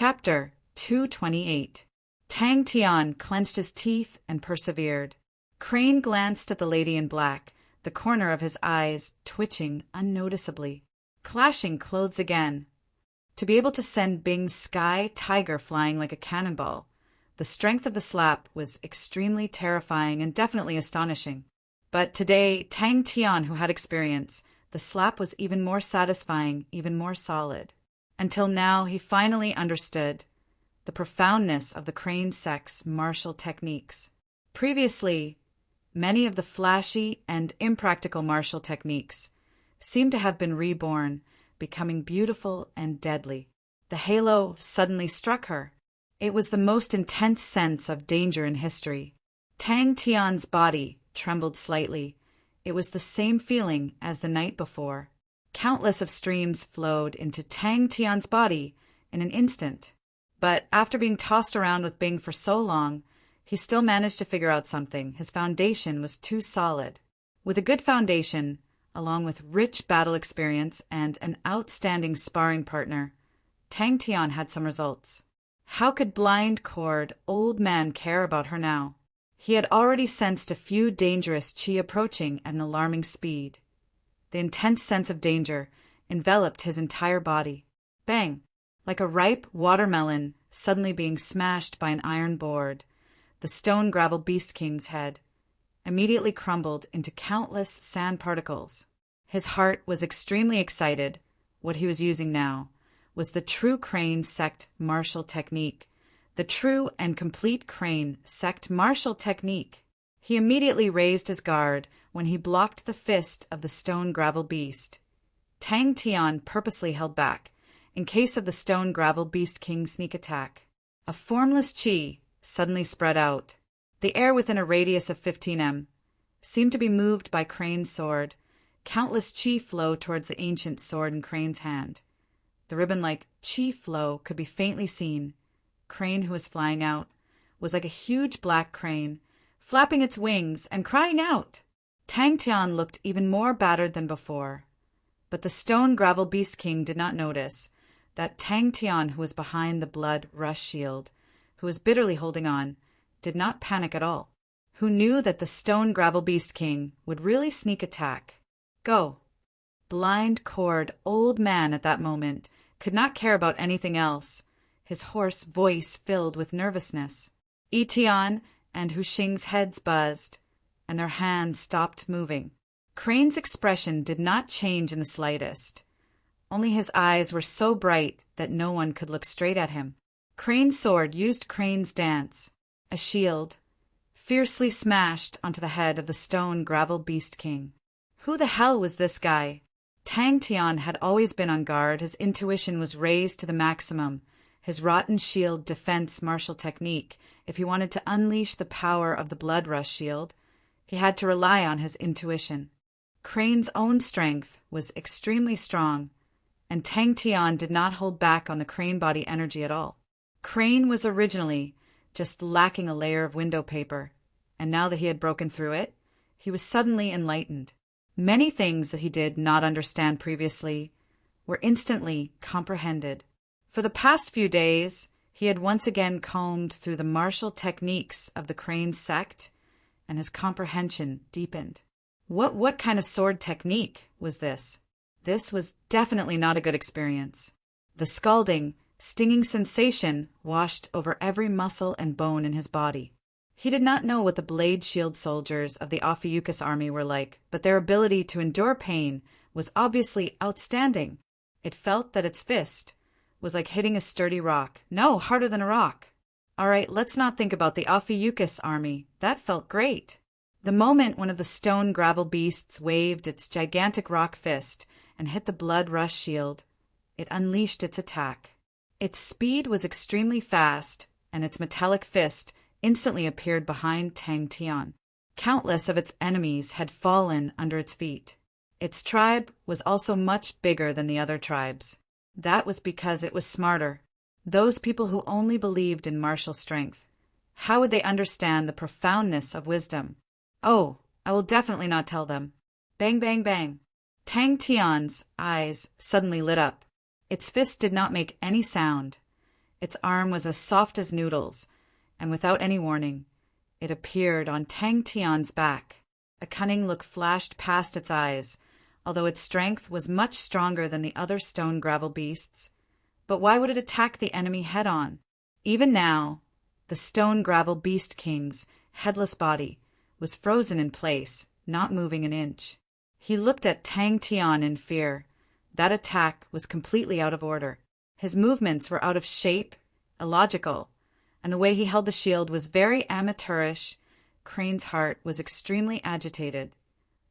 Chapter 228. Tang Tian clenched his teeth and persevered. Crane glanced at the lady in black, the corner of his eyes twitching unnoticeably. Clashing clothes again. To be able to send Bing's sky tiger flying like a cannonball. The strength of the slap was extremely terrifying and definitely astonishing. But today, Tang Tian, who had experience, the slap was even more satisfying, even more solid. Until now, he finally understood the profoundness of the Crane sect's martial techniques. Previously, many of the flashy and impractical martial techniques seemed to have been reborn, becoming beautiful and deadly. The halo suddenly struck her. It was the most intense sense of danger in history. Tang Tian's body trembled slightly. It was the same feeling as the night before. Countless of streams flowed into Tang Tian's body in an instant. But after being tossed around with Bing for so long, he still managed to figure out something. His foundation was too solid. With a good foundation, along with rich battle experience and an outstanding sparring partner, Tang Tian had some results. How could blind cord old man care about her now? He had already sensed a few dangerous qi approaching at an alarming speed. The intense sense of danger enveloped his entire body. Bang! Like a ripe watermelon suddenly being smashed by an iron board, the stone gravel beast king's head immediately crumbled into countless sand particles. His heart was extremely excited. What he was using now was the true Crane sect martial technique. The true and complete Crane sect martial technique. He immediately raised his guard when he blocked the fist of the stone gravel beast. Tang Tian purposely held back, in case of the stone gravel beast king's sneak attack. A formless qi suddenly spread out. The air within a radius of 15 m seemed to be moved by Crane's sword. Countless qi flow towards the ancient sword in Crane's hand. The ribbon-like qi flow could be faintly seen. Crane, who was flying out, was like a huge black crane, flapping its wings and crying out. Tang Tian looked even more battered than before. But the stone gravel beast king did not notice that Tang Tian, who was behind the blood rush shield, who was bitterly holding on, did not panic at all. Who knew that the stone gravel beast king would really sneak attack. Go! Blind cord old man at that moment could not care about anything else. His hoarse voice filled with nervousness. Etian and Huxing's heads buzzed, and their hands stopped moving. Crane's expression did not change in the slightest. Only his eyes were so bright that no one could look straight at him. Crane's sword used Crane's dance. A shield fiercely smashed onto the head of the stone gravel beast king. Who the hell was this guy? Tang Tian had always been on guard. His intuition was raised to the maximum. His rotten shield defense martial technique. If he wanted to unleash the power of the blood rush shield, he had to rely on his intuition. Crane's own strength was extremely strong, and Tang Tian did not hold back on the Crane body energy at all. Crane was originally just lacking a layer of window paper, and now that he had broken through it, he was suddenly enlightened. Many things that he did not understand previously were instantly comprehended. For the past few days, he had once again combed through the martial techniques of the Crane sect, and his comprehension deepened. What kind of sword technique was this? This was definitely not a good experience. The scalding, stinging sensation washed over every muscle and bone in his body. He did not know what the blade shield soldiers of the Ophiuchus army were like, but their ability to endure pain was obviously outstanding. It felt that its fist was like hitting a sturdy rock. No, harder than a rock. All right, let's not think about the Ophiuchus army. That felt great. The moment one of the stone gravel beasts waved its gigantic rock fist and hit the blood rush shield, it unleashed its attack. Its speed was extremely fast, and its metallic fist instantly appeared behind Tang Tian. Countless of its enemies had fallen under its feet. Its tribe was also much bigger than the other tribes. That was because it was smarter. Those people who only believed in martial strength. How would they understand the profoundness of wisdom? Oh, I will definitely not tell them. Bang, bang, bang. Tang Tian's eyes suddenly lit up. Its fist did not make any sound. Its arm was as soft as noodles, and without any warning, it appeared on Tang Tian's back. A cunning look flashed past its eyes, although its strength was much stronger than the other stone gravel beasts. But why would it attack the enemy head-on? Even now, the stone gravel beast king's headless body was frozen in place, not moving an inch. He looked at Tang Tian in fear. That attack was completely out of order. His movements were out of shape, illogical, and the way he held the shield was very amateurish. Crane's heart was extremely agitated.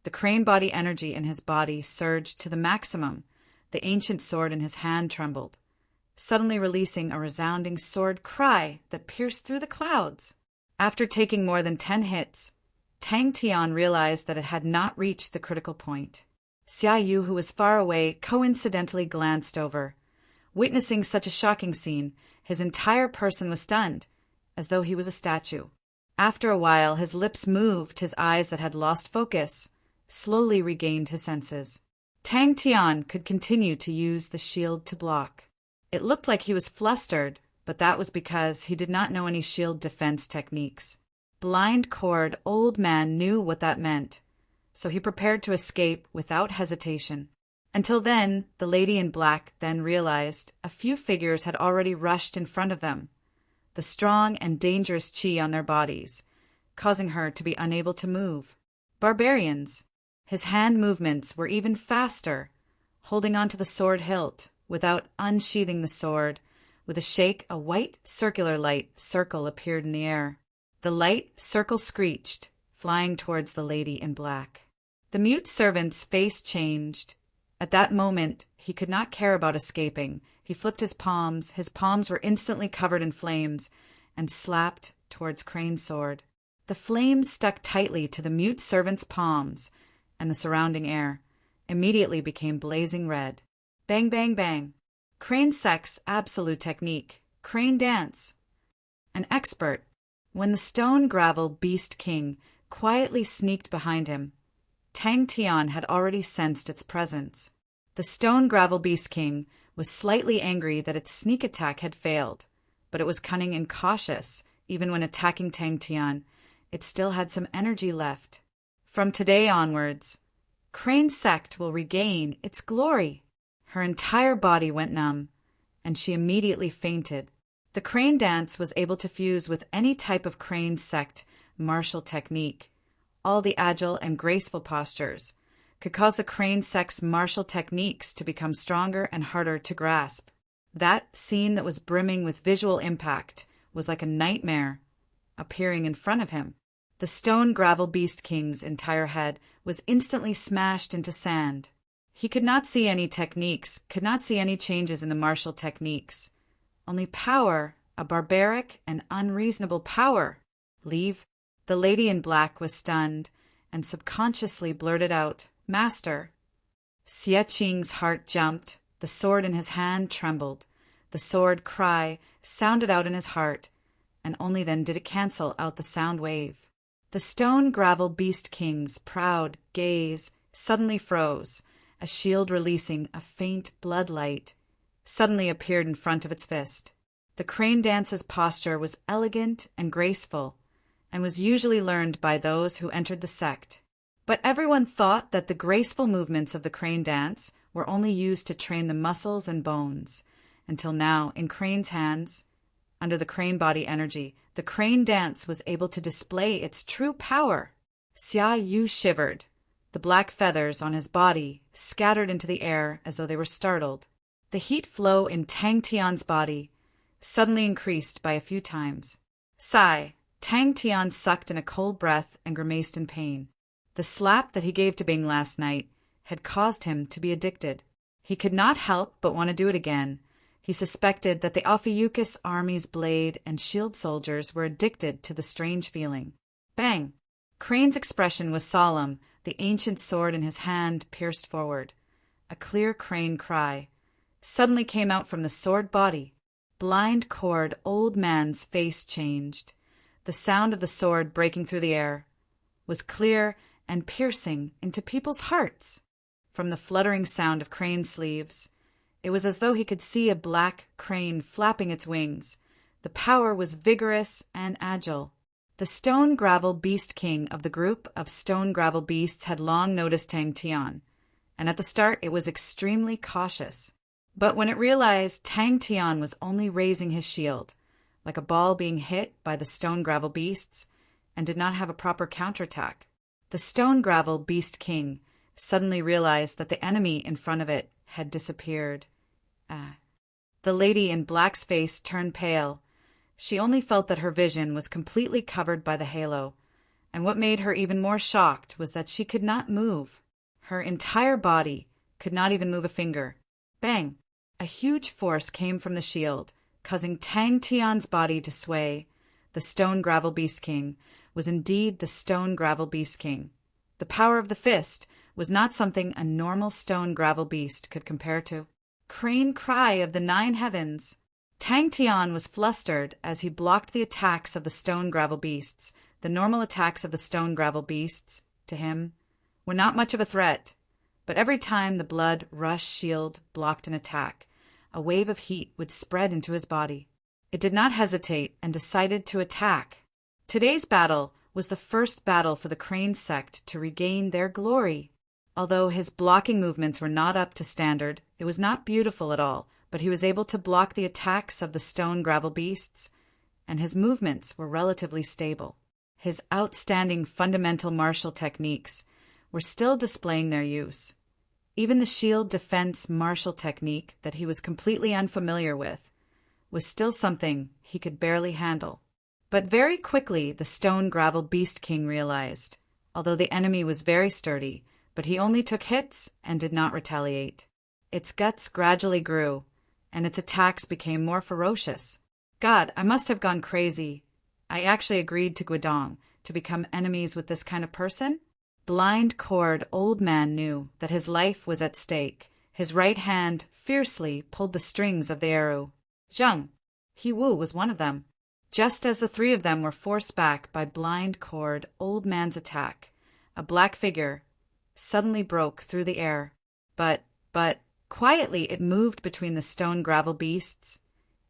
The crane body energy in his body surged to the maximum. The ancient sword in his hand trembled, suddenly releasing a resounding sword cry that pierced through the clouds. After taking more than 10 hits, Tang Tian realized that it had not reached the critical point. Xia Yu, who was far away, coincidentally glanced over. Witnessing such a shocking scene, his entire person was stunned, as though he was a statue. After a while, his lips moved, his eyes that had lost focus slowly regained his senses. Tang Tian could continue to use the shield to block. It looked like he was flustered, but that was because he did not know any shield defense techniques. Blind cord old man knew what that meant, so he prepared to escape without hesitation. Until then, the lady in black then realized a few figures had already rushed in front of them, the strong and dangerous chi on their bodies, causing her to be unable to move. Barbarians. His hand movements were even faster, holding onto the sword hilt without unsheathing the sword. With a shake, a white circular light circle appeared in the air. The light circle screeched, flying towards the lady in black. The mute servant's face changed. At that moment, he could not care about escaping. He flipped his palms. His palms were instantly covered in flames and slapped towards Crane's sword. The flames stuck tightly to the mute servant's palms, and the surrounding air immediately became blazing red. Bang, bang, bang. Crane Sek's absolute technique. Crane dance. An expert. When the stone gravel beast king quietly sneaked behind him, Tang Tian had already sensed its presence. The stone gravel beast king was slightly angry that its sneak attack had failed, but it was cunning and cautious. Even when attacking Tang Tian, it still had some energy left. From today onwards, Crane Sect will regain its glory. Her entire body went numb, and she immediately fainted. The crane dance was able to fuse with any type of crane sect martial technique. All the agile and graceful postures could cause the crane sect's martial techniques to become stronger and harder to grasp. That scene that was brimming with visual impact was like a nightmare appearing in front of him. The stone gravel beast king's entire head was instantly smashed into sand. He could not see any techniques, could not see any changes in the martial techniques. Only power, a barbaric and unreasonable power. Leave. The lady in black was stunned and subconsciously blurted out, "Master." Xie Qing's heart jumped. The sword in his hand trembled. The sword cry sounded out in his heart, and only then did it cancel out the sound wave. The stone gravel beast king's proud gaze suddenly froze. A shield releasing a faint blood light suddenly appeared in front of its fist. The crane dance's posture was elegant and graceful, and was usually learned by those who entered the sect. But everyone thought that the graceful movements of the crane dance were only used to train the muscles and bones, until now, in Crane's hands, under the crane body energy, the crane dance was able to display its true power. Xia Yu shivered. The black feathers on his body scattered into the air as though they were startled. The heat flow in Tang Tian's body suddenly increased by a few times. Sigh. Tang Tian sucked in a cold breath and grimaced in pain. The slap that he gave to Bing last night had caused him to be addicted. He could not help but want to do it again. He suspected that the Ophiuchus army's blade and shield soldiers were addicted to the strange feeling. Bang! Crane's expression was solemn. The ancient sword in his hand pierced forward. A clear crane cry suddenly came out from the sword body. Blind cord old man's face changed. The sound of the sword breaking through the air was clear and piercing into people's hearts. From the fluttering sound of crane sleeves It was as though he could see a black crane flapping its wings. The power was vigorous and agile. The stone gravel beast king of the group of stone gravel beasts had long noticed Tang Tian, and at the start it was extremely cautious. But when it realized Tang Tian was only raising his shield, like a ball being hit by the stone gravel beasts, and did not have a proper counterattack, the stone gravel beast king suddenly realized that the enemy in front of it had disappeared. The lady in black's face turned pale. She only felt that her vision was completely covered by the halo, and what made her even more shocked was that she could not move. Her entire body could not even move a finger. Bang! A huge force came from the shield, causing Tang Tian's body to sway. The stone gravel beast king was indeed the stone gravel beast king. The power of the fist was not something a normal stone gravel beast could compare to. Crane cry of the 9 heavens! Tang Tian was flustered as he blocked the attacks of the stone gravel beasts. The normal attacks of the stone gravel beasts, to him, were not much of a threat, but every time the blood rush shield blocked an attack, a wave of heat would spread into his body. It did not hesitate and decided to attack. Today's battle was the first battle for the Crane sect to regain their glory. Although his blocking movements were not up to standard, it was not beautiful at all, but he was able to block the attacks of the stone gravel beasts, and his movements were relatively stable. His outstanding fundamental martial techniques were still displaying their use. Even the shield defense martial technique that he was completely unfamiliar with was still something he could barely handle. But very quickly the stone gravel beast king realized, although the enemy was very sturdy, but he only took hits and did not retaliate. Its guts gradually grew, and its attacks became more ferocious. God, I must have gone crazy. I actually agreed to Guidong to become enemies with this kind of person? Blind cord old man knew that his life was at stake. His right hand fiercely pulled the strings of the arrow. Zheng, He Wu was one of them. Just as the 3 of them were forced back by blind cord old man's attack, a black figure suddenly broke through the air. But quietly it moved between the stone gravel beasts,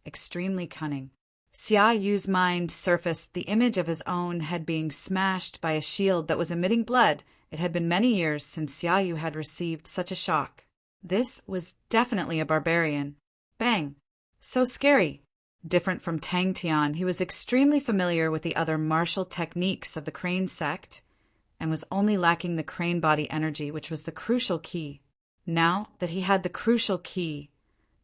extremely cunning. Xia Yu's mind surfaced the image of his own head being smashed by a shield that was emitting blood. It had been many years since Xia Yu had received such a shock. This was definitely a barbarian. Bang! So scary. Different from Tang Tian, he was extremely familiar with the other martial techniques of the Crane sect, and was only lacking the crane body energy, which was the crucial key. Now that he had the crucial key,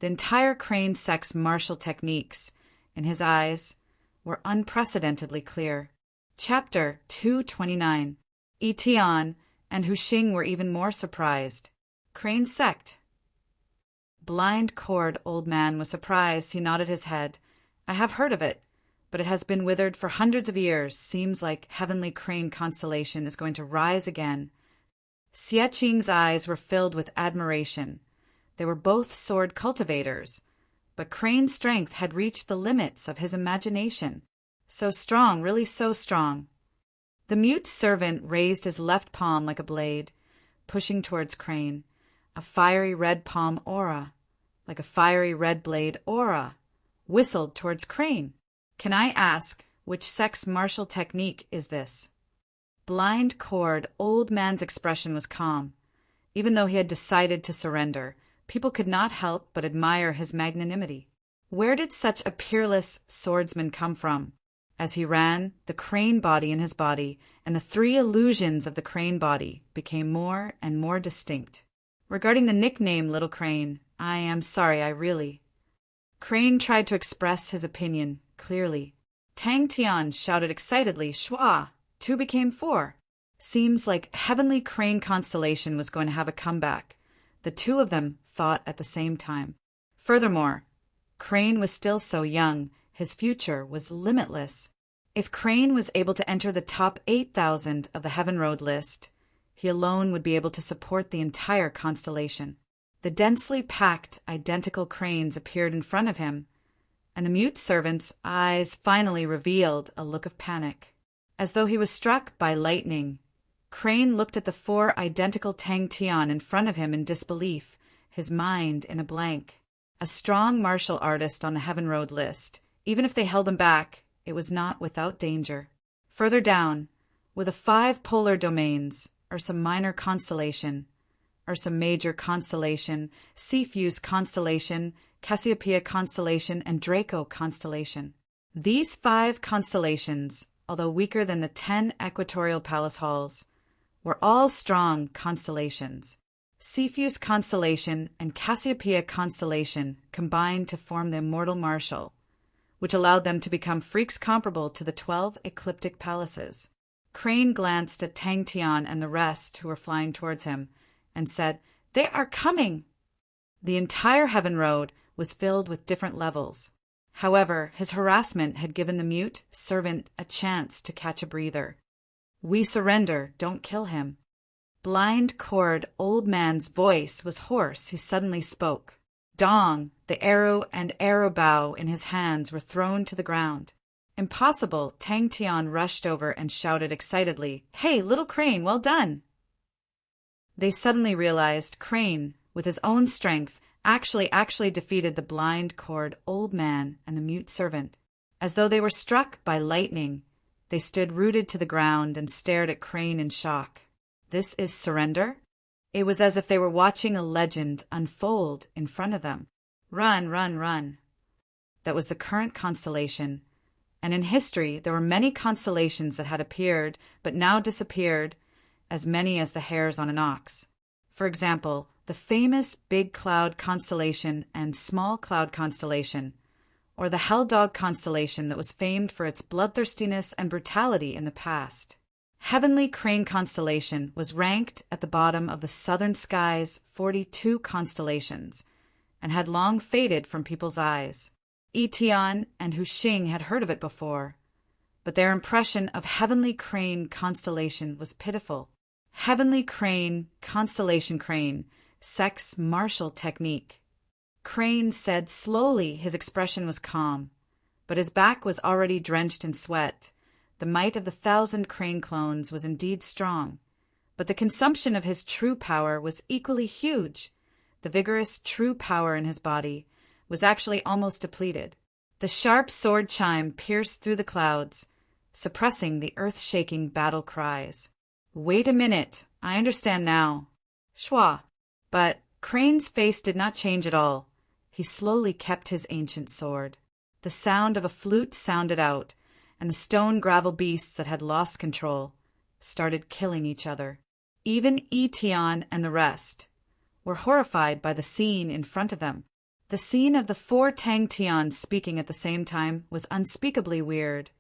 the entire Crane sect's martial techniques, in his eyes, were unprecedentedly clear. Chapter 229. Yi Tian and Hu Xing were even more surprised. Crane sect. Blind cord old man was surprised. He nodded his head. I have heard of it, but it has been withered for hundreds of years. Seems like heavenly crane constellation is going to rise again. Xie Qing's eyes were filled with admiration. They were both sword cultivators, but Crane's strength had reached the limits of his imagination. So strong, really so strong. The mute servant raised his left palm like a blade, pushing towards Crane. A fiery red palm aura, like a fiery red blade aura, whistled towards Crane. Can I ask, which sect's martial technique is this? Blind cord old man's expression was calm. Even though he had decided to surrender, people could not help but admire his magnanimity. Where did such a peerless swordsman come from? As he ran, the crane body in his body and the 3 illusions of the crane body became more and more distinct. Regarding the nickname Little Crane, I am sorry, I really... Crane tried to express his opinion clearly. Tang Tian shouted excitedly, Shua! 2 became 4. Seems like heavenly crane constellation was going to have a comeback. The 2 of them thought at the same time. Furthermore, Crane was still so young, his future was limitless. If Crane was able to enter the top 8,000 of the Heaven Road list, he alone would be able to support the entire constellation. The densely packed, identical cranes appeared in front of him, and the mute servant's eyes finally revealed a look of panic. As though he was struck by lightning, Crane looked at the 4 identical Tang Tian in front of him in disbelief. his mind in a blank. A strong martial artist on the Heaven Road list. Even if they held him back, it was not without danger. Further down, were the 5 polar domains, Ursa Minor constellation, Ursa Major constellation, Cepheus constellation, Cassiopeia constellation, and Draco constellation. These 5 constellations, although weaker than the 10 equatorial palace halls, were all strong constellations. Cepheus constellation and Cassiopeia constellation combined to form the immortal martial, which allowed them to become freaks comparable to the 12 ecliptic palaces. Crane glanced at Tang Tian and the rest who were flying towards him and said, "They are coming!" The entire Heaven Road was filled with different levels. However, his harassment had given the mute servant a chance to catch a breather. "We surrender, don't kill him." Blind Cord Old Man's voice was hoarse. He suddenly spoke. Dong, the arrow and arrow bow in his hands were thrown to the ground. Impossible! Tang Tian rushed over and shouted excitedly, "Hey, little Crane, well done!" They suddenly realized Crane, with his own strength, actually defeated the Blind Cord Old Man and the mute servant. As though they were struck by lightning, they stood rooted to the ground and stared at Crane in shock. This is surrender? It was as if they were watching a legend unfold in front of them. Run, run, run. That was the current constellation, and in history there were many constellations that had appeared but now disappeared, as many as the hairs on an ox. For example, the famous Big Cloud constellation and Small Cloud constellation, or the Hell Dog constellation that was famed for its bloodthirstiness and brutality in the past. Heavenly Crane constellation was ranked at the bottom of the southern sky's 42 constellations and had long faded from people's eyes. Etian and Huxing had heard of it before, but their impression of Heavenly Crane constellation was pitiful. Heavenly Crane, constellation Crane, sex martial technique. Crane said slowly. His expression was calm, but his back was already drenched in sweat. The might of the 1,000 Crane clones was indeed strong, but the consumption of his true power was equally huge. The vigorous true power in his body was actually almost depleted. The sharp sword chime pierced through the clouds, suppressing the earth-shaking battle cries. "Wait a minute, I understand now." Schwa. But Crane's face did not change at all. He slowly kept his ancient sword. The sound of a flute sounded out, and the stone gravel beasts that had lost control started killing each other. Even Etian and the rest were horrified by the scene in front of them. The scene of the 4 Tang Tians speaking at the same time was unspeakably weird.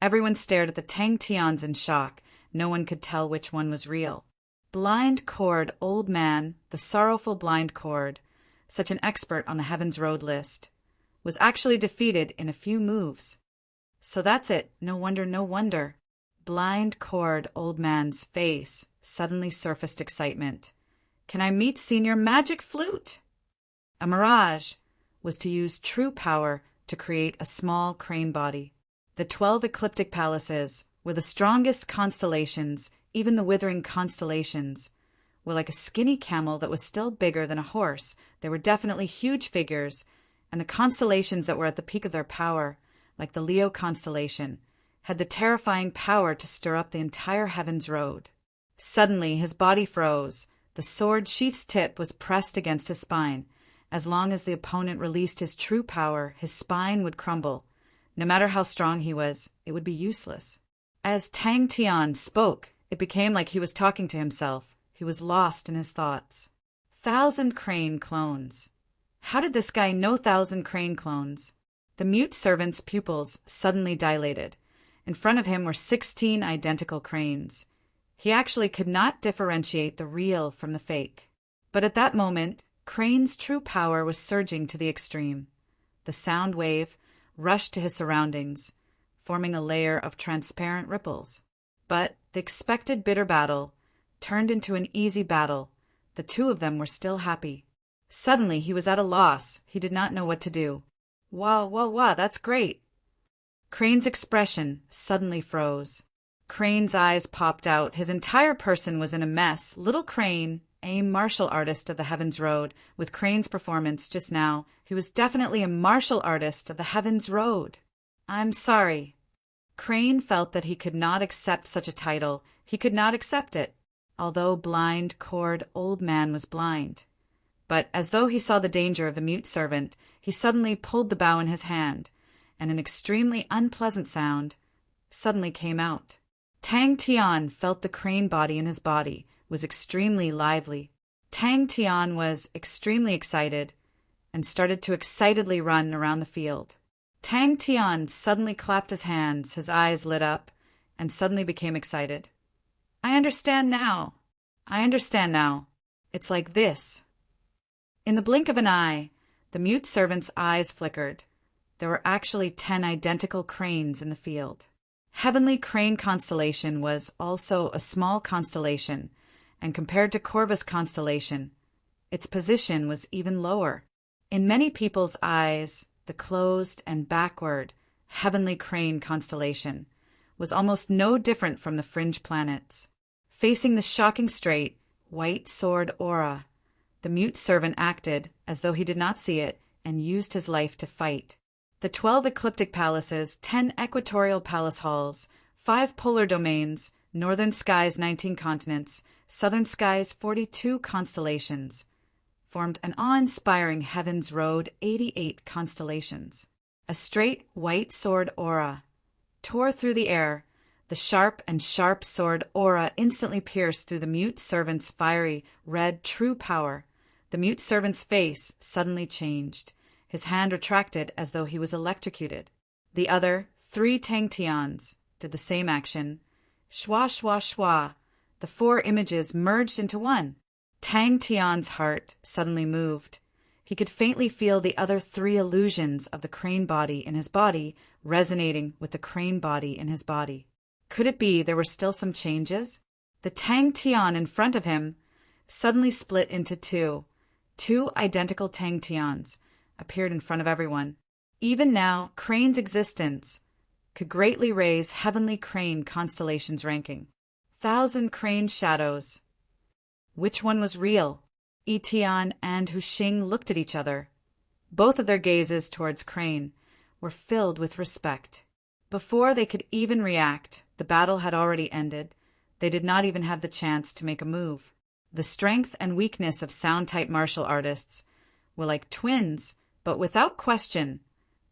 Everyone stared at the Tang Tians in shock. No one could tell which one was real. Blind Cord Old Man, the sorrowful Blind Cord, such an expert on the Heaven's Road list, was actually defeated in a few moves. So that's it. No wonder, no wonder. Blind Cord Old Man's face suddenly surfaced excitement. "Can I meet Senior Magic Flute?" A mirage was to use true power to create a small crane body. The 12 ecliptic palaces were the strongest constellations. Even the withering constellations were like a skinny camel that was still bigger than a horse. They were definitely huge figures, and the constellations that were at the peak of their power, like the Leo constellation, had the terrifying power to stir up the entire Heaven's Road. Suddenly his body froze. The sword sheath's tip was pressed against his spine. As long as the opponent released his true power, his spine would crumble. No matter how strong he was, it would be useless. As Tang Tian spoke, it became like he was talking to himself. He was lost in his thoughts. 1,000 Crane clones. How did this guy know 1,000 Crane clones? The mute servant's pupils suddenly dilated. In front of him were 16 identical cranes. He actually could not differentiate the real from the fake. But at that moment, Crane's true power was surging to the extreme. The sound wave rushed to his surroundings, forming a layer of transparent ripples. But the expected bitter battle turned into an easy battle. The two of them were still happy. Suddenly he was at a loss. He did not know what to do. Wow, that's great. Crane's expression suddenly froze. Crane's eyes popped out. His entire person was in a mess. Little Crane, a martial artist of the Heavens Road. With Crane's performance just now, he was definitely a martial artist of the Heavens Road. I'm sorry. Crane felt that he could not accept such a title. He could not accept it, although blind Cord Old Man was blind. But as though he saw the danger of the mute servant, he suddenly pulled the bow in his hand, and an extremely unpleasant sound suddenly came out. Tang Tian felt the crane body in his body was extremely lively. Tang Tian was extremely excited and started to excitedly run around the field. Tang Tian suddenly clapped his hands, his eyes lit up, and suddenly became excited. I understand now. I understand now. It's like this. In the blink of an eye, the mute servant's eyes flickered. There were actually 10 identical cranes in the field. Heavenly Crane Constellation was also a small constellation, and compared to Corvus Constellation, its position was even lower. In many people's eyes, the closed and backward Heavenly Crane Constellation was almost no different from the fringe planets. Facing the shocking straight, white sword aura, the mute servant acted as though he did not see it and used his life to fight. The 12 ecliptic palaces, 10 equatorial palace halls, 5 polar domains, northern skies 19 continents, southern skies 42 constellations, formed an awe-inspiring Heaven's Road 88 constellations. A straight white sword aura tore through the air. The sharp sword aura instantly pierced through the mute servant's fiery, red, true power. The mute servant's face suddenly changed. His hand retracted as though he was electrocuted. The other 3 Tang Tians did the same action. Shwa, shwa, shwa. The 4 images merged into one. Tang Tian's heart suddenly moved. He could faintly feel the other 3 illusions of the crane body in his body resonating with the crane body in his body. Could it be there were still some changes? The Tang Tian in front of him suddenly split into 2. 2 identical Tang Tians appeared in front of everyone. Even now, Crane's existence could greatly raise Heavenly Crane Constellation's ranking. 1,000 crane shadows. Which one was real? Etian and Huxing looked at each other. Both of their gazes towards Crane were filled with respect. Before they could even react, the battle had already ended. They did not even have the chance to make a move. The strength and weakness of sound-type martial artists were like twins, but without question,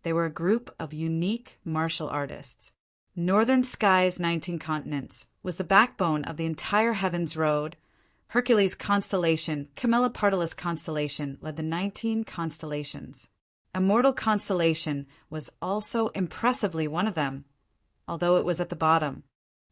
they were a group of unique martial artists. Northern Skies 19 Continents was the backbone of the entire Heaven's Road. Hercules constellation, Camelopardalis constellation led the 19 constellations. Immortal constellation was also impressively one of them, although it was at the bottom.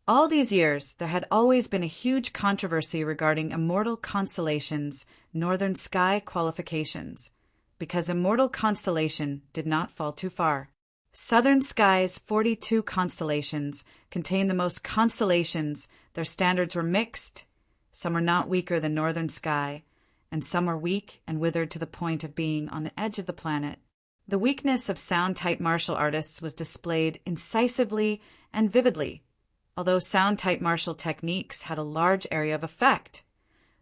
All these years, there had always been a huge controversy regarding Immortal Constellation's Northern Sky qualifications, because Immortal Constellation did not fall too far. Southern Sky's 42 constellations contained the most constellations. Their standards were mixed. Some were not weaker than Northern Sky, and some were weak and withered to the point of being on the edge of the planet. The weakness of sound-type martial artists was displayed incisively and vividly, although sound-type martial techniques had a large area of effect,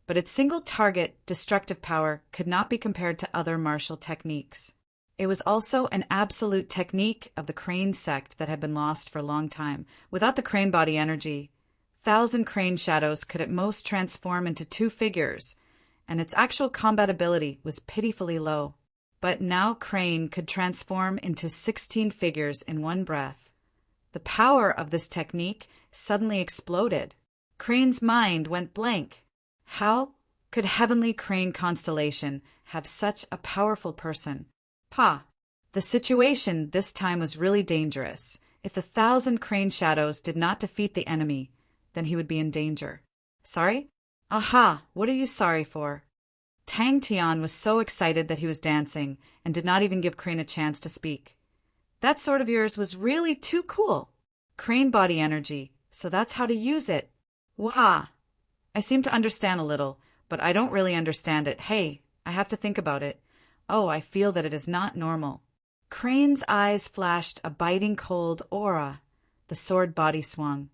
but its single-target destructive power could not be compared to other martial techniques. It was also an absolute technique of the crane sect that had been lost for a long time. Without the crane body energy, 1,000 crane shadows could at most transform into 2 figures, and its actual combat ability was pitifully low. But now Crane could transform into 16 figures in one breath. The power of this technique suddenly exploded. Crane's mind went blank. How could Heavenly Crane Constellation have such a powerful person? The situation this time was really dangerous. If the 1,000 crane shadows did not defeat the enemy, then he would be in danger. Sorry? Aha, what are you sorry for? Tang Tian was so excited that he was dancing and did not even give Crane a chance to speak. That sword of yours was really too cool. Crane body energy, so that's how to use it. Wah! I seem to understand a little, but I don't really understand it. Hey, I have to think about it. Oh, I feel that it is not normal. Crane's eyes flashed a biting cold aura. The sword body swung,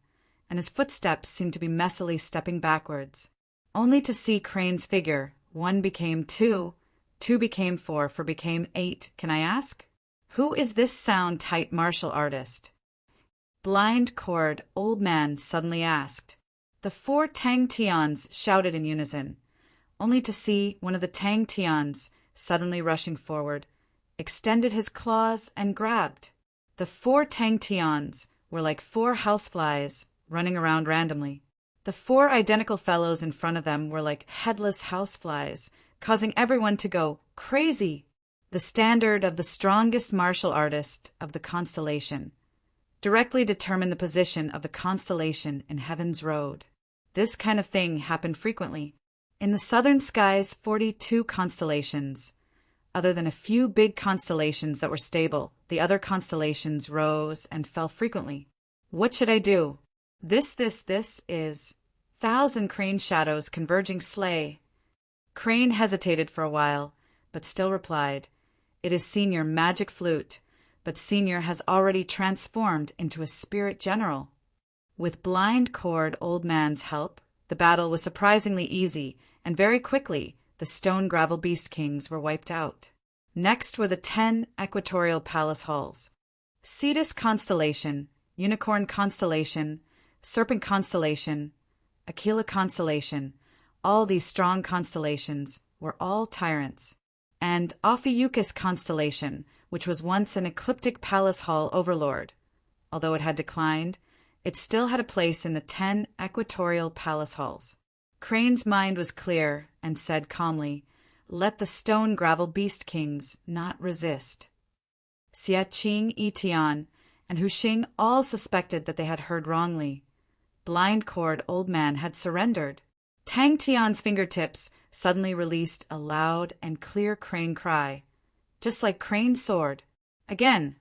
and his footsteps seemed to be messily stepping backwards. only to see Crane's figure. 1 became 2, 2 became 4, 4 became 8. Can I ask? Who is this sound-tight martial artist? Blind Cord Old Man suddenly asked. The 4 Tang Tians shouted in unison, only to see one of the Tang Tians, suddenly rushing forward, extended his claws and grabbed. The 4 Tang Tians were like 4 houseflies running around randomly. The 4 identical fellows in front of them were like headless houseflies, causing everyone to go crazy. The standard of the strongest martial artist of the constellation directly determined the position of the constellation in Heaven's Road. This kind of thing happened frequently. In the southern sky's 42 constellations, other than a few big constellations that were stable, the other constellations rose and fell frequently. What should I do? This is 1,000 Crane shadows converging slay. Crane hesitated for a while, but still replied, It is Senior Magic Flute, but Senior has already transformed into a spirit general. With Blind Cord Old Man's help, the battle was surprisingly easy, and very quickly the Stone Gravel Beast Kings were wiped out. Next were the 10 equatorial palace halls. Cetus Constellation, Unicorn Constellation, Serpent Constellation, Aquila Constellation, all these strong constellations were all tyrants. And Ophiuchus Constellation, which was once an ecliptic palace hall overlord, although it had declined, it still had a place in the 10 equatorial palace halls. Crane's mind was clear and said calmly, Let the Stone Gravel Beast Kings not resist. Xia Qing, Etian, and Huxing all suspected that they had heard wrongly. Blind Cord Old Man had surrendered. Tang Tian's fingertips suddenly released a loud and clear Crane cry, just like Crane's sword. Again.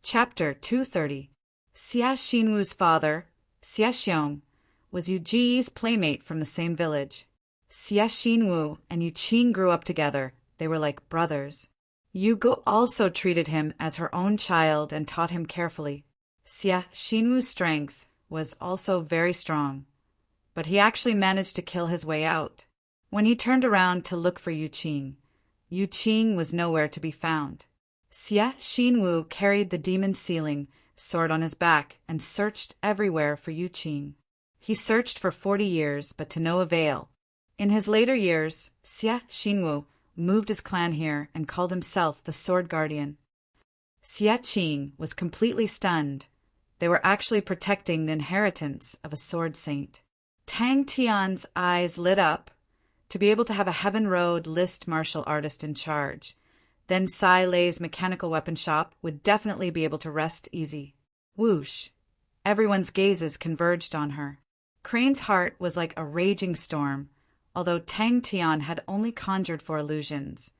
Chapter 230. Xia Xinwu's father, Xia Xiong, was Yu Ji's playmate from the same village. Xia Xinwu and Yu Qing grew up together. They were like brothers. Yu Gu also treated him as her own child and taught him carefully. Xia Xinwu's strength was also very strong, but he actually managed to kill his way out. When he turned around to look for Yu Qing was nowhere to be found. Xia Xinwu carried the demon ceiling sword on his back and searched everywhere for Yu Qing. He searched for 40 years, but to no avail. In his later years, Xia Xinwu moved his clan here and called himself the Sword Guardian. Xia Qing was completely stunned. They were actually protecting the inheritance of a sword saint. Tang Tian's eyes lit up. To be able to have a Heaven Road list martial artist in charge, then Sai Lei's mechanical weapon shop would definitely be able to rest easy. Whoosh! Everyone's gazes converged on her. Crane's heart was like a raging storm, although Tang Tian had only conjured for illusions.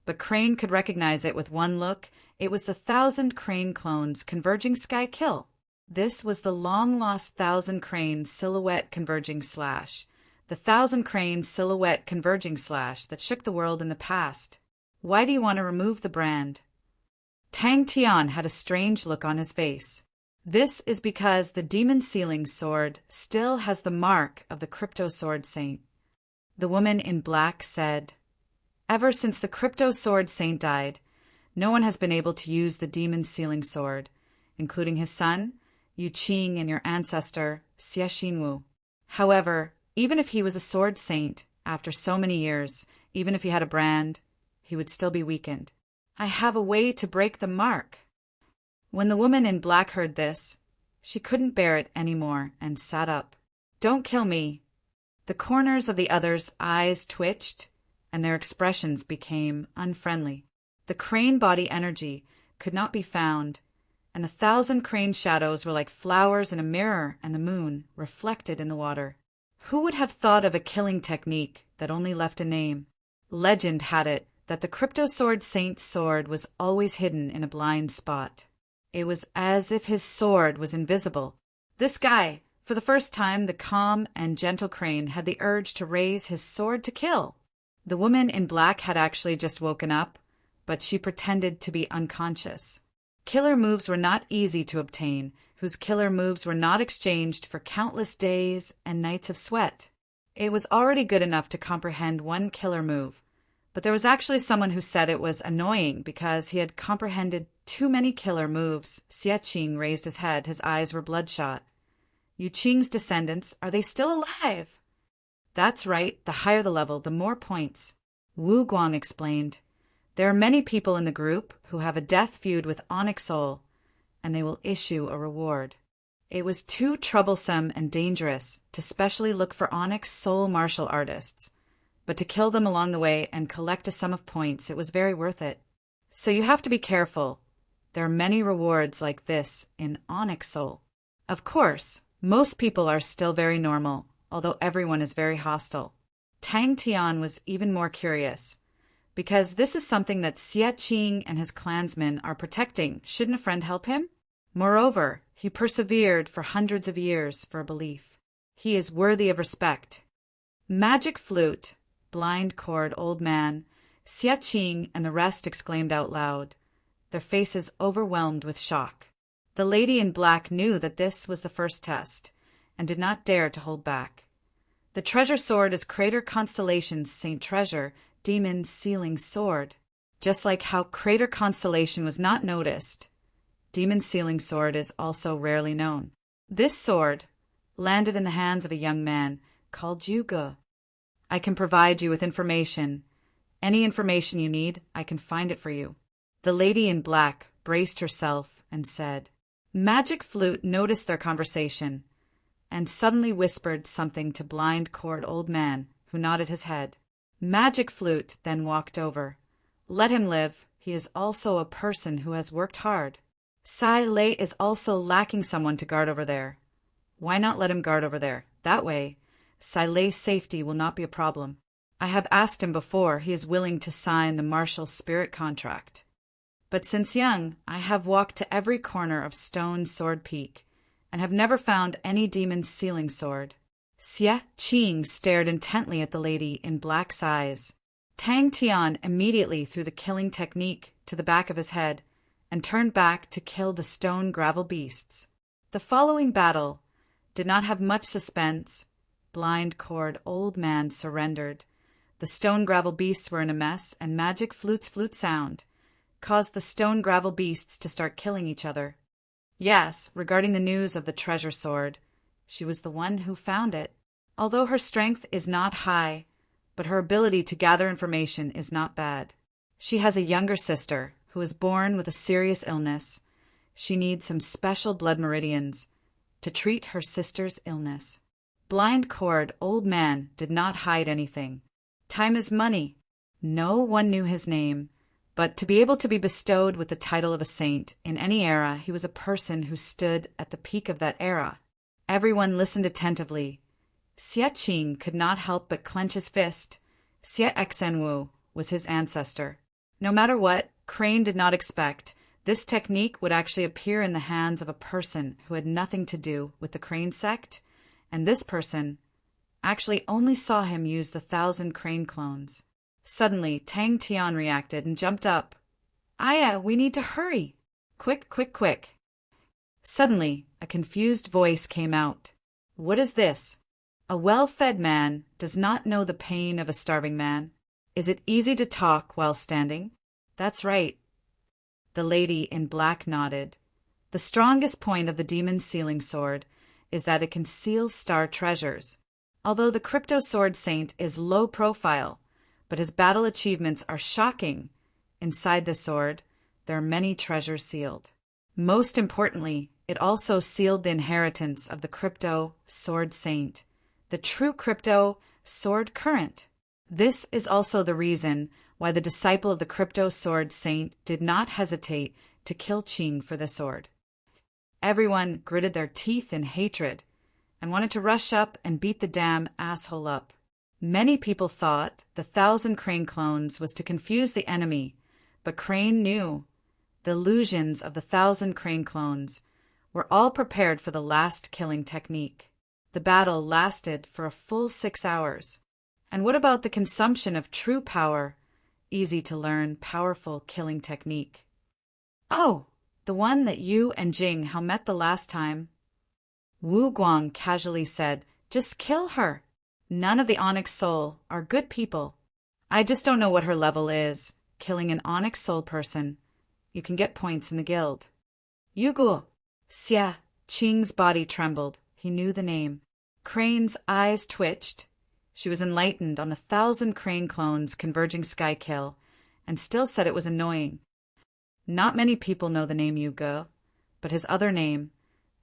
But Crane could recognize it with one look. It was the 1,000 Crane clones converging sky kill. This was the long-lost 1,000 Crane silhouette converging slash. The 1,000 Crane silhouette converging slash that shook the world in the past. Why do you want to remove the brand? Tang Tian had a strange look on his face. This is because the demon sealing sword still has the mark of the crypto sword saint. The woman in black said, Ever since the crypto sword saint died, no one has been able to use the demon sealing sword, including his son, Yu Qing, and your ancestor, Xia Xinwu. However, even if he was a sword saint, after so many years, even if he had a brand, he would still be weakened. I have a way to break the mark. When the woman in black heard this, she couldn't bear it anymore and sat up. Don't kill me. The corners of the others' eyes twitched, and their expressions became unfriendly. The Crane body energy could not be found, and the 1,000 Crane shadows were like flowers in a mirror and the moon reflected in the water. Who would have thought of a killing technique that only left a name? Legend had it that the Crypto Sword Saint's sword was always hidden in a blind spot. It was as if his sword was invisible. This guy, for the first time, the calm and gentle Crane had the urge to raise his sword to kill. The woman in black had actually just woken up, but she pretended to be unconscious. Killer moves were not easy to obtain, whose killer moves were not exchanged for countless days and nights of sweat. It was already good enough to comprehend one killer move, but there was actually someone who said it was annoying because he had comprehended too many killer moves. Xie Qing raised his head. His eyes were bloodshot. Yu Qing's descendants, are they still alive? That's right. The higher the level, the more points. Wu Guang explained. There are many people in the group who have a death feud with Onyx Soul, and they will issue a reward. It was too troublesome and dangerous to specially look for Onyx Soul martial artists, but to kill them along the way and collect a sum of points, it was very worth it. So you have to be careful. There are many rewards like this in Onyx Soul. Of course, most people are still very normal, although everyone is very hostile. Tang Tian was even more curious, because this is something that Xie Qing and his clansmen are protecting. Shouldn't a friend help him? Moreover, he persevered for hundreds of years for a belief. He is worthy of respect. Magic Flute, Blind Cord Old Man, Xie Qing and the rest exclaimed out loud, their faces overwhelmed with shock. The lady in black knew that this was the first test, and did not dare to hold back. The treasure sword is Crater Constellation's Saint Treasure, Demon Sealing Sword. Just like how Crater Constellation was not noticed, Demon Sealing Sword is also rarely known. This sword landed in the hands of a young man called Yuge. I can provide you with information. Any information you need, I can find it for you. The lady in black braced herself and said. Magic Flute noticed their conversation and suddenly whispered something to Blind Cord Old Man, who nodded his head. Magic Flute then walked over. Let him live. He is also a person who has worked hard. Sai Lei is also lacking someone to guard over there. Why not let him guard over there? That way, Sai Lei's safety will not be a problem. I have asked him before. He is willing to sign the martial spirit contract. But since young, I have walked to every corner of Stone Sword Peak, and have never found any demon sealing sword. Xie Qing stared intently at the lady in black's eyes. Tang Tian immediately threw the killing technique to the back of his head, and turned back to kill the stone gravel beasts. The following battle did not have much suspense. Blind Cord Old Man surrendered. The stone gravel beasts were in a mess, and Magic Flute's flute sound caused the stone gravel beasts to start killing each other. Yes, regarding the news of the treasure sword, she was the one who found it. Although her strength is not high, but her ability to gather information is not bad. She has a younger sister who was born with a serious illness. She needs some special blood meridians to treat her sister's illness. Blind Cord Old Man did not hide anything. Time is money. No one knew his name, but to be able to be bestowed with the title of a saint in any era, he was a person who stood at the peak of that era. Everyone listened attentively. Xie Qing could not help but clench his fist. Xie Xenwu was his ancestor. No matter what, Crane did not expect this technique would actually appear in the hands of a person who had nothing to do with the Crane sect, and this person actually only saw him use the 1,000 Crane clones. Suddenly, Tang Tian reacted and jumped up. Aya, we need to hurry. Quick, quick, quick. Suddenly, a confused voice came out. What is this? A well-fed man does not know the pain of a starving man. Is it easy to talk while standing? That's right. The lady in black nodded. The strongest point of the demon sealing sword is that it can seal star treasures. Although the Crypto Sword Saint is low profile, but his battle achievements are shocking. Inside the sword, there are many treasures sealed. Most importantly, it also sealed the inheritance of the Crypto Sword Saint, the true Crypto Sword Current. This is also the reason why the disciple of the Crypto Sword Saint did not hesitate to kill Qing for the sword. Everyone gritted their teeth in hatred and wanted to rush up and beat the damn asshole up. Many people thought the 1,000 Crane clones was to confuse the enemy, but Crane knew the illusions of the 1,000 Crane clones were all prepared for the last killing technique. The battle lasted for a full 6 hours. And what about the consumption of true power? Easy to learn, powerful killing technique. Oh, the one that you and Jing Hao met the last time. Wu Guang casually said, just kill her. None of the Onyx Soul are good people. I just don't know what her level is. Killing an Onyx Soul person, you can get points in the guild. Yugo! Xia Qing's body trembled. He knew the name. Crane's eyes twitched. She was enlightened on 1,000 Crane clones converging Skykill, and still said it was annoying. Not many people know the name Yugo, but his other name,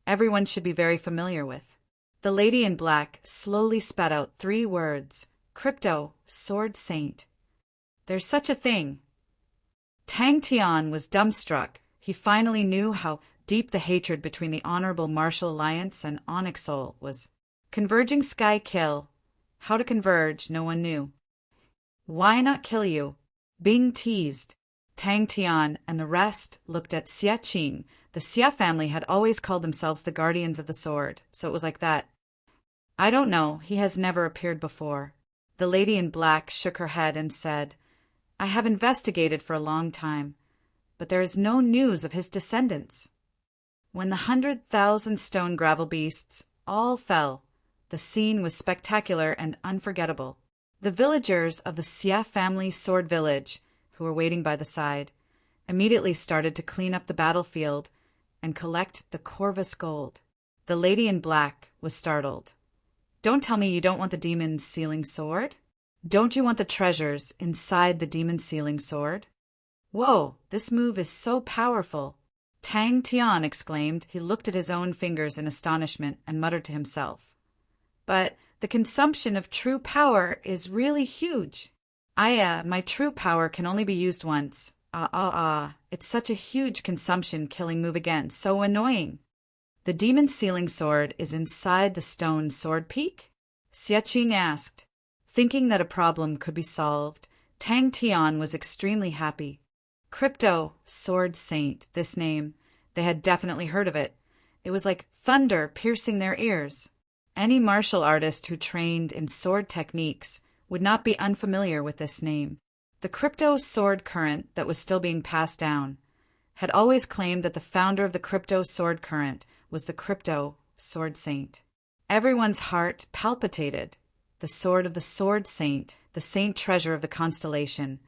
everyone should be very familiar with. The lady in black slowly spat out 3 words. Crypto, Sword Saint. There's such a thing. Tang Tian was dumbstruck. He finally knew how deep the hatred between the Honorable Martial Alliance and Onyx Soul was. Converging Sky Kill. How to converge, no one knew. Why not kill you? Being teased. Tang Tian and the rest looked at Xia Qing. The Xia family had always called themselves the Guardians of the Sword, so it was like that. I don't know, he has never appeared before. The lady in black shook her head and said, I have investigated for a long time, but there is no news of his descendants. When the 100,000 stone gravel beasts all fell, the scene was spectacular and unforgettable. The villagers of the Xia family sword village, who were waiting by the side, immediately started to clean up the battlefield and collect the Corvus gold. The lady in black was startled. Don't tell me you don't want the demon's sealing sword? Don't you want the treasures inside the demon's sealing sword? Whoa, this move is so powerful. Tang Tian exclaimed. He looked at his own fingers in astonishment and muttered to himself. But the consumption of true power is really huge. My true power can only be used once. It's such a huge consumption killing move again, so annoying. The demon's sealing sword is inside the stone sword peak? Xia Qing asked. Thinking that a problem could be solved, Tang Tian was extremely happy. Crypto, Sword Saint, this name. They had definitely heard of it. It was like thunder piercing their ears. Any martial artist who trained in sword techniques would not be unfamiliar with this name. The crypto sword current that was still being passed down had always claimed that the founder of the crypto sword current was the crypto Sword Saint. Everyone's heart palpitated. The sword of the Sword Saint, the saint treasure of the constellation,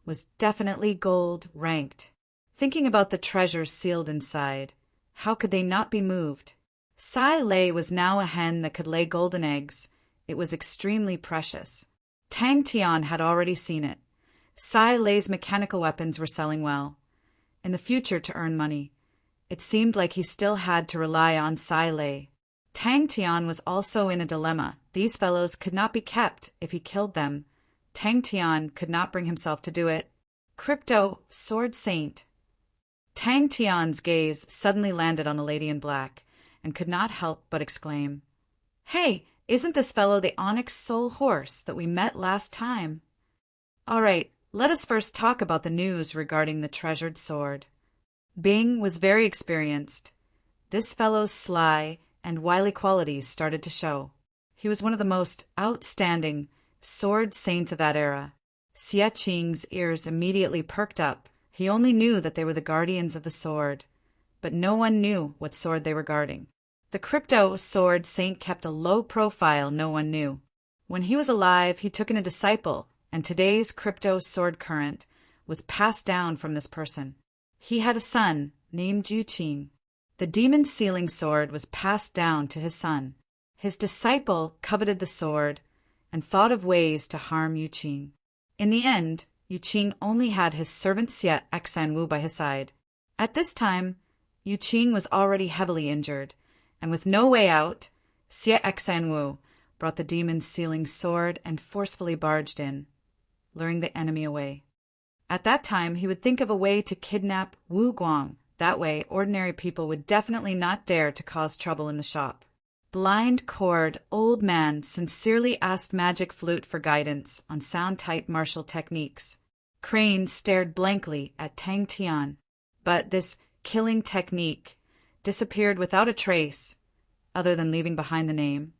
was definitely gold ranked. Thinking about the treasures sealed inside, how could they not be moved? Sai Lei was now a hen that could lay golden eggs. It was extremely precious. Tang Tian had already seen it. Sai Lei's mechanical weapons were selling well. In the future, to earn money, it seemed like he still had to rely on Sai Lei. Tang Tian was also in a dilemma. These fellows could not be kept if he killed them. Tang Tian could not bring himself to do it. Crypto, Sword Saint. Tang Tian's gaze suddenly landed on the lady in black, and could not help but exclaim, Hey, isn't this fellow the Onyx Soul horse that we met last time? All right, let us first talk about the news regarding the treasured sword. Bing was very experienced. This fellow's sly and wily qualities started to show. He was one of the most outstanding sword saints of that era. Xia Qing's ears immediately perked up. He only knew that they were the guardians of the sword, but no one knew what sword they were guarding. The crypto sword saint kept a low profile no one knew. When he was alive, he took in a disciple, and today's crypto sword current was passed down from this person. He had a son named Yu Qing. The demon sealing sword was passed down to his son. His disciple coveted the sword and thought of ways to harm Yu Qing. In the end, Yu Qing only had his servant Xie Xanwu by his side. At this time, Yu Qing was already heavily injured, and with no way out, Xie Xanwu brought the demon's sealing sword and forcefully barged in, luring the enemy away. At that time, he would think of a way to kidnap Wu Guang. That way, ordinary people would definitely not dare to cause trouble in the shop. Blind Cord Old Man sincerely asked Magic Flute for guidance on sound-type martial techniques. Crane stared blankly at Tang Tian, but this killing technique disappeared without a trace, other than leaving behind the name.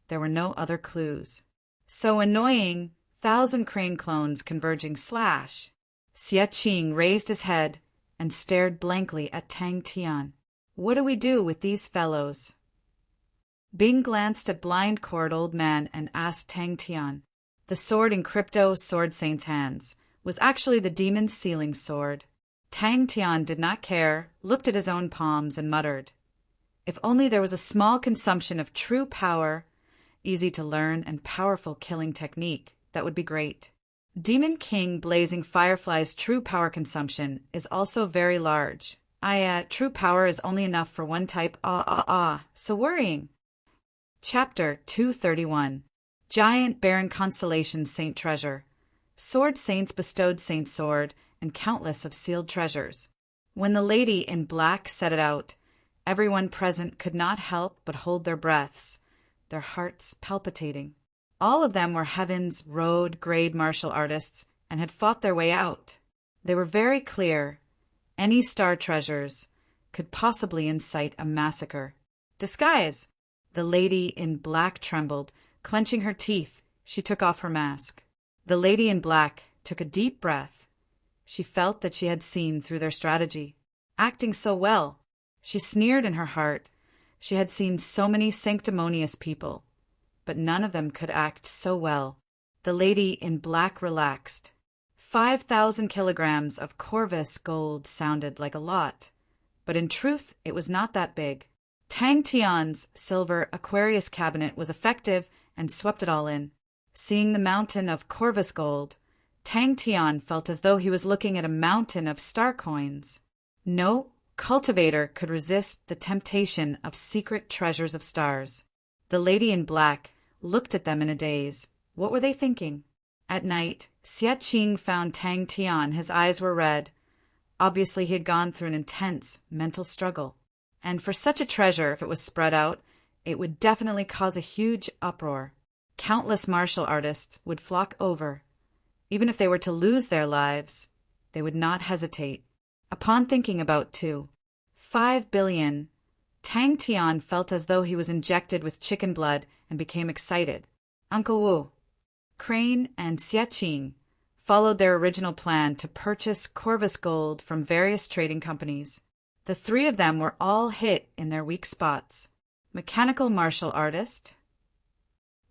There were no other clues. So annoying, 1,000 Crane clones converging slash. Xia Qing raised his head and stared blankly at Tang Tian. What do we do with these fellows? Bing glanced at blind cord old man and asked Tang Tian. The sword in Crypto Sword Saint's hands was actually the demon's sealing sword. Tang Tian did not care, looked at his own palms, and muttered, "If only there was a small consumption of true power, easy to learn and powerful killing technique, that would be great." Demon King Blazing Firefly's true power consumption is also very large. True power is only enough for one type, so worrying. Chapter 231. Giant Baron Constellation Saint Treasure. Sword Saints bestowed Saint Sword and countless of sealed treasures. When the lady in black set it out, everyone present could not help but hold their breaths, their hearts palpitating. All of them were Heaven's road-grade martial artists and had fought their way out. They were very clear. Any star treasures could possibly incite a massacre. Disguise! The lady in black trembled. Clenching her teeth, she took off her mask. The lady in black took a deep breath. She felt that she had seen through their strategy. Acting so well, she sneered in her heart. She had seen so many sanctimonious people, but none of them could act so well. The lady in black relaxed. 5,000 kilograms of Corvus gold sounded like a lot, but in truth it was not that big. Tang Tian's silver Aquarius cabinet was effective and swept it all in. Seeing the mountain of Corvus gold, Tang Tian felt as though he was looking at a mountain of star coins. No cultivator could resist the temptation of secret treasures of stars. The lady in black looked at them in a daze. What were they thinking? At night, Xie Qing found Tang Tian. His eyes were red. Obviously he had gone through an intense mental struggle. And for such a treasure, if it was spread out, it would definitely cause a huge uproar. Countless martial artists would flock over. Even if they were to lose their lives, they would not hesitate. Upon thinking about 5 billion, Tang Tian felt as though he was injected with chicken blood and became excited. Uncle Wu, Crane, and Xie Qing followed their original plan to purchase Corvus gold from various trading companies. The three of them were all hit in their weak spots. Mechanical martial artist.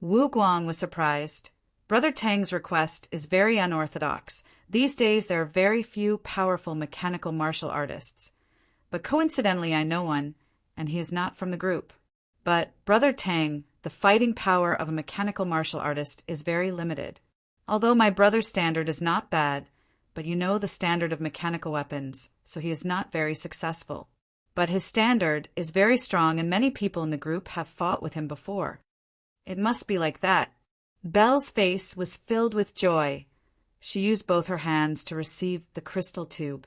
Wu Guang was surprised. Brother Tang's request is very unorthodox. These days there are very few powerful mechanical martial artists. But coincidentally I know one, and he is not from the group. But Brother Tang, the fighting power of a mechanical martial artist is very limited. Although my brother's standard is not bad, but you know the standard of mechanical weapons, so he is not very successful. But his standard is very strong and many people in the group have fought with him before. It must be like that. Belle's face was filled with joy. She used both her hands to receive the crystal tube.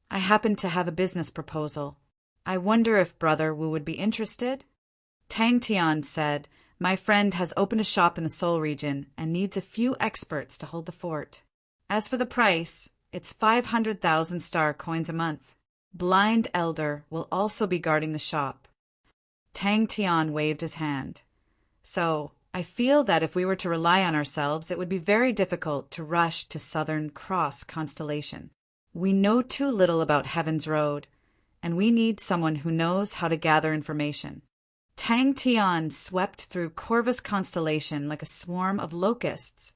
I happen to have a business proposal. I wonder if Brother Wu would be interested? Tang Tian said, "My friend has opened a shop in the Seoul region and needs a few experts to hold the fort. As for the price, it's 500,000 star coins a month. Blind Elder will also be guarding the shop." Tang Tian waved his hand. "So, I feel that if we were to rely on ourselves, it would be very difficult to rush to Southern Cross constellation. We know too little about Heaven's Road, and we need someone who knows how to gather information." Tang Tian swept through Corvus constellation like a swarm of locusts.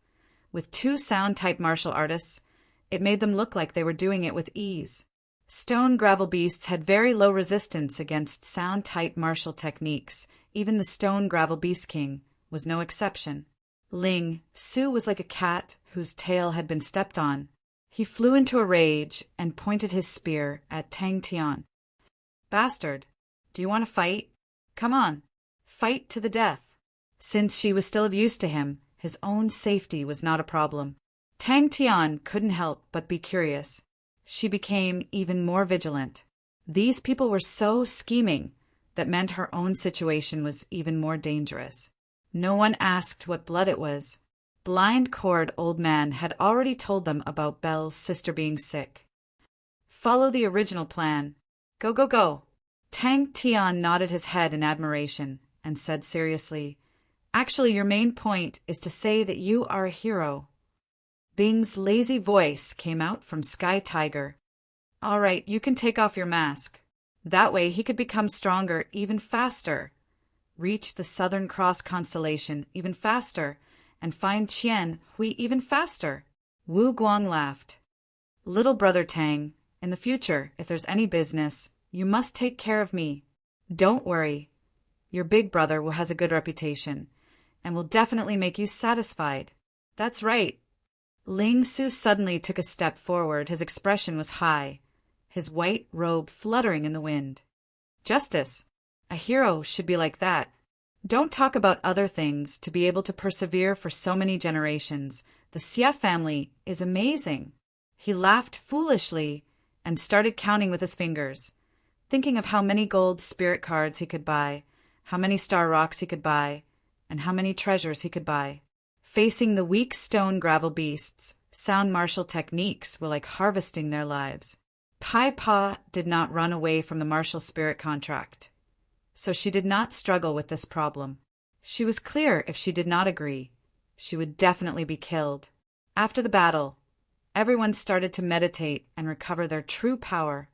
With 2 sound-type martial artists, it made them look like they were doing it with ease. Stone gravel beasts had very low resistance against sound-type martial techniques. Even the Stone Gravel Beast King was no exception. Ling Su was like a cat whose tail had been stepped on. He flew into a rage and pointed his spear at Tang Tian. "Bastard, do you want to fight? Come on, fight to the death." Since she was still of use to him, his own safety was not a problem. Tang Tian couldn't help but be curious. She became even more vigilant. These people were so scheming that meant her own situation was even more dangerous. No one asked what blood it was. Blind Cord Old Man had already told them about Belle's sister being sick. Follow the original plan. Go, go, go. Tang Tian nodded his head in admiration and said seriously, "Actually, your main point is to say that you are a hero." Bing's lazy voice came out from Sky Tiger. "All right, you can take off your mask. That way he could become stronger even faster. reach the Southern Cross constellation even faster, and find Qian Hui even faster. Wu Guang laughed. Little brother Tang, in the future, if there's any business, you must take care of me. Don't worry. Your big brother has a good reputation, and will definitely make you satisfied. That's right. Ling Su suddenly took a step forward. His expression was high, his white robe fluttering in the wind. Justice. A hero should be like that. Don't talk about other things to be able to persevere for so many generations. The Xia family is amazing. He laughed foolishly and started counting with his fingers, thinking of how many gold spirit cards he could buy, how many star rocks he could buy, and how many treasures he could buy. Facing the weak stone gravel beasts, sound martial techniques were like harvesting their lives. Pai Pa did not run away from the martial spirit contract, so she did not struggle with this problem. She was clear if she did not agree, she would definitely be killed. After the battle, everyone started to meditate and recover their true power,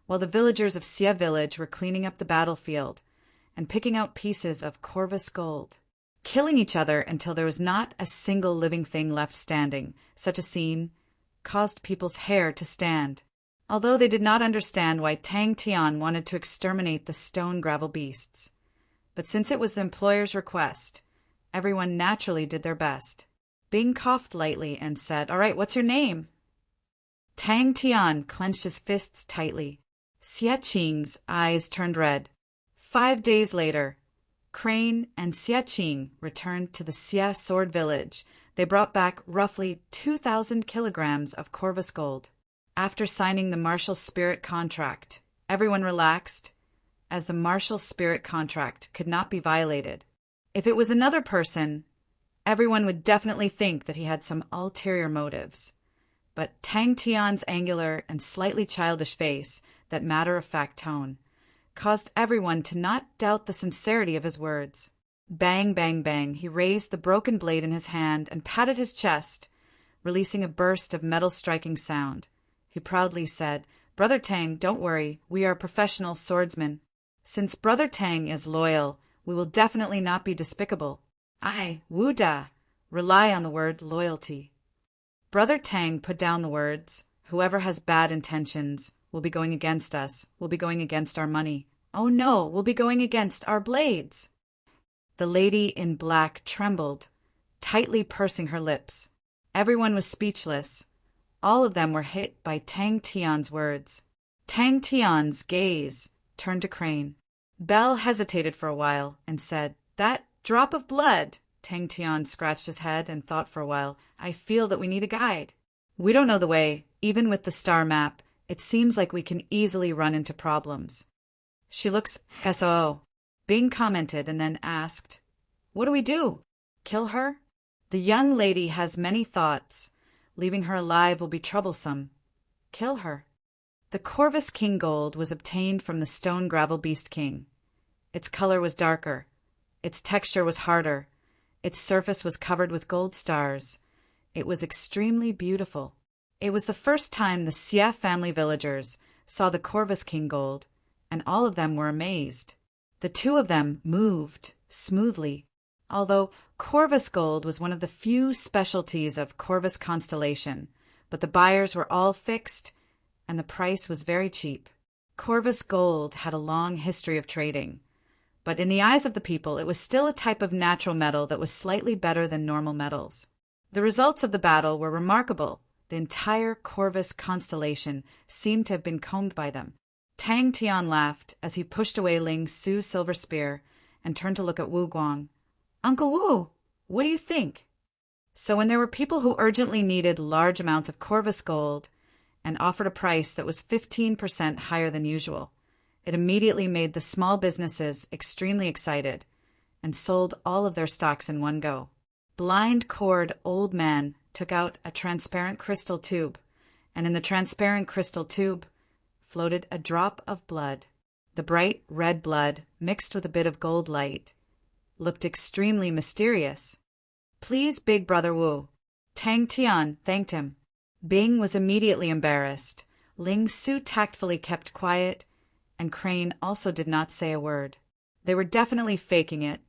while the villagers of Xia village were cleaning up the battlefield and picking out pieces of Corvus gold, killing each other until there was not a single living thing left standing. Such a scene caused people's hair to stand. Although they did not understand why Tang Tian wanted to exterminate the stone gravel beasts. But since it was the employer's request, everyone naturally did their best. Bing coughed lightly and said, "All right, what's your name?" Tang Tian clenched his fists tightly. Xie Qing's eyes turned red. 5 days later, Crane and Xie Qing returned to the Xie sword village. They brought back roughly 2,000 kilograms of Corvus gold. After signing the martial spirit contract, everyone relaxed, as the martial spirit contract could not be violated. If it was another person, everyone would definitely think that he had some ulterior motives. But Tang Tian's angular and slightly childish face, that matter-of-fact tone, caused everyone to not doubt the sincerity of his words. Bang, bang, bang, he raised the broken blade in his hand and patted his chest, releasing a burst of metal-striking sound. He proudly said, "Brother Tang, don't worry, we are professional swordsmen. Since Brother Tang is loyal, we will definitely not be despicable. I, Wu Da, rely on the word loyalty." Brother Tang put down the words, "Whoever has bad intentions will be going against us, will be going against our money. Oh no, will be going against our blades." The lady in black trembled, tightly pursing her lips. Everyone was speechless. All of them were hit by Tang Tian's words. Tang Tian's gaze turned to Crane. Bell hesitated for a while and said, "That drop of blood." Tang Tian scratched his head and thought for a while. "I feel that we need a guide. We don't know the way. Even with the star map, it seems like we can easily run into problems." "She looks SOO," Bing commented and then asked, "What do we do? Kill her?" "The young lady has many thoughts. Leaving her alive will be troublesome. Kill her." The Corvus King gold was obtained from the stone gravel beast king. Its color was darker. Its texture was harder. Its surface was covered with gold stars. It was extremely beautiful. It was the first time the Xia family villagers saw the Corvus King gold, and all of them were amazed. The two of them moved smoothly. Although Corvus gold was one of the few specialties of Corvus constellation, but the buyers were all fixed, and the price was very cheap. Corvus gold had a long history of trading, but in the eyes of the people it was still a type of natural metal that was slightly better than normal metals. The results of the battle were remarkable. The entire Corvus constellation seemed to have been combed by them. Tang Tian laughed as he pushed away Ling Su's silver spear and turned to look at Wu Guang. "Uncle Wu, what do you think?" So when there were people who urgently needed large amounts of Corvus gold and offered a price that was 15% higher than usual, it immediately made the small businesses extremely excited and sold all of their stocks in one go. Blind Cord Old Man took out a transparent crystal tube, and in the transparent crystal tube floated a drop of blood. The bright red blood, mixed with a bit of gold light, looked extremely mysterious. "Please, Big Brother Wu." Tang Tian thanked him. Bing was immediately embarrassed. Ling Su tactfully kept quiet, and Crane also did not say a word. They were definitely faking it,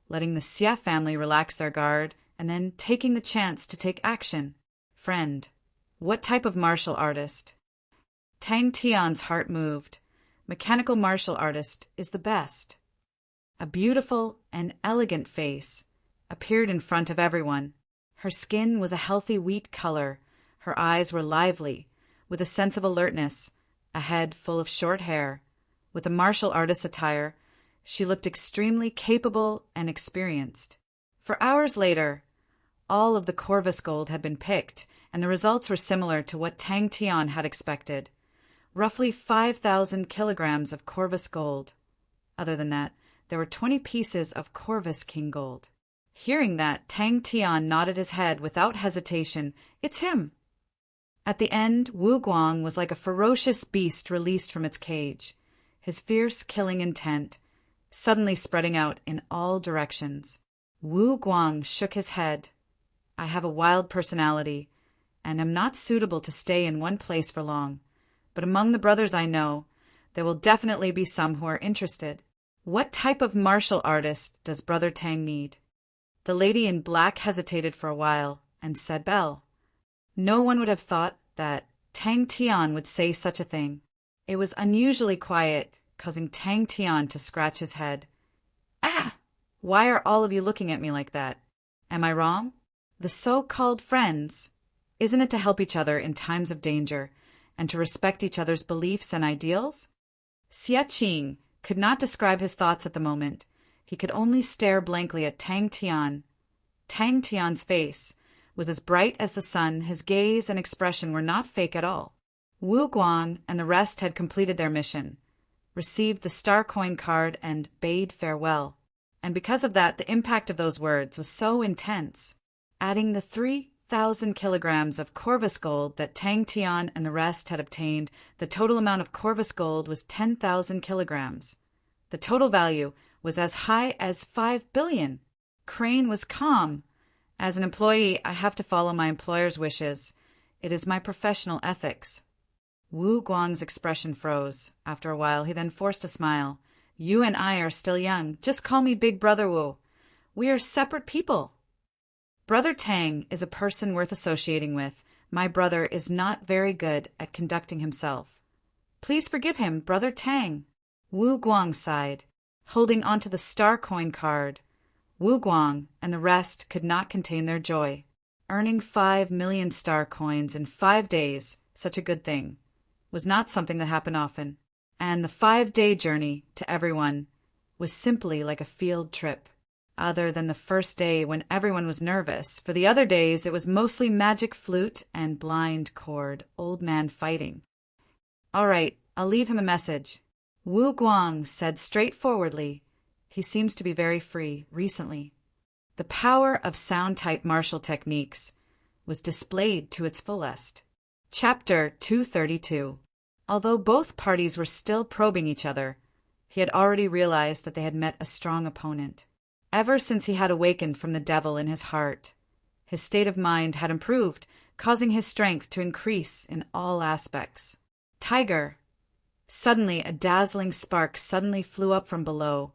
letting the Xie family relax their guard, and then taking the chance to take action. Friend, what type of martial artist? Tang Tian's heart moved. Mechanical martial artist is the best. A beautiful and elegant face appeared in front of everyone. Her skin was a healthy wheat color. Her eyes were lively, with a sense of alertness, a head full of short hair. With a martial artist attire, she looked extremely capable and experienced. For hours later, all of the Corvus gold had been picked, and the results were similar to what Tang Tian had expected. Roughly 5,000 kilograms of Corvus gold. Other than that, there were 20 pieces of Corvus King gold. Hearing that, Tang Tian nodded his head without hesitation. It's him! At the end, Wu Guang was like a ferocious beast released from its cage, his fierce killing intent suddenly spreading out in all directions. Wu Guang shook his head. I have a wild personality, and am not suitable to stay in one place for long. But among the brothers I know, there will definitely be some who are interested. What type of martial artist does Brother Tang need? The lady in black hesitated for a while and said Bell. No one would have thought that Tang Tian would say such a thing. It was unusually quiet, causing Tang Tian to scratch his head. Ah! Why are all of you looking at me like that? Am I wrong? The so-called friends, isn't it to help each other in times of danger and to respect each other's beliefs and ideals? Xie Qing could not describe his thoughts at the moment. He could only stare blankly at Tang Tian. Tang Tian's face was as bright as the sun. His gaze and expression were not fake at all. Wu Guang and the rest had completed their mission, received the star coin card, and bade farewell. And because of that, the impact of those words was so intense. Adding the 3,000 kilograms of Corvus gold that Tang Tian and the rest had obtained, the total amount of Corvus gold was 10,000 kilograms. The total value was as high as 5 billion. Crane was calm. As an employee, I have to follow my employer's wishes. It is my professional ethics. Wu Guang's expression froze. After a while, he then forced a smile. You and I are still young. Just call me Big Brother Wu. We are separate people. Brother Tang is a person worth associating with. My brother is not very good at conducting himself. Please forgive him, Brother Tang. Wu Guang sighed, holding onto the star coin card. Wu Guang and the rest could not contain their joy. Earning 5 million star coins in 5 days, such a good thing, was not something that happened often. And the 5-day journey, to everyone, was simply like a field trip. Other than the first day when everyone was nervous, for the other days it was mostly magic flute and blind cord, old man fighting. All right, I'll leave him a message. Wu Guang said straightforwardly. He seems to be very free recently. The power of sound-type martial techniques was displayed to its fullest. Chapter 232. Although both parties were still probing each other, he had already realized that they had met a strong opponent. Ever since he had awakened from the devil in his heart, his state of mind had improved, causing his strength to increase in all aspects. Tiger! Suddenly, a dazzling spark suddenly flew up from below,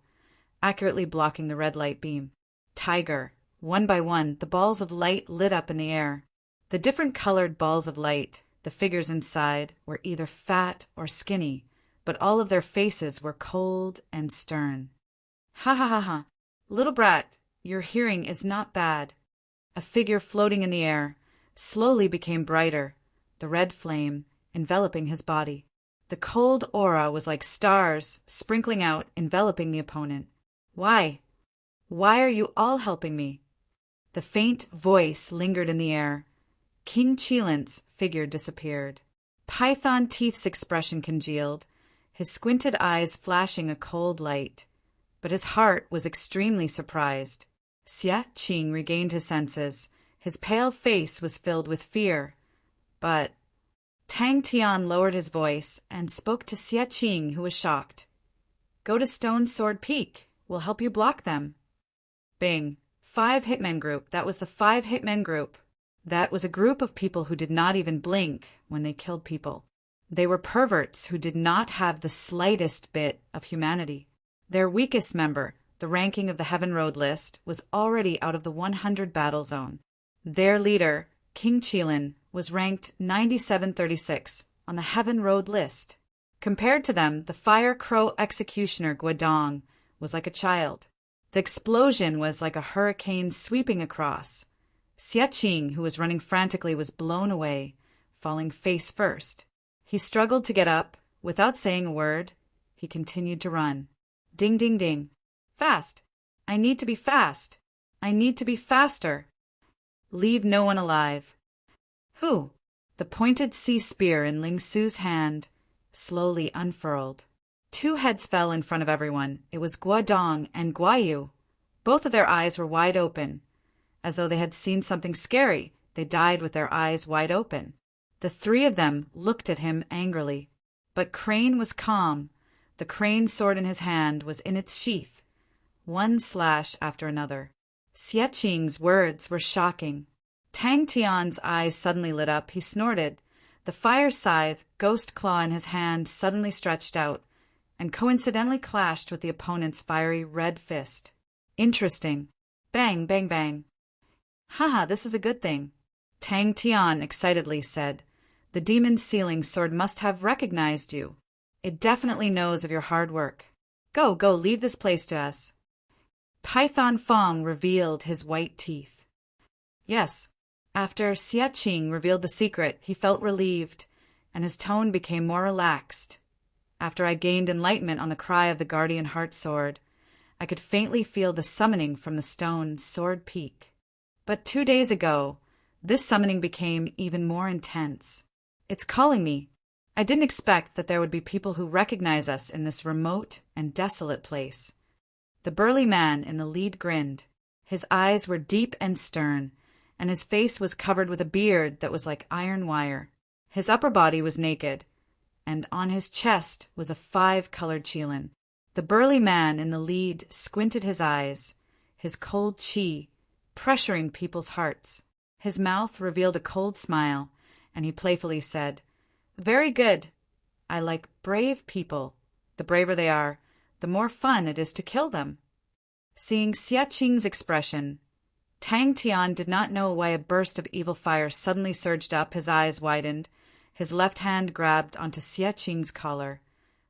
accurately blocking the red light beam. Tiger! One by one, the balls of light lit up in the air. The different colored balls of light, the figures inside, were either fat or skinny, but all of their faces were cold and stern. Ha ha ha ha! Little brat, your hearing is not bad. A figure floating in the air slowly became brighter, the red flame enveloping his body. The cold aura was like stars sprinkling out, enveloping the opponent. Why? Why are you all helping me? The faint voice lingered in the air. King Qilint's figure disappeared. Python Teeth's expression congealed, his squinted eyes flashing a cold light. But his heart was extremely surprised. Xie Qing regained his senses. His pale face was filled with fear. But Tang Tian lowered his voice and spoke to Xie Qing, who was shocked. Go to Stone Sword Peak. We'll help you block them. Bing. 5 hitmen group. That was the 5 hitmen group. That was a group of people who did not even blink when they killed people. They were perverts who did not have the slightest bit of humanity. Their weakest member, the ranking of the Heaven Road list, was already out of the 100 battle zone. Their leader, King Qilin, was ranked 9736 on the Heaven Road list. Compared to them, the Fire Crow executioner Guodong was like a child. The explosion was like a hurricane sweeping across. Xiaqing, who was running frantically, was blown away, falling face first. He struggled to get up. Without saying a word, he continued to run. Ding, ding, ding. Fast. I need to be fast. I need to be faster. Leave no one alive. Who? The pointed sea spear in Ling Su's hand slowly unfurled. 2 heads fell in front of everyone. It was Guodong and Guayu. Both of their eyes were wide open. As though they had seen something scary, they died with their eyes wide open. The 3 of them looked at him angrily. But Crane was calm. The crane sword in his hand was in its sheath, one slash after another. Xiaqing's words were shocking. Tang Tian's eyes suddenly lit up. He snorted. The fire scythe, ghost claw in his hand, suddenly stretched out and coincidentally clashed with the opponent's fiery red fist. Interesting. Bang, bang, bang. Haha, this is a good thing. Tang Tian excitedly said. The demon's sealing sword must have recognized you. It definitely knows of your hard work. Go, go, leave this place to us. Python Fong revealed his white teeth. Yes. After Xiaqing revealed the secret, he felt relieved, and his tone became more relaxed. After I gained enlightenment on the cry of the guardian heart sword, I could faintly feel the summoning from the stone sword peak. But 2 days ago, this summoning became even more intense. It's calling me. I didn't expect that there would be people who recognize us in this remote and desolate place. The burly man in the lead grinned. His eyes were deep and stern, and his face was covered with a beard that was like iron wire. His upper body was naked, and on his chest was a 5-colored qilin. The burly man in the lead squinted his eyes, his cold qi pressuring people's hearts. His mouth revealed a cold smile, and he playfully said, Very good. I like brave people. The braver they are, the more fun it is to kill them. Seeing Xiaqing's expression, Tang Tian did not know why a burst of evil fire suddenly surged up. His eyes widened. His left hand grabbed onto Xiaqing's collar,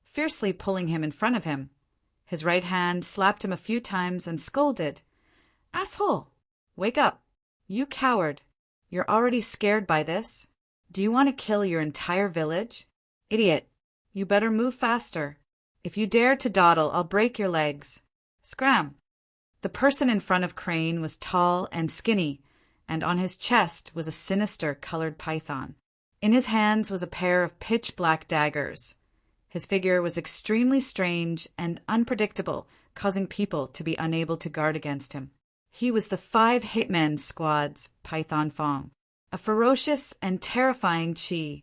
fiercely pulling him in front of him. His right hand slapped him a few times and scolded. Asshole! Wake up! You coward! You're already scared by this? Do you want to kill your entire village? Idiot! You better move faster. If you dare to dawdle, I'll break your legs. Scram! The person in front of Crane was tall and skinny, and on his chest was a sinister colored python. In his hands was a pair of pitch-black daggers. His figure was extremely strange and unpredictable, causing people to be unable to guard against him. He was the 5 hitmen squad's Python Fong. A ferocious and terrifying qi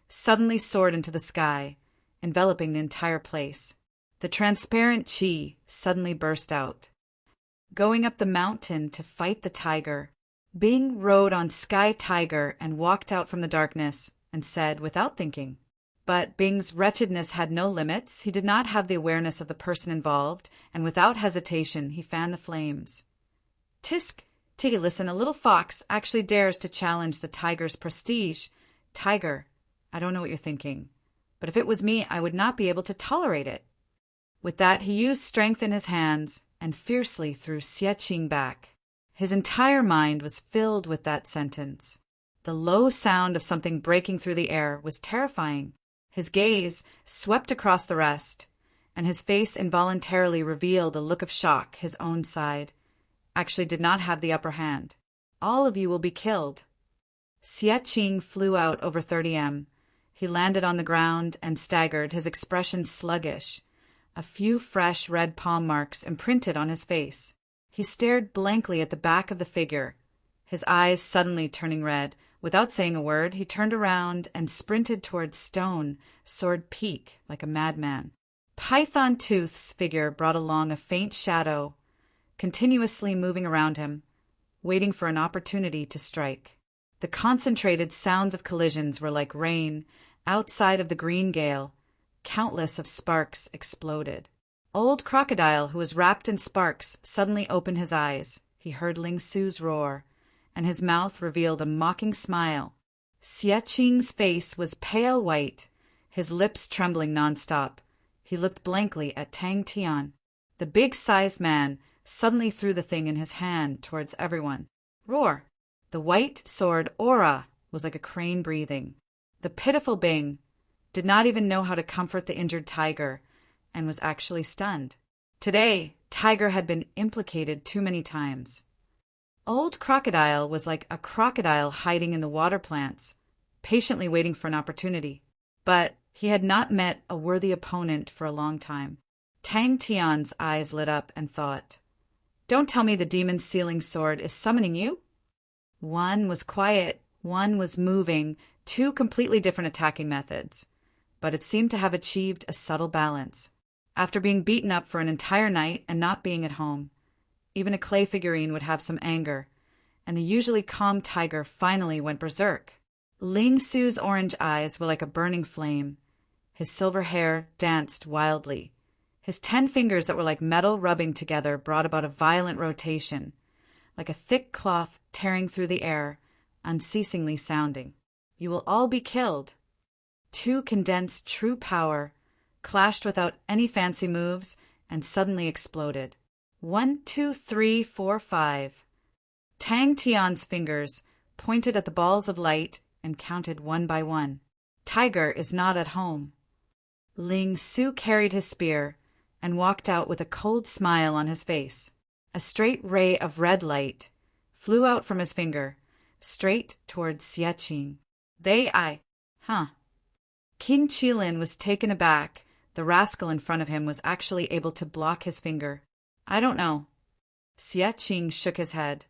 suddenly soared into the sky, enveloping the entire place. The transparent qi suddenly burst out. Going up the mountain to fight the tiger, Bing rode on Sky Tiger and walked out from the darkness and said without thinking. But Bing's wretchedness had no limits. He did not have the awareness of the person involved, and without hesitation he fanned the flames. Tisk, Tiggy, listen, a little fox actually dares to challenge the tiger's prestige. Tiger, I don't know what you're thinking, but if it was me, I would not be able to tolerate it. With that, he used strength in his hands and fiercely threw Xiaqing back. His entire mind was filled with that sentence. The low sound of something breaking through the air was terrifying. His gaze swept across the rest, and his face involuntarily revealed a look of shock. His own side actually did not have the upper hand. All of you will be killed. Xiaqing flew out over 30 m. He landed on the ground and staggered, his expression sluggish. A few fresh red palm marks imprinted on his face. He stared blankly at the back of the figure, his eyes suddenly turning red. Without saying a word, he turned around and sprinted towards Stone, sword peak, like a madman. Python Tooth's figure brought along a faint shadow, continuously moving around him, waiting for an opportunity to strike. The concentrated sounds of collisions were like rain. Outside of the green gale, countless of sparks exploded. Old Crocodile, who was wrapped in sparks, suddenly opened his eyes. He heard Ling Su's roar, and his mouth revealed a mocking smile. Xie Qing's face was pale white, his lips trembling nonstop. He looked blankly at Tang Tian. The big-sized man suddenly threw the thing in his hand towards everyone. Roar! The white sword aura was like a crane breathing. The pitiful Bing did not even know how to comfort the injured tiger and was actually stunned. Today, Tiger had been implicated too many times. Old Crocodile was like a crocodile hiding in the water plants, patiently waiting for an opportunity. But he had not met a worthy opponent for a long time. Tang Tian's eyes lit up and thought, "Don't tell me the demon sealing sword is summoning you?" One was quiet, one was moving, two completely different attacking methods. But it seemed to have achieved a subtle balance. After being beaten up for an entire night and not being at home, even a clay figurine would have some anger, and the usually calm tiger finally went berserk. Ling Su's orange eyes were like a burning flame. His silver hair danced wildly. His 10 fingers that were like metal rubbing together brought about a violent rotation, like a thick cloth tearing through the air, unceasingly sounding. "You will all be killed." Two condensed true power, clashed without any fancy moves, and suddenly exploded. 1, 2, 3, 4, 5. Tang Tian's fingers pointed at the balls of light and counted one by one. Tiger is not at home. Ling Su carried his spear and walked out with a cold smile on his face. A straight ray of red light flew out from his finger, straight towards Xie Qing. King Qilin was taken aback. The rascal in front of him was actually able to block his finger. "I don't know." Xie Qing shook his head.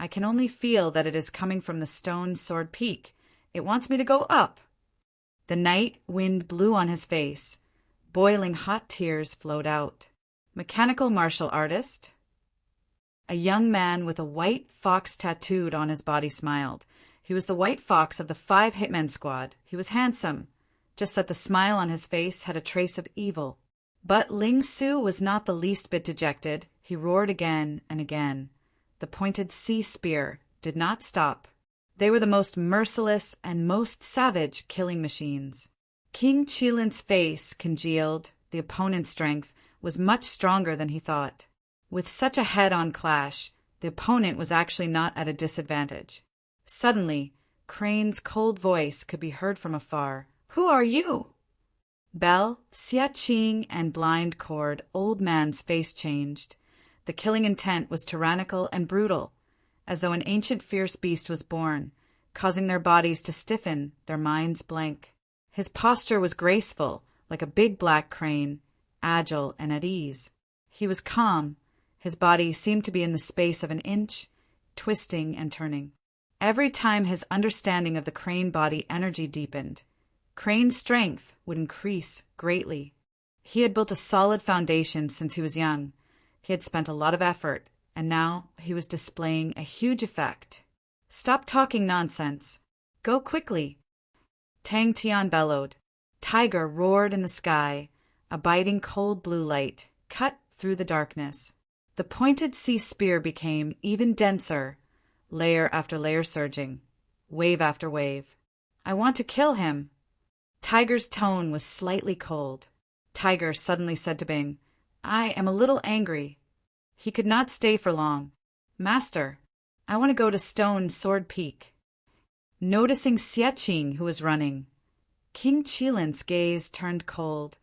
"I can only feel that it is coming from the stone sword peak. It wants me to go up." The night wind blew on his face. Boiling hot tears flowed out. Mechanical martial artist? A young man with a white fox tattooed on his body smiled. He was the white fox of the 5 Hitmen squad. He was handsome, just that the smile on his face had a trace of evil. But Ling Su was not the least bit dejected. He roared again and again. The pointed sea spear did not stop. They were the most merciless and most savage killing machines. King Qilin's face congealed. The opponent's strength was much stronger than he thought. With such a head-on clash, the opponent was actually not at a disadvantage. Suddenly, Crane's cold voice could be heard from afar. "Who are you?" Bell, Xie Qing, and Blind Cord, Old Man's face changed. The killing intent was tyrannical and brutal, as though an ancient fierce beast was born, causing their bodies to stiffen, their minds blank. His posture was graceful, like a big black crane, agile and at ease. He was calm. His body seemed to be in the space of an inch, twisting and turning. Every time his understanding of the crane body energy deepened, Crane's strength would increase greatly. He had built a solid foundation since he was young. He had spent a lot of effort, and now he was displaying a huge effect. "Stop talking nonsense. Go quickly." Tang Tian bellowed. Tiger roared in the sky. A biting cold blue light cut through the darkness. The pointed sea spear became even denser, layer after layer surging, wave after wave. "I want to kill him." Tiger's tone was slightly cold. Tiger suddenly said to Bing, "I am a little angry." He could not stay for long. "Master, I want to go to Stone Sword Peak." Noticing Xie Qing, who was running, King Qilin's gaze turned cold,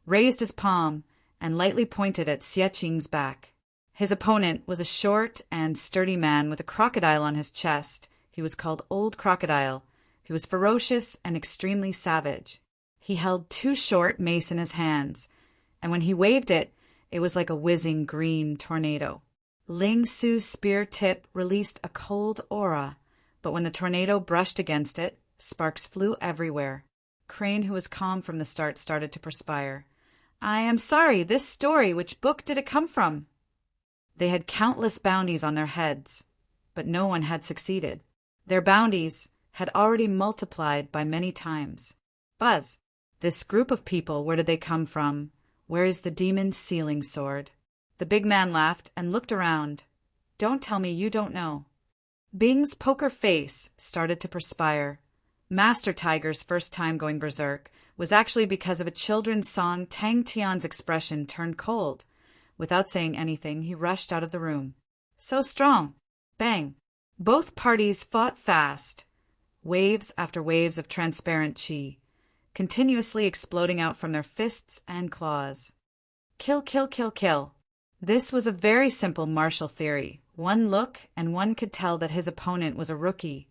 raised his palm, and lightly pointed at Xie Qing's back. His opponent was a short and sturdy man with a crocodile on his chest. He was called Old Crocodile. He was ferocious and extremely savage. He held 2 short mace in his hands, and when he waved it, it was like a whizzing green tornado. Ling Su's spear tip released a cold aura, but when the tornado brushed against it, sparks flew everywhere. Crane, who was calm from the start, started to perspire. "I am sorry, this story, which book did it come from?" They had countless bounties on their heads, but no one had succeeded. Their bounties had already multiplied by many times. "Buzz, this group of people, where did they come from? Where is the demon's sealing sword? The big man laughed and looked around. Don't tell me you don't know. Bing's poker face started to perspire. Master Tiger's first time going berserk was actually because of a children's song. Tang Tian's expression turned cold. Without saying anything, he rushed out of the room. So strong! Bang! Both parties fought fast. Waves after waves of transparent chi, continuously exploding out from their fists and claws. Kill, kill, kill, kill. This was a very simple martial theory. One look, and one could tell that his opponent was a rookie.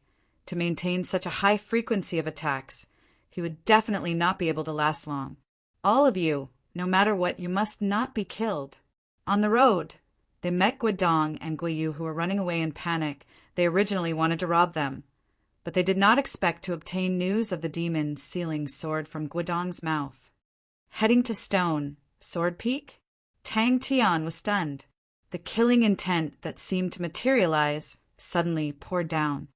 To maintain such a high frequency of attacks, he would definitely not be able to last long. All of you, no matter what, you must not be killed. On the road, they met Guidong and Guiyu, who were running away in panic. They originally wanted to rob them, but they did not expect to obtain news of the demon's sealing sword from Guidong's mouth. Heading to Stone, Sword Peak, Tang Tian was stunned. The killing intent that seemed to materialize suddenly poured down.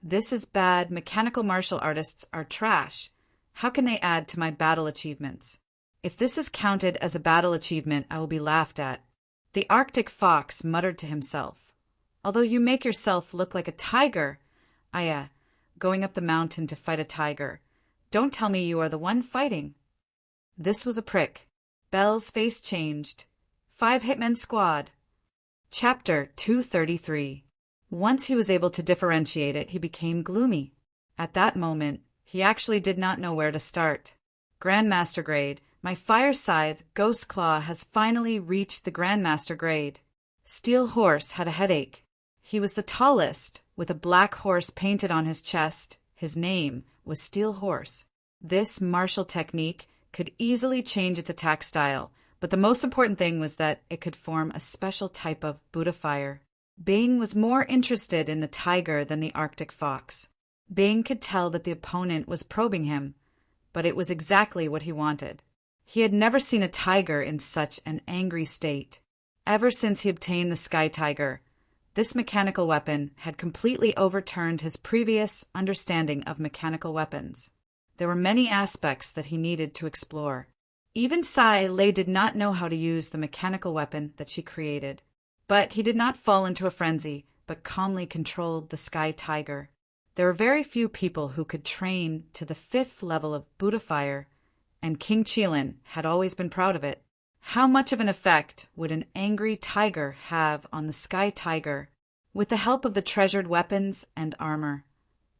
This is bad. Mechanical martial artists are trash. How can they add to my battle achievements? If this is counted as a battle achievement, I will be laughed at. The Arctic fox muttered to himself. Although you make yourself look like a tiger. Going up the mountain to fight a tiger. Don't tell me you are the one fighting. This was a prick. Belle's face changed. 5 Hitmen Squad. Chapter 233. Once he was able to differentiate it, he became gloomy. At that moment, he actually did not know where to start. Grandmaster grade. My fire scythe, Ghost Claw, has finally reached the Grandmaster grade. Steel Horse had a headache. He was the tallest, with a black horse painted on his chest. His name was Steel Horse. This martial technique could easily change its attack style, but the most important thing was that it could form a special type of Buddha fire. Bing was more interested in the tiger than the Arctic fox. Bing could tell that the opponent was probing him, but it was exactly what he wanted. He had never seen a tiger in such an angry state. Ever since he obtained the Sky Tiger, this mechanical weapon had completely overturned his previous understanding of mechanical weapons. There were many aspects that he needed to explore. Even Sai Lei did not know how to use the mechanical weapon that she created. But he did not fall into a frenzy, but calmly controlled the Sky Tiger. There were very few people who could train to the 5th level of Buddha fire, and King Qilin had always been proud of it. How much of an effect would an angry tiger have on the Sky Tiger? With the help of the treasured weapons and armor,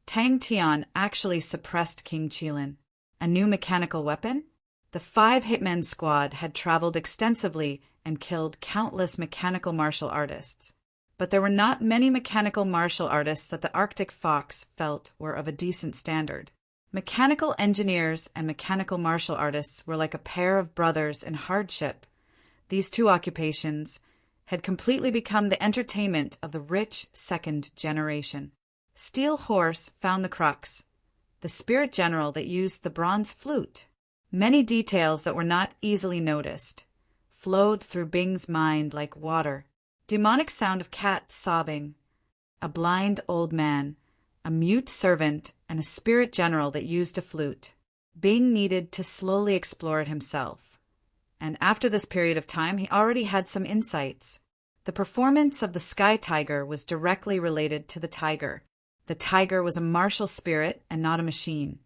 Tang Tian actually suppressed King Qilin. A new mechanical weapon? The 5 Hitmen Squad had traveled extensively and killed countless mechanical martial artists. But there were not many mechanical martial artists that the Arctic fox felt were of a decent standard. Mechanical engineers and mechanical martial artists were like a pair of brothers in hardship. These two occupations had completely become the entertainment of the rich second generation. Steel Horse found the crux, the spirit general that used the bronze flute. Many details that were not easily noticed flowed through Bing's mind like water. Demonic sound of cats sobbing, a blind old man, a mute servant, and a spirit general that used a flute. Bing needed to slowly explore it himself. And after this period of time, he already had some insights. The performance of the Sky Tiger was directly related to the tiger. The tiger was a martial spirit and not a machine.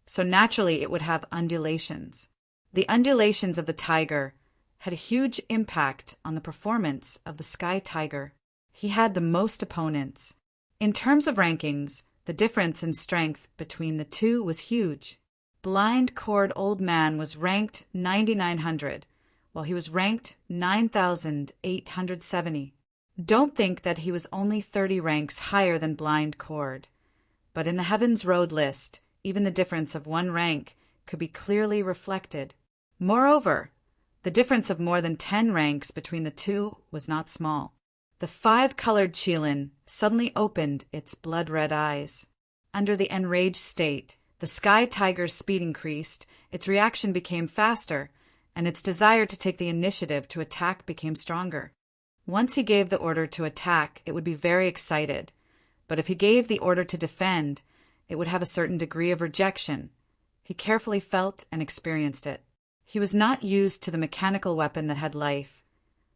So naturally it would have undulations. The undulations of the tiger had a huge impact on the performance of the Sky Tiger. He had the most opponents. In terms of rankings, the difference in strength between the two was huge. Blind Cord Old Man was ranked 9,900, while he was ranked 9,870. Don't think that he was only 30 ranks higher than Blind Cord. But in the Heaven's Road list, even the difference of 1 rank could be clearly reflected. Moreover, the difference of more than 10 ranks between the two was not small. The 5-colored Qilin suddenly opened its blood-red eyes. Under the enraged state, the Sky Tiger's speed increased, its reaction became faster, and its desire to take the initiative to attack became stronger. Once he gave the order to attack, it would be very excited. But if he gave the order to defend, it would have a certain degree of rejection. He carefully felt and experienced it. He was not used to the mechanical weapon that had life,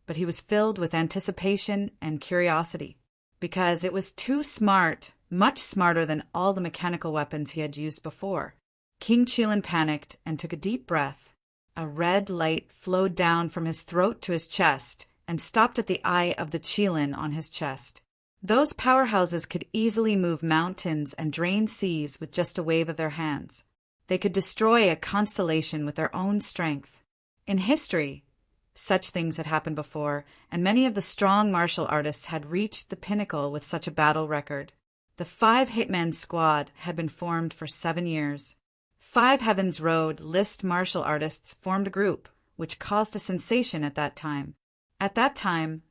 but he was filled with anticipation and curiosity, because it was too smart, much smarter than all the mechanical weapons he had used before. King Chilin panicked and took a deep breath. A red light flowed down from his throat to his chest and stopped at the eye of the Chilin on his chest. Those powerhouses could easily move mountains and drain seas with just a wave of their hands. They could destroy a constellation with their own strength. In history, such things had happened before, and many of the strong martial artists had reached the pinnacle with such a battle record. The 5 Hitmen Squad had been formed for 7 years. 5 Heavens Road list martial artists formed a group, which caused a sensation at that time. At that time,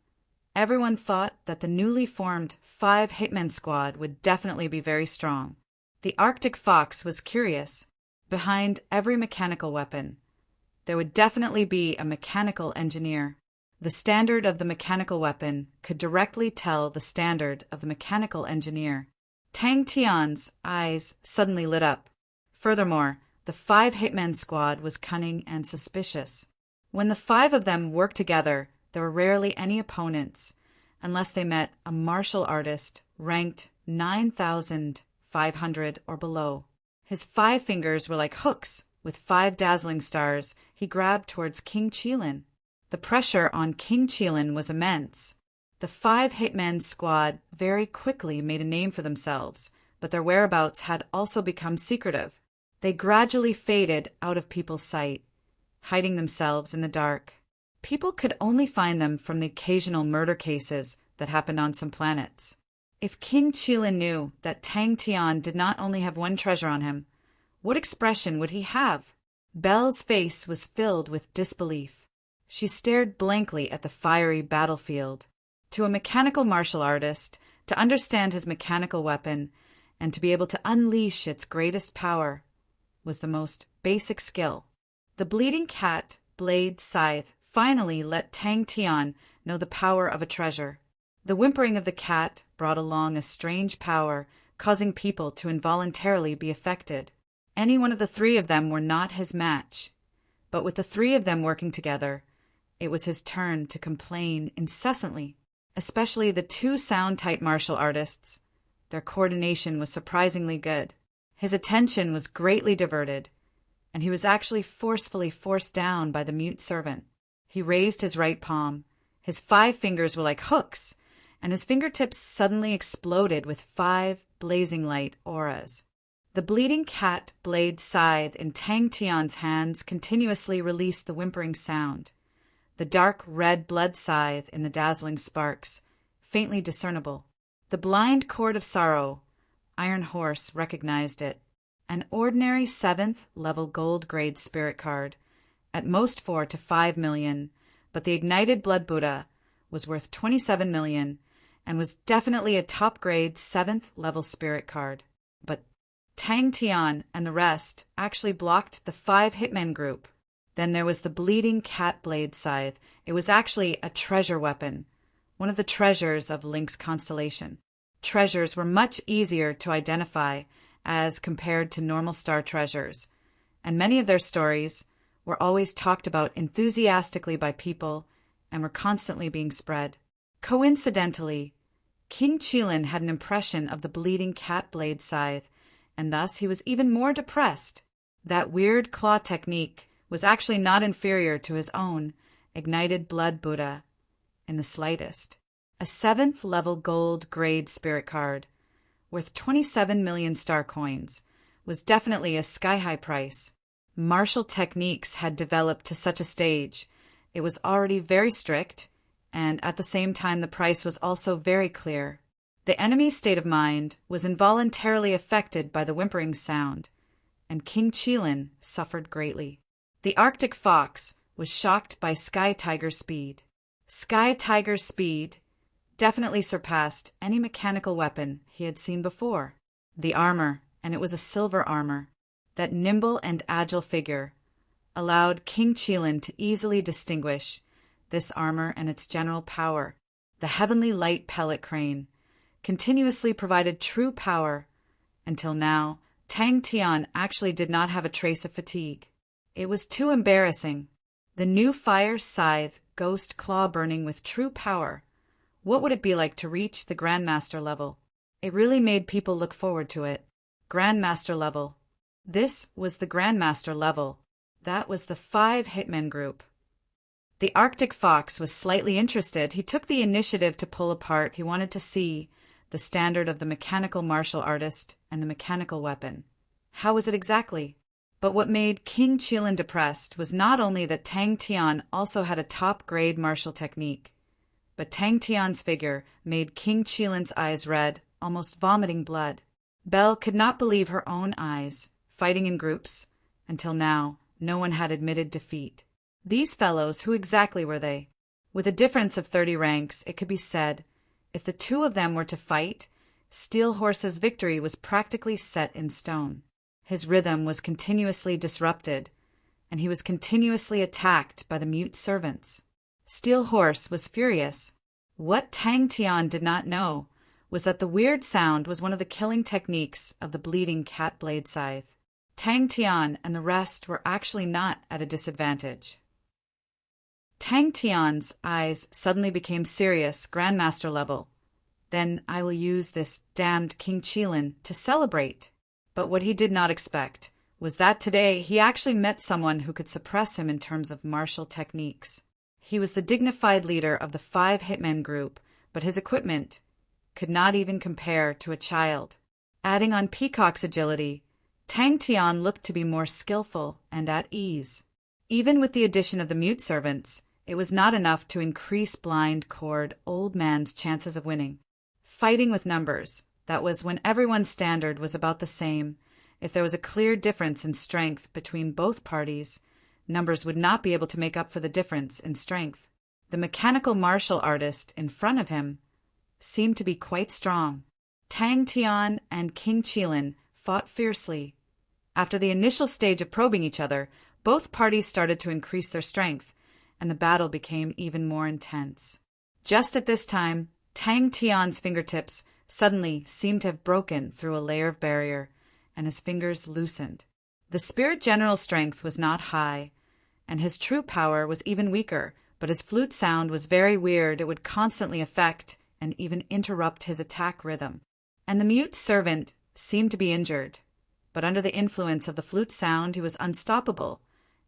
everyone thought that the newly formed 5 Hitmen Squad would definitely be very strong. The Arctic Fox was curious. Behind every mechanical weapon, there would definitely be a mechanical engineer. The standard of the mechanical weapon could directly tell the standard of the mechanical engineer. Tang Tian's eyes suddenly lit up. Furthermore, the 5 Hitmen Squad was cunning and suspicious. When the 5 of them worked together, there were rarely any opponents, unless they met a martial artist ranked 9,500 or below. His 5 fingers were like hooks. With 5 dazzling stars, he grabbed towards King Chilin. The pressure on King Chilin was immense. The 5 Hitmen Squad very quickly made a name for themselves, but their whereabouts had also become secretive. They gradually faded out of people's sight, hiding themselves in the dark. People could only find them from the occasional murder cases that happened on some planets. If King Chilin knew that Tang Tian did not only have one treasure on him, what expression would he have? Belle's face was filled with disbelief. She stared blankly at the fiery battlefield. To a mechanical martial artist, to understand his mechanical weapon and to be able to unleash its greatest power was the most basic skill. The bleeding cat blade scythe finally let Tang Tian know the power of a treasure. The whimpering of the cat brought along a strange power, causing people to involuntarily be affected. Any one of the 3 of them were not his match. But with the 3 of them working together, it was his turn to complain incessantly, especially the 2 sound-type martial artists. Their coordination was surprisingly good. His attention was greatly diverted, and he was actually forcefully forced down by the mute servant. He raised his right palm. His 5 fingers were like hooks, and his fingertips suddenly exploded with 5 blazing light auras. The bleeding cat blade scythe in Tang Tian's hands continuously released the whimpering sound. The dark red blood scythe in the dazzling sparks, faintly discernible. The blind cord of sorrow, Iron Horse recognized it. An ordinary 7th level gold grade spirit card, at most 4 to 5 million, but the ignited blood Buddha was worth 27 million and was definitely a top grade 7th level spirit card. But Tang Tian and the rest actually blocked the 5 Hitmen group. Then there was the bleeding cat blade scythe. It was actually a treasure weapon, one of the treasures of Link's constellation. Treasures were much easier to identify as compared to normal star treasures, and many of their stories were always talked about enthusiastically by people and were constantly being spread. Coincidentally, King Chilin had an impression of the bleeding cat blade scythe, and thus he was even more depressed. That weird claw technique was actually not inferior to his own ignited blood Buddha in the slightest. A 7th level gold grade spirit card, worth 27 million star coins, was definitely a sky-high price. Martial techniques had developed to such a stage. It was already very strict, and at the same time the price was also very clear. The enemy's state of mind was involuntarily affected by the whimpering sound, and King Chilin suffered greatly. The Arctic Fox was shocked by Sky Tiger's speed. Sky Tiger's speed definitely surpassed any mechanical weapon he had seen before. The armor, and it was a silver armor, that nimble and agile figure, allowed King Chilin to easily distinguish this armor and its general power. The heavenly light pellet crane continuously provided true power until now. Tang Tian actually did not have a trace of fatigue. It was too embarrassing. The new fire scythe, ghost claw burning with true power. What would it be like to reach the Grandmaster level? It really made people look forward to it. Grandmaster level. This was the Grandmaster level. That was the 5 hitmen group. The Arctic Fox was slightly interested. He took the initiative to pull apart. He wanted to see the standard of the mechanical martial artist and the mechanical weapon. How was it exactly? But what made King Qilin depressed was not only that Tang Tian also had a top-grade martial technique, but Tang Tian's figure made King Qilin's eyes red, almost vomiting blood. Belle could not believe her own eyes, fighting in groups. Until now, no one had admitted defeat. These fellows, who exactly were they? With a difference of 30 ranks, it could be said, if the two of them were to fight, Steel Horse's victory was practically set in stone. His rhythm was continuously disrupted, and he was continuously attacked by the mute servants. Steel Horse was furious. What Tang Tian did not know was that the weird sound was one of the killing techniques of the bleeding cat blade scythe. Tang Tian and the rest were actually not at a disadvantage. Tang Tian's eyes suddenly became serious, Grandmaster level. Then I will use this damned King Qilin to celebrate. But what he did not expect was that today he actually met someone who could suppress him in terms of martial techniques. He was the dignified leader of the 5 hitmen group, but his equipment could not even compare to a child. Adding on Peacock's agility, Tang Tian looked to be more skillful and at ease. Even with the addition of the mute servants, it was not enough to increase blind cord old man's chances of winning. Fighting with numbers, that was when everyone's standard was about the same. If there was a clear difference in strength between both parties, numbers would not be able to make up for the difference in strength. The mechanical martial artist in front of him seemed to be quite strong. Tang Tian and King Qilin fought fiercely. After the initial stage of probing each other, both parties started to increase their strength, and the battle became even more intense. Just at this time, Tang Tian's fingertips suddenly seemed to have broken through a layer of barrier, and his fingers loosened. The spirit general's strength was not high, and his true power was even weaker, but his flute sound was very weird. It would constantly affect and even interrupt his attack rhythm. And the mute servant seemed to be injured, but under the influence of the flute sound he was unstoppable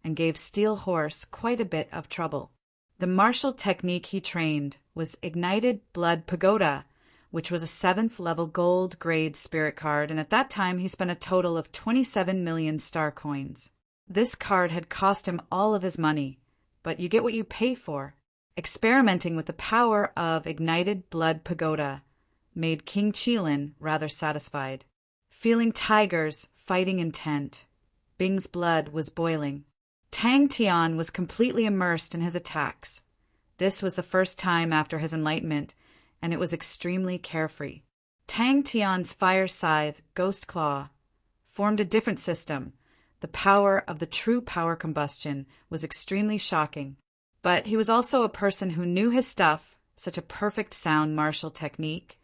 and gave Steel Horse quite a bit of trouble. The martial technique he trained was Ignited Blood Pagoda, which was a 7th level gold grade spirit card, and at that time he spent a total of 27 million star coins. This card had cost him all of his money, but you get what you pay for. Experimenting with the power of Ignited Blood Pagoda made King Qilin rather satisfied. Feeling tigers fighting intent, Bing's blood was boiling. Tang Tian was completely immersed in his attacks. This was the first time after his enlightenment, and it was extremely carefree. Tang Tian's fire scythe, Ghost Claw, formed a different system. The power of the true power combustion was extremely shocking. But he was also a person who knew his stuff, such a perfect sound martial technique.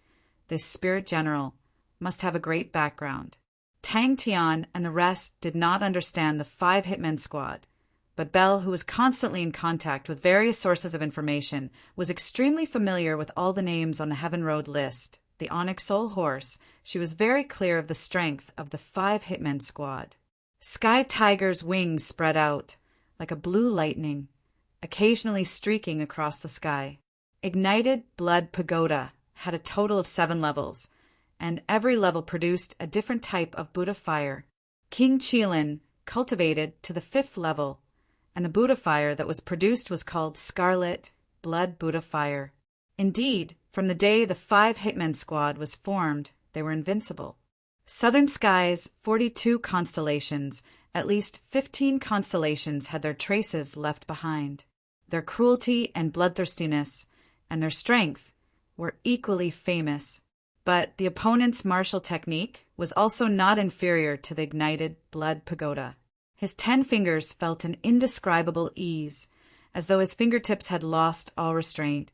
This spirit general must have a great background. Tang Tian and the rest did not understand the 5 hitmen squad, but Belle, who was constantly in contact with various sources of information, was extremely familiar with all the names on the Heaven Road list. The Onyx Soul Horse, she was very clear of the strength of the 5 hitmen squad. Sky Tiger's wings spread out like a blue lightning, occasionally streaking across the sky. Ignited Blood Pagoda had a total of 7 levels, and every level produced a different type of Buddha fire. King Qilin cultivated to the 5th level, and the Buddha fire that was produced was called Scarlet Blood Buddha Fire. Indeed, from the day the 5 hitmen squad was formed, they were invincible. Southern Sky's 42 constellations, at least 15 constellations had their traces left behind. Their cruelty and bloodthirstiness, and their strength, were equally famous. But the opponent's martial technique was also not inferior to the Ignited Blood Pagoda. His 10 fingers felt an indescribable ease, as though his fingertips had lost all restraint,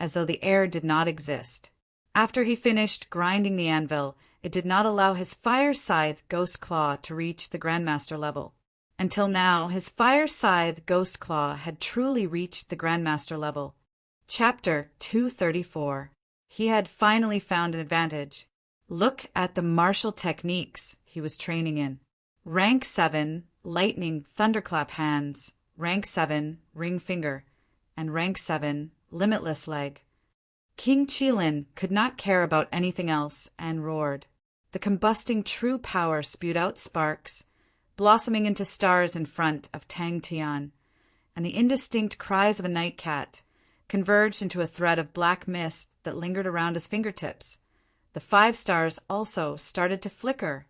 as though the air did not exist. After he finished grinding the anvil, it did not allow his fire scythe Ghost Claw to reach the Grandmaster level. Until now, his fire scythe Ghost Claw had truly reached the Grandmaster level. Chapter 234. He had finally found an advantage. Look at the martial techniques he was training in. Rank 7, Lightning Thunderclap Hands. Rank 7, Ring Finger. And Rank 7, Limitless Leg. King Qilin could not care about anything else and roared. The combusting true power spewed out sparks, blossoming into stars in front of Tang Tian, and the indistinct cries of a night cat converged into a thread of black mist that lingered around his fingertips. The 5 stars also started to flicker,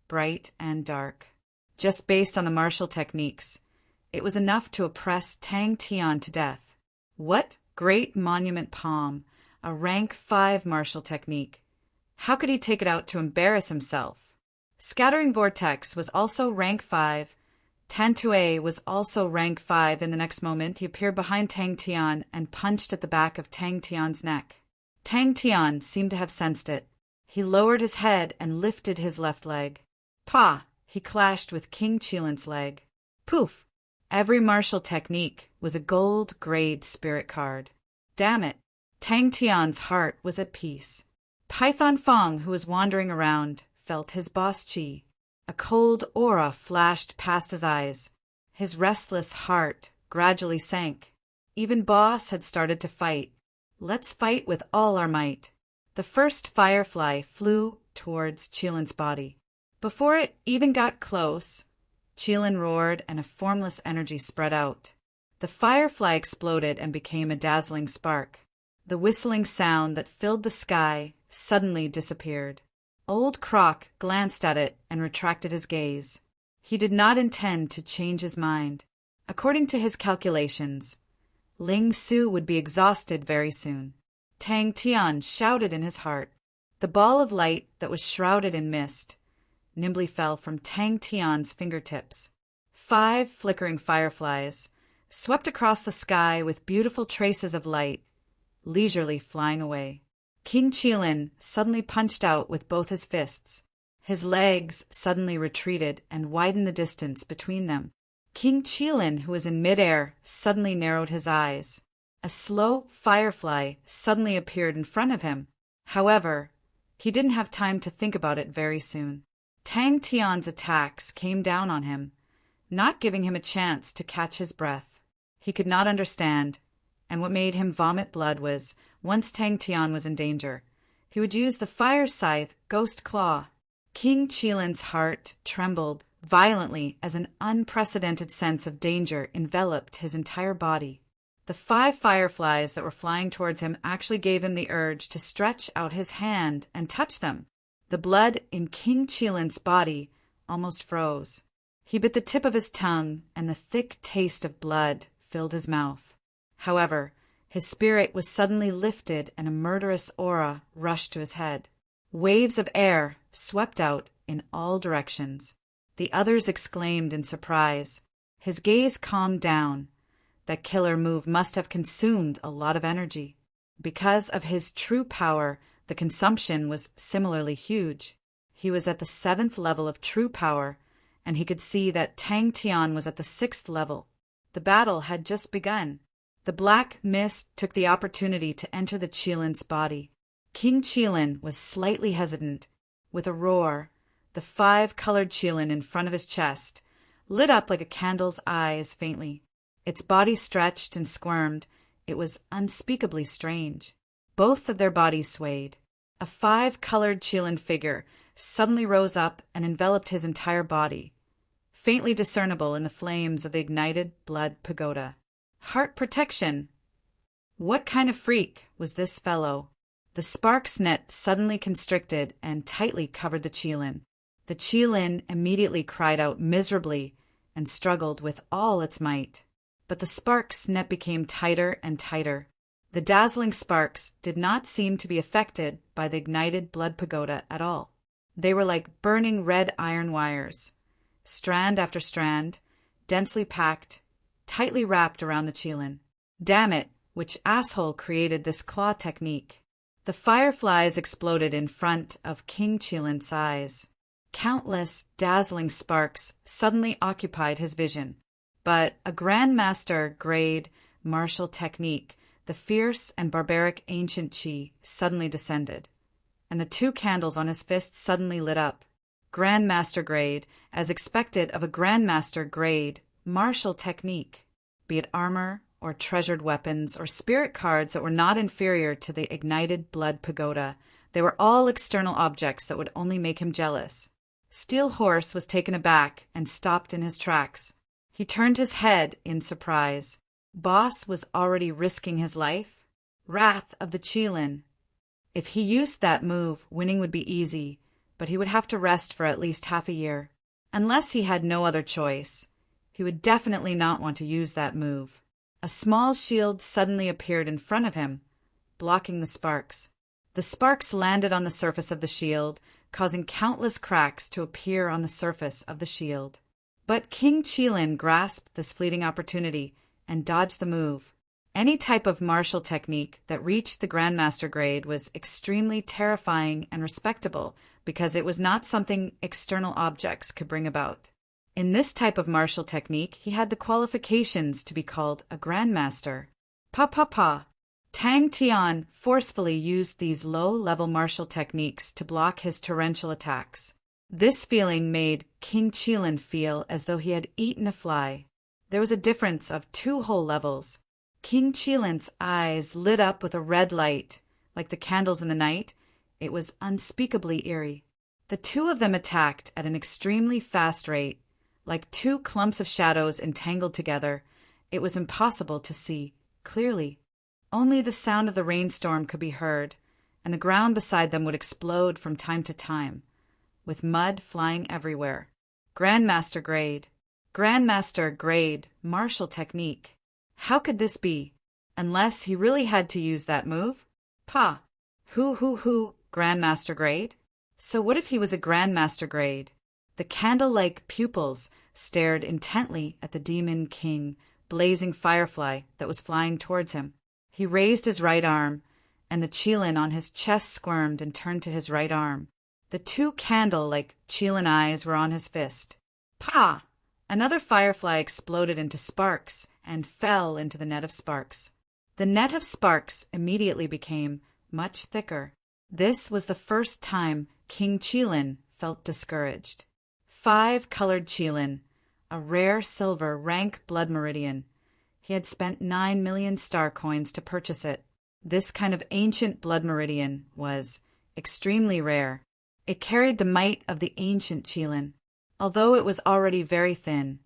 bright and dark. Just based on the martial techniques, it was enough to oppress Tang Tian to death. What great monument palm, a rank 5 martial technique. How could he take it out to embarrass himself? Scattering Vortex was also rank 5. Tantue was also rank 5. In the next moment, he appeared behind Tang Tian and punched at the back of Tang Tian's neck. Tang Tian seemed to have sensed it. He lowered his head and lifted his left leg. Pah! He clashed with King Qilin's leg. Poof! Every martial technique was a gold grade spirit card. Damn it! Tang Tian's heart was at peace. Python Fong, who was wandering around, felt his boss chi. A cold aura flashed past his eyes. His restless heart gradually sank. Even Boss had started to fight. Let's fight with all our might. The first firefly flew towards Qilin's body. Before it even got close, Qilin roared and a formless energy spread out. The firefly exploded and became a dazzling spark. The whistling sound that filled the sky suddenly disappeared. Old Croc glanced at it and retracted his gaze. He did not intend to change his mind. According to his calculations, Ling Su would be exhausted very soon. Tang Tian shouted in his heart. The ball of light that was shrouded in mist nimbly fell from Tang Tian's fingertips. 5 flickering fireflies swept across the sky with beautiful traces of light, leisurely flying away. King Qilin suddenly punched out with both his fists. His legs suddenly retreated and widened the distance between them. King Qilin, who was in midair, suddenly narrowed his eyes. A slow firefly suddenly appeared in front of him. However, he didn't have time to think about it very soon. Tang Tian's attacks came down on him, not giving him a chance to catch his breath. He could not understand, and what made him vomit blood was, once Tang Tian was in danger, he would use the fire scythe Ghost Claw. King Qilin's heart trembled violently as an unprecedented sense of danger enveloped his entire body. The 5 fireflies that were flying towards him actually gave him the urge to stretch out his hand and touch them. The blood in King Qilin's body almost froze. He bit the tip of his tongue, and the thick taste of blood filled his mouth. However, his spirit was suddenly lifted and a murderous aura rushed to his head. Waves of air swept out in all directions. The others exclaimed in surprise. His gaze calmed down. That killer move must have consumed a lot of energy. Because of his true power, the consumption was similarly huge. He was at the 7th level of true power, and he could see that Tang Tian was at the 6th level. The battle had just begun. The black mist took the opportunity to enter the Qilin's body. King Qilin was slightly hesitant. With a roar, the 5-colored Qilin in front of his chest lit up like a candle's eyes faintly. Its body stretched and squirmed. It was unspeakably strange. Both of their bodies swayed. A 5-colored Qilin figure suddenly rose up and enveloped his entire body, faintly discernible in the flames of the ignited blood pagoda. Heart protection! What kind of freak was this fellow? The sparks net suddenly constricted and tightly covered the Qilin. The Qilin immediately cried out miserably and struggled with all its might. But the sparks net became tighter and tighter. The dazzling sparks did not seem to be affected by the ignited blood pagoda at all. They were like burning red iron wires, strand after strand, densely packed, tightly wrapped around the Qilin. Damn it, which asshole created this claw technique? The fireflies exploded in front of King Qilin's eyes. Countless dazzling sparks suddenly occupied his vision. But a Grandmaster grade martial technique, the fierce and barbaric ancient chi, suddenly descended, and the two candles on his fist suddenly lit up. Grandmaster grade, as expected of a Grandmaster grade martial technique, be it armor or treasured weapons or spirit cards that were not inferior to the ignited blood pagoda. They were all external objects that would only make him jealous. Steel Horse was taken aback and stopped in his tracks. He turned his head in surprise. Boss was already risking his life? Wrath of the Qilin. If he used that move, winning would be easy, but he would have to rest for at least half a year. Unless he had no other choice, he would definitely not want to use that move. A small shield suddenly appeared in front of him, blocking the sparks. The sparks landed on the surface of the shield, causing countless cracks to appear on the surface of the shield. But King Qilin grasped this fleeting opportunity and dodged the move. Any type of martial technique that reached the Grandmaster grade was extremely terrifying and respectable because it was not something external objects could bring about. In this type of martial technique, he had the qualifications to be called a Grandmaster. Pa. Tang Tian forcefully used these low-level martial techniques to block his torrential attacks. This feeling made King Qilin feel as though he had eaten a fly. There was a difference of 2 whole levels. King Qilin's eyes lit up with a red light, like the candles in the night. It was unspeakably eerie. The two of them attacked at an extremely fast rate, like 2 clumps of shadows entangled together. It was impossible to see clearly. Only the sound of the rainstorm could be heard, and the ground beside them would explode from time to time, with mud flying everywhere. Grandmaster grade martial technique. How could this be? Unless he really had to use that move? Pa. Who, Grandmaster grade? So what if he was a Grandmaster grade? The candle-like pupils stared intently at the Demon King, blazing firefly that was flying towards him. He raised his right arm, and the Qilin on his chest squirmed and turned to his right arm. The 2 candle-like Qilin eyes were on his fist. Pa! Another firefly exploded into sparks and fell into the net of sparks. The net of sparks immediately became much thicker. This was the first time King Qilin felt discouraged. 5 colored Qilin, a rare silver rank blood meridian. He had spent 9 million star coins to purchase it. This kind of ancient blood meridian was extremely rare. It carried the might of the ancient Qilin, although it was already very thin.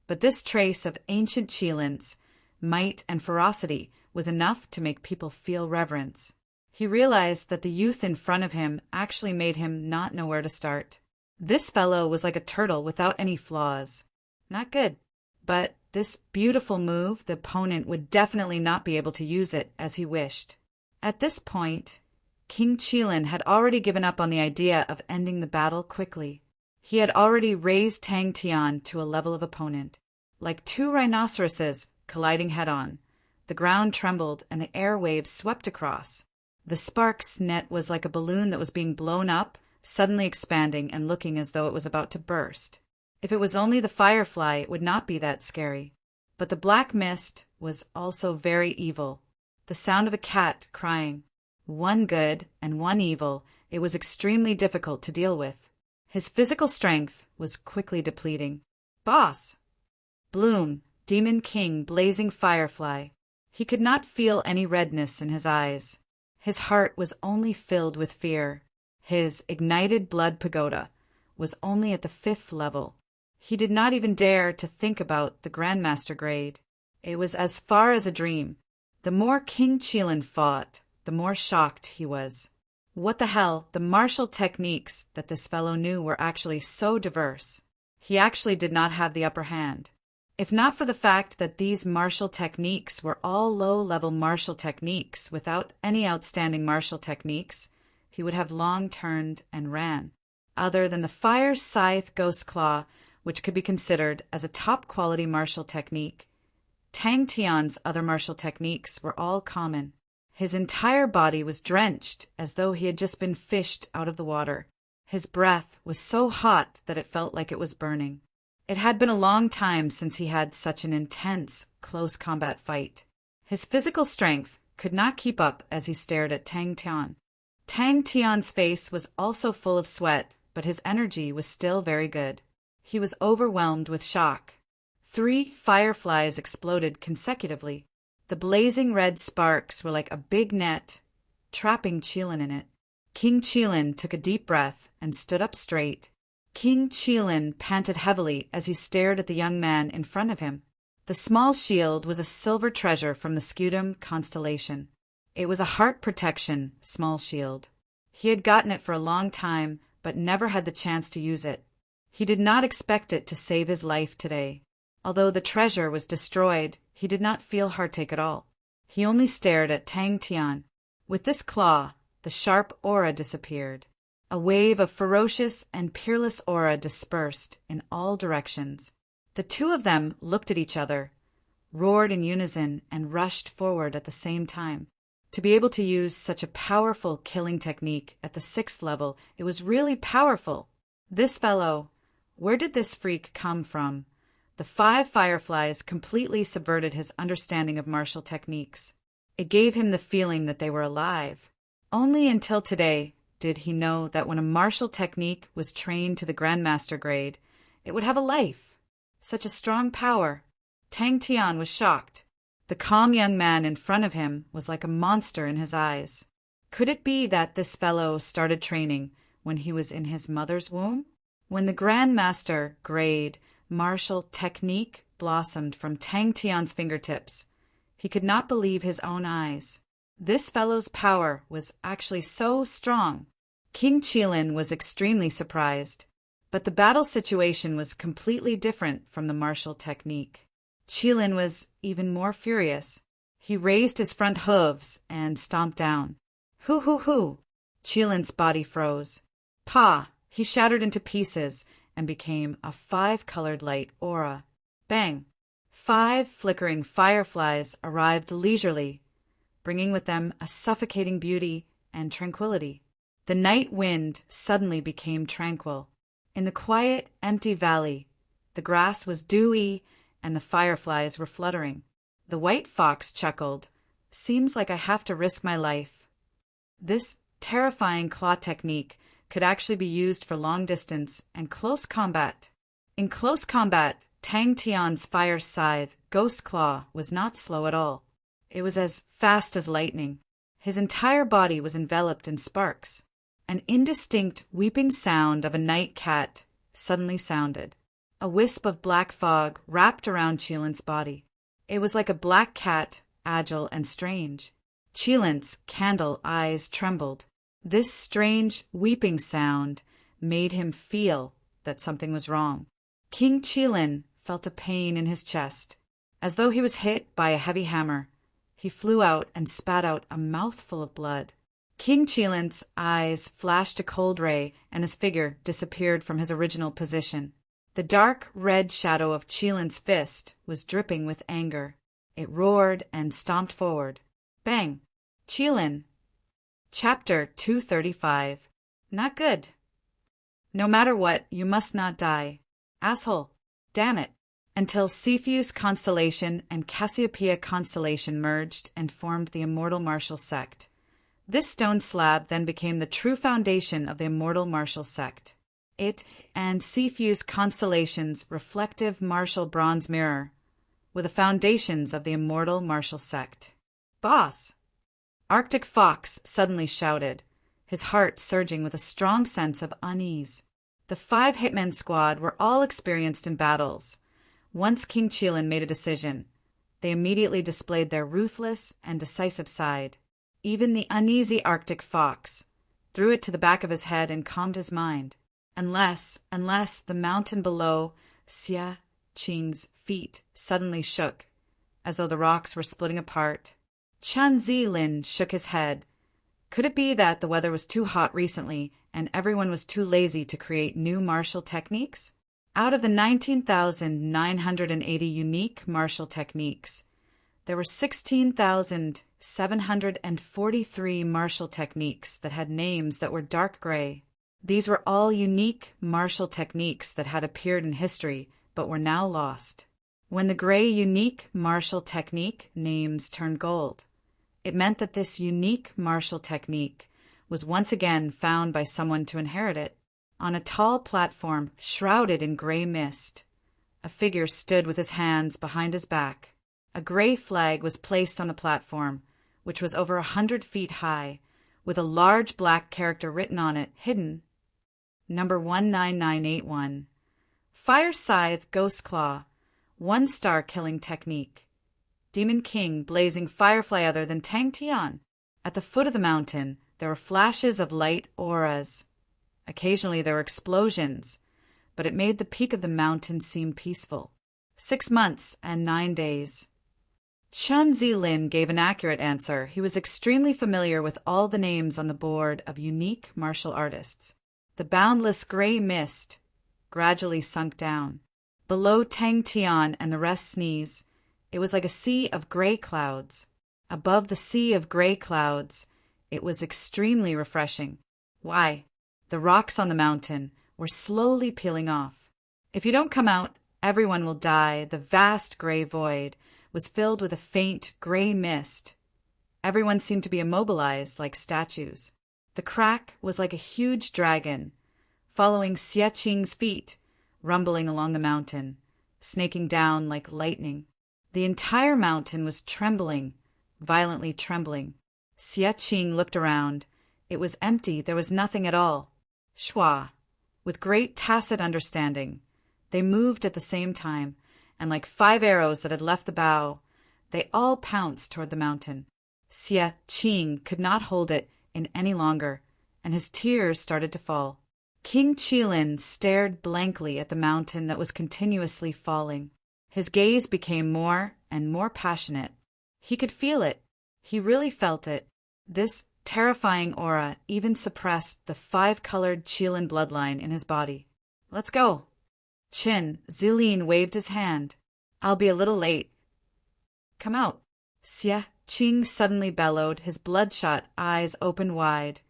But this trace of ancient Qilin's might and ferocity was enough to make people feel reverence. He realized that the youth in front of him actually made him not know where to start. This fellow was like a turtle without any flaws. Not good. But this beautiful move, the opponent would definitely not be able to use it as he wished. At this point, King Qilin had already given up on the idea of ending the battle quickly. He had already raised Tang Tian to a level of opponent. Like 2 rhinoceroses colliding head-on, the ground trembled and the air waves swept across. The sparks net was like a balloon that was being blown up, suddenly expanding and looking as though it was about to burst. If it was only the firefly, it would not be that scary. But the black mist was also very evil. The sound of a cat crying. 1 good and 1 evil, it was extremely difficult to deal with. His physical strength was quickly depleting. Boss! Bloom, Demon King, blazing firefly. He could not feel any redness in his eyes. His heart was only filled with fear. His ignited blood pagoda was only at the 5th level. He did not even dare to think about the Grandmaster grade. It was as far as a dream. The more King Qilin fought, the more shocked he was. What the hell, the martial techniques that this fellow knew were actually so diverse. He actually did not have the upper hand. If not for the fact that these martial techniques were all low-level martial techniques without any outstanding martial techniques, he would have long turned and ran. Other than the Fire Scythe Ghost Claw, which could be considered as a top-quality martial technique, Tang Tian's other martial techniques were all common. His entire body was drenched as though he had just been fished out of the water. His breath was so hot that it felt like it was burning. It had been a long time since he had such an intense, close combat fight. His physical strength could not keep up as he stared at Tang Tian. Tang Tian's face was also full of sweat, but his energy was still very good. He was overwhelmed with shock. 3 fireflies exploded consecutively. The blazing red sparks were like a big net, trapping Qilin in it. King Qilin took a deep breath and stood up straight. King Qilin panted heavily as he stared at the young man in front of him. The small shield was a silver treasure from the Scutum constellation. It was a heart protection small shield. He had gotten it for a long time, but never had the chance to use it. He did not expect it to save his life today. Although the treasure was destroyed, he did not feel heartache at all. He only stared at Tang Tian. With this claw, the sharp aura disappeared. A wave of ferocious and peerless aura dispersed in all directions. The two of them looked at each other, roared in unison, and rushed forward at the same time. To be able to use such a powerful killing technique at the 6th level, it was really powerful. This fellow, where did this freak come from? The 5 fireflies completely subverted his understanding of martial techniques. It gave him the feeling that they were alive. Only until today did he know that when a martial technique was trained to the Grandmaster grade, it would have a life. Such a strong power. Tang Tian was shocked. The calm young man in front of him was like a monster in his eyes. Could it be that this fellow started training when he was in his mother's womb? When the Grandmaster grade martial technique blossomed from Tang Tian's fingertips, he could not believe his own eyes. This fellow's power was actually so strong. King Qilin was extremely surprised, but the battle situation was completely different from the martial technique. Qilin was even more furious. He raised his front hooves and stomped down. Hoo hoo hoo! Qilin's body froze. Pa! He shattered into pieces and became a 5-colored light aura. Bang! 5 flickering fireflies arrived leisurely, bringing with them a suffocating beauty and tranquility. The night wind suddenly became tranquil. In the quiet, empty valley, the grass was dewy and the fireflies were fluttering. The white fox chuckled. Seems like I have to risk my life. This terrifying claw technique could actually be used for long distance and close combat. In close combat, Tang Tian's fire scythe, Ghost Claw, was not slow at all. It was as fast as lightning. His entire body was enveloped in sparks. An indistinct weeping sound of a night cat suddenly sounded. A wisp of black fog wrapped around Qilin's body. It was like a black cat, agile and strange. Qilin's candle eyes trembled. This strange weeping sound made him feel that something was wrong. King Qilin felt a pain in his chest, as though he was hit by a heavy hammer. He flew out and spat out a mouthful of blood. King Qilin's eyes flashed a cold ray, and his figure disappeared from his original position. The dark red shadow of Qilin's fist was dripping with anger. It roared and stomped forward. Bang! Qilin. Chapter 235. Not good. No matter what, you must not die. Asshole. Damn it. Until Cepheus constellation and Cassiopeia constellation merged and formed the immortal martial sect. This stone slab then became the true foundation of the immortal martial sect. It and Cepheus constellation's reflective martial bronze mirror were the foundations of the immortal martial sect. Boss! Arctic Fox suddenly shouted, his heart surging with a strong sense of unease. The 5 hitmen squad were all experienced in battles. Once King Qilin made a decision, they immediately displayed their ruthless and decisive side. Even the uneasy Arctic Fox threw it to the back of his head and calmed his mind. Unless the mountain below Xia Qing's feet suddenly shook, as though the rocks were splitting apart. Chen Zilin shook his head. Could it be that the weather was too hot recently and everyone was too lazy to create new martial techniques? Out of the 19,980 unique martial techniques, there were 16,743 martial techniques that had names that were dark gray. These were all unique martial techniques that had appeared in history but were now lost. When the gray unique martial technique names turned gold, it meant that this unique martial technique was once again found by someone to inherit it. On a tall platform shrouded in gray mist, a figure stood with his hands behind his back. A gray flag was placed on the platform, which was over 100 feet high, with a large black character written on it, hidden. Number 19981. Fire Scythe Ghost Claw, 1-star killing technique. Demon King blazing firefly other than Tang Tian. At the foot of the mountain, there were flashes of light auras. Occasionally there were explosions, but it made the peak of the mountain seem peaceful. 6 months and 9 days. Chun Zilin gave an accurate answer. He was extremely familiar with all the names on the board of unique martial artists. The boundless gray mist gradually sunk down. Below Tang Tian and the rest sneeze, it was like a sea of gray clouds. Above the sea of gray clouds, it was extremely refreshing. Why? The rocks on the mountain were slowly peeling off. If you don't come out, everyone will die. The vast gray void was filled with a faint gray mist. Everyone seemed to be immobilized like statues. The crack was like a huge dragon, following Xie Qing's feet, rumbling along the mountain, snaking down like lightning. The entire mountain was trembling, violently trembling. Xie Qing looked around. It was empty. There was nothing at all. Shua, with great tacit understanding, they moved at the same time, and like 5 arrows that had left the bow, they all pounced toward the mountain. Xie Qing could not hold it in any longer, and his tears started to fall. King Qilin stared blankly at the mountain that was continuously falling. His gaze became more and more passionate. He could feel it. He really felt it. This terrifying aura even suppressed the 5-colored Qilin bloodline in his body. Let's go. Qin Zilin waved his hand. I'll be a little late. Come out. Xie Qing suddenly bellowed, his bloodshot eyes opened wide,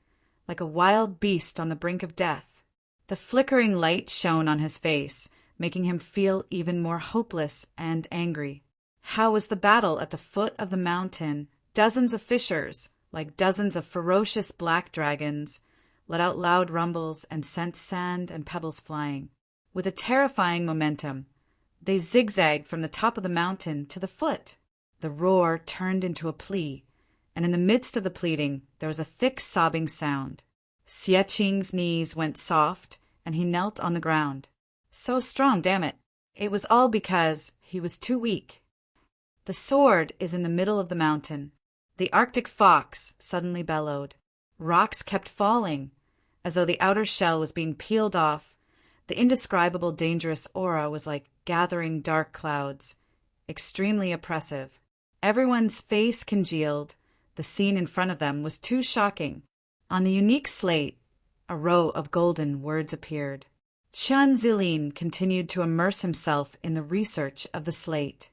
like a wild beast on the brink of death. The flickering light shone on his face, making him feel even more hopeless and angry. How was the battle at the foot of the mountain? Dozens of fissures, like dozens of ferocious black dragons, let out loud rumbles and sent sand and pebbles flying. With a terrifying momentum, they zigzagged from the top of the mountain to the foot. The roar turned into a plea, and in the midst of the pleading there was a thick sobbing sound. Xie Qing's knees went soft, and he knelt on the ground. So strong, damn it. It was all because he was too weak. The sword is in the middle of the mountain. The Arctic fox suddenly bellowed. Rocks kept falling, as though the outer shell was being peeled off. The indescribable dangerous aura was like gathering dark clouds, extremely oppressive. Everyone's face congealed. The scene in front of them was too shocking. On the unique slate, a row of golden words appeared. Chun Zilin continued to immerse himself in the research of the slate.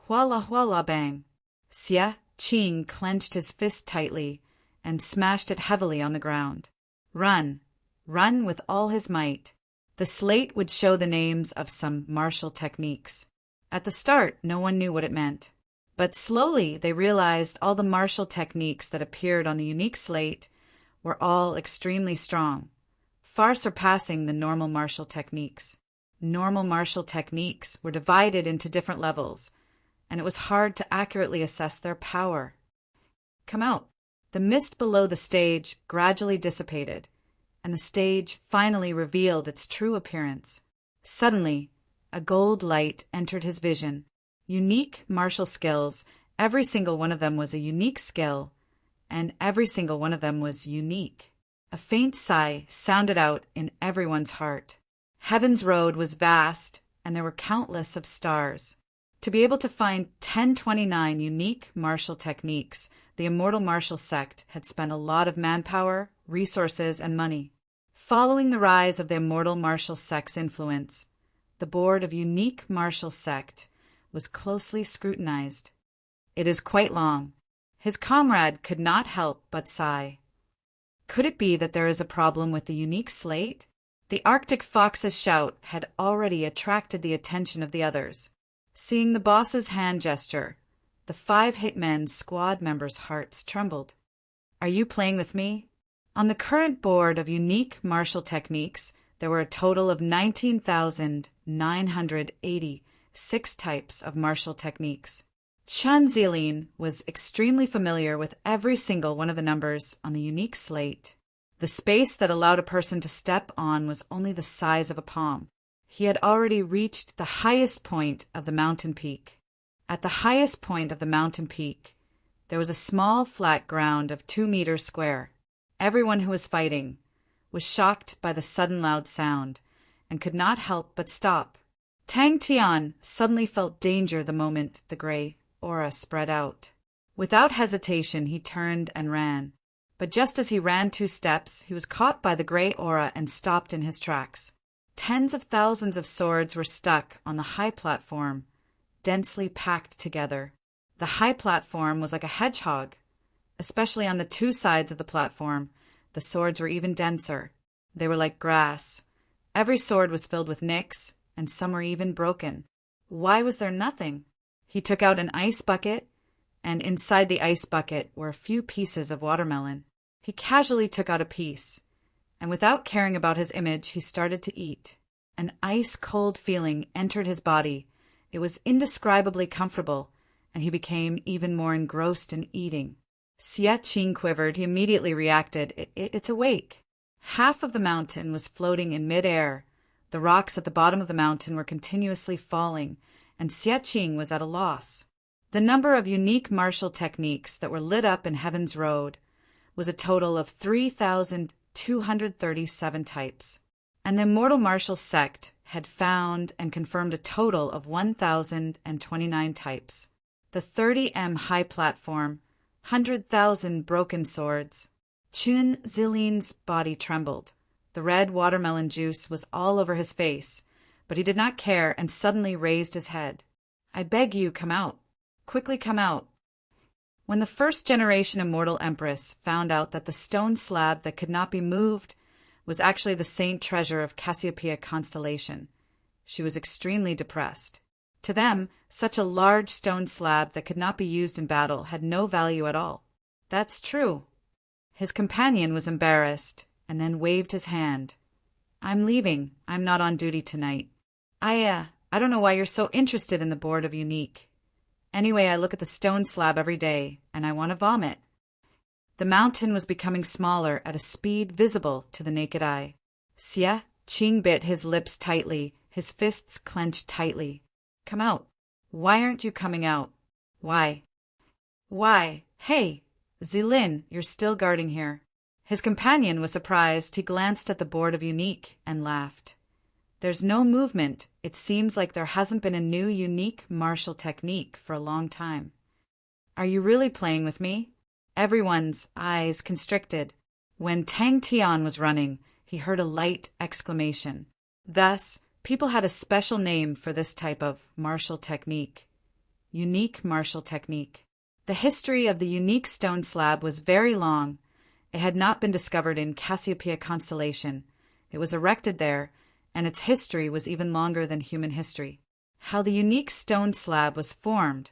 Huala huala bang. Xie Qing clenched his fist tightly and smashed it heavily on the ground. Run, run with all his might. The slate would show the names of some martial techniques. At the start, no one knew what it meant. But slowly they realized all the martial techniques that appeared on the unique slate were all extremely strong, far surpassing the normal martial techniques. Normal martial techniques were divided into different levels, and it was hard to accurately assess their power. Come out. The mist below the stage gradually dissipated, and the stage finally revealed its true appearance. Suddenly, a gold light entered his vision. Unique martial skills, every single one of them was a unique skill, and every single one of them was unique. A faint sigh sounded out in everyone's heart. Heaven's road was vast, and there were countless of stars. To be able to find 1029 unique martial techniques, the Immortal Martial Sect had spent a lot of manpower, resources, and money. Following the rise of the Immortal Martial Sect's influence, the board of Unique Martial Sect was closely scrutinized. It is quite long. His comrade could not help but sigh. Could it be that there is a problem with the unique slate? The Arctic Fox's shout had already attracted the attention of the others. Seeing the boss's hand gesture, the 5 Hitmen squad members' hearts trembled. Are you playing with me? On the current board of unique martial techniques, there were a total of 19,986 types of martial techniques. Chun Zilin was extremely familiar with every single one of the numbers on the unique slate. The space that allowed a person to step on was only the size of a palm. He had already reached the highest point of the mountain peak. At the highest point of the mountain peak, there was a small flat ground of 2 meters square. Everyone who was fighting was shocked by the sudden loud sound and could not help but stop. Tang Tian suddenly felt danger the moment the gray aura spread out. Without hesitation, he turned and ran. But just as he ran 2 steps, he was caught by the gray aura and stopped in his tracks. Tens of thousands of swords were stuck on the high platform, densely packed together. The high platform was like a hedgehog. Especially on the 2 sides of the platform, the swords were even denser. They were like grass. Every sword was filled with nicks, and some were even broken. Why was there nothing? He took out an ice bucket, and inside the ice bucket were a few pieces of watermelon. He casually took out a piece, and without caring about his image, he started to eat. An ice-cold feeling entered his body. It was indescribably comfortable, and he became even more engrossed in eating. Xie Qing quivered. He immediately reacted. It's awake. Half of the mountain was floating in mid-air. The rocks at the bottom of the mountain were continuously falling, and Xie Qing was at a loss. The number of unique martial techniques that were lit up in Heaven's Road was a total of 3,237 types, and the Immortal Martial Sect had found and confirmed a total of 1,029 types. The 30M high platform, 100,000 broken swords. Chun Zilin's body trembled. The red watermelon juice was all over his face, but he did not care and suddenly raised his head. I beg you, come out. Quickly come out. When the first-generation Immortal Empress found out that the stone slab that could not be moved was actually the Saint Treasure of Cassiopeia constellation, she was extremely depressed. To them, such a large stone slab that could not be used in battle had no value at all. That's true. His companion was embarrassed and then waved his hand. I'm leaving. I'm not on duty tonight. I don't know why you're so interested in the Board of Unique. Anyway, I look at the stone slab every day, and I want to vomit. The mountain was becoming smaller at a speed visible to the naked eye. Xie Qing bit his lips tightly, his fists clenched tightly. Come out. Why aren't you coming out? Why? Hey, Zilin, you're still guarding here. His companion was surprised. He glanced at the Board of Unique and laughed. There's no movement. It seems like there hasn't been a new unique martial technique for a long time. Are you really playing with me? Everyone's eyes constricted. When Tang Tian was running, he heard a light exclamation. Thus, people had a special name for this type of martial technique. Unique martial technique. The history of the unique stone slab was very long. It had not been discovered in Cassiopeia constellation. It was erected there, and its history was even longer than human history. How the unique stone slab was formed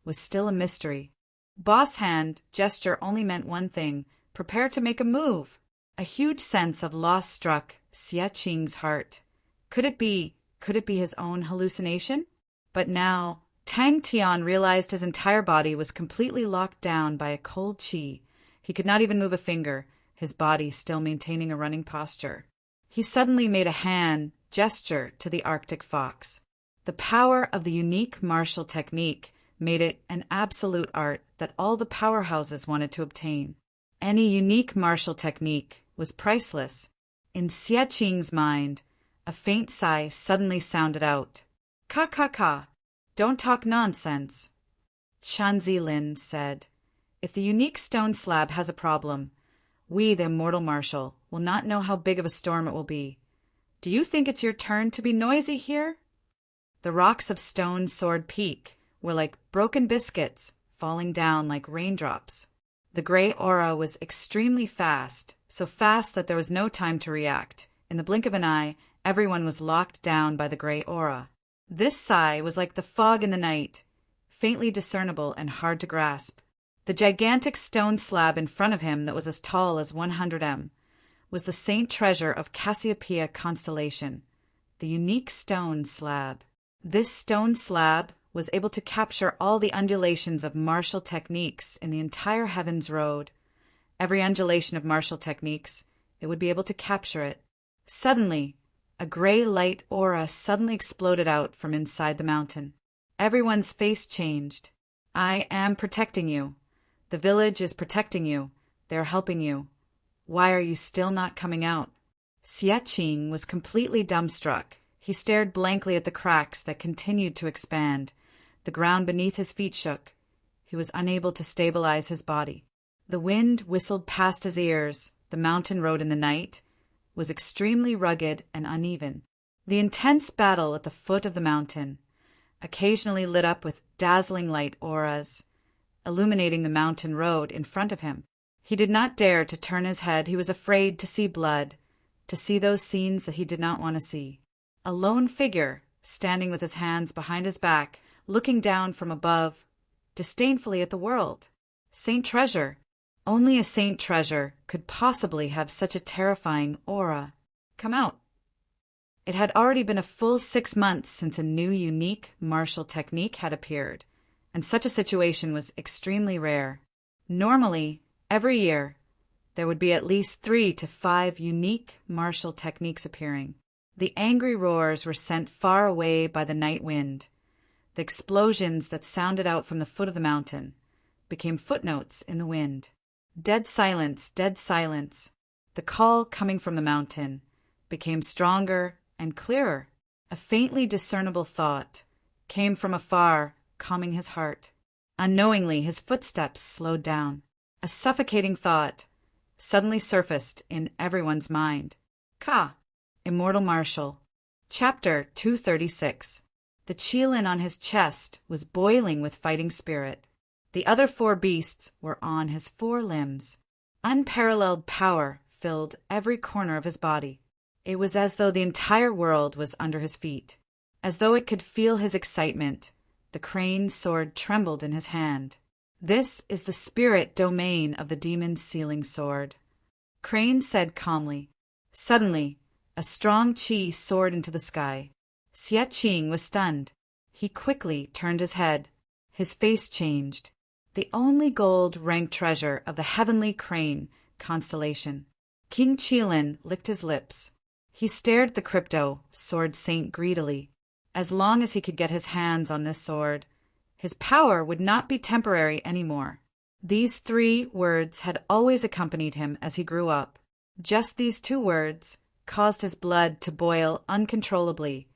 was still a mystery. Boss hand gesture only meant one thing: prepare to make a move. A huge sense of loss struck Xie Qing's heart. Could it be his own hallucination? But now, Tang Tian realized his entire body was completely locked down by a cold qi. He could not even move a finger, his body still maintaining a running posture. He suddenly made a hand gesture to the Arctic fox. The power of the unique martial technique made it an absolute art that all the powerhouses wanted to obtain. Any unique martial technique was priceless. In Xie Qing's mind, a faint sigh suddenly sounded out. Ka. Don't talk nonsense. Chun Zilin said, if the unique stone slab has a problem, we, the Immortal Martial, will not know how big of a storm it will be. Do you think it's your turn to be noisy here? The rocks of Stone Sword Peak were like broken biscuits falling down like raindrops. The gray aura was extremely fast, so fast that there was no time to react. In the blink of an eye, everyone was locked down by the gray aura. This sigh was like the fog in the night, faintly discernible and hard to grasp. The gigantic stone slab in front of him that was as tall as 100 m was the Saint Treasure of Cassiopeia constellation, the unique stone slab. This stone slab was able to capture all the undulations of martial techniques in the entire heavens road. Every undulation of martial techniques, it would be able to capture it. Suddenly, a gray light aura suddenly exploded out from inside the mountain. Everyone's face changed. I am protecting you. The village is protecting you. They are helping you. Why are you still not coming out? Xiaqing was completely dumbstruck. He stared blankly at the cracks that continued to expand. The ground beneath his feet shook. He was unable to stabilize his body. The wind whistled past his ears. The mountain road in the night was extremely rugged and uneven. The intense battle at the foot of the mountain, occasionally lit up with dazzling light auras, illuminating the mountain road in front of him. He did not dare to turn his head. He was afraid to see blood, to see those scenes that he did not want to see. A lone figure, standing with his hands behind his back, looking down from above, disdainfully at the world. Saint Treasure. Only a Saint Treasure could possibly have such a terrifying aura. Come out. It had already been a full 6 months since a new unique martial technique had appeared, and such a situation was extremely rare. Normally, every year, there would be at least 3 to 5 unique martial techniques appearing. The angry roars were sent far away by the night wind. The explosions that sounded out from the foot of the mountain became footnotes in the wind. Dead silence, dead silence. The call coming from the mountain became stronger and clearer. A faintly discernible thought came from afar, calming his heart. Unknowingly, his footsteps slowed down. A suffocating thought suddenly surfaced in everyone's mind. Ka, Immortal Martial. Chapter 236. The qilin on his chest was boiling with fighting spirit. The other 4 beasts were on his 4 limbs. Unparalleled power filled every corner of his body. It was as though the entire world was under his feet. As though it could feel his excitement, the crane's sword trembled in his hand. This is the spirit domain of the demon's sealing sword. Crane said calmly. Suddenly, a strong qi soared into the sky. Xiaqing was stunned. He quickly turned his head. His face changed. The only gold-ranked treasure of the heavenly crane constellation. King Qilin licked his lips. He stared at the crypto sword saint greedily. As long as he could get his hands on this sword, his power would not be temporary anymore. These 3 words had always accompanied him as he grew up. Just these 2 words caused his blood to boil uncontrollably,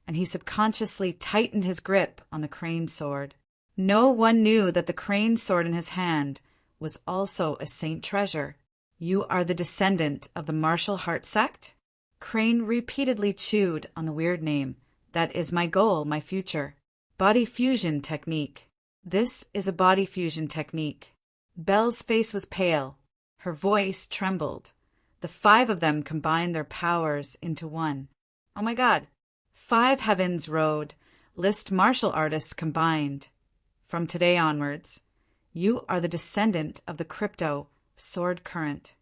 and he subconsciously tightened his grip on the crane sword. No one knew that the crane sword in his hand was also a Saint Treasure. You are the descendant of the martial heart sect? Crane repeatedly chewed on the weird name. That is my goal, my future. Body fusion technique. This is a body fusion technique. Belle's face was pale. Her voice trembled. The 5 of them combined their powers into one. Oh my God. 5 heavens rode. List martial artists combined. From today onwards, you are the descendant of the crypto sword current.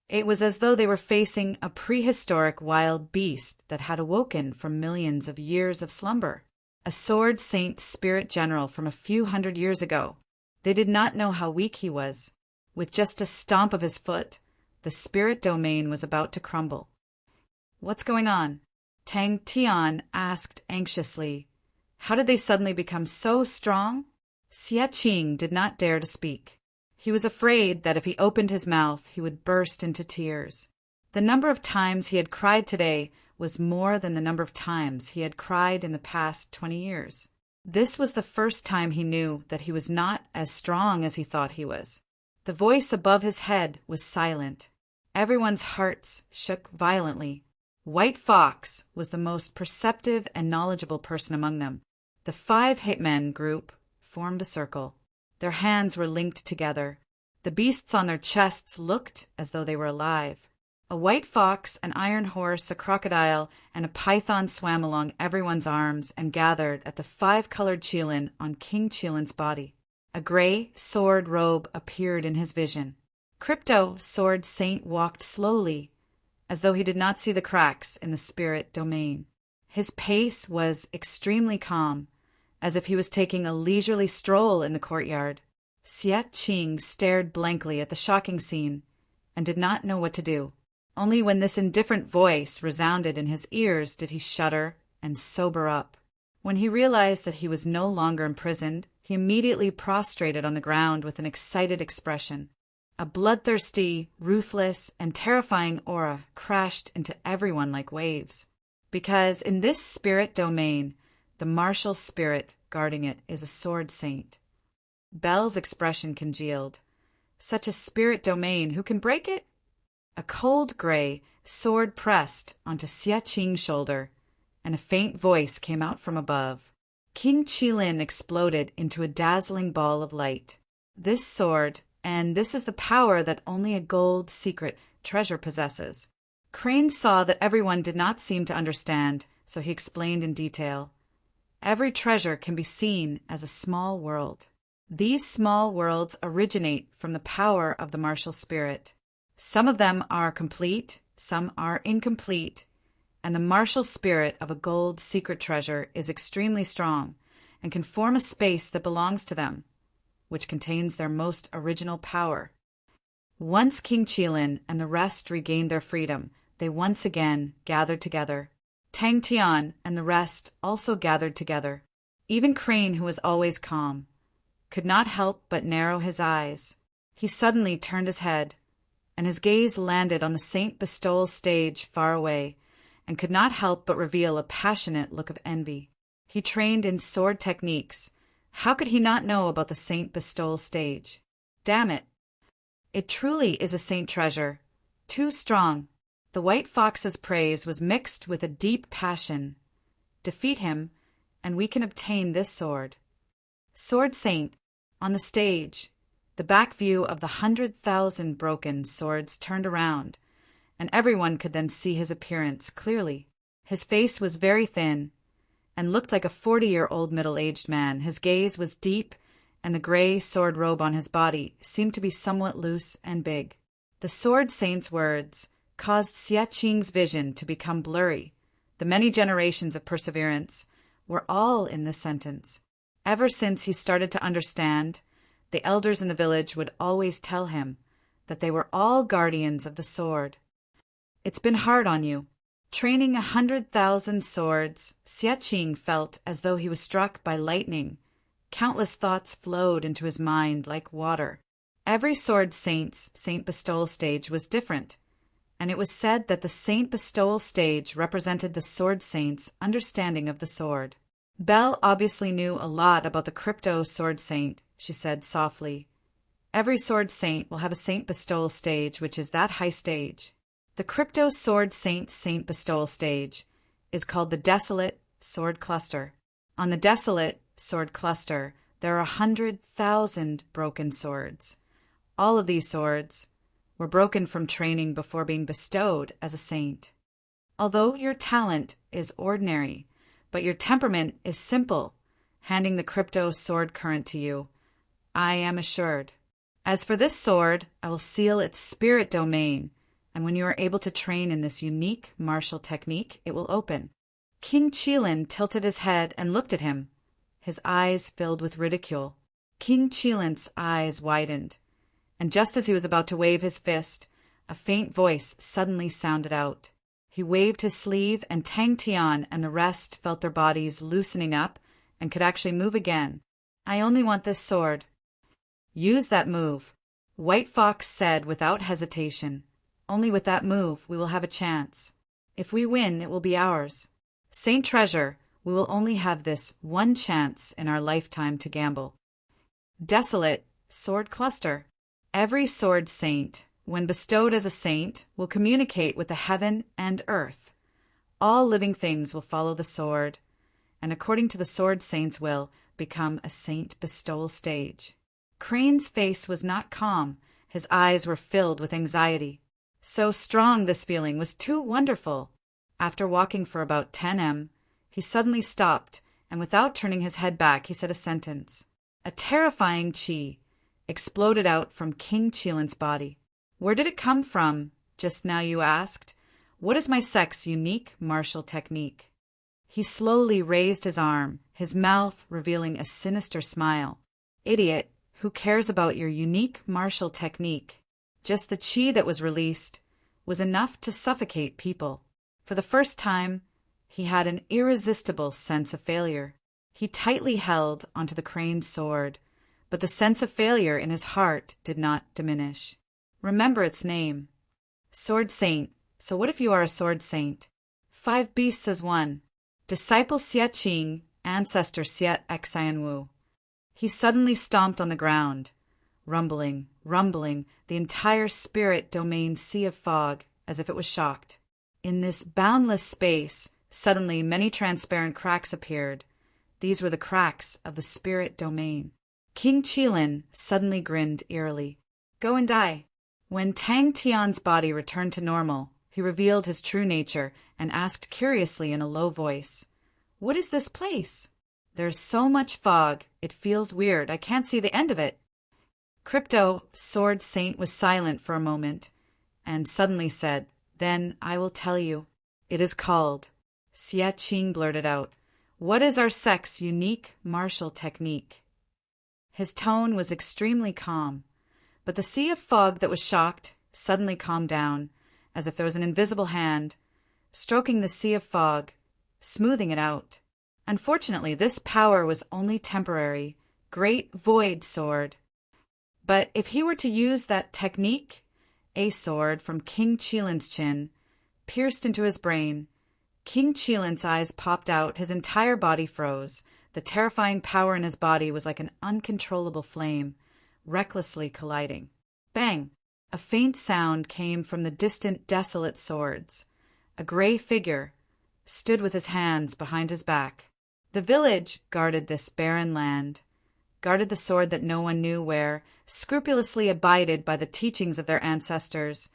It was as though they were facing a prehistoric wild beast that had awoken from millions of years of slumber. A sword saint spirit general from a few hundred years ago. They did not know how weak he was. With just a stomp of his foot, the spirit domain was about to crumble. What's going on? Tang Tian asked anxiously. How did they suddenly become so strong? Xiaqing did not dare to speak. He was afraid that if he opened his mouth, he would burst into tears. The number of times he had cried today was more than the number of times he had cried in the past 20 years. This was the first time he knew that he was not as strong as he thought he was. The voice above his head was silent. Everyone's hearts shook violently. White Fox was the most perceptive and knowledgeable person among them. The 5 hitmen group formed a circle. Their hands were linked together. The beasts on their chests looked as though they were alive. A white fox, an iron horse, a crocodile, and a python swam along everyone's arms and gathered at the 5-colored Qilin on King Qilin's body. A gray sword robe appeared in his vision. Crypto Sword Saint walked slowly, as though he did not see the cracks in the spirit domain. His pace was extremely calm, as if he was taking a leisurely stroll in the courtyard. Xie Qing stared blankly at the shocking scene and did not know what to do. Only when this indifferent voice resounded in his ears did he shudder and sober up. When he realized that he was no longer imprisoned, he immediately prostrated on the ground with an excited expression. A bloodthirsty, ruthless, and terrifying aura crashed into everyone like waves. Because in this spirit domain, the martial spirit guarding it is a sword saint. Belle's expression congealed. Such a spirit domain, who can break it? A cold gray sword pressed onto Xie Qing's shoulder, and a faint voice came out from above. King Qilin exploded into a dazzling ball of light. This sword, and this is the power that only a gold secret treasure possesses. Crane saw that everyone did not seem to understand, so he explained in detail. Every treasure can be seen as a small world. These small worlds originate from the power of the martial spirit. Some of them are complete, some are incomplete, and the martial spirit of a gold secret treasure is extremely strong and can form a space that belongs to them, which contains their most original power. Once King Qilin and the rest regained their freedom, they once again gathered together. Tang Tian and the rest also gathered together. Even Crane, who was always calm, could not help but narrow his eyes. He suddenly turned his head, and his gaze landed on the Saint Bestowal stage far away, and could not help but reveal a passionate look of envy. He trained in sword techniques. How could he not know about the Saint Bestowal stage? Damn it! It truly is a saint treasure. Too strong. The white fox's praise was mixed with a deep passion. Defeat him, and we can obtain this sword. Sword Saint, on the stage, the back view of the 100,000 broken swords turned around, and everyone could then see his appearance clearly. His face was very thin, and looked like a 40-year-old middle-aged man. His gaze was deep, and the gray sword robe on his body seemed to be somewhat loose and big. The Sword Saint's words caused Xie Qing's vision to become blurry. The many generations of perseverance were all in this sentence. Ever since he started to understand, the elders in the village would always tell him that they were all guardians of the sword. It's been hard on you. Training 100,000 swords, Xie Qing felt as though he was struck by lightning. Countless thoughts flowed into his mind like water. Every sword saint's Saint Bestowal stage was different, and it was said that the Saint Bestowal stage represented the sword saint's understanding of the sword. Belle obviously knew a lot about the crypto sword saint, she said softly. Every sword saint will have a Saint Bestowal stage, which is that high stage. The crypto sword saint Saint Bestowal stage is called the Desolate Sword Cluster. On the Desolate Sword Cluster, there are 100,000 broken swords. All of these swords were broken from training before being bestowed as a saint. Although your talent is ordinary, but your temperament is simple, handing the crypto sword current to you, I am assured. As for this sword, I will seal its spirit domain, and when you are able to train in this unique martial technique, it will open. King Qilin tilted his head and looked at him, his eyes filled with ridicule. King Qilin's eyes widened, and just as he was about to wave his fist, a faint voice suddenly sounded out. He waved his sleeve, and Tang Tian and the rest felt their bodies loosening up and could actually move again. I only want this sword. Use that move, White Fox said without hesitation. Only with that move we will have a chance. If we win, it will be ours. Saint Treasure, we will only have this one chance in our lifetime to gamble. Desolate Sword Cluster. Every sword saint, when bestowed as a saint, will communicate with the heaven and earth. All living things will follow the sword, and according to the sword saint's will, become a Saint Bestowal stage. Crane's face was not calm, His eyes were filled with anxiety. So strong this feeling was too wonderful. After walking for about 10 m, he suddenly stopped, and without turning his head back, he said a sentence. A terrifying chi exploded out from King Chilin's body. Where did it come from? Just now you asked. What is my sect's unique martial technique? He slowly raised his arm, his mouth revealing a sinister smile. Idiot, who cares about your unique martial technique? Just the chi that was released was enough to suffocate people. For the first time, he had an irresistible sense of failure. He tightly held onto the crane's sword, but the sense of failure in his heart did not diminish. Remember its name. Sword Saint. So what if you are a sword saint? 5 beasts as one. Disciple Xie Qing, ancestor Xie Xian Wu. He suddenly stomped on the ground, rumbling, the entire spirit domain sea of fog, as if it was shocked. In this boundless space, suddenly many transparent cracks appeared. These were the cracks of the spirit domain. King Qilin suddenly grinned eerily. Go and die. When Tang Tian's body returned to normal, he revealed his true nature and asked curiously in a low voice, What is this place? There's so much fog, it feels weird. I can't see the end of it. Crypto, Sword Saint, was silent for a moment and suddenly said, Then I will tell you. It is called. Xie Qing blurted out, What is our sect's unique martial technique? His tone was extremely calm, but the sea of fog that was shocked suddenly calmed down, as if there was an invisible hand stroking the sea of fog, smoothing it out. Unfortunately, this power was only temporary. Great Void Sword. But if he were to use that technique, a sword from King Chilin's chin pierced into his brain. King Chilin's eyes popped out, his entire body froze. The terrifying power in his body was like an uncontrollable flame, recklessly colliding. Bang! A faint sound came from the distant, desolate swords. A gray figure stood with his hands behind his back. The village guarded this barren land, guarded the sword that no one knew where, scrupulously abided by the teachings of their ancestors.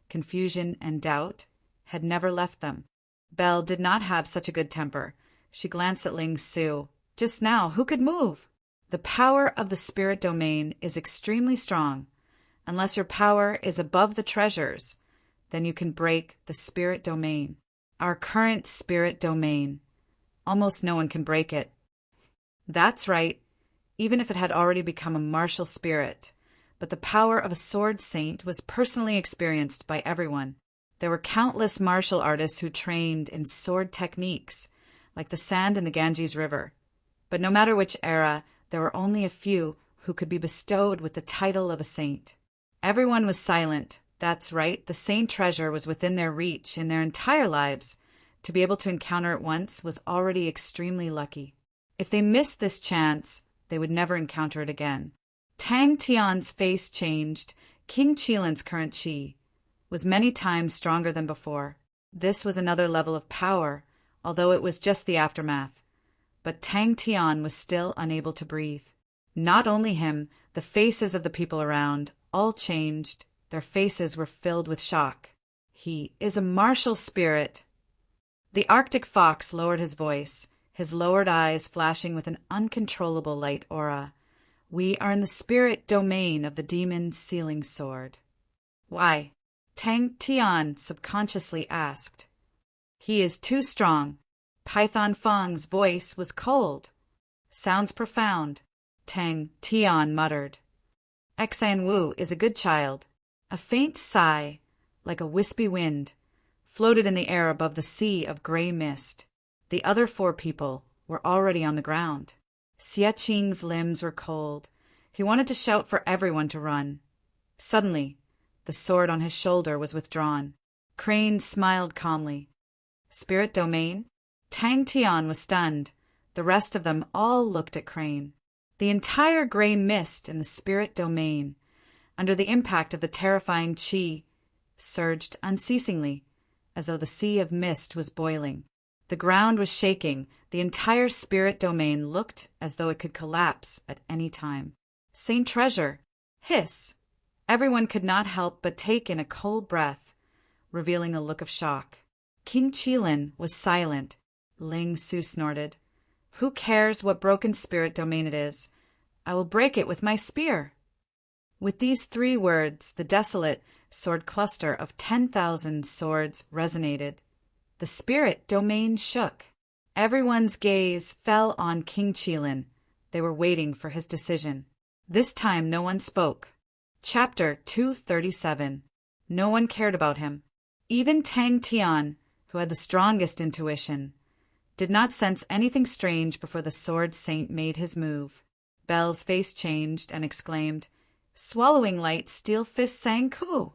Confusion and doubt had never left them. Belle did not have such a good temper. She glanced at Ling Su. Just now, who could move? The power of the spirit domain is extremely strong. Unless your power is above the treasures, then you can break the spirit domain. Our current spirit domain. Almost no one can break it. That's right, even if it had already become a martial spirit. But the power of a sword saint was personally experienced by everyone. There were countless martial artists who trained in sword techniques, like the sand in the Ganges River. But no matter which era, there were only a few who could be bestowed with the title of a saint. Everyone was silent. That's right, the saint treasure was within their reach in their entire lives. To be able to encounter it once was already extremely lucky. If they missed this chance, they would never encounter it again. Tang Tian's face changed. King Chilin's current chi was many times stronger than before. This was another level of power, although it was just the aftermath. But Tang Tian was still unable to breathe. Not only him, the faces of the people around all changed. Their faces were filled with shock. He is a martial spirit. The Arctic fox lowered his voice, his lowered eyes flashing with an uncontrollable light aura. We are in the spirit domain of the demon sealing sword. Why? Tang Tian subconsciously asked. He is too strong. Python Fong's voice was cold. Sounds profound. Tang Tian muttered. Xian Wu is a good child. A faint sigh, like a wispy wind, floated in the air above the sea of gray mist. The other 4 people were already on the ground. Xie Qing's limbs were cold. He wanted to shout for everyone to run. Suddenly, the sword on his shoulder was withdrawn. Crane smiled calmly. Spirit domain? Tang Tian was stunned. The rest of them all looked at Crane. The entire gray mist in the spirit domain, under the impact of the terrifying chi, surged unceasingly, as though the sea of mist was boiling. The ground was shaking. The entire spirit domain looked as though it could collapse at any time. Saint treasure. Hiss. Everyone could not help but take in a cold breath, revealing a look of shock. King Qilin was silent. Ling Su snorted. Who cares what broken spirit domain it is? I will break it with my spear. With these 3 words, the desolate sword cluster of 10,000 swords resonated. The spirit domain shook. Everyone's gaze fell on King Qilin. They were waiting for his decision. This time no one spoke. Chapter 237. No one cared about him. Even Tang Tian, who had the strongest intuition, did not sense anything strange before the sword saint made his move. Belle's face changed and exclaimed, Swallowing light, steel fist sang ku.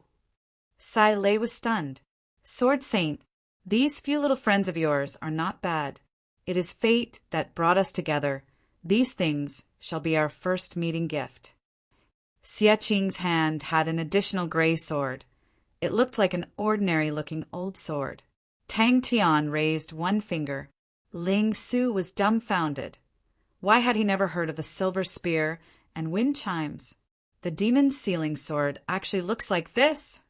Sai Lei was stunned. Sword saint, these few little friends of yours are not bad. It is fate that brought us together. These things shall be our first meeting gift. Xie Qing's hand had an additional gray sword. It looked like an ordinary-looking old sword. Tang Tian raised one finger. Ling Su was dumbfounded. Why had he never heard of the silver spear and wind chimes? The demon's sealing sword actually looks like this.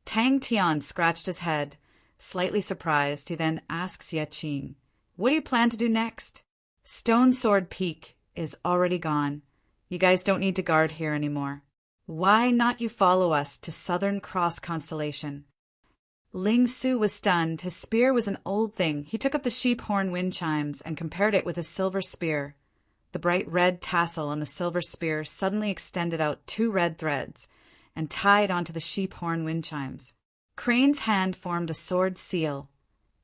Tang Tian scratched his head. Slightly surprised, he then asked Xie Qing, What do you plan to do next? Stone Sword Peak is already gone. You guys don't need to guard here anymore. Why not you follow us to Southern Cross Constellation? Ling Su was stunned. His spear was an old thing. He took up the sheep horn wind chimes and compared it with his silver spear. The bright red tassel on the silver spear suddenly extended out 2 red threads and tied onto the sheep horn wind chimes. Crane's hand formed a sword seal,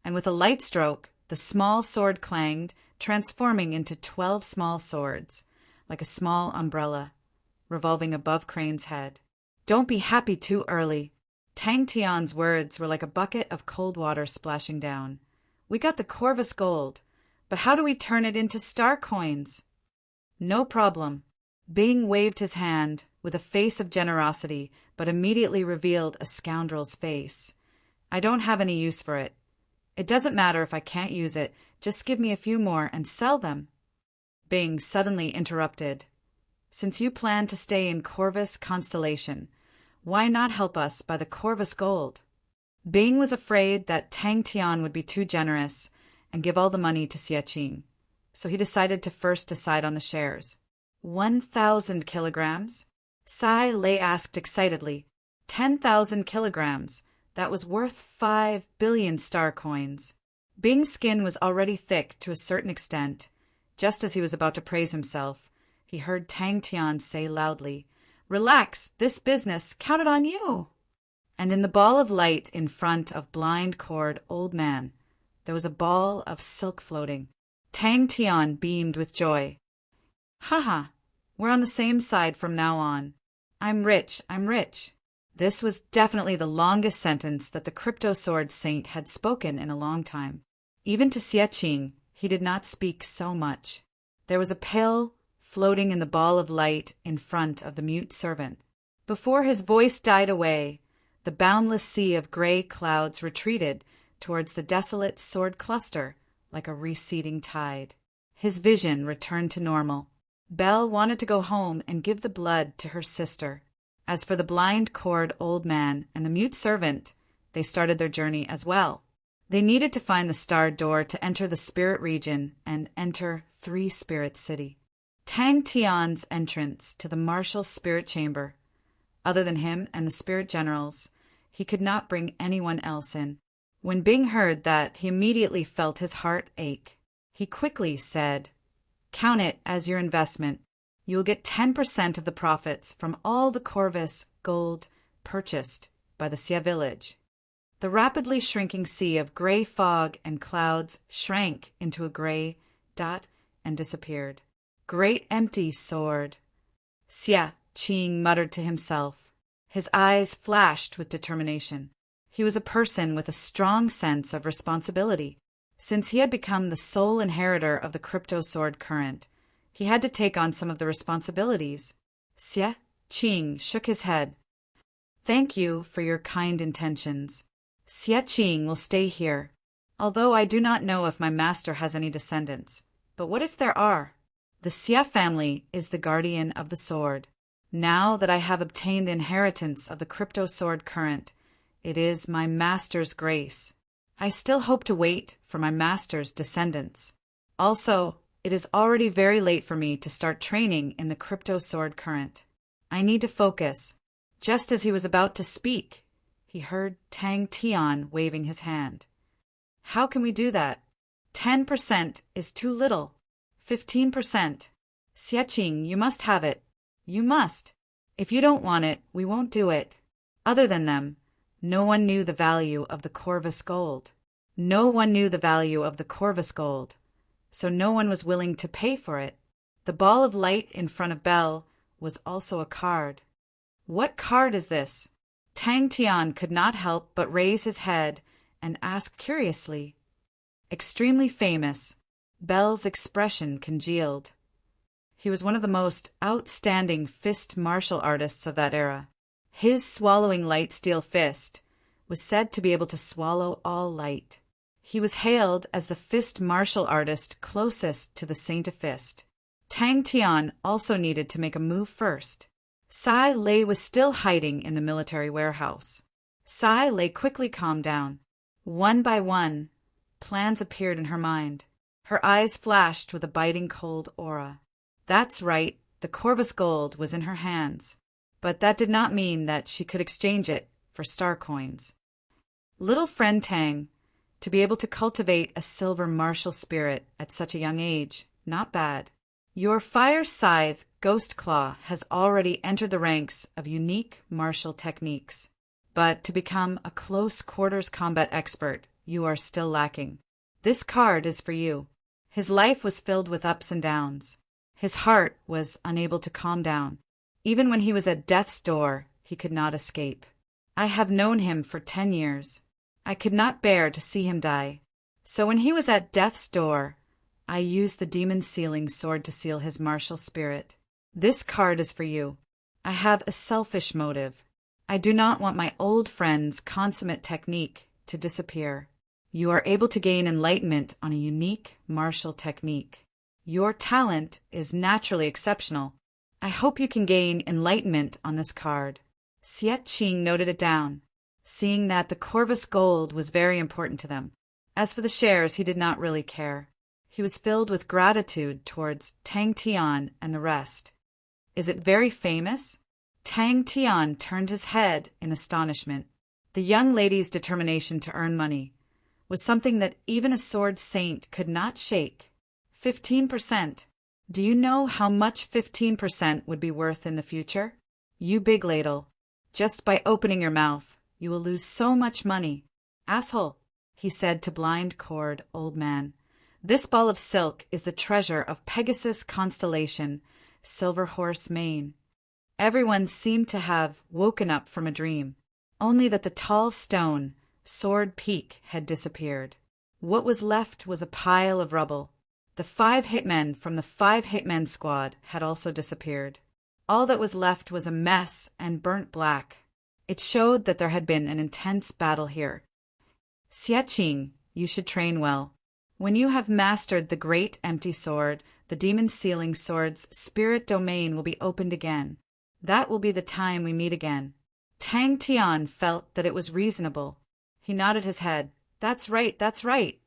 and with a light stroke, the small sword clanged, transforming into 12 small swords, like a small umbrella, revolving above Crane's head. Don't be happy too early. Tang Tian's words were like a bucket of cold water splashing down. We got the Corvus gold, but how do we turn it into star coins? No problem. Bing waved his hand with a face of generosity, but immediately revealed a scoundrel's face. I don't have any use for it. It doesn't matter if I can't use it. Just give me a few more and sell them. Bing suddenly interrupted. Since you plan to stay in Corvus Constellation, why not help us by the Corvus gold? Bing was afraid that Tang Tian would be too generous and give all the money to Xie Qing, so he decided to first decide on the shares. 1,000 kilograms? Sai Lei asked excitedly. 10,000 kilograms. That was worth 5 billion star coins. Bing's skin was already thick to a certain extent. Just as he was about to praise himself, he heard Tang Tian say loudly, Relax, this business, count it on you. And in the ball of light in front of blind cord old man, there was a ball of silk floating. Tang Tian beamed with joy. Haha, we're on the same side from now on. I'm rich, I'm rich. This was definitely the longest sentence that the crypto sword saint had spoken in a long time. Even to Xie Qing, he did not speak so much. There was a pill floating in the ball of light in front of the mute servant. Before his voice died away, the boundless sea of gray clouds retreated towards the desolate sword cluster like a receding tide. His vision returned to normal. Belle wanted to go home and give the blood to her sister. As for the blind cord old man and the mute servant, they started their journey as well. They needed to find the starred door to enter the spirit region and enter 3 Spirit City. Tang Tian's entrance to the martial spirit chamber. Other than him and the spirit generals, he could not bring anyone else in. When Bing heard that, he immediately felt his heart ache. He quickly said, Count it as your investment. You will get 10% of the profits from all the Corvus gold purchased by the Xie village. The rapidly shrinking sea of gray fog and clouds shrank into a gray dot and disappeared. Great empty sword. Xie Qing muttered to himself. His eyes flashed with determination. He was a person with a strong sense of responsibility. Since he had become the sole inheritor of the crypto sword current, he had to take on some of the responsibilities. Xie Qing shook his head. Thank you for your kind intentions. Xie Qing will stay here, although I do not know if my master has any descendants. But what if there are? The Xie family is the guardian of the sword. Now that I have obtained the inheritance of the crypto sword current, it is my master's grace. I still hope to wait for my master's descendants. Also, it is already very late for me to start training in the crypto sword current. I need to focus. Just as he was about to speak, he heard Tang Tian waving his hand. How can we do that? 10% is too little. 15%. Xieching, you must have it. You must. If you don't want it, we won't do it. Other than them, no one knew the value of the Corvus gold. No one knew the value of the Corvus gold, so no one was willing to pay for it. The ball of light in front of Belle was also a card. What card is this? Tang Tian could not help but raise his head and ask curiously. Extremely famous, Belle's expression congealed. He was one of the most outstanding fist martial artists of that era. His swallowing light steel fist was said to be able to swallow all light. He was hailed as the fist martial artist closest to the Saint of Fist. Tang Tian also needed to make a move first. Sai Lei was still hiding in the military warehouse. Sai Lei quickly calmed down. One by one, plans appeared in her mind. Her eyes flashed with a biting cold aura. That's right, the Corvus gold was in her hands, but that did not mean that she could exchange it for star coins. Little friend Tang, to be able to cultivate a silver martial spirit at such a young age, not bad. Your fire scythe, Ghost Claw, has already entered the ranks of unique martial techniques. But to become a close quarters combat expert, you are still lacking. This card is for you. His life was filled with ups and downs. His heart was unable to calm down. Even when he was at death's door, he could not escape. I have known him for 10 years. I could not bear to see him die. So when he was at death's door, I used the demon sealing sword to seal his martial spirit. This card is for you. I have a selfish motive. I do not want my old friend's consummate technique to disappear. You are able to gain enlightenment on a unique martial technique. Your talent is naturally exceptional. I hope you can gain enlightenment on this card. Xieching noted it down, seeing that the Corvus gold was very important to them. As for the shares, he did not really care. He was filled with gratitude towards Tang Tian and the rest. Is it very famous? Tang Tian turned his head in astonishment. The young lady's determination to earn money was something that even a sword saint could not shake. 15%. Do you know how much 15% would be worth in the future? You big ladle. Just by opening your mouth, you will lose so much money. Asshole, he said to blind cord old man. This ball of silk is the treasure of Pegasus constellation, Silver Horse Mane. Everyone seemed to have woken up from a dream, only that the tall stone, Sword Peak, had disappeared. What was left was a pile of rubble. The 5 hitmen from the 5 hitmen squad had also disappeared. All that was left was a mess and burnt black. It showed that there had been an intense battle here. Xieching, you should train well. When you have mastered the great empty sword, the demon sealing sword's spirit domain will be opened again. That will be the time we meet again. Tang Tian felt that it was reasonable. He nodded his head. That's right, that's right.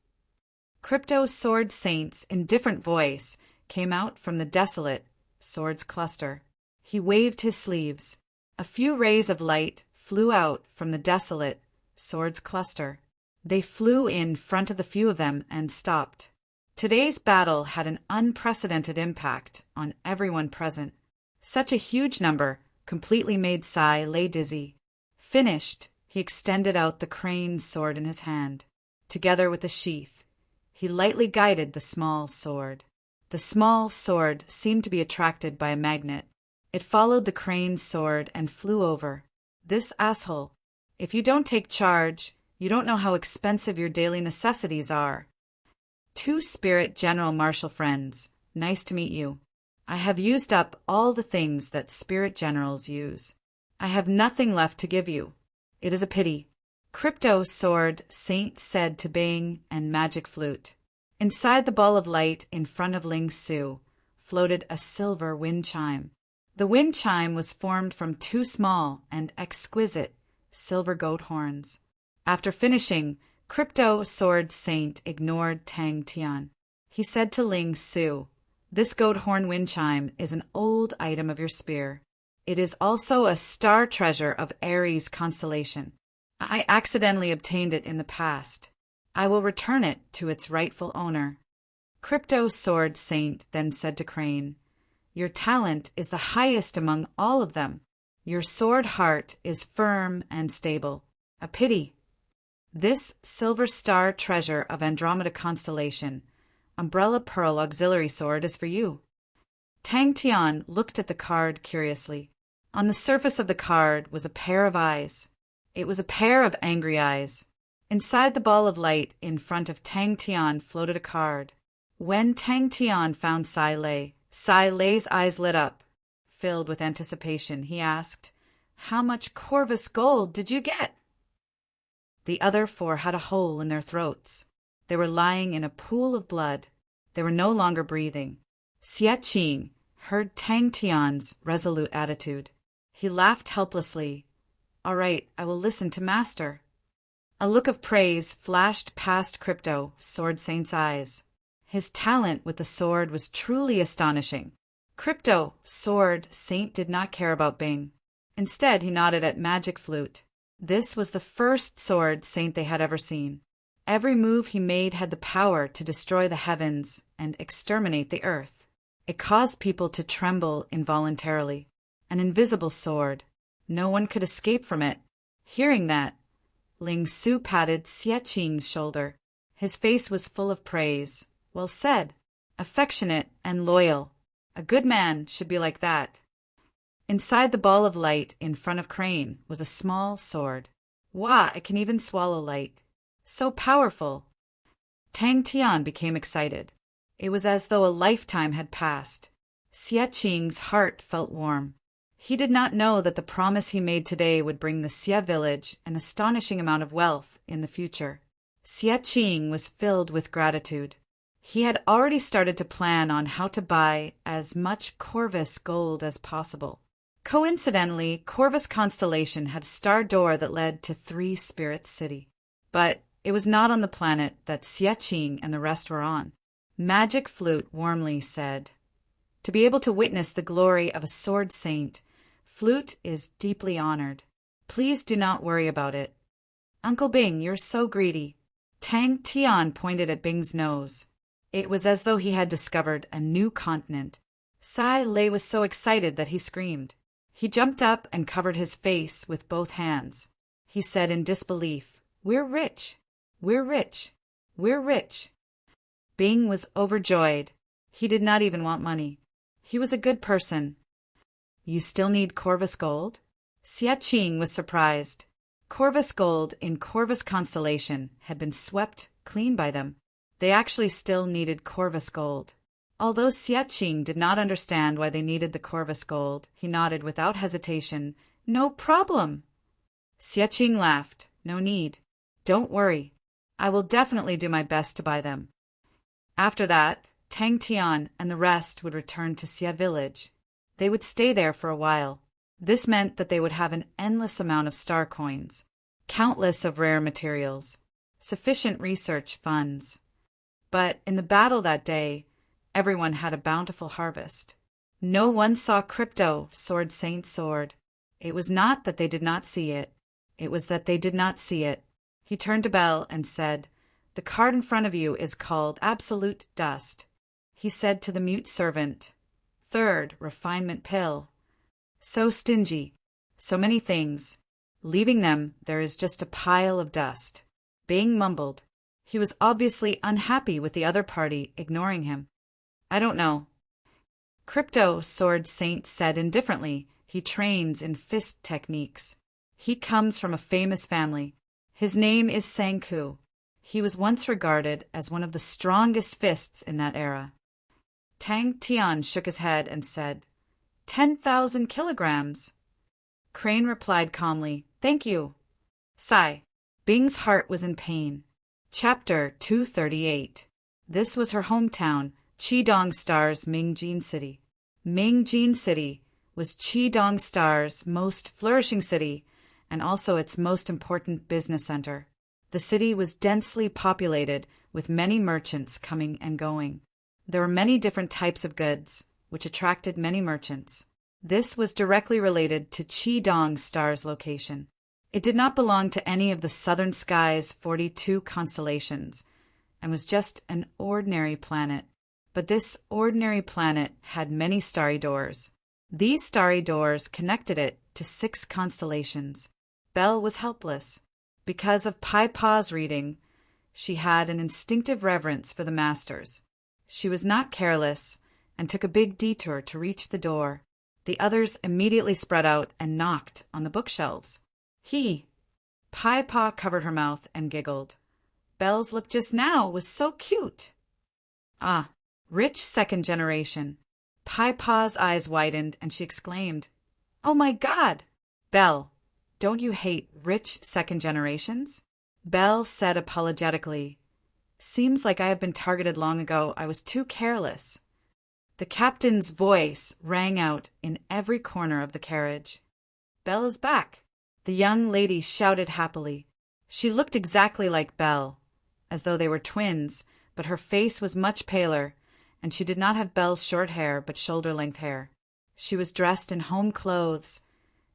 Crypto sword saints in different voice came out from the desolate swords cluster. He waved his sleeves. A few rays of light flew out from the desolate swords cluster. They flew in front of the few of them and stopped. Today's battle had an unprecedented impact on everyone present. Such a huge number completely made Sai Lei dizzy. Finished, he extended out the crane sword in his hand. Together with the sheath, he lightly guided the small sword. The small sword seemed to be attracted by a magnet. It followed the crane sword and flew over. This asshole. If you don't take charge, you don't know how expensive your daily necessities are. 2 Spirit General Martial friends, nice to meet you. I have used up all the things that Spirit Generals use. I have nothing left to give you. It is a pity. Crypto Sword Saint said to Bing and Magic Flute. Inside the ball of light in front of Ling Su floated a silver wind chime. The wind chime was formed from two small and exquisite silver goat horns. After finishing, Crypto Sword Saint ignored Tang Tian. He said to Ling Su, "This goat horn wind chime is an old item of your spear. It is also a star treasure of Aries constellation. I accidentally obtained it in the past. I will return it to its rightful owner." Crypto Sword Saint then said to Crane, "Your talent is the highest among all of them. Your sword heart is firm and stable. A pity. This silver star treasure of Andromeda constellation, Umbrella Pearl Auxiliary Sword, is for you." Tang Tian looked at the card curiously. On the surface of the card was a pair of eyes. It was a pair of angry eyes. Inside the ball of light in front of Tang Tian floated a card. When Tang Tian found Sai Lei's eyes lit up. Filled with anticipation, he asked, "How much Corvus gold did you get?" The other four had a hole in their throats. They were lying in a pool of blood. They were no longer breathing. Xie Qing heard Tang Tian's resolute attitude. He laughed helplessly. "All right, I will listen to Master." A look of praise flashed past Crypto Sword Saint's eyes. His talent with the sword was truly astonishing. Crypto Sword Saint did not care about Bing. Instead, he nodded at Magic Flute. This was the first Sword Saint they had ever seen. Every move he made had the power to destroy the heavens and exterminate the earth. It caused people to tremble involuntarily. An invisible sword. No one could escape from it. Hearing that, Ling Su patted Xie Qing's shoulder. His face was full of praise. "Well said. Affectionate and loyal. A good man should be like that." Inside the ball of light in front of Crane was a small sword. "Wah, it can even swallow light. So powerful." Tang Tian became excited. It was as though a lifetime had passed. Xie Qing's heart felt warm. He did not know that the promise he made today would bring the Xie village an astonishing amount of wealth in the future. Xie Qing was filled with gratitude. He had already started to plan on how to buy as much Corvus gold as possible. Coincidentally, Corvus constellation had a star door that led to Three Spirits City. But it was not on the planet that Xie Qing and the rest were on. Magic Flute warmly said, "To be able to witness the glory of a sword saint, Flute is deeply honored. Please do not worry about it." "Uncle Bing, you're so greedy." Tang Tian pointed at Bing's nose. It was as though he had discovered a new continent. Sai Lei was so excited that he screamed. He jumped up and covered his face with both hands. He said in disbelief, "We're rich. We're rich. We're rich." Bing was overjoyed. He did not even want money. He was a good person. "You still need Corvus gold?" Xie Qing was surprised. Corvus gold in Corvus constellation had been swept clean by them. They actually still needed Corvus gold. Although Xie Qing did not understand why they needed the Corvus gold, he nodded without hesitation. "No problem." Xie Qing laughed. "No need. Don't worry. I will definitely do my best to buy them." After that, Tang Tian and the rest would return to Xie village. They would stay there for a while. This meant that they would have an endless amount of star coins, countless of rare materials, sufficient research funds. But in the battle that day, everyone had a bountiful harvest. No one saw Crypto Sword Saint's sword. It was not that they did not see it. It was that they did not see it. He turned to Belle and said, "The card in front of you is called Absolute Dust." He said to the mute servant, "Third refinement pill. So stingy. So many things. Leaving them, there is just a pile of dust." Bing mumbled. He was obviously unhappy with the other party ignoring him. "I don't know." Crypto Sword Saint said indifferently, "He trains in fist techniques. He comes from a famous family. His name is Sangku. He was once regarded as one of the strongest fists in that era." Tang Tian shook his head and said, 10,000 kilograms. Crane replied calmly, "Thank you." Sigh. Bing's heart was in pain. Chapter 238. This was her hometown, Qidong Star's Mingjin City. Mingjin City was Qidong Star's most flourishing city and also its most important business center. The city was densely populated with many merchants coming and going. There were many different types of goods, which attracted many merchants. This was directly related to Qidong Star's location. It did not belong to any of the southern sky's 42 constellations and was just an ordinary planet. But this ordinary planet had many starry doors. These starry doors connected it to 6 constellations. Belle was helpless. Because of Pai Pa's reading, she had an instinctive reverence for the masters. She was not careless and took a big detour to reach the door. The others immediately spread out and knocked on the bookshelves. Pai Pa covered her mouth and giggled. Belle's look just now was so cute. Ah, rich second generation. Pai Pa's eyes widened and she exclaimed, "Oh my God! Belle, don't you hate rich second generations?" Belle said apologetically, "Seems like I have been targeted long ago. I was too careless." The captain's voice rang out in every corner of the carriage. "Belle is back!" The young lady shouted happily. She looked exactly like Belle, as though they were twins, but her face was much paler, and she did not have Belle's short hair but shoulder-length hair. She was dressed in home clothes,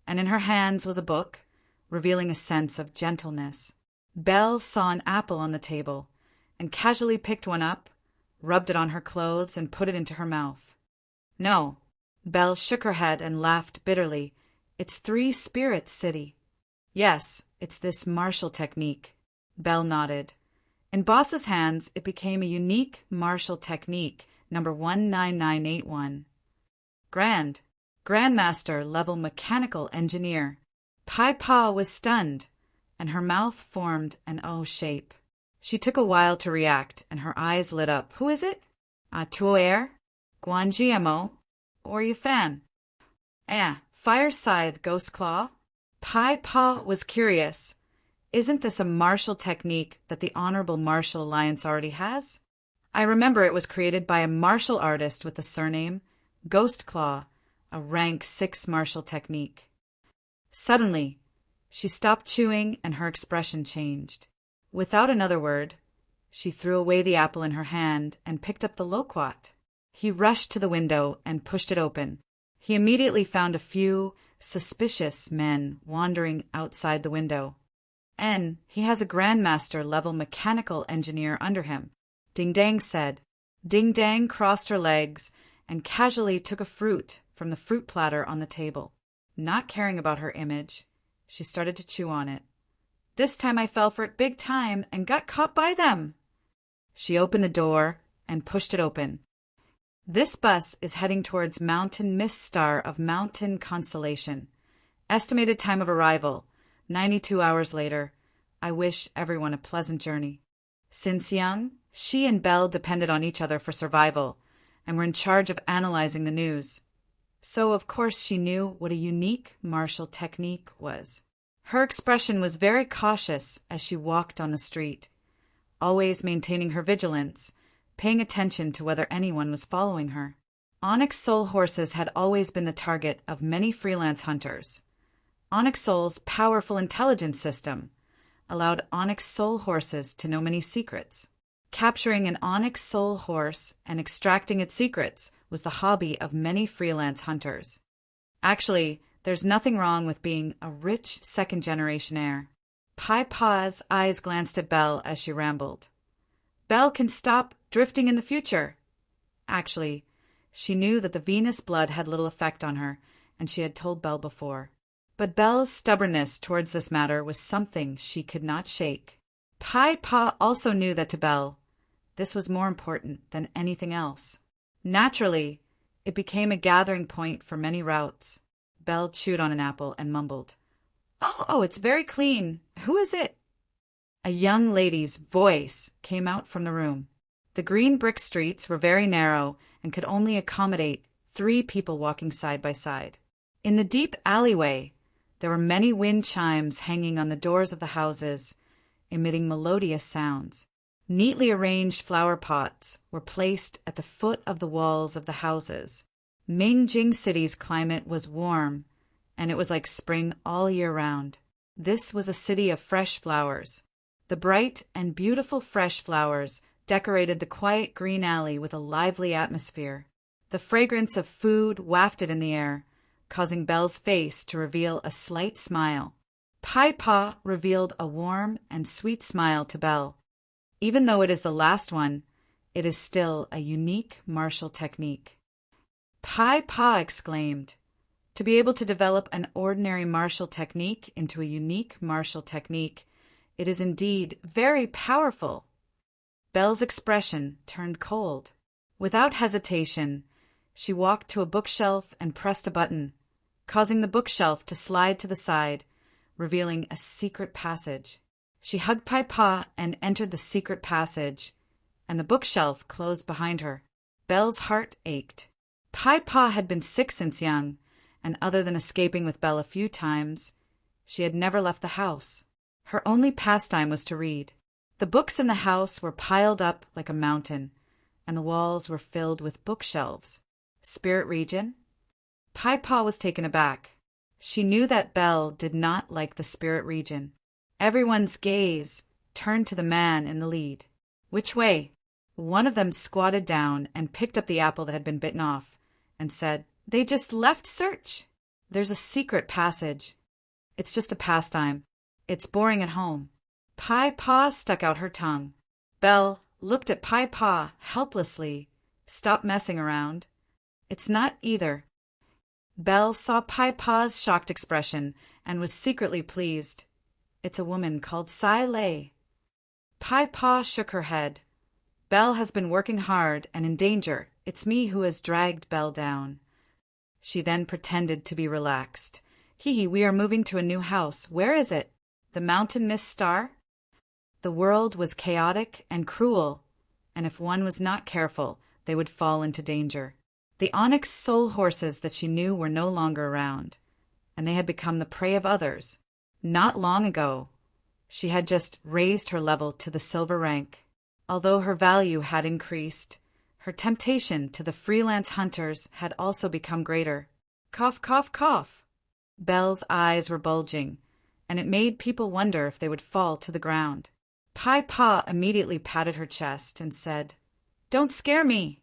and in her hands was a book, revealing a sense of gentleness. Belle saw an apple on the table, and casually picked one up, rubbed it on her clothes, and put it into her mouth. "No." Belle shook her head and laughed bitterly. "It's 3 spirits city." "Yes, it's this martial technique." Belle nodded. In Boss's hands, it became a unique martial technique, number 19981. Grandmaster level mechanical engineer. Pai Pa was stunned, and her mouth formed an O shape. She took a while to react, and her eyes lit up. "Who is it? Tuoer? Guanjiamo? Or Yafan? Fire Scythe Ghost Claw?" Pai Pa was curious. "Isn't this a martial technique that the Honorable Martial Alliance already has? I remember it was created by a martial artist with the surname Ghost Claw, a rank 6 martial technique." Suddenly, she stopped chewing and her expression changed. Without another word, she threw away the apple in her hand and picked up the loquat. He rushed to the window and pushed it open. He immediately found a few suspicious men wandering outside the window. "And he has a Grandmaster level mechanical engineer under him," Ding Dang said. Ding Dang crossed her legs and casually took a fruit from the fruit platter on the table. Not caring about her image, she started to chew on it. "This time I fell for it big time and got caught by them." She opened the door and pushed it open. "This bus is heading towards Mountain Mist Star of Mountain Constellation. Estimated time of arrival, 92 hours later. I wish everyone a pleasant journey." Since young, she and Belle depended on each other for survival and were in charge of analyzing the news. So, of course, she knew what a unique martial technique was. Her expression was very cautious as she walked on the street, always maintaining her vigilance, paying attention to whether anyone was following her. Onyx Soul horses had always been the target of many freelance hunters. Onyx Soul's powerful intelligence system allowed Onyx Soul horses to know many secrets. Capturing an Onyx Soul horse and extracting its secrets was the hobby of many freelance hunters. Actually, there's nothing wrong with being a rich second-generation heir. Pai Pa's eyes glanced at Belle as she rambled. Belle can stop drifting in the future. Actually, she knew that the Venus blood had little effect on her, and she had told Belle before. But Belle's stubbornness towards this matter was something she could not shake. Pai Pa also knew that to Belle, this was more important than anything else. Naturally, it became a gathering point for many routes. Belle chewed on an apple and mumbled, Oh, it's very clean. Who is it?" A young lady's voice came out from the room. The green brick streets were very narrow and could only accommodate 3 people walking side by side. In the deep alleyway, there were many wind chimes hanging on the doors of the houses, emitting melodious sounds. Neatly arranged flower pots were placed at the foot of the walls of the houses. Mingjing City's climate was warm, and it was like spring all year round. This was a city of fresh flowers. The bright and beautiful fresh flowers decorated the quiet green alley with a lively atmosphere. The fragrance of food wafted in the air, causing Belle's face to reveal a slight smile. Pai Pa revealed a warm and sweet smile to Belle. Even though it is the last one, it is still a unique martial technique. Pai Pa exclaimed, "To be able to develop an ordinary martial technique into a unique martial technique, it is indeed very powerful." Belle's expression turned cold. Without hesitation, she walked to a bookshelf and pressed a button, causing the bookshelf to slide to the side, revealing a secret passage. She hugged Pai Pa and entered the secret passage, and the bookshelf closed behind her. Belle's heart ached. Pai Pa had been sick since young, and other than escaping with Belle a few times, she had never left the house. Her only pastime was to read. The books in the house were piled up like a mountain, and the walls were filled with bookshelves. Spirit region? Pai Pa was taken aback. She knew that Belle did not like the spirit region. Everyone's gaze turned to the man in the lead. "Which way?" One of them squatted down and picked up the apple that had been bitten off, and said, "They just left search. There's a secret passage. It's just a pastime. It's boring at home." Pai Pa stuck out her tongue. Belle looked at Pai Pa helplessly. "Stop messing around." "It's not either." Belle saw Pai Pa's shocked expression and was secretly pleased. "It's a woman called Sai Lei." Pai Pa shook her head. "Belle has been working hard and in danger. It's me who has dragged Belle down." She then pretended to be relaxed. "Hee, we are moving to a new house. Where is it? The Mountain Mist Star?" The world was chaotic and cruel, and if one was not careful, they would fall into danger. The onyx soul horses that she knew were no longer around, and they had become the prey of others. Not long ago, she had just raised her level to the silver rank. Although her value had increased, her temptation to the freelance hunters had also become greater. Cough, cough, cough. Belle's eyes were bulging, and it made people wonder if they would fall to the ground. Pai Pa immediately patted her chest and said, "Don't scare me."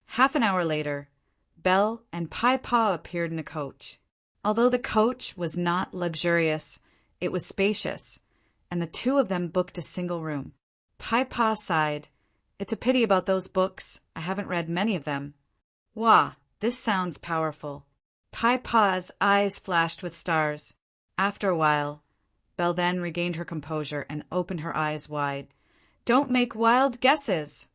Half an hour later, Belle and Pai Pa appeared in a coach. Although the coach was not luxurious, it was spacious, and the two of them booked a single room. Pai Pa sighed. "It's a pity about those books. I haven't read many of them." "Wah, this sounds powerful." Pai Pa's eyes flashed with stars. After a while, Belle then regained her composure and opened her eyes wide. "Don't make wild guesses."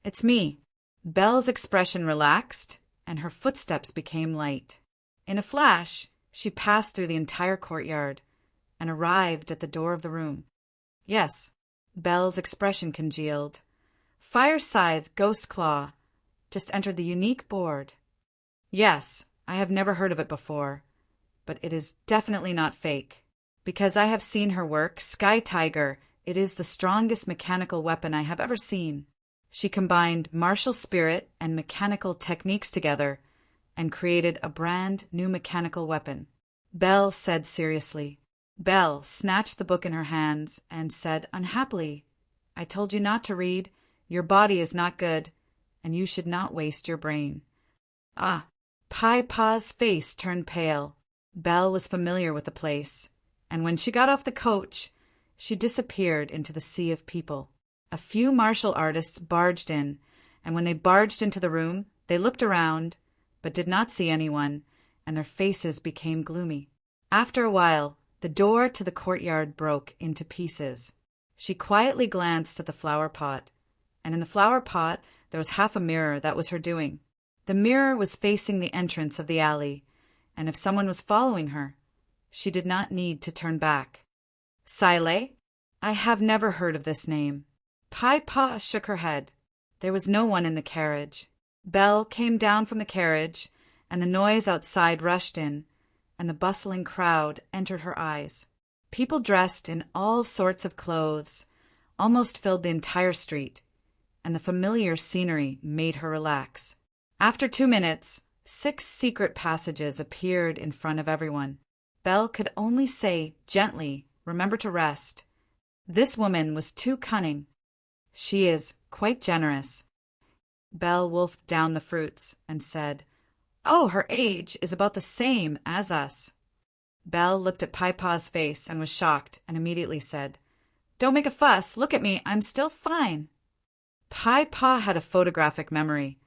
"It's me." Belle's expression relaxed, and her footsteps became light. In a flash, she passed through the entire courtyard and arrived at the door of the room. "Yes." Belle's expression congealed. "Fire Scythe Ghost Claw just entered the unique board." "Yes, I have never heard of it before, but it is definitely not fake. Because I have seen her work, Sky Tiger, it is the strongest mechanical weapon I have ever seen." She combined martial spirit and mechanical techniques together and created a brand new mechanical weapon. Belle said seriously. Belle snatched the book in her hands and said unhappily, "I told you not to read. Your body is not good, and you should not waste your brain." "Ah." Pai Pa's face turned pale. Belle was familiar with the place, and when she got off the coach, she disappeared into the sea of people. A few martial artists barged in, and when they barged into the room, they looked around, but did not see anyone, and their faces became gloomy. After a while, the door to the courtyard broke into pieces. She quietly glanced at the flower pot, and in the flower pot there was half a mirror that was her doing. The mirror was facing the entrance of the alley, and if someone was following her, she did not need to turn back. "Sai Lei? I have never heard of this name." Pai Pa shook her head. There was no one in the carriage. Belle came down from the carriage, and the noise outside rushed in, and the bustling crowd entered her eyes. People dressed in all sorts of clothes almost filled the entire street, and the familiar scenery made her relax. After 2 minutes, 6 secret passages appeared in front of everyone. Belle could only say, gently, "Remember to rest." This woman was too cunning. She is quite generous. Belle wolfed down the fruits and said, "Oh, her age is about the same as us." Belle looked at Pie Paw's face and was shocked and immediately said, "Don't make a fuss. Look at me. I'm still fine." Pie Paw had a photographic memory,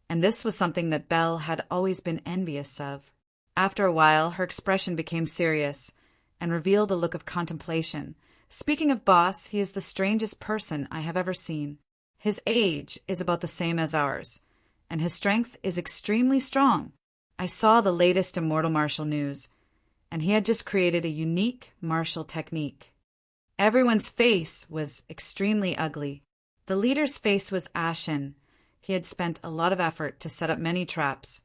and this was something that Belle had always been envious of. After a while, her expression became serious and revealed a look of contemplation. "Speaking of Boss, he is the strangest person I have ever seen. His age is about the same as ours, and his strength is extremely strong. I saw the latest immortal martial news, and he had just created a unique martial technique. Everyone's face was extremely ugly. The leader's face was ashen. He had spent a lot of effort to set up many traps,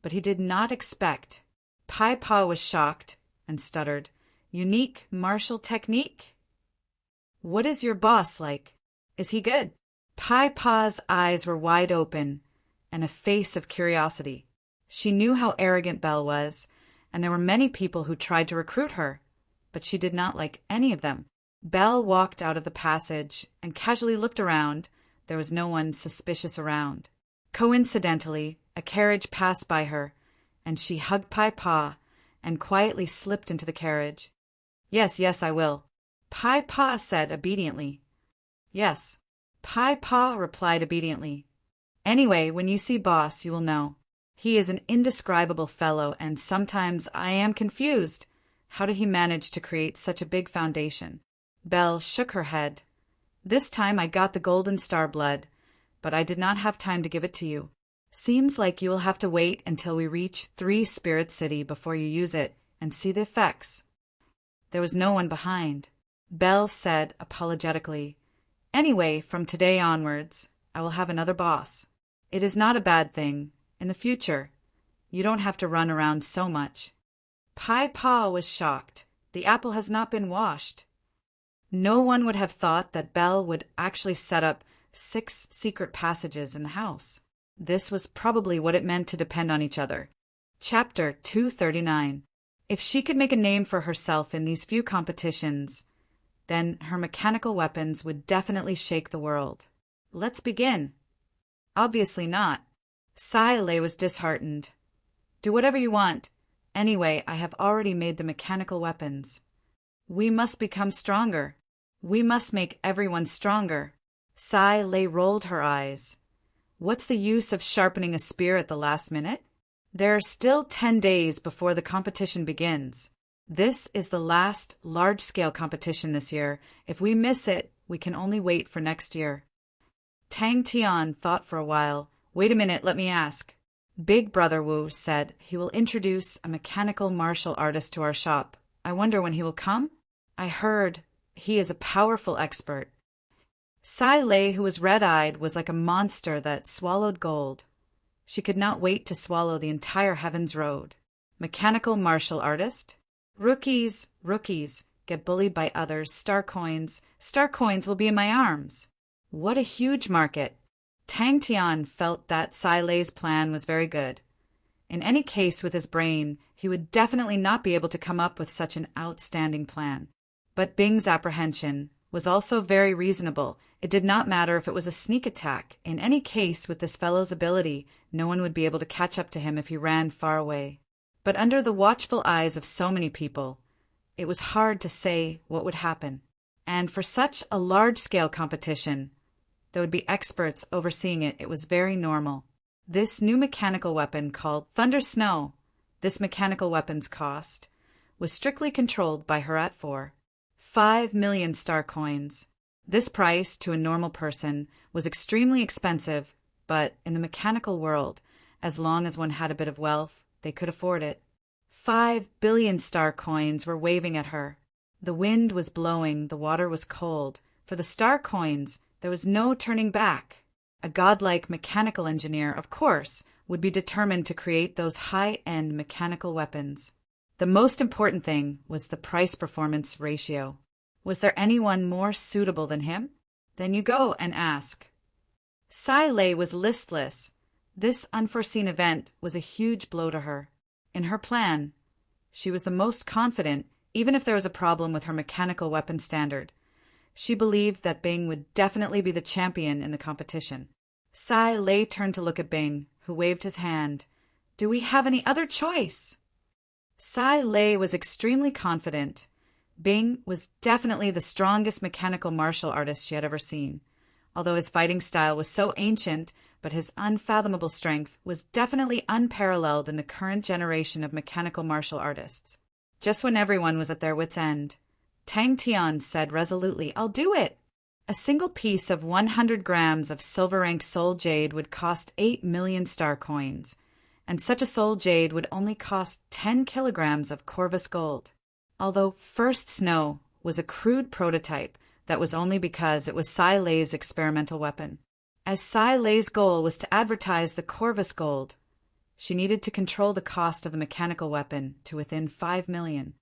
but he did not expect." Pie Paw was shocked and stuttered, "Unique martial technique? What is your boss like? Is he good?" Pie Paw's eyes were wide open and a face of curiosity. She knew how arrogant Belle was, and there were many people who tried to recruit her, but she did not like any of them. Belle walked out of the passage and casually looked around. There was no one suspicious around. Coincidentally, a carriage passed by her, and she hugged Pie Paw and quietly slipped into the carriage. "Yes, yes, I will," Pie Paw said obediently. "Yes," Pie Paw replied obediently. "Anyway, when you see Boss, you will know. He is an indescribable fellow, and sometimes I am confused. How did he manage to create such a big foundation?" Belle shook her head. "This time I got the golden star blood, but I did not have time to give it to you. Seems like you will have to wait until we reach 3 Spirit City before you use it and see the effects." There was no one behind. Belle said apologetically, "Anyway, from today onwards, I will have another boss. It is not a bad thing. In the future, you don't have to run around so much." Pie Paw was shocked. The apple has not been washed. No one would have thought that Belle would actually set up 6 secret passages in the house. This was probably what it meant to depend on each other. Chapter 239. If she could make a name for herself in these few competitions, then her mechanical weapons would definitely shake the world. Let's begin. Obviously not. Lei was disheartened. "Do whatever you want. Anyway, I have already made the mechanical weapons. We must become stronger. We must make everyone stronger." Lei rolled her eyes. "What's the use of sharpening a spear at the last minute? There are still 10 days before the competition begins. This is the last large-scale competition this year. If we miss it, we can only wait for next year." Tang Tian thought for a while. "Wait a minute, let me ask." Big Brother Wu said he will introduce a mechanical martial artist to our shop. I wonder when he will come? I heard he is a powerful expert. Lei, who was red-eyed, was like a monster that swallowed gold. She could not wait to swallow the entire Heaven's Road. Mechanical martial artist? Rookies, get bullied by others. Star coins will be in my arms. What a huge market. Tang Tian felt that Lei's plan was very good. In any case, with his brain, he would definitely not be able to come up with such an outstanding plan. But Bing's apprehension was also very reasonable. It did not matter if it was a sneak attack. In any case, with this fellow's ability, no one would be able to catch up to him if he ran far away. But under the watchful eyes of so many people, it was hard to say what would happen. And for such a large-scale competition, there would be experts overseeing it. It was very normal. This new mechanical weapon called Thunder Snow, this mechanical weapon's cost, was strictly controlled by Herat 4. 5 million star coins. This price, to a normal person, was extremely expensive, but in the mechanical world, as long as one had a bit of wealth, they could afford it. 5 billion star coins were waving at her. The wind was blowing, the water was cold. For the star coins, there was no turning back. A godlike mechanical engineer, of course, would be determined to create those high-end mechanical weapons. The most important thing was the price-performance ratio. Was there anyone more suitable than him? Then you go and ask. Lei was listless. This unforeseen event was a huge blow to her. In her plan, she was the most confident, even if there was a problem with her mechanical weapon standard. She believed that Bing would definitely be the champion in the competition. Sai Lei turned to look at Bing, who waved his hand. "Do we have any other choice?" Sai Lei was extremely confident. Bing was definitely the strongest mechanical martial artist she had ever seen. Although his fighting style was so ancient, but his unfathomable strength was definitely unparalleled in the current generation of mechanical martial artists. Just when everyone was at their wits' end, Tang Tian said resolutely, "I'll do it." A single piece of 100 grams of silver-rank soul jade would cost 8 million star coins, and such a soul jade would only cost 10 kilograms of Corvus gold. Although First Snow was a crude prototype, that was only because it was Sai Lei's experimental weapon. As Sai Lei's goal was to advertise the Corvus gold, she needed to control the cost of the mechanical weapon to within 5 million.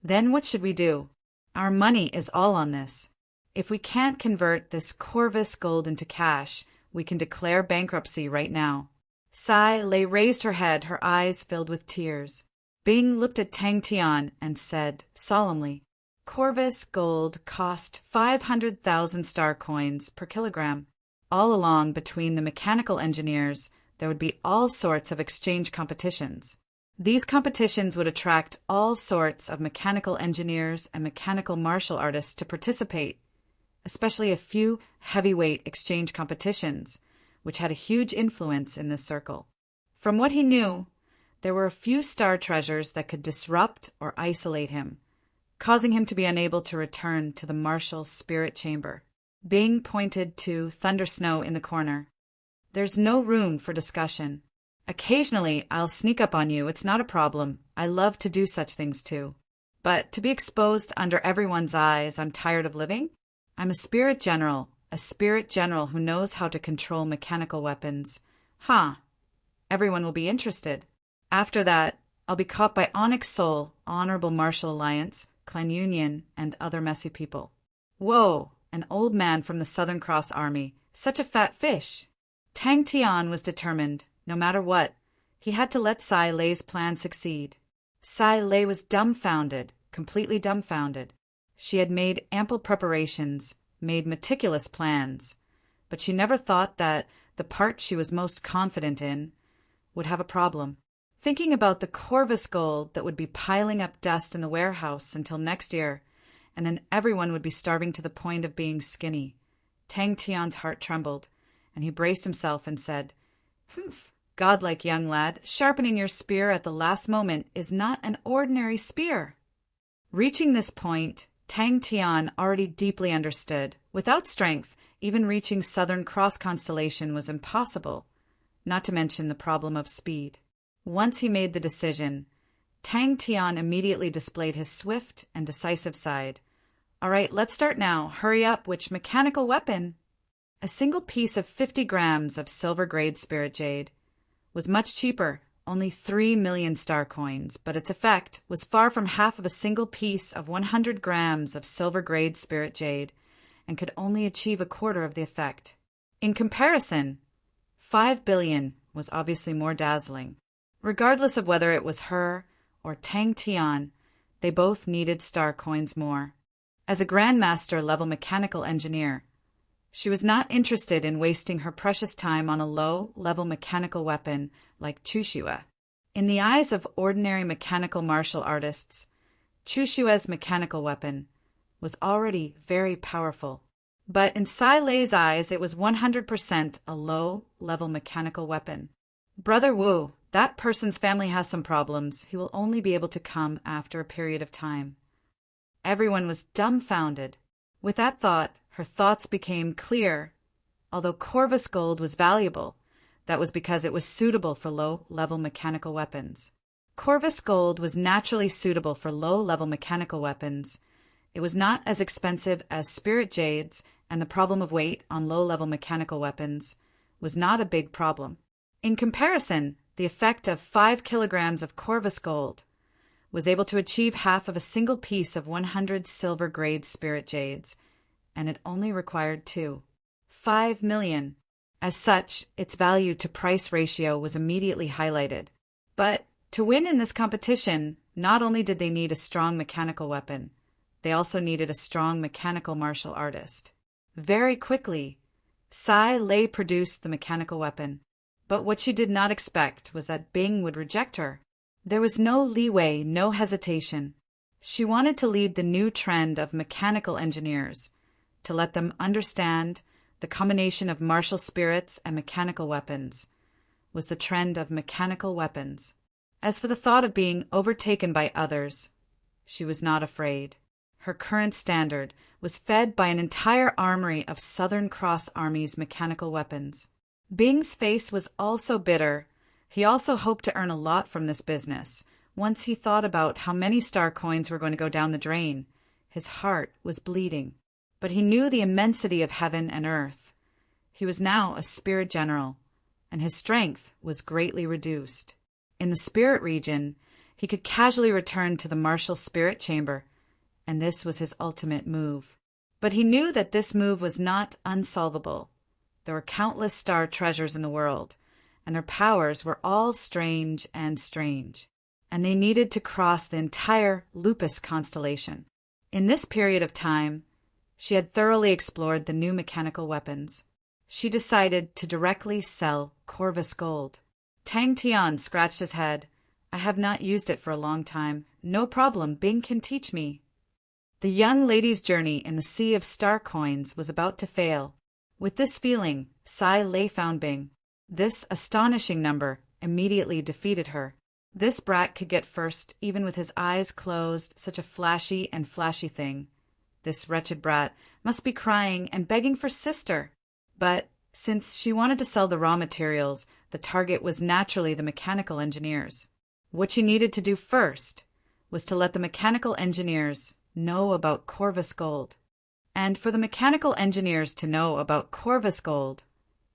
Then what should we do? Our money is all on this. If we can't convert this Corvus gold into cash, we can declare bankruptcy right now. Sai Lei raised her head, her eyes filled with tears. Bing looked at Tang Tian and said solemnly, "Corvus gold cost 500,000 star coins per kilogram. All along between the mechanical engineers, there would be all sorts of exchange competitions. These competitions would attract all sorts of mechanical engineers and mechanical martial artists to participate, especially a few heavyweight exchange competitions, which had a huge influence in this circle. From what he knew, there were a few star treasures that could disrupt or isolate him, causing him to be unable to return to the martial spirit chamber." Bing pointed to Thunder Snow in the corner. "There's no room for discussion. Occasionally, I'll sneak up on you. It's not a problem. I love to do such things too. But to be exposed under everyone's eyes, I'm tired of living. I'm a spirit general who knows how to control mechanical weapons. Everyone will be interested. After that, I'll be caught by Onyx Soul, Honorable Martial Alliance, Clan Union, and other messy people." "Whoa, an old man from the Southern Cross Army. Such a fat fish." Tang Tian was determined. No matter what, he had to let Sai Lei's plan succeed. Sai Lei was dumbfounded, completely dumbfounded. She had made ample preparations, made meticulous plans, but she never thought that the part she was most confident in would have a problem. Thinking about the Corvus gold that would be piling up dust in the warehouse until next year, and then everyone would be starving to the point of being skinny, Tang Tian's heart trembled, and he braced himself and said, "Humph, godlike young lad, sharpening your spear at the last moment is not an ordinary spear." Reaching this point, Tang Tian already deeply understood. Without strength, even reaching Southern Cross constellation was impossible, not to mention the problem of speed. Once he made the decision, Tang Tian immediately displayed his swift and decisive side. "All right, let's start now. Hurry up, which mechanical weapon?" A single piece of 50 grams of silver-grade spirit jade was much cheaper, only 3 million star coins, but its effect was far from half of a single piece of 100 grams of silver-grade spirit jade, and could only achieve a quarter of the effect. In comparison, 5 billion was obviously more dazzling. Regardless of whether it was her or Tang Tian, they both needed star coins more. As a Grandmaster level mechanical engineer, she was not interested in wasting her precious time on a low-level mechanical weapon like Chushua. In the eyes of ordinary mechanical martial artists, Chushua's mechanical weapon was already very powerful. But in Sai Lei's eyes, it was 100% a low-level mechanical weapon. "Brother Wu, that person's family has some problems. He will only be able to come after a period of time." Everyone was dumbfounded. With that thought, her thoughts became clear. Although Corvus gold was valuable, that was because it was suitable for low-level mechanical weapons. Corvus gold was naturally suitable for low-level mechanical weapons. It was not as expensive as spirit jades, and the problem of weight on low-level mechanical weapons was not a big problem. In comparison, the effect of 5 kilograms of Corvus gold was able to achieve half of a single piece of 100 silver-grade spirit jades, and it only required 2. 5 million. As such, its value to price ratio was immediately highlighted. But to win in this competition, not only did they need a strong mechanical weapon, they also needed a strong mechanical martial artist. Very quickly, Sai Lei produced the mechanical weapon. But what she did not expect was that Bing would reject her. There was no leeway, no hesitation. She wanted to lead the new trend of mechanical engineers, to let them understand the combination of martial spirits and mechanical weapons was the trend of mechanical weapons. As for the thought of being overtaken by others, she was not afraid. Her current standard was fed by an entire armory of Southern Cross Army's mechanical weapons. Bing's face was also bitter. He also hoped to earn a lot from this business. Once he thought about how many star coins were going to go down the drain, his heart was bleeding. But he knew the immensity of heaven and earth. He was now a spirit general, and his strength was greatly reduced. In the spirit region, he could casually return to the martial spirit chamber, and this was his ultimate move. But he knew that this move was not unsolvable. There were countless star treasures in the world, and their powers were all strange, and they needed to cross the entire Lupus constellation. In this period of time, she had thoroughly explored the new mechanical weapons. She decided to directly sell Corvus gold. Tang Tian scratched his head. I have not used it for a long time. No problem, Bing can teach me. The young lady's journey in the sea of star coins was about to fail. With this feeling, Sai Lei found Bing. This astonishing number immediately defeated her. This brat could get first, even with his eyes closed, such a flashy thing. This wretched brat must be crying and begging for sister. But since she wanted to sell the raw materials, the target was naturally the mechanical engineers. What she needed to do first was to let the mechanical engineers know about Corvus gold. And for the mechanical engineers to know about Corvus gold,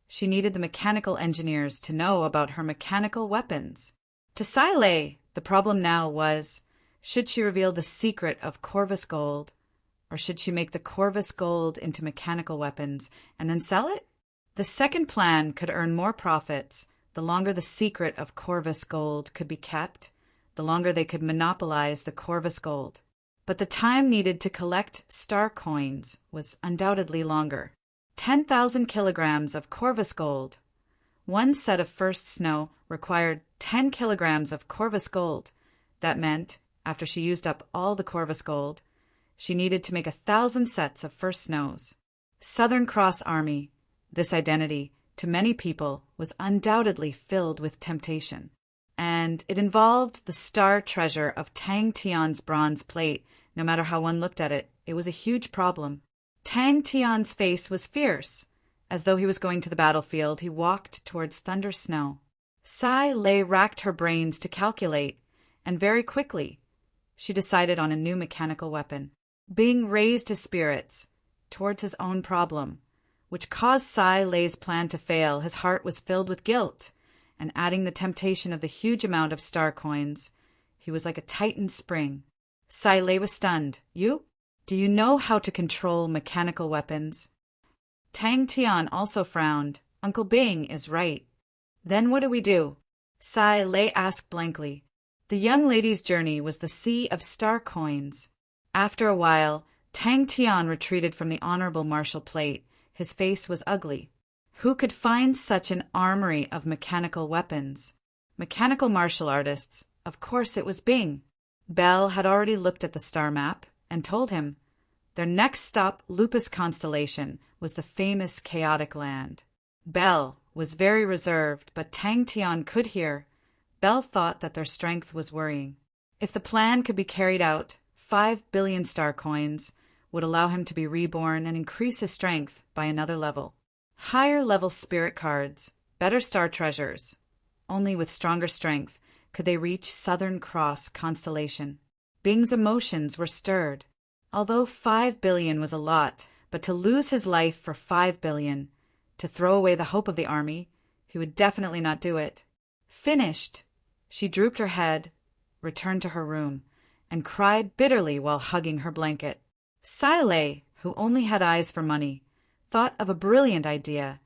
she needed the mechanical engineers to know about her mechanical weapons. To Sai Lei, the problem now was, should she reveal the secret of Corvus gold, or should she make the Corvus gold into mechanical weapons and then sell it? The second plan could earn more profits. The longer the secret of Corvus gold could be kept, the longer they could monopolize the Corvus gold. But the time needed to collect star coins was undoubtedly longer. 10,000 kilograms of Corvus gold. One set of first snow required 10 kilograms of Corvus gold. That meant, after she used up all the Corvus gold, she needed to make 1,000 sets of first snows. Southern Cross Army, this identity, to many people, was undoubtedly filled with temptation. And it involved the star treasure of Tang Tian's bronze plate. No matter how one looked at it, it was a huge problem. Tang Tian's face was fierce. As though he was going to the battlefield, he walked towards thunder snow. Sai Lei racked her brains to calculate, and very quickly, she decided on a new mechanical weapon. Bing raised his spirits towards his own problem, which caused Sai Lei's plan to fail. His heart was filled with guilt, and adding the temptation of the huge amount of star coins, he was like a tightened spring. Sai Lei was stunned. You? Do you know how to control mechanical weapons? Tang Tian also frowned. Uncle Bing is right. Then what do we do? Sai Lei asked blankly. The young lady's journey was the sea of star coins. After a while, Tang Tian retreated from the honorable martial plate. His face was ugly. Who could find such an armory of mechanical weapons? Mechanical martial artists. Of course it was Bing. Belle had already looked at the star map and told him. Their next stop, Lupus Constellation, was the famous chaotic land. Belle was very reserved, but Tang Tian could hear. Belle thought that their strength was worrying. If the plan could be carried out, 5 billion star coins would allow him to be reborn and increase his strength by another level. Higher level spirit cards, better star treasures. Only with stronger strength could they reach Southern Cross Constellation. Bing's emotions were stirred. Although 5 billion was a lot, but to lose his life for 5 billion, to throw away the hope of the army, he would definitely not do it. Finished. She drooped her head, returned to her room, and cried bitterly while hugging her blanket. Sai Lei, who only had eyes for money, thought of a brilliant idea,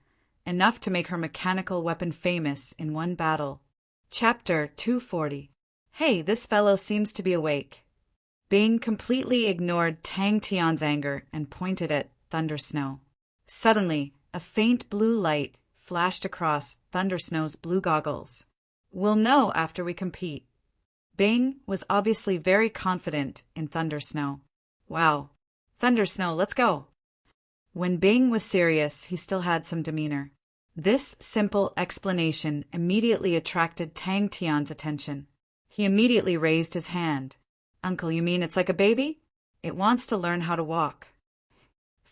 enough to make her mechanical weapon famous in one battle. Chapter 240. Hey, this fellow seems to be awake. Bing completely ignored Tang Tian's anger and pointed at Thundersnow. Suddenly, a faint blue light flashed across Thundersnow's blue goggles. We'll know after we compete. Bing was obviously very confident in Thundersnow. Wow. Thundersnow, let's go. When Bing was serious, he still had some demeanor. This simple explanation immediately attracted Tang Tian's attention. He immediately raised his hand. Uncle, you mean it's like a baby? It wants to learn how to walk.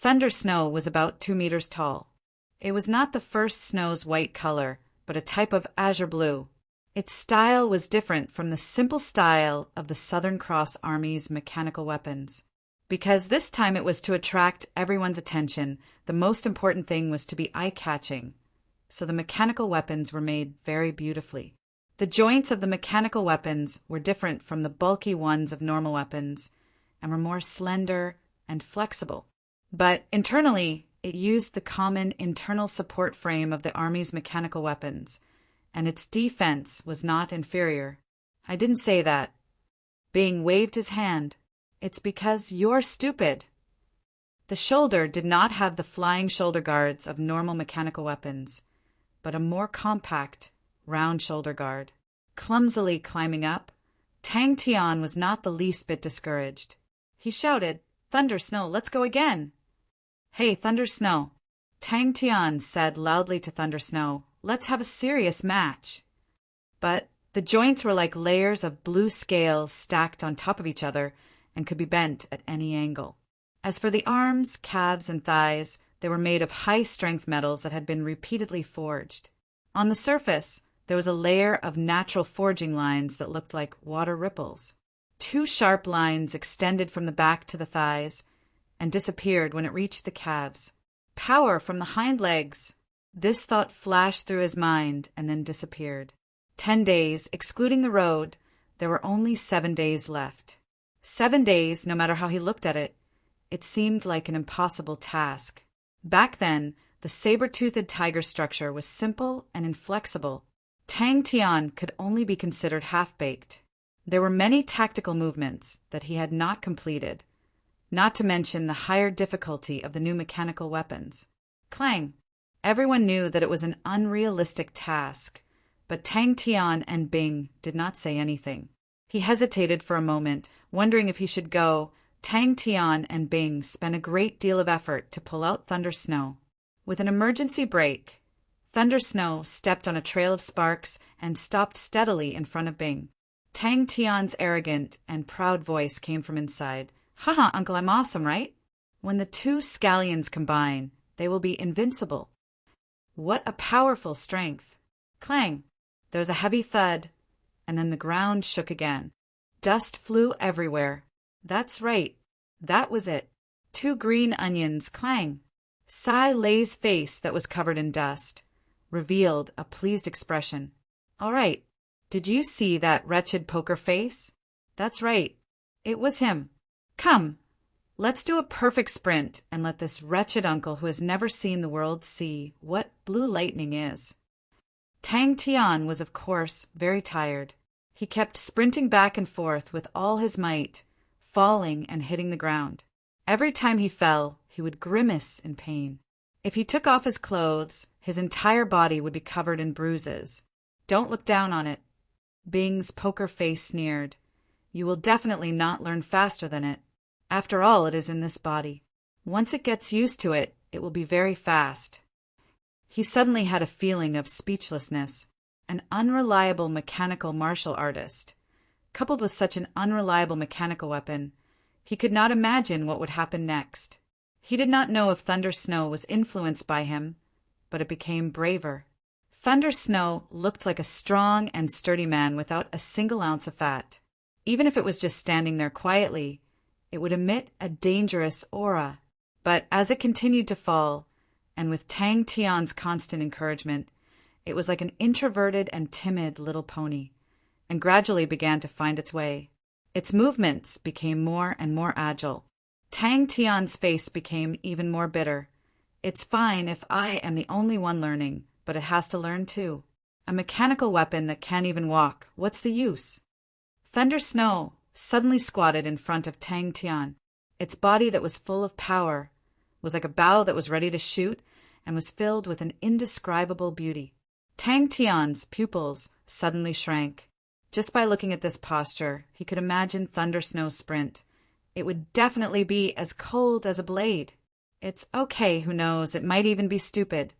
Thundersnow was about 2 meters tall. It was not the first snow's white color, but a type of azure blue. Its style was different from the simple style of the Southern Cross Army's mechanical weapons. Because this time it was to attract everyone's attention, the most important thing was to be eye-catching. So the mechanical weapons were made very beautifully. The joints of the mechanical weapons were different from the bulky ones of normal weapons, and were more slender and flexible. But internally, it used the common internal support frame of the Army's mechanical weapons, and its defense was not inferior. I didn't say that. Bing waved his hand. It's because you're stupid. The shoulder did not have the flying shoulder guards of normal mechanical weapons, but a more compact, round shoulder guard. Clumsily climbing up, Tang Tian was not the least bit discouraged. He shouted, Thundersnow, let's go again. Hey, Thundersnow. Tang Tian said loudly to Thundersnow, let's have a serious match. But the joints were like layers of blue scales stacked on top of each other and could be bent at any angle. As for the arms, calves, and thighs, they were made of high-strength metals that had been repeatedly forged. On the surface, there was a layer of natural forging lines that looked like water ripples. 2 sharp lines extended from the back to the thighs and disappeared when it reached the calves. Power from the hind legs! This thought flashed through his mind and then disappeared. 10 days, excluding the road, there were only 7 days left. 7 days, no matter how he looked at it, it seemed like an impossible task. Back then, the saber-toothed tiger structure was simple and inflexible. Tang Tian could only be considered half-baked. There were many tactical movements that he had not completed, not to mention the higher difficulty of the new mechanical weapons. Clang! Everyone knew that it was an unrealistic task, but Tang Tian and Bing did not say anything. He hesitated for a moment, wondering if he should go. Tang Tian and Bing spent a great deal of effort to pull out Thundersnow. With an emergency brake, Thundersnow stepped on a trail of sparks and stopped steadily in front of Bing. Tang Tian's arrogant and proud voice came from inside. Haha, Uncle, I'm awesome, right? When the 2 scallions combine, they will be invincible. What a powerful strength! Clang! There was a heavy thud, and then the ground shook again. Dust flew everywhere. That's right. That was it. 2 green onions, clang. Sai Lei's face that was covered in dust revealed a pleased expression. All right. Did you see that wretched poker face? That's right. It was him. Come, let's do a perfect sprint and let this wretched uncle who has never seen the world see what blue lightning is. Tang Tian was, of course, very tired. He kept sprinting back and forth with all his might, falling and hitting the ground. Every time he fell, he would grimace in pain. If he took off his clothes, his entire body would be covered in bruises. Don't look down on it. Bing's poker face sneered. You will definitely not learn faster than it. After all, it is in this body. Once it gets used to it, it will be very fast. He suddenly had a feeling of speechlessness. An unreliable mechanical martial artist, coupled with such an unreliable mechanical weapon, he could not imagine what would happen next. He did not know if Thundersnow was influenced by him, but it became braver. Thundersnow looked like a strong and sturdy man without a single ounce of fat. Even if it was just standing there quietly, it would emit a dangerous aura. But as it continued to fall, and with Tang Tian's constant encouragement, it was like an introverted and timid little pony, and gradually began to find its way. Its movements became more and more agile. Tang Tian's face became even more bitter, It's fine if I am the only one learning, but it has to learn too. A mechanical weapon that can't even walk, what's the use? Thunder Snow suddenly squatted in front of Tang Tian. Its body that was full of power was like a bow that was ready to shoot and was filled with an indescribable beauty. Tang Tian's pupils suddenly shrank. Just by looking at this posture, he could imagine Thunder Snow's sprint. It would definitely be as cold as a blade. It's okay, who knows, it might even be stupid.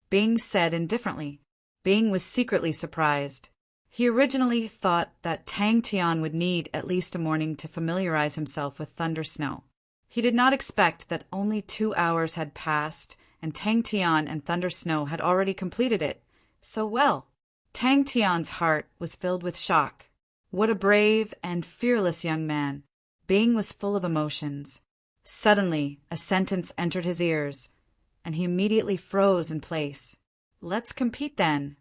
Bing said indifferently. Bing was secretly surprised. He originally thought that Tang Tian would need at least a morning to familiarize himself with Thunder Snow. He did not expect that only 2 hours had passed and Tang Tian and Thunder Snow had already completed it so well. Tang Tian's heart was filled with shock. What a brave and fearless young man. Bing was full of emotions. Suddenly, a sentence entered his ears, and he immediately froze in place. Let's compete then.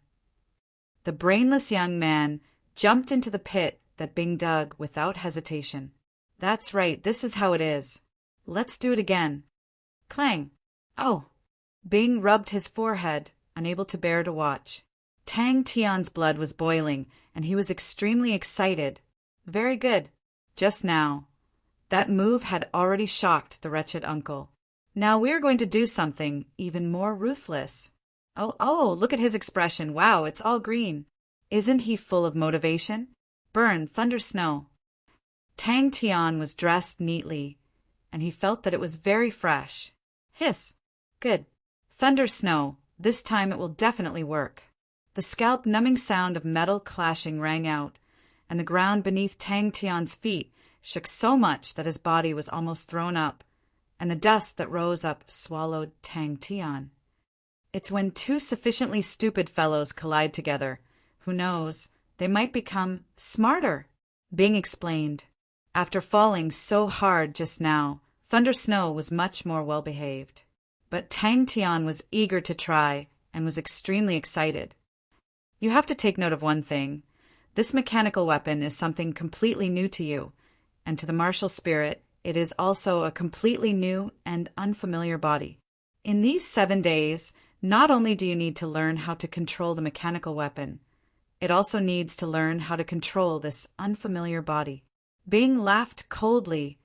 The brainless young man jumped into the pit that Bing dug without hesitation. That's right, this is how it is. Let's do it again. Clang. Oh. Bing rubbed his forehead, unable to bear to watch. Tang Tian's blood was boiling, and he was extremely excited. Very good. Just now. That move had already shocked the wretched uncle. Now we are going to do something even more ruthless. Oh, look at his expression. Wow, it's all green. Isn't he full of motivation? Burn, Thunder Snow. Tang Tian was dressed neatly, and he felt that it was very fresh. Hiss. Good. Thunder Snow, this time it will definitely work. The scalp-numbing sound of metal clashing rang out, and the ground beneath Tang Tian's feet shook so much that his body was almost thrown up, and the dust that rose up swallowed Tang Tian. It's when two sufficiently stupid fellows collide together. Who knows, they might become smarter, Bing explained. After falling so hard just now, Thunder Snow was much more well-behaved. But Tang Tian was eager to try and was extremely excited. You have to take note of one thing. This mechanical weapon is something completely new to you, and to the martial spirit, it is also a completely new and unfamiliar body. In these 7 days, not only do you need to learn how to control the mechanical weapon, it also needs to learn how to control this unfamiliar body. Bing laughed coldly.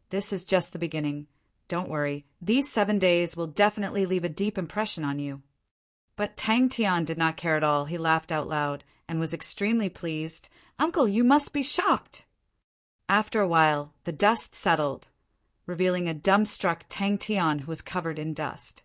This is just the beginning. Don't worry, these 7 days will definitely leave a deep impression on you. But Tang Tian did not care at all. He laughed out loud and was extremely pleased. Uncle, you must be shocked. After a while, the dust settled, revealing a dumbstruck Tang Tian who was covered in dust.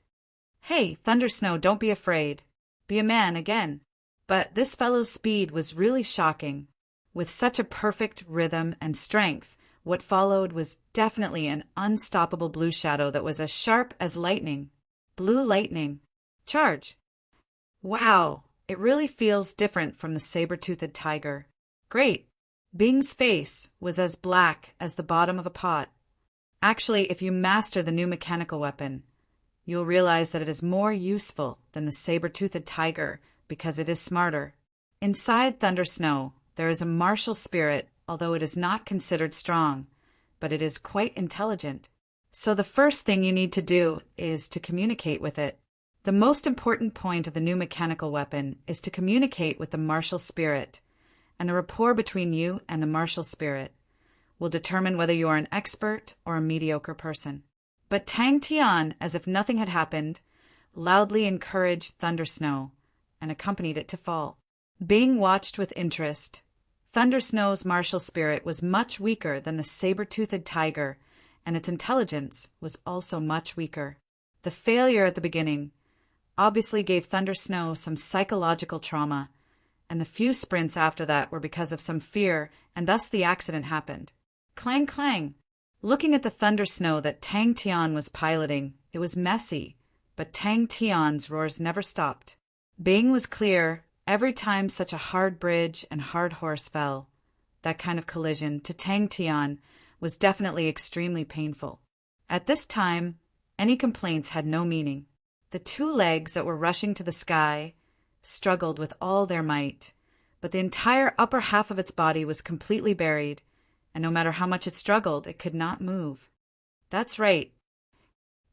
Hey, Thunder Snow, don't be afraid. Be a man again. But this fellow's speed was really shocking. With such a perfect rhythm and strength, what followed was definitely an unstoppable blue shadow that was as sharp as lightning. Blue lightning. Charge. Wow, it really feels different from the saber-toothed tiger. Great. Bing's face was as black as the bottom of a pot. Actually, if you master the new mechanical weapon, you'll realize that it is more useful than the saber-toothed tiger because it is smarter. Inside Thunder Snow, there is a martial spirit, although it is not considered strong, but it is quite intelligent. So the first thing you need to do is to communicate with it. The most important point of the new mechanical weapon is to communicate with the martial spirit, and the rapport between you and the martial spirit will determine whether you are an expert or a mediocre person. But Tang Tian, as if nothing had happened, loudly encouraged Thunder Snow and accompanied it to fall. Bing watched with interest. Thunder Snow's martial spirit was much weaker than the saber-toothed tiger, and its intelligence was also much weaker. The failure at the beginning obviously gave Thunder Snow some psychological trauma, and the few sprints after that were because of some fear, and thus the accident happened. Clang, clang. Looking at the Thunder Snow that Tang Tian was piloting, it was messy, but Tang Tian's roars never stopped. Bing was clear every time such a hard bridge and hard horse fell. That kind of collision, to Tang Tian, was definitely extremely painful. At this time, any complaints had no meaning. The two legs that were rushing to the sky struggled with all their might, but the entire upper half of its body was completely buried, and no matter how much it struggled, it could not move. That's right.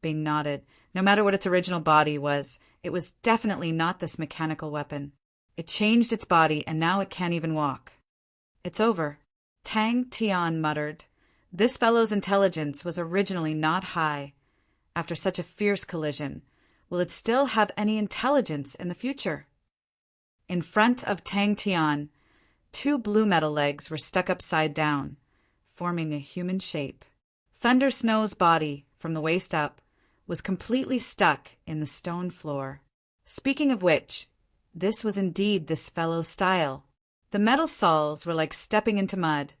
Bing nodded. No matter what its original body was, it was definitely not this mechanical weapon. It changed its body, and now it can't even walk. It's over, Tang Tian muttered. This fellow's intelligence was originally not high. After such a fierce collision, will it still have any intelligence in the future? In front of Tang Tian, two blue metal legs were stuck upside down, forming a human shape. Thunder Snow's body, from the waist up, was completely stuck in the stone floor. Speaking of which, this was indeed this fellow's style. The metal soles were like stepping into mud,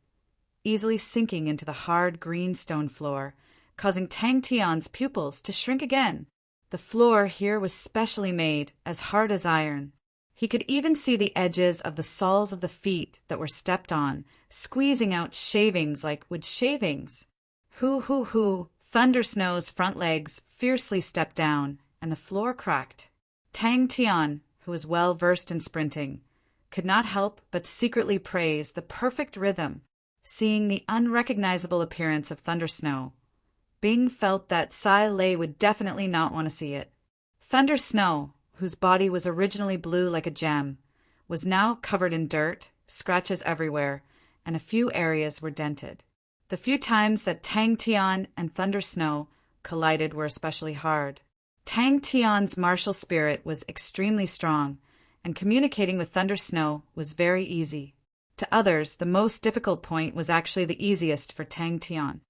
easily sinking into the hard green stone floor, causing Tang Tian's pupils to shrink again. The floor here was specially made, as hard as iron. He could even see the edges of the soles of the feet that were stepped on, squeezing out shavings like wood shavings. Hoo! Thunder Snow's front legs fiercely stepped down, and the floor cracked. Tang Tian, who was well versed in sprinting, could not help but secretly praise the perfect rhythm. Seeing the unrecognizable appearance of Thunder Snow, Bing felt that Sai Lei would definitely not want to see it. Thunder Snow, whose body was originally blue like a gem, was now covered in dirt, scratches everywhere, and a few areas were dented. The few times that Tang Tian and Thunder Snow collided were especially hard. Tang Tian's martial spirit was extremely strong, and communicating with Thunder Snow was very easy. To others, the most difficult point was actually the easiest for Tang Tian.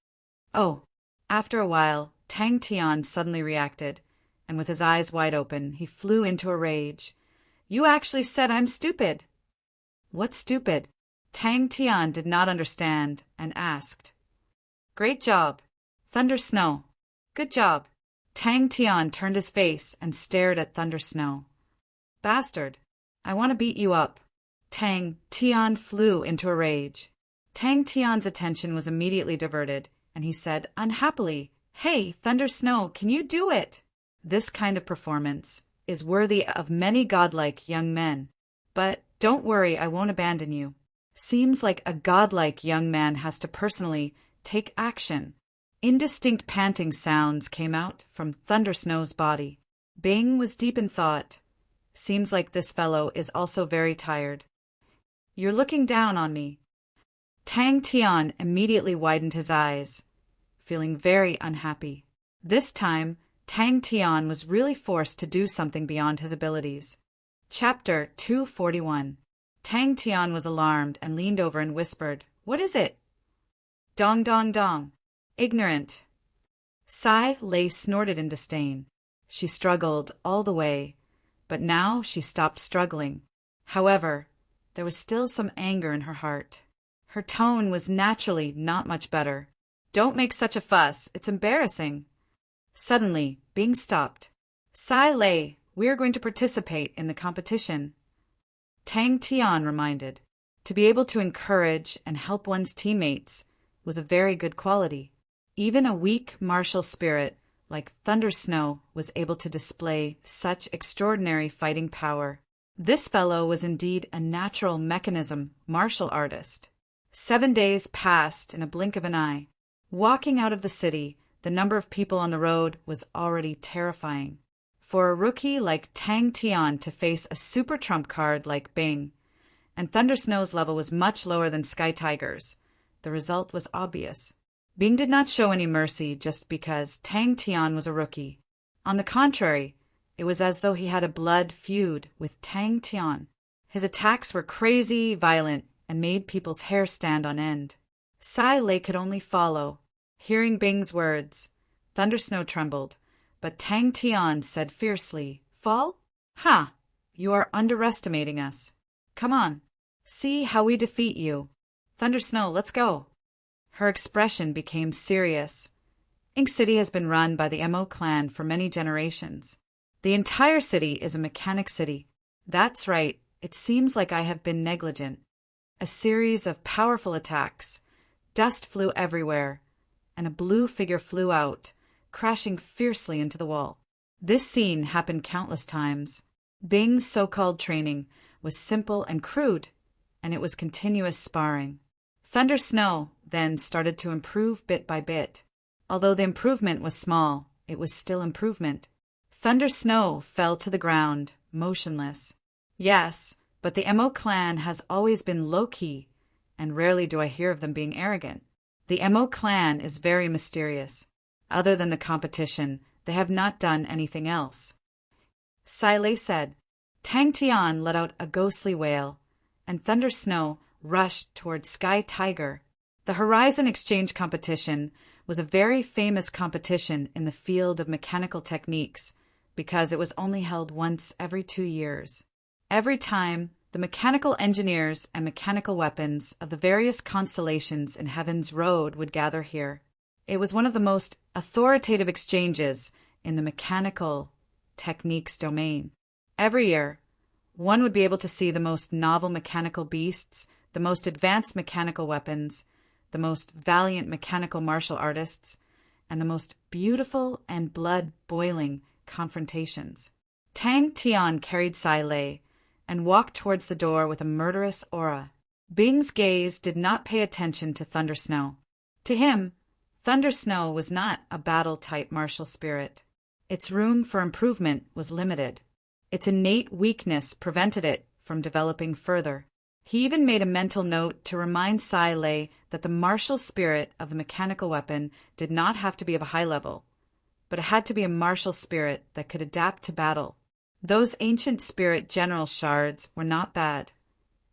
Oh, after a while, Tang Tian suddenly reacted, and with his eyes wide open, he flew into a rage. You actually said I'm stupid. What's stupid? Tang Tian did not understand and asked. Great job, Thunder Snow. Good job. Tang Tian turned his face and stared at Thunder Snow. Bastard, I want to beat you up. Tang Tian flew into a rage. Tang Tian's attention was immediately diverted, and he said unhappily, Hey, Thunder Snow, can you do it? This kind of performance is worthy of many godlike young men. But don't worry, I won't abandon you. Seems like a godlike young man has to personally take action. Indistinct panting sounds came out from Thunder Snow's body. Bing was deep in thought. Seems like this fellow is also very tired. You're looking down on me. Tang Tian immediately widened his eyes, feeling very unhappy. This time, Tang Tian was really forced to do something beyond his abilities. Chapter 241. Tang Tian was alarmed and leaned over and whispered, What is it? Dong dong dong. Ignorant. Sai Lei snorted in disdain. She struggled all the way, but now she stopped struggling. However, there was still some anger in her heart. Her tone was naturally not much better. Don't make such a fuss, it's embarrassing. Suddenly, Bing stopped. Sai Lei, we are going to participate in the competition. Tang Tian reminded. To be able to encourage and help one's teammates was a very good quality. Even a weak martial spirit like Thunder Snow was able to display such extraordinary fighting power. This fellow was indeed a natural mechanism martial artist. 7 days passed in a blink of an eye. Walking out of the city, the number of people on the road was already terrifying. For a rookie like Tang Tian to face a super trump card like Bing, and Thunder Snow's level was much lower than Sky Tiger's, the result was obvious. Bing did not show any mercy just because Tang Tian was a rookie. On the contrary, it was as though he had a blood feud with Tang Tian. His attacks were crazy, violent, and made people's hair stand on end. Sai Lei could only follow. Hearing Bing's words, Thunder Snow trembled, but Tang Tian said fiercely, Fall? Ha! You are underestimating us. Come on, see how we defeat you. Thunder Snow, let's go. Her expression became serious. Ink City has been run by the Mo clan for many generations. The entire city is a mechanic city. That's right, it seems like I have been negligent. A series of powerful attacks. Dust flew everywhere, and a blue figure flew out, crashing fiercely into the wall. This scene happened countless times. Bing's so-called training was simple and crude, and it was continuous sparring. Thunder Snow then started to improve bit by bit. Although the improvement was small, it was still improvement. Thunder Snow fell to the ground, motionless. Yes, but the Mo clan has always been low-key, and rarely do I hear of them being arrogant. The Mo clan is very mysterious. Other than the competition, they have not done anything else. Sai Lei said. Tang Tian let out a ghostly wail, and Thunder Snow rushed toward Sky Tiger. The Horizon Exchange competition was a very famous competition in the field of mechanical techniques because it was only held once every 2 years. Every time, the mechanical engineers and mechanical weapons of the various constellations in Heaven's Road would gather here. It was one of the most authoritative exchanges in the mechanical techniques domain. Every year, one would be able to see the most novel mechanical beasts, the most advanced mechanical weapons, the most valiant mechanical martial artists, and the most beautiful and blood-boiling confrontations. Tang Tian carried Sai Lei and walked towards the door with a murderous aura. Bing's gaze did not pay attention to Thunder Snow. To him, Thunder Snow was not a battle-type martial spirit. Its room for improvement was limited. Its innate weakness prevented it from developing further. He even made a mental note to remind Sai Lei that the martial spirit of the mechanical weapon did not have to be of a high level, but it had to be a martial spirit that could adapt to battle. Those ancient spirit general shards were not bad,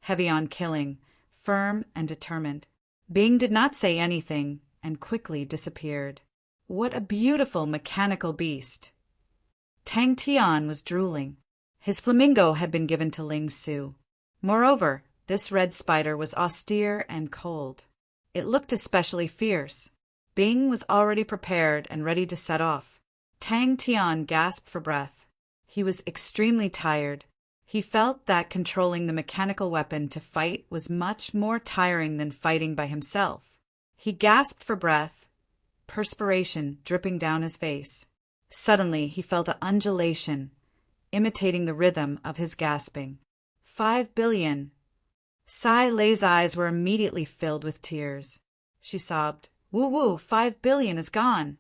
heavy on killing, firm and determined. Bing did not say anything and quickly disappeared. What a beautiful mechanical beast! Tang Tian was drooling. His flamingo had been given to Ling Su. Moreover, this red spider was austere and cold. It looked especially fierce. Bing was already prepared and ready to set off. Tang Tian gasped for breath. He was extremely tired. He felt that controlling the mechanical weapon to fight was much more tiring than fighting by himself. He gasped for breath, perspiration dripping down his face. Suddenly, he felt an undulation, imitating the rhythm of his gasping. 5 billion. Sai Lei's eyes were immediately filled with tears. She sobbed, "Woo-woo, 5 billion is gone."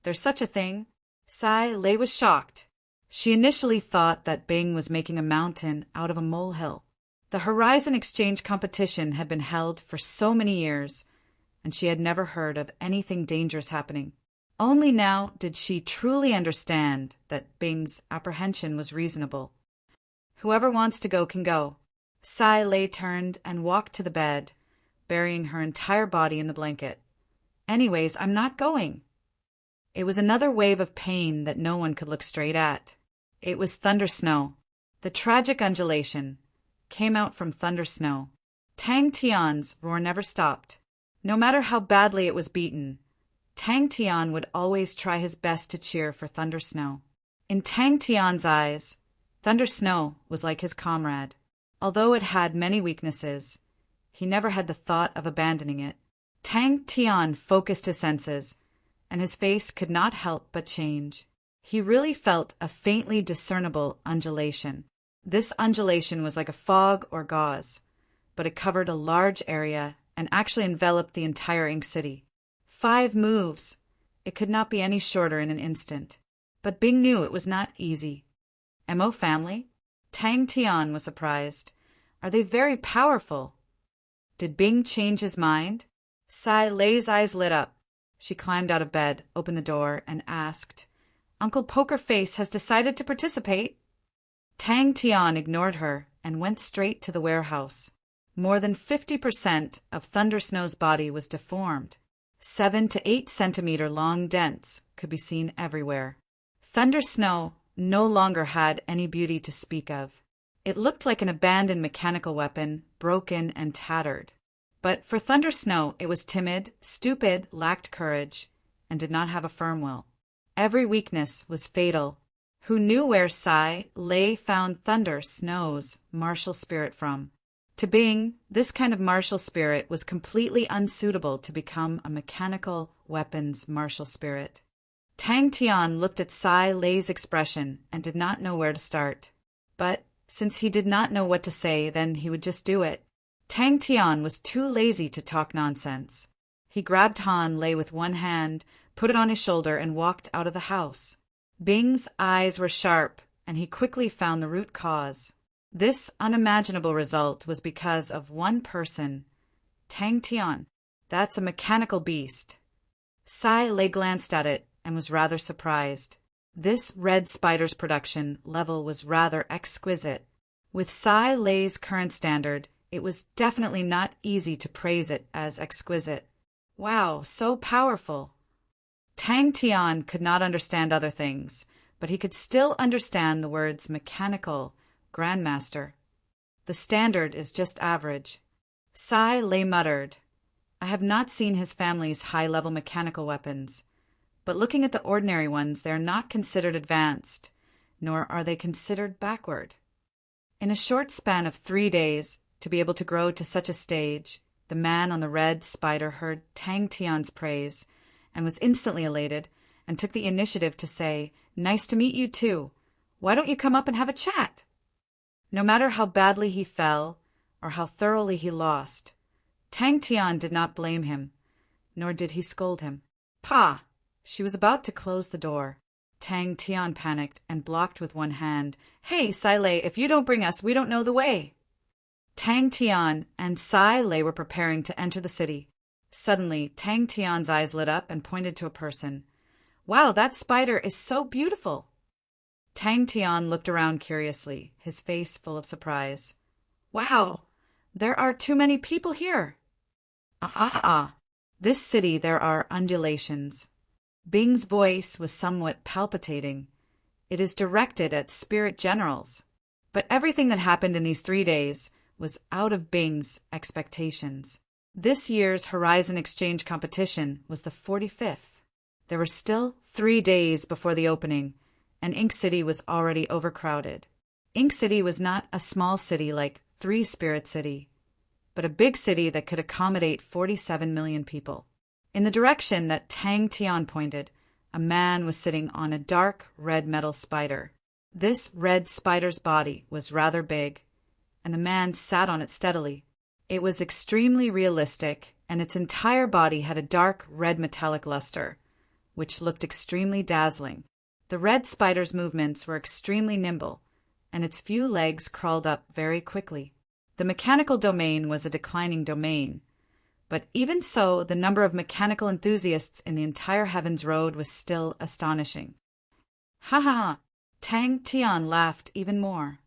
"There's such a thing?" Sai Lei was shocked. She initially thought that Bing was making a mountain out of a molehill. The Horizon Exchange competition had been held for so many years, and she had never heard of anything dangerous happening. Only now did she truly understand that Bing's apprehension was reasonable. Whoever wants to go can go. Sai Lei turned and walked to the bed, burying her entire body in the blanket. "Anyways, I'm not going." It was another wave of pain that no one could look straight at. It was Thunder Snow. The tragic undulation came out from Thunder Snow. Tang Tian's roar never stopped. No matter how badly it was beaten, Tang Tian would always try his best to cheer for Thunder Snow. In Tang Tian's eyes, Thunder Snow was like his comrade. Although it had many weaknesses, he never had the thought of abandoning it. Tang Tian focused his senses, and his face could not help but change. He really felt a faintly discernible undulation. This undulation was like a fog or gauze, but it covered a large area and actually enveloped the entire Ink City. 5 moves. It could not be any shorter in an instant. But Bing knew it was not easy. Mo family? Tang Tian was surprised. Are they very powerful? Did Bing change his mind? Sai Lei's eyes lit up. She climbed out of bed, opened the door, and asked, "Uncle Poker Face has decided to participate?" Tang Tian ignored her and went straight to the warehouse. More than 50% of Thunder Snow's body was deformed. 7 to 8 centimeter long dents could be seen everywhere. Thunder Snow no longer had any beauty to speak of. It looked like an abandoned mechanical weapon, broken and tattered. But for Thunder Snow, it was timid, stupid, lacked courage, and did not have a firm will. Every weakness was fatal. Who knew where Sai Lei found Thunder Snow's martial spirit from? To Bing, this kind of martial spirit was completely unsuitable to become a mechanical weapons martial spirit. Tang Tian looked at Sai Lei's expression and did not know where to start. But since he did not know what to say, then he would just do it. Tang Tian was too lazy to talk nonsense. He grabbed Han Lei with one hand, put it on his shoulder, and walked out of the house. Bing's eyes were sharp, and he quickly found the root cause. This unimaginable result was because of one person, Tang Tian. That's a mechanical beast. Sai Lei glanced at it and was rather surprised. This red spider's production level was rather exquisite. With Sai Lei's current standard, it was definitely not easy to praise it as exquisite. Wow, so powerful. Tang Tian could not understand other things, but he could still understand the words mechanical, grandmaster. The standard is just average. Sai Lei muttered, I have not seen his family's high-level mechanical weapons, but looking at the ordinary ones, they are not considered advanced, nor are they considered backward. In a short span of 3 days, to be able to grow to such a stage, the man on the red spider heard Tang Tian's praise and was instantly elated and took the initiative to say, Nice to meet you too. Why don't you come up and have a chat? No matter how badly he fell or how thoroughly he lost, Tang Tian did not blame him, nor did he scold him. Pa! She was about to close the door. Tang Tian panicked and blocked with one hand. Hey, Sai Lei, if you don't bring us, we don't know the way. Tang Tian and Sai Lei were preparing to enter the city. Suddenly, Tang Tian's eyes lit up and pointed to a person. Wow, that spider is so beautiful. Tang Tian looked around curiously, his face full of surprise. Wow, there are too many people here. This city there are undulations. Bing's voice was somewhat palpitating. It is directed at spirit generals. But everything that happened in these 3 days was out of Bing's expectations. This year's Horizon Exchange competition was the 45th. There were still 3 days before the opening, and Ink City was already overcrowded. Ink City was not a small city like Three Spirit City, but a big city that could accommodate 47 million people. In the direction that Tang Tian pointed, a man was sitting on a dark red metal spider. This red spider's body was rather big, and the man sat on it steadily. It was extremely realistic, and its entire body had a dark red metallic luster, which looked extremely dazzling. The red spider's movements were extremely nimble, and its few legs crawled up very quickly. The mechanical domain was a declining domain, but even so, the number of mechanical enthusiasts in the entire Heavens Road was still astonishing. Ha ha ha! Tang Tian laughed even more.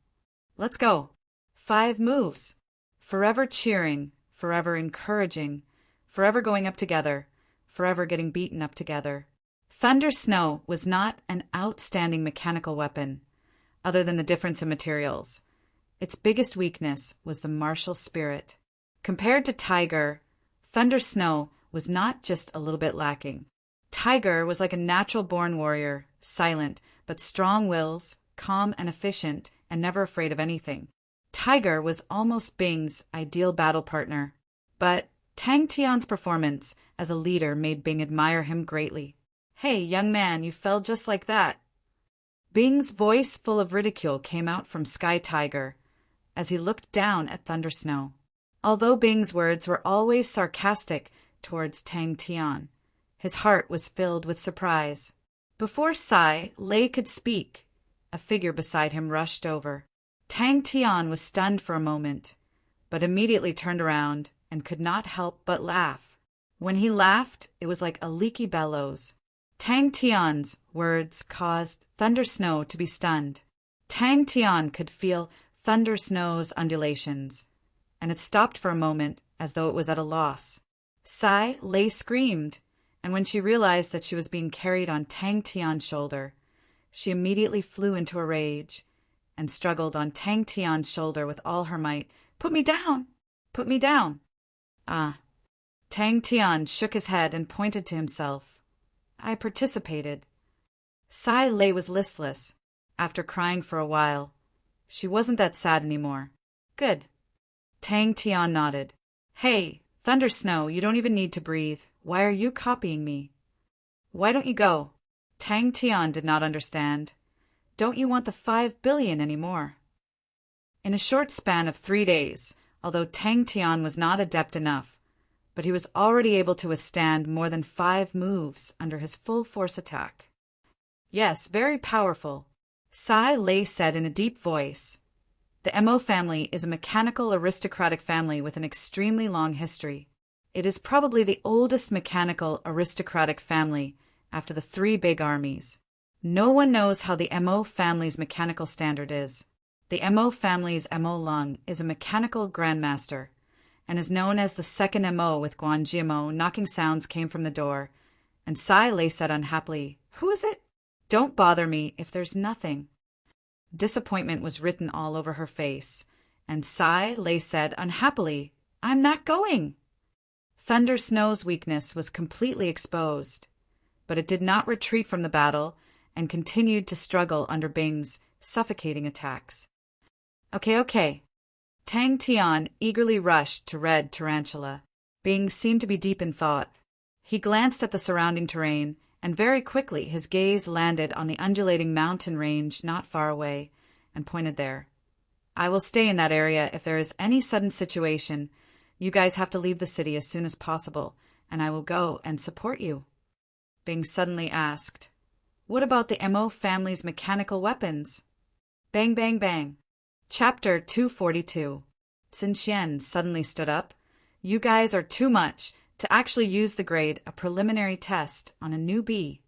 Let's go. 5 moves. Forever cheering, forever encouraging, forever going up together, forever getting beaten up together. Thunder Snow was not an outstanding mechanical weapon, other than the difference in materials. Its biggest weakness was the martial spirit. Compared to Tiger, Thunder Snow was not just a little bit lacking. Tiger was like a natural-born warrior, silent, but strong wills, calm and efficient, and never afraid of anything. Tiger was almost Bing's ideal battle partner, but Tang Tian's performance as a leader made Bing admire him greatly. Hey, young man, you fell just like that. Bing's voice full of ridicule came out from Sky Tiger as he looked down at Thunder Snow. Although Bing's words were always sarcastic towards Tang Tian, his heart was filled with surprise. Before Sai Lei could speak, a figure beside him rushed over. Tang Tian was stunned for a moment, but immediately turned around and could not help but laugh. When he laughed, it was like a leaky bellows. Tang Tian's words caused Thunder Snow to be stunned. Tang Tian could feel Thunder Snow's undulations, and it stopped for a moment as though it was at a loss. Sai Lei screamed, and when she realized that she was being carried on Tang Tian's shoulder, she immediately flew into a rage and struggled on Tang Tian's shoulder with all her might. Put me down! Put me down! Tang Tian shook his head and pointed to himself. I participated. Sai Lei was listless. After crying for a while, she wasn't that sad anymore. Good. Tang Tian nodded. Hey, Thunder Snow, you don't even need to breathe. Why are you copying me? Why don't you go? Tang Tian did not understand. Don't you want the 5 billion anymore? In a short span of 3 days, although Tang Tian was not adept enough, but he was already able to withstand more than 5 moves under his full force attack. Yes, very powerful, Sai Lei said in a deep voice. The Mo family is a mechanical aristocratic family with an extremely long history. It is probably the oldest mechanical aristocratic family after the 3 big armies. No one knows how the Mo family's mechanical standard is. The Mo family's Mo Lung is a mechanical grandmaster and is known as the second Mo. With Guan Jiamo, knocking sounds came from the door, and Sai Lei said unhappily, "Who is it?" "Don't bother me if there's nothing." Disappointment was written all over her face, and Sai Lei said unhappily, "I'm not going." Thunder Snow's weakness was completely exposed, but it did not retreat from the battle and continued to struggle under Bing's suffocating attacks. Okay. Tang Tian eagerly rushed to Red Tarantula. Bing seemed to be deep in thought. He glanced at the surrounding terrain, and very quickly his gaze landed on the undulating mountain range not far away, and pointed there. "I will stay in that area if there is any sudden situation. You guys have to leave the city as soon as possible, and I will go and support you." Bing suddenly asked, "What about the Mo family's mechanical weapons?" Bang, bang, bang. Chapter 242. Xin Xian suddenly stood up. "You guys are too much to actually use the grade a preliminary test on a newbie."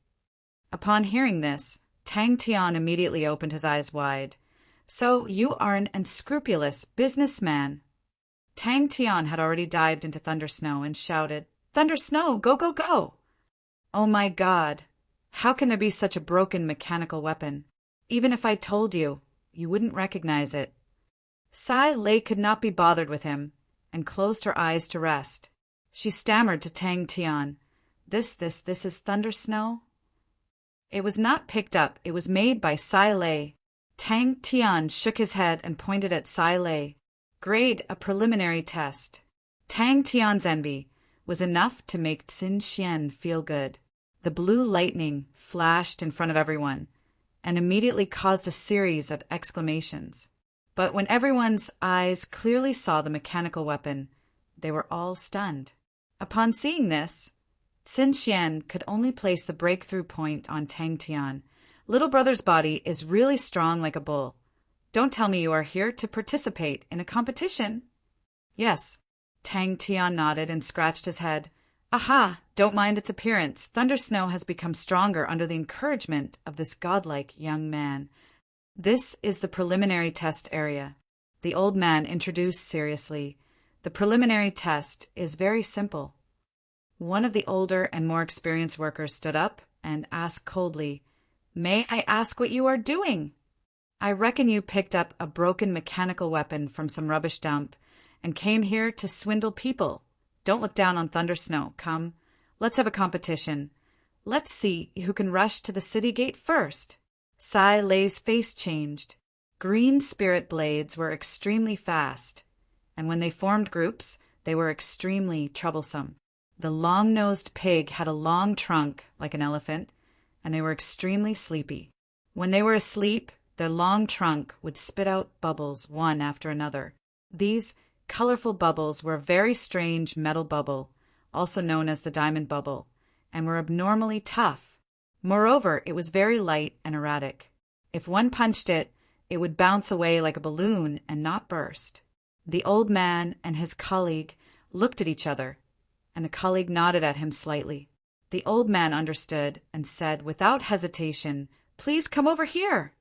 Upon hearing this, Tang Tian immediately opened his eyes wide. "So you are an unscrupulous businessman." Tang Tian had already dived into Thunder Snow and shouted, "Thunder Snow, go, go, go!" Oh my God! How can there be such a broken mechanical weapon? Even if I told you, you wouldn't recognize it. Sai Lei could not be bothered with him, and closed her eyes to rest. She stammered to Tang Tian, This is Thunder Snow?" It was not picked up, it was made by Sai Lei. Tang Tian shook his head and pointed at Sai Lei. "Grade a preliminary test." Tang Tian's envy was enough to make Xin Xian feel good. The blue lightning flashed in front of everyone, and immediately caused a series of exclamations. But when everyone's eyes clearly saw the mechanical weapon, they were all stunned. Upon seeing this, Xin Xian could only place the breakthrough point on Tang Tian. "Little brother's body is really strong like a bull. Don't tell me you are here to participate in a competition." "Yes." Tang Tian nodded and scratched his head. "Aha! Don't mind its appearance. Thunder Snow has become stronger under the encouragement of this godlike young man. This is the preliminary test area," the old man introduced seriously. "The preliminary test is very simple." One of the older and more experienced workers stood up and asked coldly, "May I ask what you are doing?" "I reckon you picked up a broken mechanical weapon from some rubbish dump and came here to swindle people. Don't look down on Thunder Snow. Come, let's have a competition. Let's see who can rush to the city gate first." Sai Lei's face changed. Green spirit blades were extremely fast, and when they formed groups, they were extremely troublesome. The long-nosed pig had a long trunk like an elephant, and they were extremely sleepy. When they were asleep, their long trunk would spit out bubbles one after another. These colorful bubbles were a very strange metal bubble, also known as the diamond bubble, and were abnormally tough. Moreover, it was very light and erratic. If one punched it, it would bounce away like a balloon and not burst. The old man and his colleague looked at each other, and the colleague nodded at him slightly. The old man understood and said without hesitation, "Please come over here."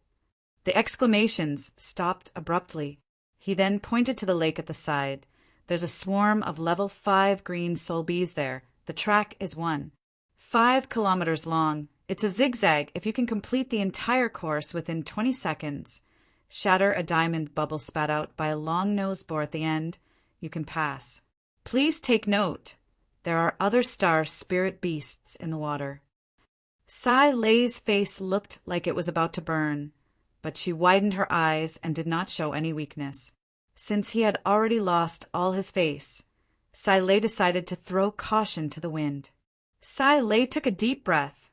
The exclamations stopped abruptly. He then pointed to the lake at the side. "There's a swarm of level 5 green soul bees there. The track is 1.5 kilometers long. It's a zigzag. If you can complete the entire course within 20 seconds, shatter a diamond bubble spat out by a long-nosed boar at the end, you can pass. Please take note. There are other star spirit beasts in the water." Sai Lei's face looked like it was about to burn, but she widened her eyes and did not show any weakness. Since he had already lost all his face, Sai Lei decided to throw caution to the wind. Sai Lei took a deep breath.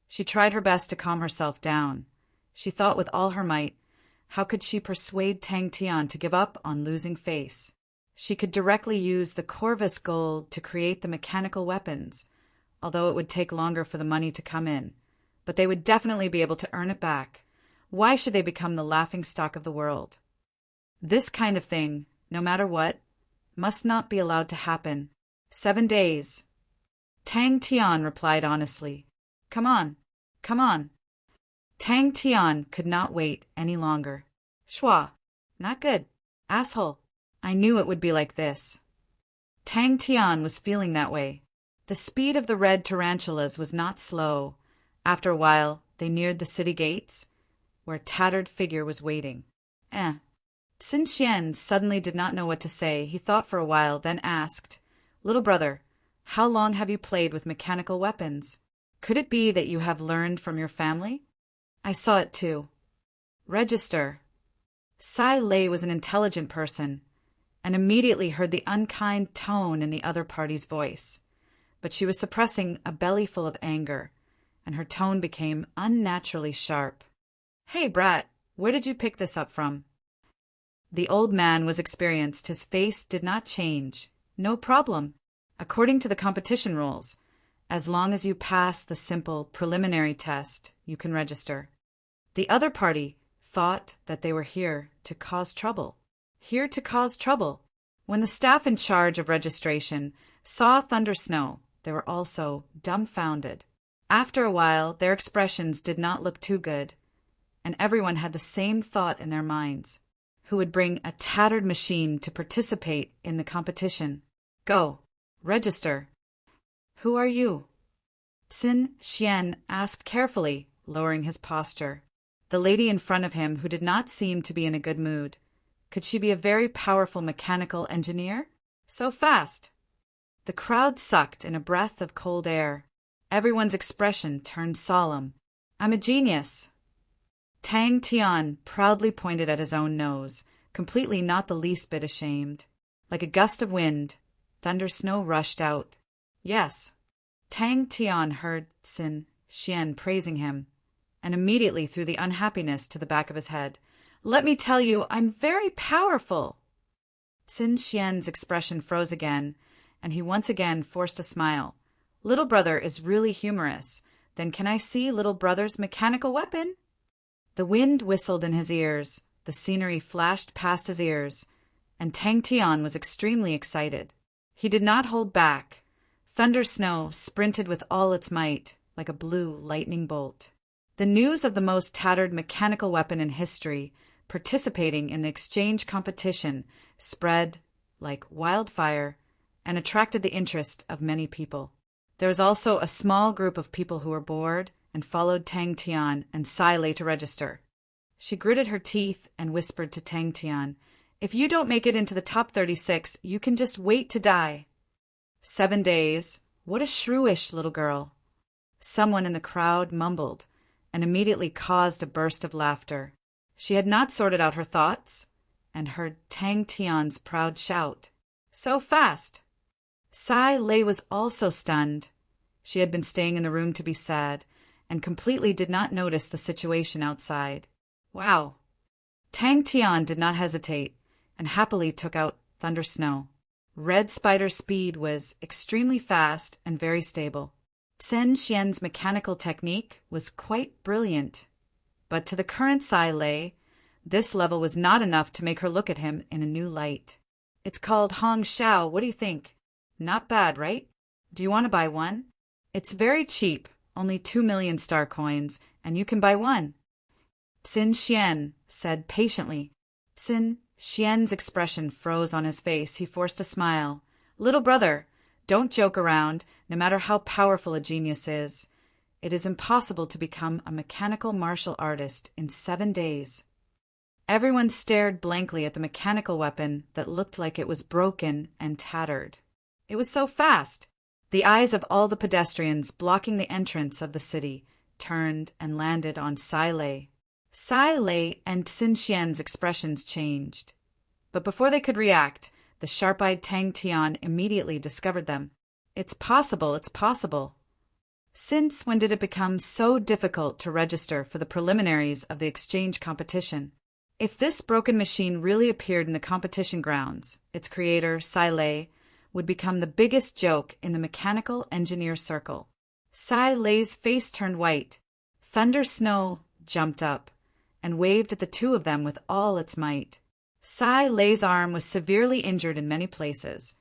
She tried her best to calm herself down. She thought with all her might, how could she persuade Tang Tian to give up on losing face? She could directly use the Corvus gold to create the mechanical weapons, although it would take longer for the money to come in. But they would definitely be able to earn it back. Why should they become the laughingstock of the world? This kind of thing, no matter what, must not be allowed to happen. 7 days. Tang Tian replied honestly. Come on, come on. Tang Tian could not wait any longer. Shua, not good. Asshole. I knew it would be like this. Tang Tian was feeling that way. The speed of the red tarantulas was not slow. After a while, they neared the city gates, where a tattered figure was waiting. Xin Xian suddenly did not know what to say. He thought for a while, then asked, Little brother, how long have you played with mechanical weapons? Could it be that you have learned from your family? I saw it too. Register. Sai Lei was an intelligent person, and immediately heard the unkind tone in the other party's voice. But she was suppressing a bellyful of anger, and her tone became unnaturally sharp. Hey, brat, where did you pick this up from? The old man was experienced. His face did not change. No problem. According to the competition rules, as long as you pass the simple preliminary test, you can register. The other party thought that they were here to cause trouble. Here to cause trouble. When the staff in charge of registration saw Thunder Snow, they were also dumbfounded. After a while, their expressions did not look too good, and everyone had the same thought in their minds. Who would bring a tattered machine to participate in the competition? Go. Register. Who are you? Xin Xian asked carefully, lowering his posture. The lady in front of him, who did not seem to be in a good mood. Could she be a very powerful mechanical engineer? So fast! The crowd sucked in a breath of cold air. Everyone's expression turned solemn. I'm a genius. Tang Tian proudly pointed at his own nose, completely not the least bit ashamed. Like a gust of wind, Thunder Snow rushed out. Yes. Tang Tian heard Xin Xian praising him, and immediately threw the unhappiness to the back of his head. Let me tell you, I'm very powerful. Xin Xian's expression froze again, and he once again forced a smile. Little brother is really humorous. Then can I see little brother's mechanical weapon? The wind whistled in his ears, the scenery flashed past his ears, and Tang Tian was extremely excited. He did not hold back. Thunder Snow sprinted with all its might, like a blue lightning bolt. The news of the most tattered mechanical weapon in history participating in the exchange competition spread like wildfire and attracted the interest of many people. There was also a small group of people who were bored and followed Tang Tian and Sai Lei to register. She gritted her teeth and whispered to Tang Tian, If you don't make it into the top 36, you can just wait to die. 7 days. What a shrewish little girl. Someone in the crowd mumbled and immediately caused a burst of laughter. She had not sorted out her thoughts and heard Tang Tian's proud shout. So fast! Sai Lei was also stunned. She had been staying in the room to be sad and completely did not notice the situation outside. Wow! Tang Tian did not hesitate and happily took out Thunder Snow. Red Spider's speed was extremely fast and very stable. Xin Xian's mechanical technique was quite brilliant. But to the current Sai Lei, this level was not enough to make her look at him in a new light. It's called Hong Xiao. What do you think? Not bad, right? Do you want to buy one? It's very cheap, only 2 million star coins, and you can buy one. Xin Xian said patiently. Xin Xian's expression froze on his face. He forced a smile. Little brother, don't joke around, no matter how powerful a genius is. It is impossible to become a mechanical martial artist in 7 days. Everyone stared blankly at the mechanical weapon that looked like it was broken and tattered. It was so fast. The eyes of all the pedestrians blocking the entrance of the city turned and landed on Sai Lei. Sai Lei and Xin Xian's expressions changed. But before they could react, the sharp-eyed Tang Tian immediately discovered them. It's possible, it's possible. Since when did it become so difficult to register for the preliminaries of the exchange competition? If this broken machine really appeared in the competition grounds, its creator, Lei, would become the biggest joke in the mechanical engineer circle. Lei's face turned white. Thunder Snow jumped up and waved at the two of them with all its might. Lei's arm was severely injured in many places,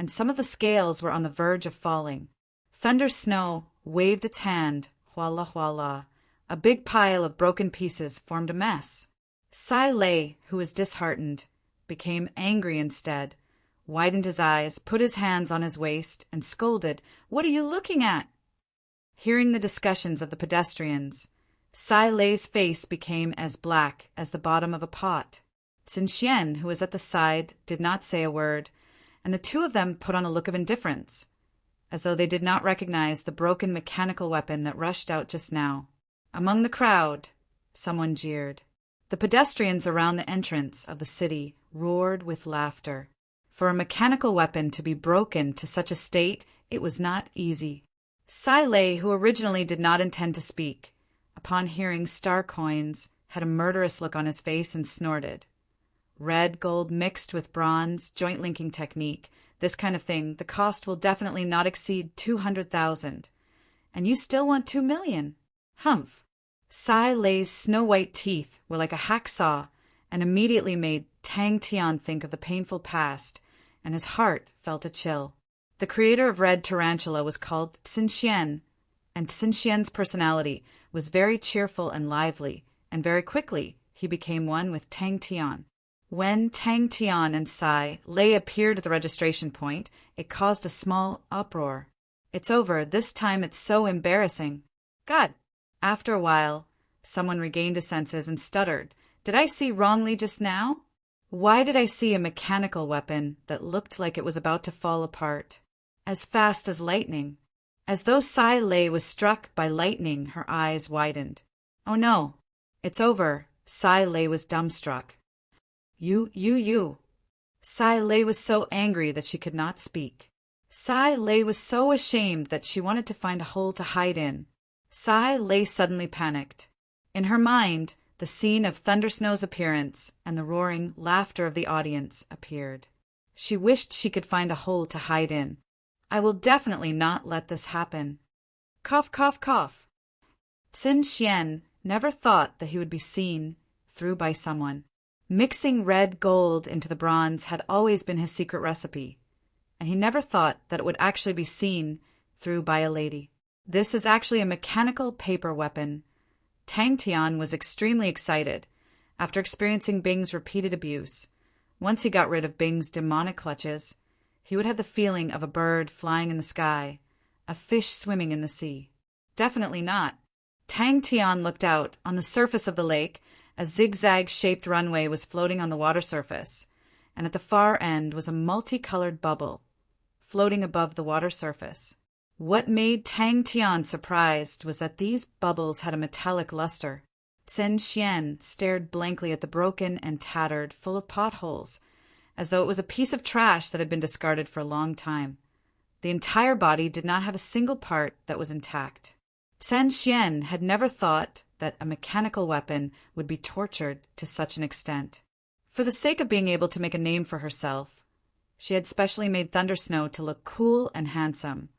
and some of the scales were on the verge of falling. Thunder Snow waved its hand, huala huala. A big pile of broken pieces formed a mess. Lei, who was disheartened, became angry instead, widened his eyes, put his hands on his waist, and scolded, "What are you looking at?" Hearing the discussions of the pedestrians, Lei's face became as black as the bottom of a pot. Xian, who was at the side, did not say a word, and the two of them put on a look of indifference, as though they did not recognize the broken mechanical weapon that rushed out just now. Among the crowd, someone jeered. The pedestrians around the entrance of the city roared with laughter. For a mechanical weapon to be broken to such a state, it was not easy. Lei, who originally did not intend to speak, upon hearing star coins, had a murderous look on his face and snorted. Red gold mixed with bronze, joint linking technique, this kind of thing, the cost will definitely not exceed 200,000. And you still want 2 million? Humph. Lei's snow-white teeth were like a hacksaw and immediately made Tang Tian think of the painful past, and his heart felt a chill. The creator of Red Tarantula was called Xian, and Xian's personality was very cheerful and lively, and very quickly he became one with Tang Tian. When Tang Tian and Lei appeared at the registration point, it caused a small uproar. "It's over. This time it's so embarrassing." "God!" After a while, someone regained his senses and stuttered. "Did I see wrongly just now? Why did I see a mechanical weapon that looked like it was about to fall apart? As fast as lightning." As though Lei was struck by lightning, her eyes widened. "Oh no, it's over." Lei was dumbstruck. You. Lei was so angry that she could not speak. Lei was so ashamed that she wanted to find a hole to hide in. Lei suddenly panicked. In her mind, the scene of Thunder Snow's appearance and the roaring laughter of the audience appeared. She wished she could find a hole to hide in. "I will definitely not let this happen." Cough, cough, cough. Xian never thought that he would be seen through by someone. Mixing red gold into the bronze had always been his secret recipe, and he never thought that it would actually be seen through by a lady. This is actually a mechanical paper weapon. Tang Tian was extremely excited after experiencing Bing's repeated abuse. Once he got rid of Bing's demonic clutches, he would have the feeling of a bird flying in the sky, a fish swimming in the sea. Definitely not. Tang Tian looked out. On the surface of the lake, a zigzag-shaped runway was floating on the water surface, and at the far end was a multicolored bubble, floating above the water surface. What made Tang Tian surprised was that these bubbles had a metallic luster. Xian stared blankly at the broken and tattered, full of potholes, as though it was a piece of trash that had been discarded for a long time. The entire body did not have a single part that was intact. Xian had never thought that a mechanical weapon would be tortured to such an extent. For the sake of being able to make a name for herself, she had specially made Thunder Snow to look cool and handsome.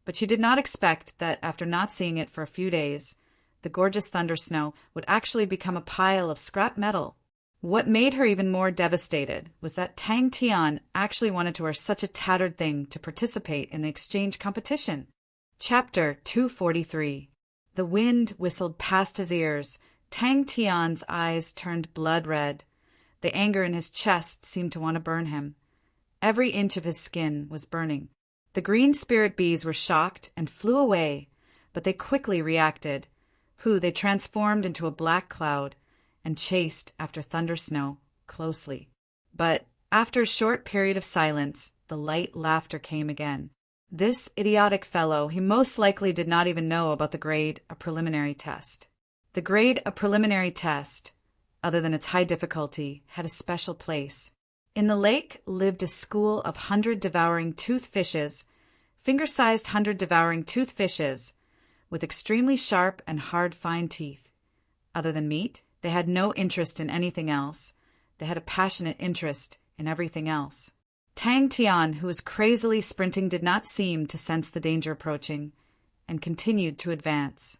But she did not expect that after not seeing it for a few days, the gorgeous Thunder Snow would actually become a pile of scrap metal. What made her even more devastated was that Tang Tian actually wanted to wear such a tattered thing to participate in the exchange competition. Chapter 243. The wind whistled past his ears. Tang Tian's eyes turned blood red. The anger in his chest seemed to want to burn him. Every inch of his skin was burning. The green spirit bees were shocked and flew away, but they quickly reacted. They transformed into a black cloud and chased after Thunder Snow closely. But after a short period of silence, the light laughter came again. This idiotic fellow, he most likely did not even know about the grade, a preliminary test. The grade, a preliminary test, other than its high difficulty, had a special place. In the lake lived a school of 100 devouring tooth fishes, finger-sized 100 devouring tooth fishes, with extremely sharp and hard fine teeth. Other than meat, They had no interest in anything else. They had a passionate interest in everything else. Tang Tian, who was crazily sprinting, did not seem to sense the danger approaching, and continued to advance.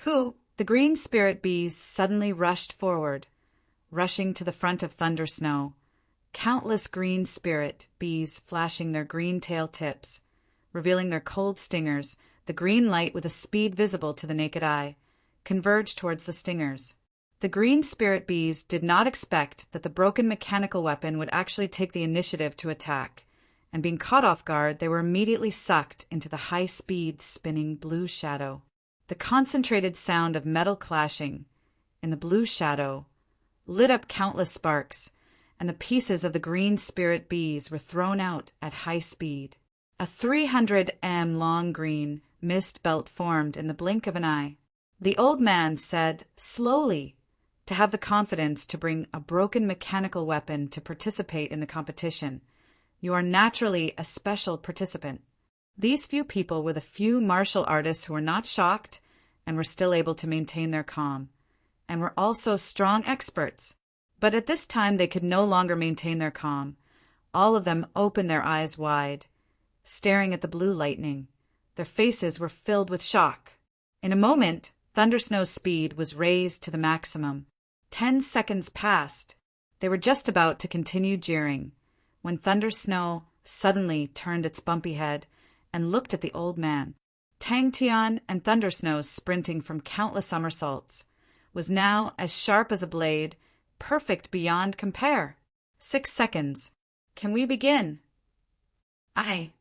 The green spirit bees suddenly rushed forward, rushing to the front of Thunder Snow, countless green spirit bees flashing their green tail tips, revealing their cold stingers. The green light, with a speed visible to the naked eye, converged towards the stingers. The green spirit bees did not expect that the broken mechanical weapon would actually take the initiative to attack, and being caught off guard, they were immediately sucked into the high-speed spinning blue shadow. The concentrated sound of metal clashing in the blue shadow lit up countless sparks, and the pieces of the green spirit bees were thrown out at high speed. A 300 m long green mist belt formed in the blink of an eye. The old man said slowly, to have the confidence to bring a broken mechanical weapon to participate in the competition. You are naturally a special participant. These few people were the few martial artists who were not shocked and were still able to maintain their calm, and were also strong experts. But at this time they could no longer maintain their calm. All of them opened their eyes wide, staring at the blue lightning. Their faces were filled with shock. In a moment, Thunder Snow's speed was raised to the maximum. 10 seconds passed. They were just about to continue jeering, when Thunder Snow suddenly turned its bumpy head and looked at the old man. Tang Tian and Thunder Snow, sprinting from countless somersaults, was now as sharp as a blade, perfect beyond compare. 6 seconds. Can we begin? I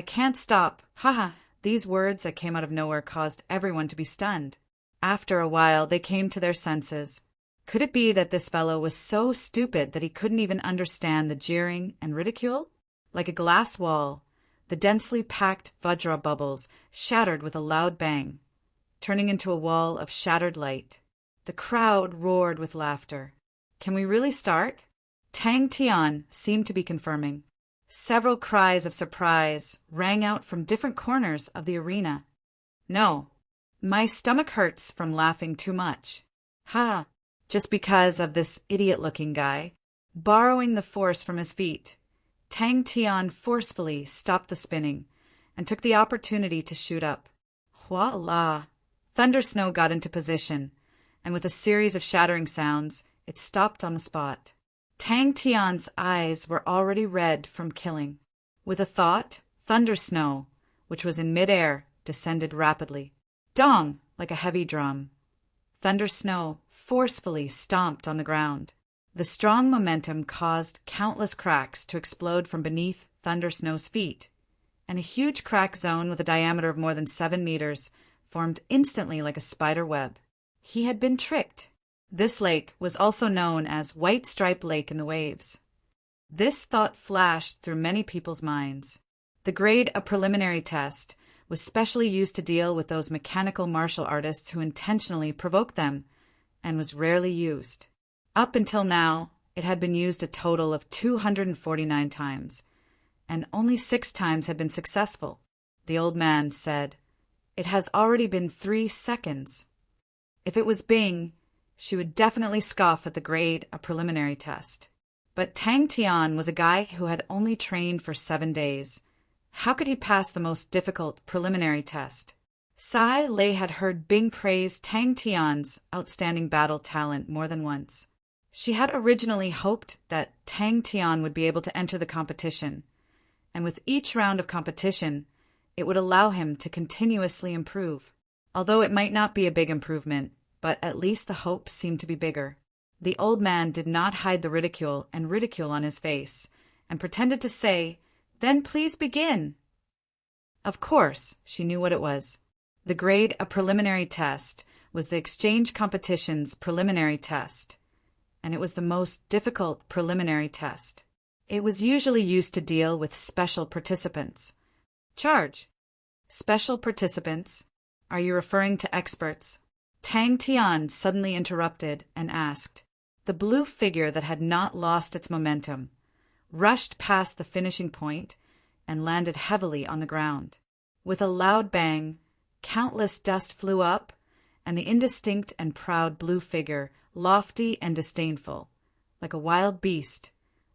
can't stop. Haha. These words that came out of nowhere caused everyone to be stunned. After a while, they came to their senses. Could it be that this fellow was so stupid that he couldn't even understand the jeering and ridicule? Like a glass wall, the densely packed Vajra bubbles shattered with a loud bang, turning into a wall of shattered light. The crowd roared with laughter. Can we really start? Tang Tian seemed to be confirming. Several cries of surprise rang out from different corners of the arena. No, my stomach hurts from laughing too much. Ha! Just because of this idiot-looking guy. Borrowing the force from his feet, Tang Tian forcefully stopped the spinning and took the opportunity to shoot up. Voila! Thunder Snow got into position, and with a series of shattering sounds, it stopped on the spot. Tang Tian's eyes were already red from killing. With a thought, Thunder Snow, which was in midair, descended rapidly. Dong! Like a heavy drum. Thunder Snow forcefully stomped on the ground. The strong momentum caused countless cracks to explode from beneath Thunder Snow's feet, and a huge crack zone with a diameter of more than 7 meters formed instantly like a spider web. He had been tricked. This lake was also known as White Stripe Lake in the Waves. This thought flashed through many people's minds. The grade, a preliminary test, was specially used to deal with those mechanical martial artists who intentionally provoked them, and was rarely used. Up until now, it had been used a total of 249 times, and only 6 times had been successful. The old man said, "It has already been 3 seconds." If it was Bing, she would definitely scoff at the grade, a preliminary test. But Tang Tian was a guy who had only trained for 7 days. How could he pass the most difficult preliminary test? Sai Lei had heard Bing praise Tang Tian's outstanding battle talent more than once. She had originally hoped that Tang Tian would be able to enter the competition, and with each round of competition, it would allow him to continuously improve. Although it might not be a big improvement, but at least the hope seemed to be bigger. The old man did not hide the ridicule on his face, and pretended to say, "Then please begin." Of course, she knew what it was. The grade, a preliminary test, was the exchange competition's preliminary test, and it was the most difficult preliminary test. It was usually used to deal with special participants. Charge. Special participants? Are you referring to experts? Tang Tian suddenly interrupted and asked. The blue figure that had not lost its momentum rushed past the finishing point and landed heavily on the ground. With a loud bang, countless dust flew up, and the indistinct and proud blue figure, lofty and disdainful, like a wild beast,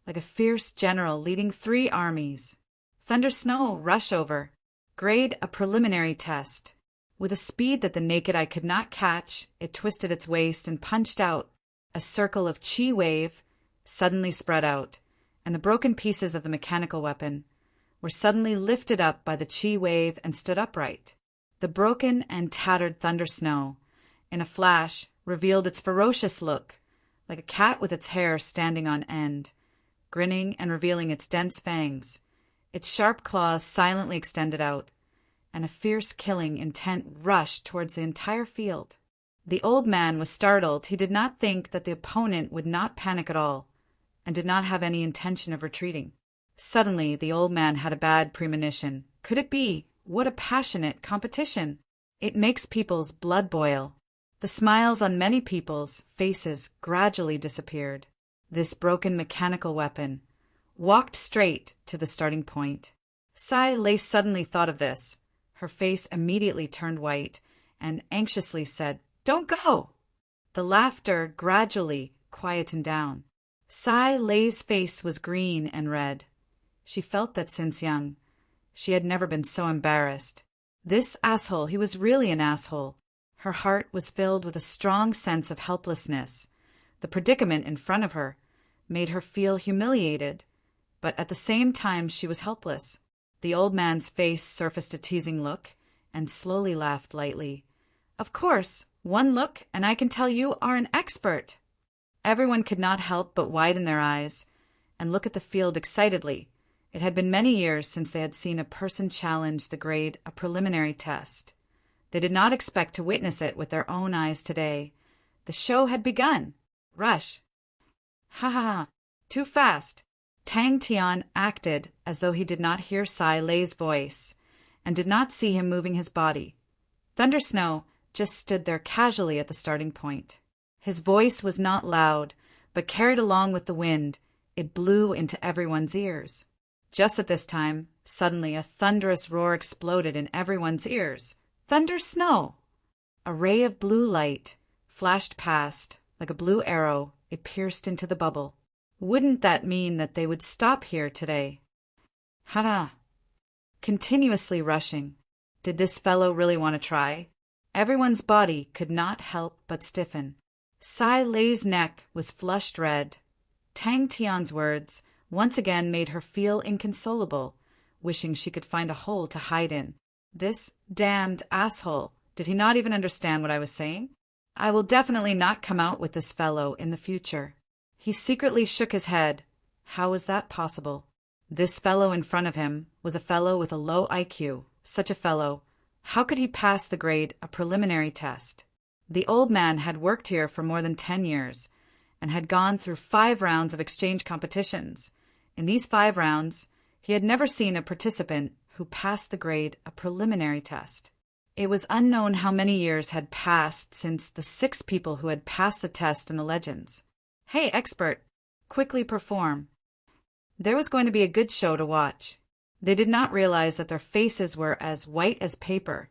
like a fierce general leading 3 armies. Thunder Snow, rush over. Grade a preliminary test. With a speed that the naked eye could not catch, it twisted its waist and punched out. A circle of chi wave suddenly spread out, and the broken pieces of the mechanical weapon were suddenly lifted up by the chi wave and stood upright. The broken and tattered Thunder Snow, in a flash, revealed its ferocious look, like a cat with its hair standing on end, grinning and revealing its dense fangs. Its sharp claws silently extended out, and a fierce killing intent rushed towards the entire field. The old man was startled. He did not think that the opponent would not panic at all, and did not have any intention of retreating. Suddenly, the old man had a bad premonition. Could it be? What a passionate competition! It makes people's blood boil. The smiles on many people's faces gradually disappeared. This broken mechanical weapon walked straight to the starting point. Sai Lei suddenly thought of this. Her face immediately turned white and anxiously said, "Don't go!" The laughter gradually quietened down. Sai Lei's face was green and red. She felt that since young, she had never been so embarrassed. This asshole, he was really an asshole. Her heart was filled with a strong sense of helplessness. The predicament in front of her made her feel humiliated, but at the same time she was helpless. The old man's face surfaced a teasing look and slowly laughed lightly. "Of course, one look and I can tell you are an expert." Everyone could not help but widen their eyes and look at the field excitedly. It had been many years since they had seen a person challenge the grade a preliminary test. They did not expect to witness it with their own eyes today. The show had begun. Rush. Ha ha ha. Too fast. Tang Tian acted as though he did not hear Sai Lei's voice and did not see him moving his body. Thunder Snow just stood there casually at the starting point. His voice was not loud, but carried along with the wind. It blew into everyone's ears. Just at this time, suddenly a thunderous roar exploded in everyone's ears. Thunder Snow! A ray of blue light flashed past. Like a blue arrow, it pierced into the bubble. Wouldn't that mean that they would stop here today? Ha! Continuously rushing. Did this fellow really want to try? Everyone's body could not help but stiffen. Sai Lei's neck was flushed red. Tang Tian's words once again made her feel inconsolable, wishing she could find a hole to hide in. This damned asshole. Did he not even understand what I was saying? I will definitely not come out with this fellow in the future. He secretly shook his head. How was that possible? This fellow in front of him was a fellow with a low IQ. Such a fellow, how could he pass the grade a preliminary test? The old man had worked here for more than 10 years and had gone through 5 rounds of exchange competitions. In these 5 rounds, he had never seen a participant who passed the grade a preliminary test. It was unknown how many years had passed since the 6 people who had passed the test in the legends. Hey, expert, quickly perform. There was going to be a good show to watch. They did not realize that their faces were as white as paper.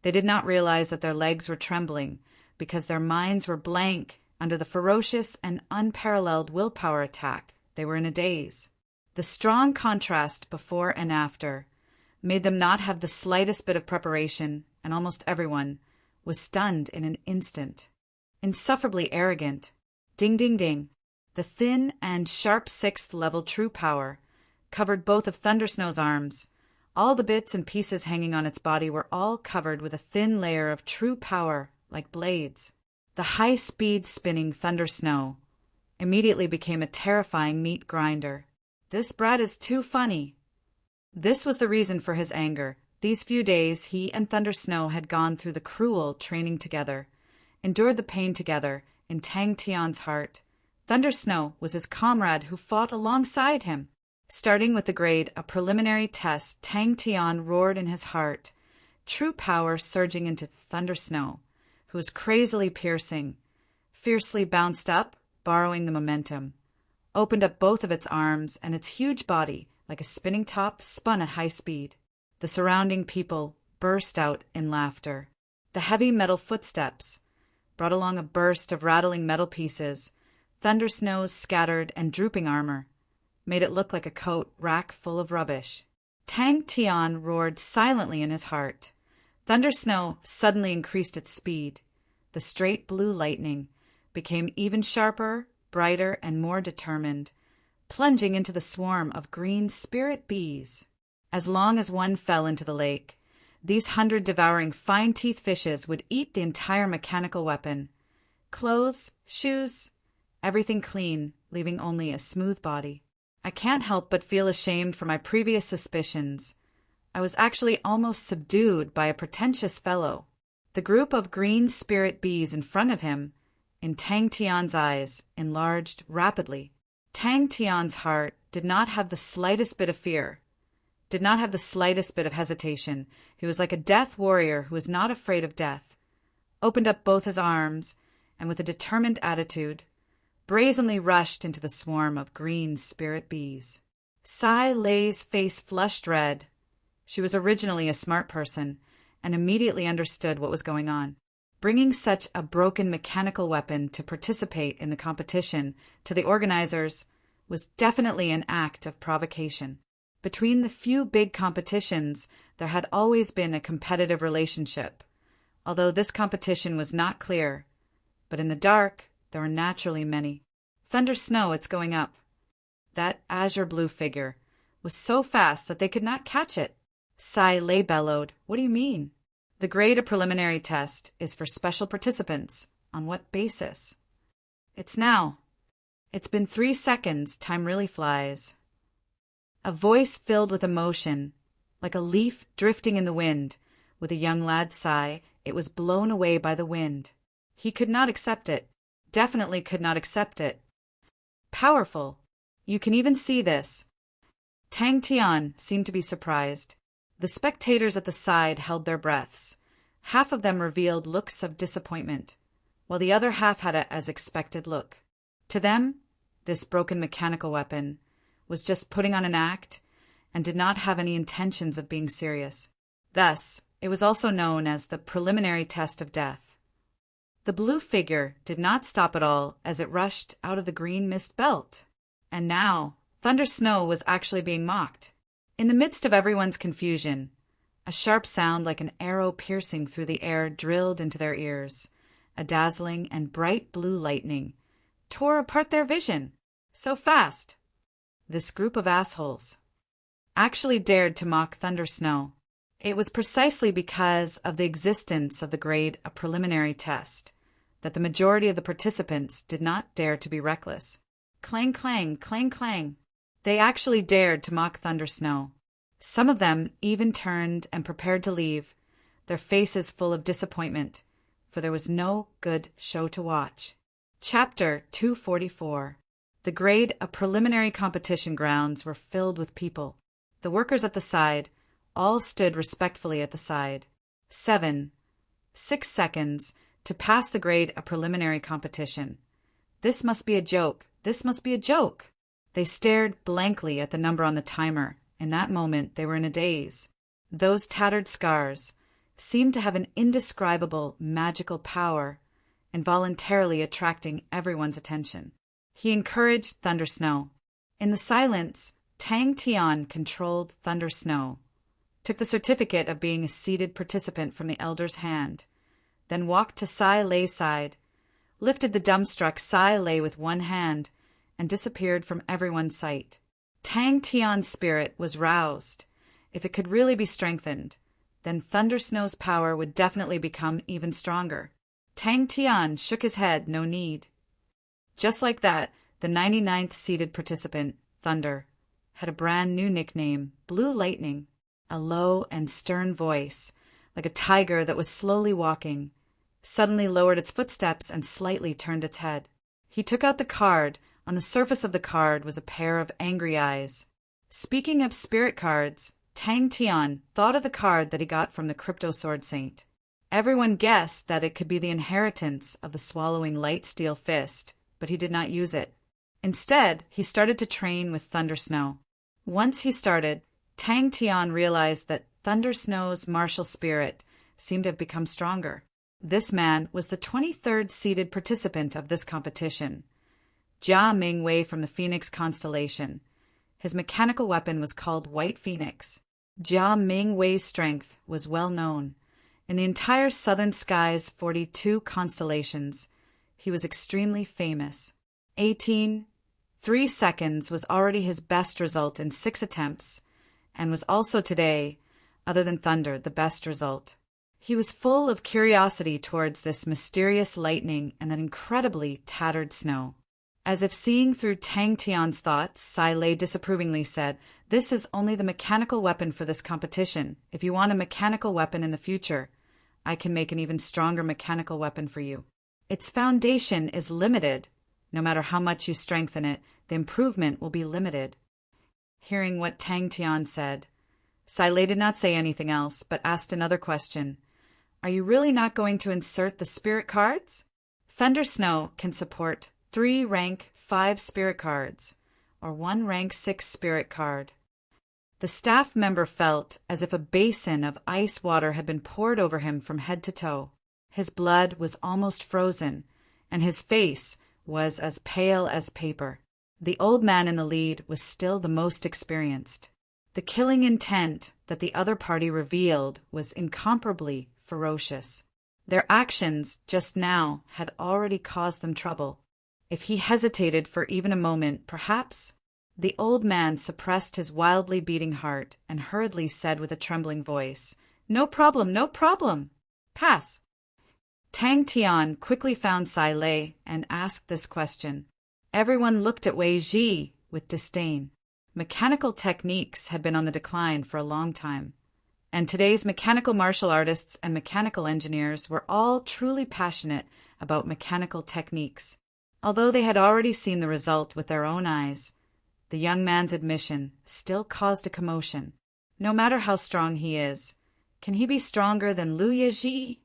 They did not realize that their legs were trembling because their minds were blank under the ferocious and unparalleled willpower attack. They were in a daze. The strong contrast before and after made them not have the slightest bit of preparation, and almost everyone was stunned in an instant. Insufferably arrogant. Ding, ding, ding. The thin and sharp 6th level true power covered both of Thunder Snow's arms. All the bits and pieces hanging on its body were all covered with a thin layer of true power, like blades. The high-speed spinning Thunder Snow immediately became a terrifying meat grinder. This brat is too funny. This was the reason for his anger. These few days he and Thunder Snow had gone through the cruel training together, endured the pain together in Tang Tian's heart. Thunder Snow was his comrade who fought alongside him. Starting with the grade a preliminary test, Tang Tian roared in his heart, true power surging into Thunder Snow, who was crazily piercing, fiercely bounced up, borrowing the momentum, opened up both of its arms, and its huge body, like a spinning top, spun at high speed. The surrounding people burst out in laughter. The heavy metal footsteps brought along a burst of rattling metal pieces, thunder snows scattered, and drooping armor made it look like a coat rack full of rubbish. Tang Tian roared silently in his heart. Thunder snow suddenly increased its speed. The straight blue lightning became even sharper, brighter, and more determined, plunging into the swarm of green spirit bees. As long as one fell into the lake, these 100 devouring fine-teeth fishes would eat the entire mechanical weapon. Clothes, shoes, everything clean, leaving only a smooth body. I can't help but feel ashamed for my previous suspicions. I was actually almost subdued by a pretentious fellow. The group of green spirit bees in front of him, in Tang Tian's eyes, enlarged rapidly. Tang Tian's heart did not have the slightest bit of fear, did not have the slightest bit of hesitation. He was like a death warrior who was not afraid of death, opened up both his arms, and with a determined attitude, brazenly rushed into the swarm of green spirit bees. Sai Lei's face flushed red. She was originally a smart person and immediately understood what was going on. Bringing such a broken mechanical weapon to participate in the competition to the organizers was definitely an act of provocation. Between the few big competitions, there had always been a competitive relationship, although this competition was not clear. But in the dark, there were naturally many. Thunder snow, it's going up. That azure blue figure was so fast that they could not catch it. Sai Lei bellowed, "What do you mean?" The grade of preliminary test is for special participants. On what basis? It's now. It's been 3 seconds. Time really flies. A voice filled with emotion, like a leaf drifting in the wind, with a young lad's sigh. It was blown away by the wind. He could not accept it. Definitely could not accept it. Powerful. You can even see this. Tang Tian seemed to be surprised. The spectators at the side held their breaths. Half of them revealed looks of disappointment, while the other half had a as expected look. To them, this broken mechanical weapon was just putting on an act and did not have any intentions of being serious. Thus, it was also known as the preliminary test of death. The blue figure did not stop at all as it rushed out of the green mist belt. And now, Thunder Snow was actually being mocked. In the midst of everyone's confusion, a sharp sound like an arrow piercing through the air drilled into their ears. A dazzling and bright blue lightning tore apart their vision. So fast! This group of assholes actually dared to mock Thunder Snow. It was precisely because of the existence of the grade a preliminary test that the majority of the participants did not dare to be reckless. Clang, clang, clang, clang. They actually dared to mock Thunder Snow. Some of them even turned and prepared to leave, their faces full of disappointment, for there was no good show to watch. Chapter 244. The grade of preliminary competition grounds were filled with people. The workers at the side all stood respectfully at the side. 6 seconds to pass the grade of preliminary competition. This must be a joke. This must be a joke. They stared blankly at the number on the timer. In that moment, they were in a daze. Those tattered scars seemed to have an indescribable magical power, involuntarily attracting everyone's attention. He encouraged Thunder Snow. In the silence, Tang Tian controlled Thunder Snow, took the certificate of being a seated participant from the elder's hand, then walked to Sai Lei's side, lifted the dumbstruck Sai Lei with one hand, and disappeared from everyone's sight. Tang Tian's spirit was roused. If it could really be strengthened, then Thunder Snow's power would definitely become even stronger. Tang Tian shook his head, no need. Just like that, the 99th seated participant, Thunder, had a brand new nickname, Blue Lightning, a low and stern voice, like a tiger that was slowly walking, suddenly lowered its footsteps and slightly turned its head. He took out the card. On the surface of the card was a pair of angry eyes. Speaking of spirit cards, Tang Tian thought of the card that he got from the Crypto Sword Saint. Everyone guessed that it could be the inheritance of the swallowing light steel fist, but he did not use it. Instead, he started to train with Thunder Snow. Once he started, Tang Tian realized that Thunder Snow's martial spirit seemed to have become stronger. This man was the 23rd seeded participant of this competition, Jia Mingwei from the Phoenix constellation. His mechanical weapon was called White Phoenix. Jia Mingwei's strength was well known. In the entire southern sky's 42 constellations, he was extremely famous. 3 seconds was already his best result in 6 attempts, and was also today, other than thunder, the best result. He was full of curiosity towards this mysterious lightning and that incredibly tattered snow. As if seeing through Tang Tian's thoughts, Sai Lei disapprovingly said, "This is only the mechanical weapon for this competition. If you want a mechanical weapon in the future, I can make an even stronger mechanical weapon for you. Its foundation is limited. No matter how much you strengthen it, the improvement will be limited." Hearing what Tang Tian said, Sai Lei did not say anything else, but asked another question. "Are you really not going to insert the spirit cards?" Thunder Snow can support 3 rank 5 spirit cards, or 1 rank 6 spirit card. The staff member felt as if a basin of ice water had been poured over him from head to toe. His blood was almost frozen, and his face was as pale as paper. The old man in the lead was still the most experienced. The killing intent that the other party revealed was incomparably ferocious. Their actions just now had already caused them trouble. If he hesitated for even a moment, perhaps... The old man suppressed his wildly beating heart and hurriedly said with a trembling voice, "No problem, no problem. Pass." Tang Tian quickly found Sai Lei and asked this question. Everyone looked at Wei Ji with disdain. Mechanical techniques had been on the decline for a long time, and today's mechanical martial artists and mechanical engineers were all truly passionate about mechanical techniques. Although they had already seen the result with their own eyes, the young man's admission still caused a commotion. No matter how strong he is, can he be stronger than Liu Yeji?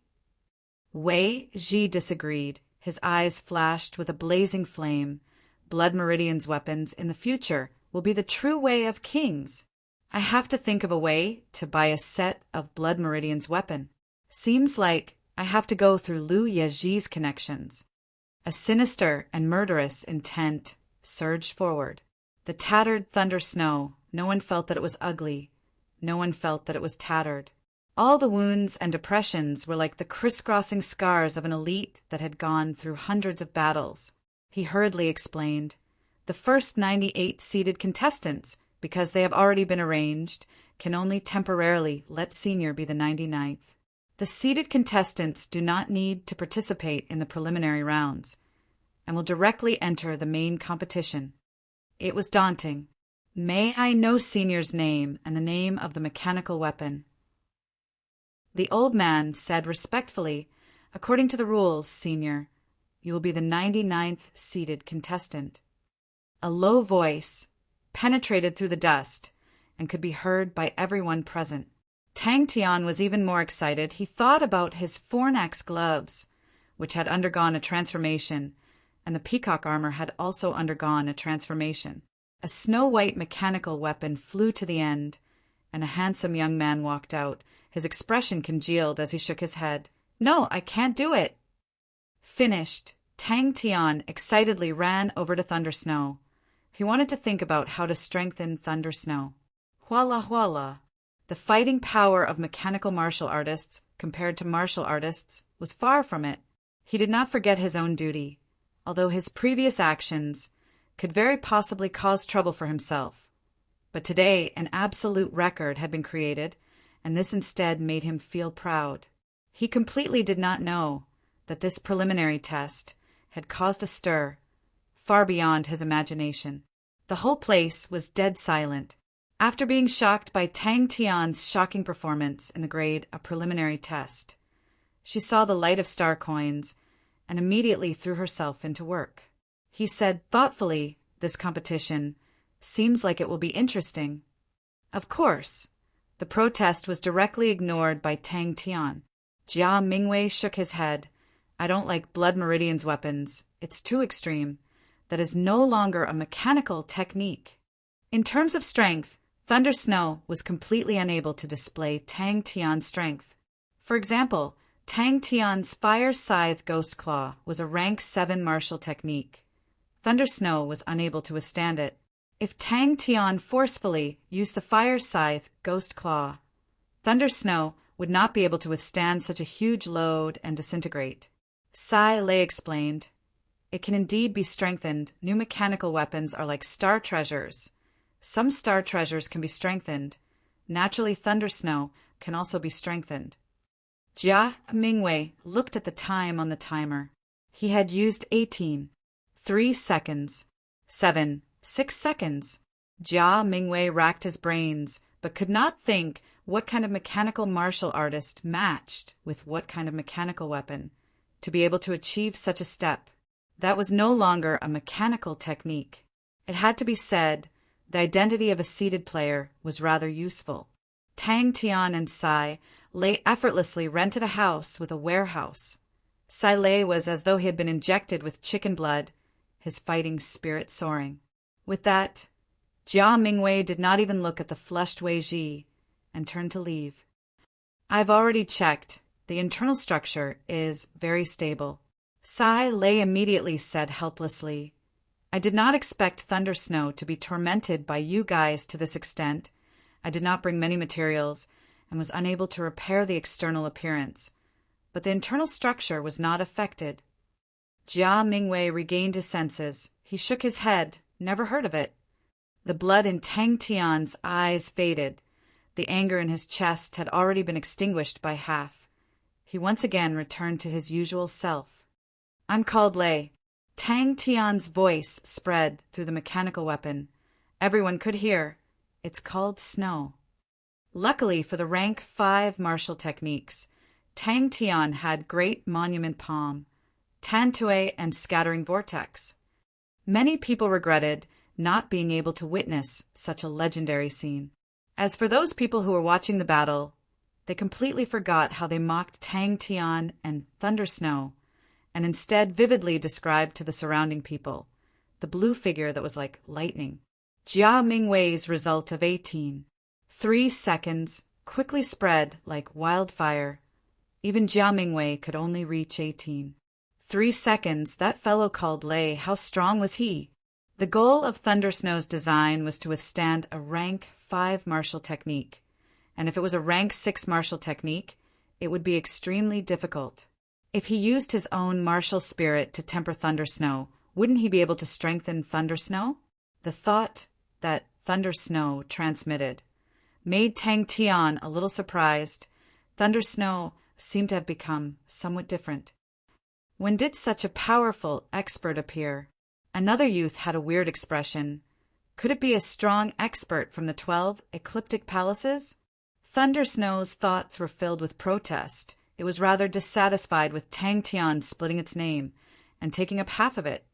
Wei Ji disagreed. His eyes flashed with a blazing flame. Blood Meridian's weapons in the future will be the true way of kings. I have to think of a way to buy a set of Blood Meridian's weapon. Seems like I have to go through Liu Yeji's connections. A sinister and murderous intent surged forward. The tattered thunder snow, no one felt that it was ugly. No one felt that it was tattered. All the wounds and depressions were like the crisscrossing scars of an elite that had gone through hundreds of battles. He hurriedly explained, "The first 98 seeded contestants, because they have already been arranged, can only temporarily let Senior be the 99th. The seeded contestants do not need to participate in the preliminary rounds, and will directly enter the main competition." It was daunting. "May I know Senior's name and the name of the mechanical weapon?" The old man said respectfully, "According to the rules, Senior, you will be the 99th seeded contestant." A low voice penetrated through the dust and could be heard by everyone present. Tang Tian was even more excited. He thought about his Fornax gloves, which had undergone a transformation, and the peacock armor had also undergone a transformation. A snow-white mechanical weapon flew to the end, and a handsome young man walked out. His expression congealed as he shook his head. "No, I can't do it." Finished, Tang Tian excitedly ran over to Thunder Snow. He wanted to think about how to strengthen Thunder Snow. Huala. The fighting power of mechanical martial artists, compared to martial artists, was far from it. He did not forget his own duty, although his previous actions could very possibly cause trouble for himself. But today an absolute record had been created, and this instead made him feel proud. He completely did not know that this preliminary test had caused a stir far beyond his imagination. The whole place was dead silent. After being shocked by Tang Tian's shocking performance in the grade A preliminary test, she saw the light of star coins and immediately threw herself into work. He said thoughtfully, "This competition seems like it will be interesting." Of course, the protest was directly ignored by Tang Tian. Jia Mingwei shook his head. "I don't like Blood Meridian's weapons. It's too extreme. That is no longer a mechanical technique." In terms of strength, Thunder Snow was completely unable to display Tang Tian's strength. For example, Tang Tian's Fire Scythe Ghost Claw was a rank 7 martial technique. Thunder Snow was unable to withstand it. If Tang Tian forcefully used the Fire Scythe Ghost Claw, Thunder Snow would not be able to withstand such a huge load and disintegrate. Sai Lei explained, "It can indeed be strengthened. New mechanical weapons are like star treasures. Some star treasures can be strengthened. Naturally, Thunder Snow can also be strengthened." Jia Mingwei looked at the time on the timer. He had used 18. 3 seconds. 7. 6 seconds. Jia Mingwei racked his brains, but could not think what kind of mechanical martial artist matched with what kind of mechanical weapon to be able to achieve such a step. That was no longer a mechanical technique. It had to be said, the identity of a seated player was rather useful. Tang Tian and Sai Lei effortlessly rented a house with a warehouse. Sai Lei was as though he had been injected with chicken blood, his fighting spirit soaring. With that, Jia Mingwei did not even look at the flushed Wei Ji and turned to leave. "I've already checked. The internal structure is very stable." Sai Lei immediately said helplessly, "I did not expect Thunder Snow to be tormented by you guys to this extent. I did not bring many materials and was unable to repair the external appearance, but the internal structure was not affected." Jia Mingwei regained his senses. He shook his head. Never heard of it. The blood in Tang Tian's eyes faded. The anger in his chest had already been extinguished by half. He once again returned to his usual self. "I'm called Lei." Tang Tian's voice spread through the mechanical weapon. Everyone could hear. "It's called Snow." Luckily for the rank 5 martial techniques, Tang Tian had Great Monument Palm, Tantue, and Scattering Vortex. Many people regretted not being able to witness such a legendary scene. As for those people who were watching the battle, they completely forgot how they mocked Tang Tian and Thunder Snow, and instead vividly described to the surrounding people the blue figure that was like lightning. Jia Mingwei's result of 18. 3 seconds quickly spread like wildfire. Even Jia Mingwei could only reach 18. 3 seconds, that fellow called Lei, how strong was he? The goal of Thunder Snow's design was to withstand a rank 5 martial technique, and if it was a rank 6 martial technique, it would be extremely difficult. If he used his own martial spirit to temper Thunder Snow, wouldn't he be able to strengthen Thunder Snow? The thought that Thunder Snow transmitted made Tang Tian a little surprised. Thunder Snow seemed to have become somewhat different. When did such a powerful expert appear? Another youth had a weird expression. Could it be a strong expert from the 12 ecliptic palaces? Thunder Snow's thoughts were filled with protest. It was rather dissatisfied with Tang Tian splitting its name and taking up half of it,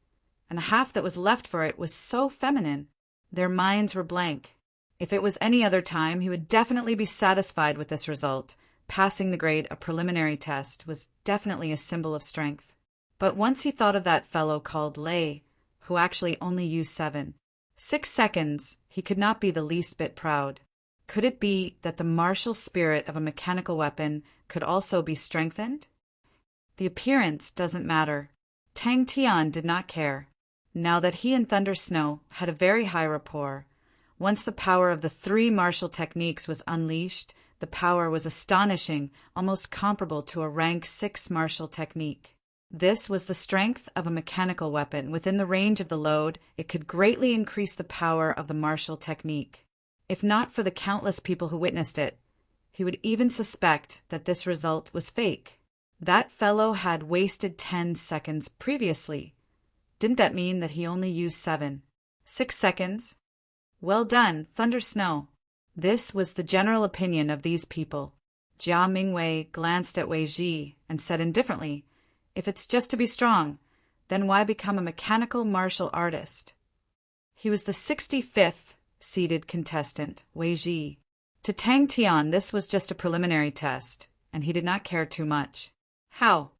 and the half that was left for it was so feminine. Their minds were blank. If it was any other time, he would definitely be satisfied with this result. Passing the grade, a preliminary test, was definitely a symbol of strength. But once he thought of that fellow called Lei, who actually only used 7. 6 seconds, he could not be the least bit proud. Could it be that the martial spirit of a mechanical weapon could also be strengthened? The appearance doesn't matter. Tang Tian did not care. Now that he and Thunder Snow had a very high rapport, once the power of the 3 martial techniques was unleashed, the power was astonishing, almost comparable to a rank 6 martial technique. This was the strength of a mechanical weapon. Within the range of the load, it could greatly increase the power of the martial technique. If not for the countless people who witnessed it, he would even suspect that this result was fake. That fellow had wasted 10 seconds previously. Didn't that mean that he only used 7? 6 seconds? Well done, Thunder Snow. This was the general opinion of these people. Jia Mingwei glanced at Wei Ji and said indifferently, "If it's just to be strong, then why become a mechanical martial artist?" He was the 65th seeded contestant, Wei Ji. To Tang Tian, this was just a preliminary test, and he did not care too much. How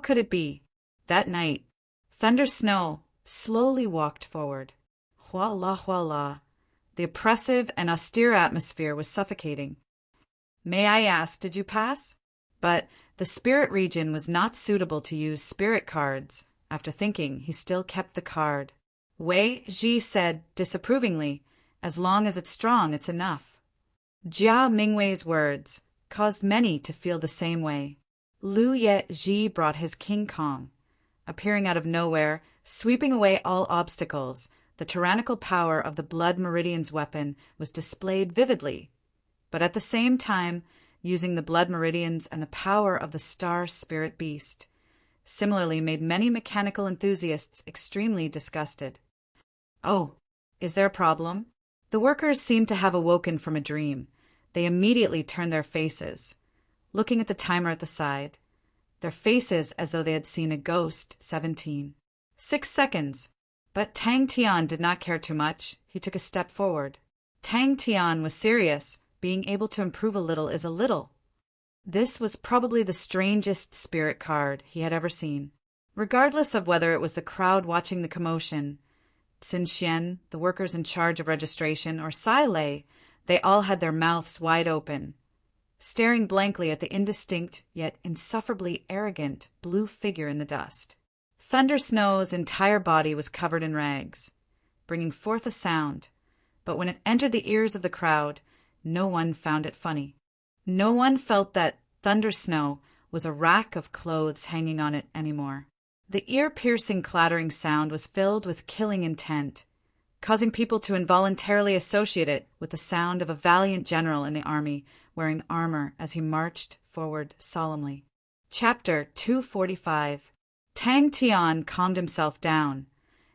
could it be? That night, Thunder Snow slowly walked forward. Huala, huala. The oppressive and austere atmosphere was suffocating. "May I ask, did you pass?" But the spirit region was not suitable to use spirit cards. After thinking, he still kept the card. Wei Ji said disapprovingly, "As long as it's strong, it's enough." Jia Mingwei's words caused many to feel the same way. Lu Ye Ji brought his King Kong. Appearing out of nowhere, sweeping away all obstacles, the tyrannical power of the Blood Meridian's weapon was displayed vividly, but at the same time using the Blood Meridians and the power of the Star Spirit Beast. Similarly made many mechanical enthusiasts extremely disgusted. "Oh, is there a problem?" The workers seemed to have awoken from a dream. They immediately turned their faces, looking at the timer at the side. Their faces as though they had seen a ghost. 17. 6 seconds. But Tang Tian did not care too much. He took a step forward. Tang Tian was serious. Being able to improve a little is a little. This was probably the strangest spirit card he had ever seen. Regardless of whether it was the crowd watching the commotion, Xin Xian, the workers in charge of registration, or Sai Lei, they all had their mouths wide open, staring blankly at the indistinct yet insufferably arrogant blue figure in the dust. Thunder Snow's entire body was covered in rags, bringing forth a sound, but when it entered the ears of the crowd, no one found it funny. No one felt that Thunder Snow was a rack of clothes hanging on it anymore. The ear-piercing clattering sound was filled with killing intent, causing people to involuntarily associate it with the sound of a valiant general in the army wearing armor as he marched forward solemnly. Chapter 245. Tang Tian calmed himself down,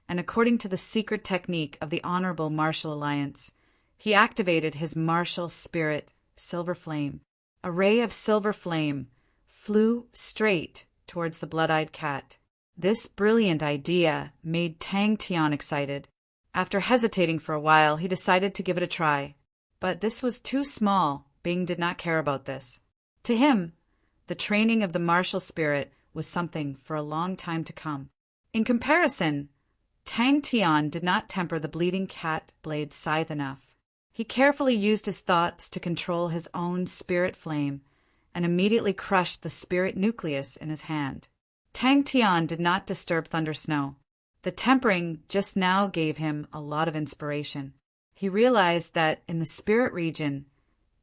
and according to the secret technique of the Honorable Martial Alliance, he activated his martial spirit, Silver Flame. A ray of silver flame flew straight towards the blood-eyed cat. This brilliant idea made Tang Tian excited. After hesitating for a while, he decided to give it a try. But this was too small. Bing did not care about this. To him, the training of the martial spirit was something for a long time to come. In comparison, Tang Tian did not temper the bleeding cat blade scythe enough. He carefully used his thoughts to control his own spirit flame and immediately crushed the spirit nucleus in his hand. Tang Tian did not disturb Thunder Snow. The tempering just now gave him a lot of inspiration. He realized that in the spirit region,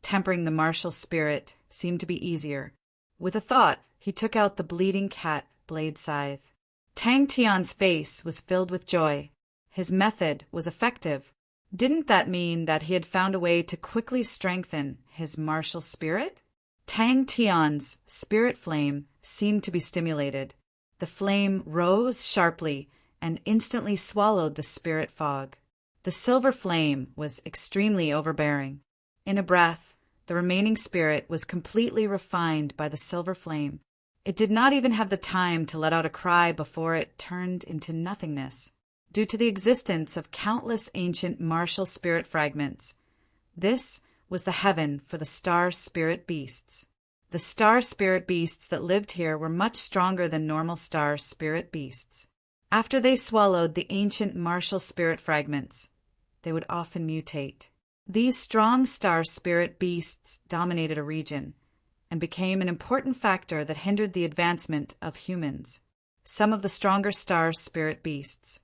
tempering the martial spirit seemed to be easier. With a thought, he took out the bleeding cat blade scythe. Tang Tian's face was filled with joy. His method was effective. Didn't that mean that he had found a way to quickly strengthen his martial spirit? Tang Tian's spirit flame seemed to be stimulated. The flame rose sharply and instantly swallowed the spirit fog. The silver flame was extremely overbearing. In a breath, the remaining spirit was completely refined by the silver flame. It did not even have the time to let out a cry before it turned into nothingness, due to the existence of countless ancient martial spirit fragments. This was the heaven for the star spirit beasts. The star spirit beasts that lived here were much stronger than normal star spirit beasts. After they swallowed the ancient martial spirit fragments, they would often mutate. These strong star spirit beasts dominated a region and became an important factor that hindered the advancement of humans. Some of the stronger star spirit beasts,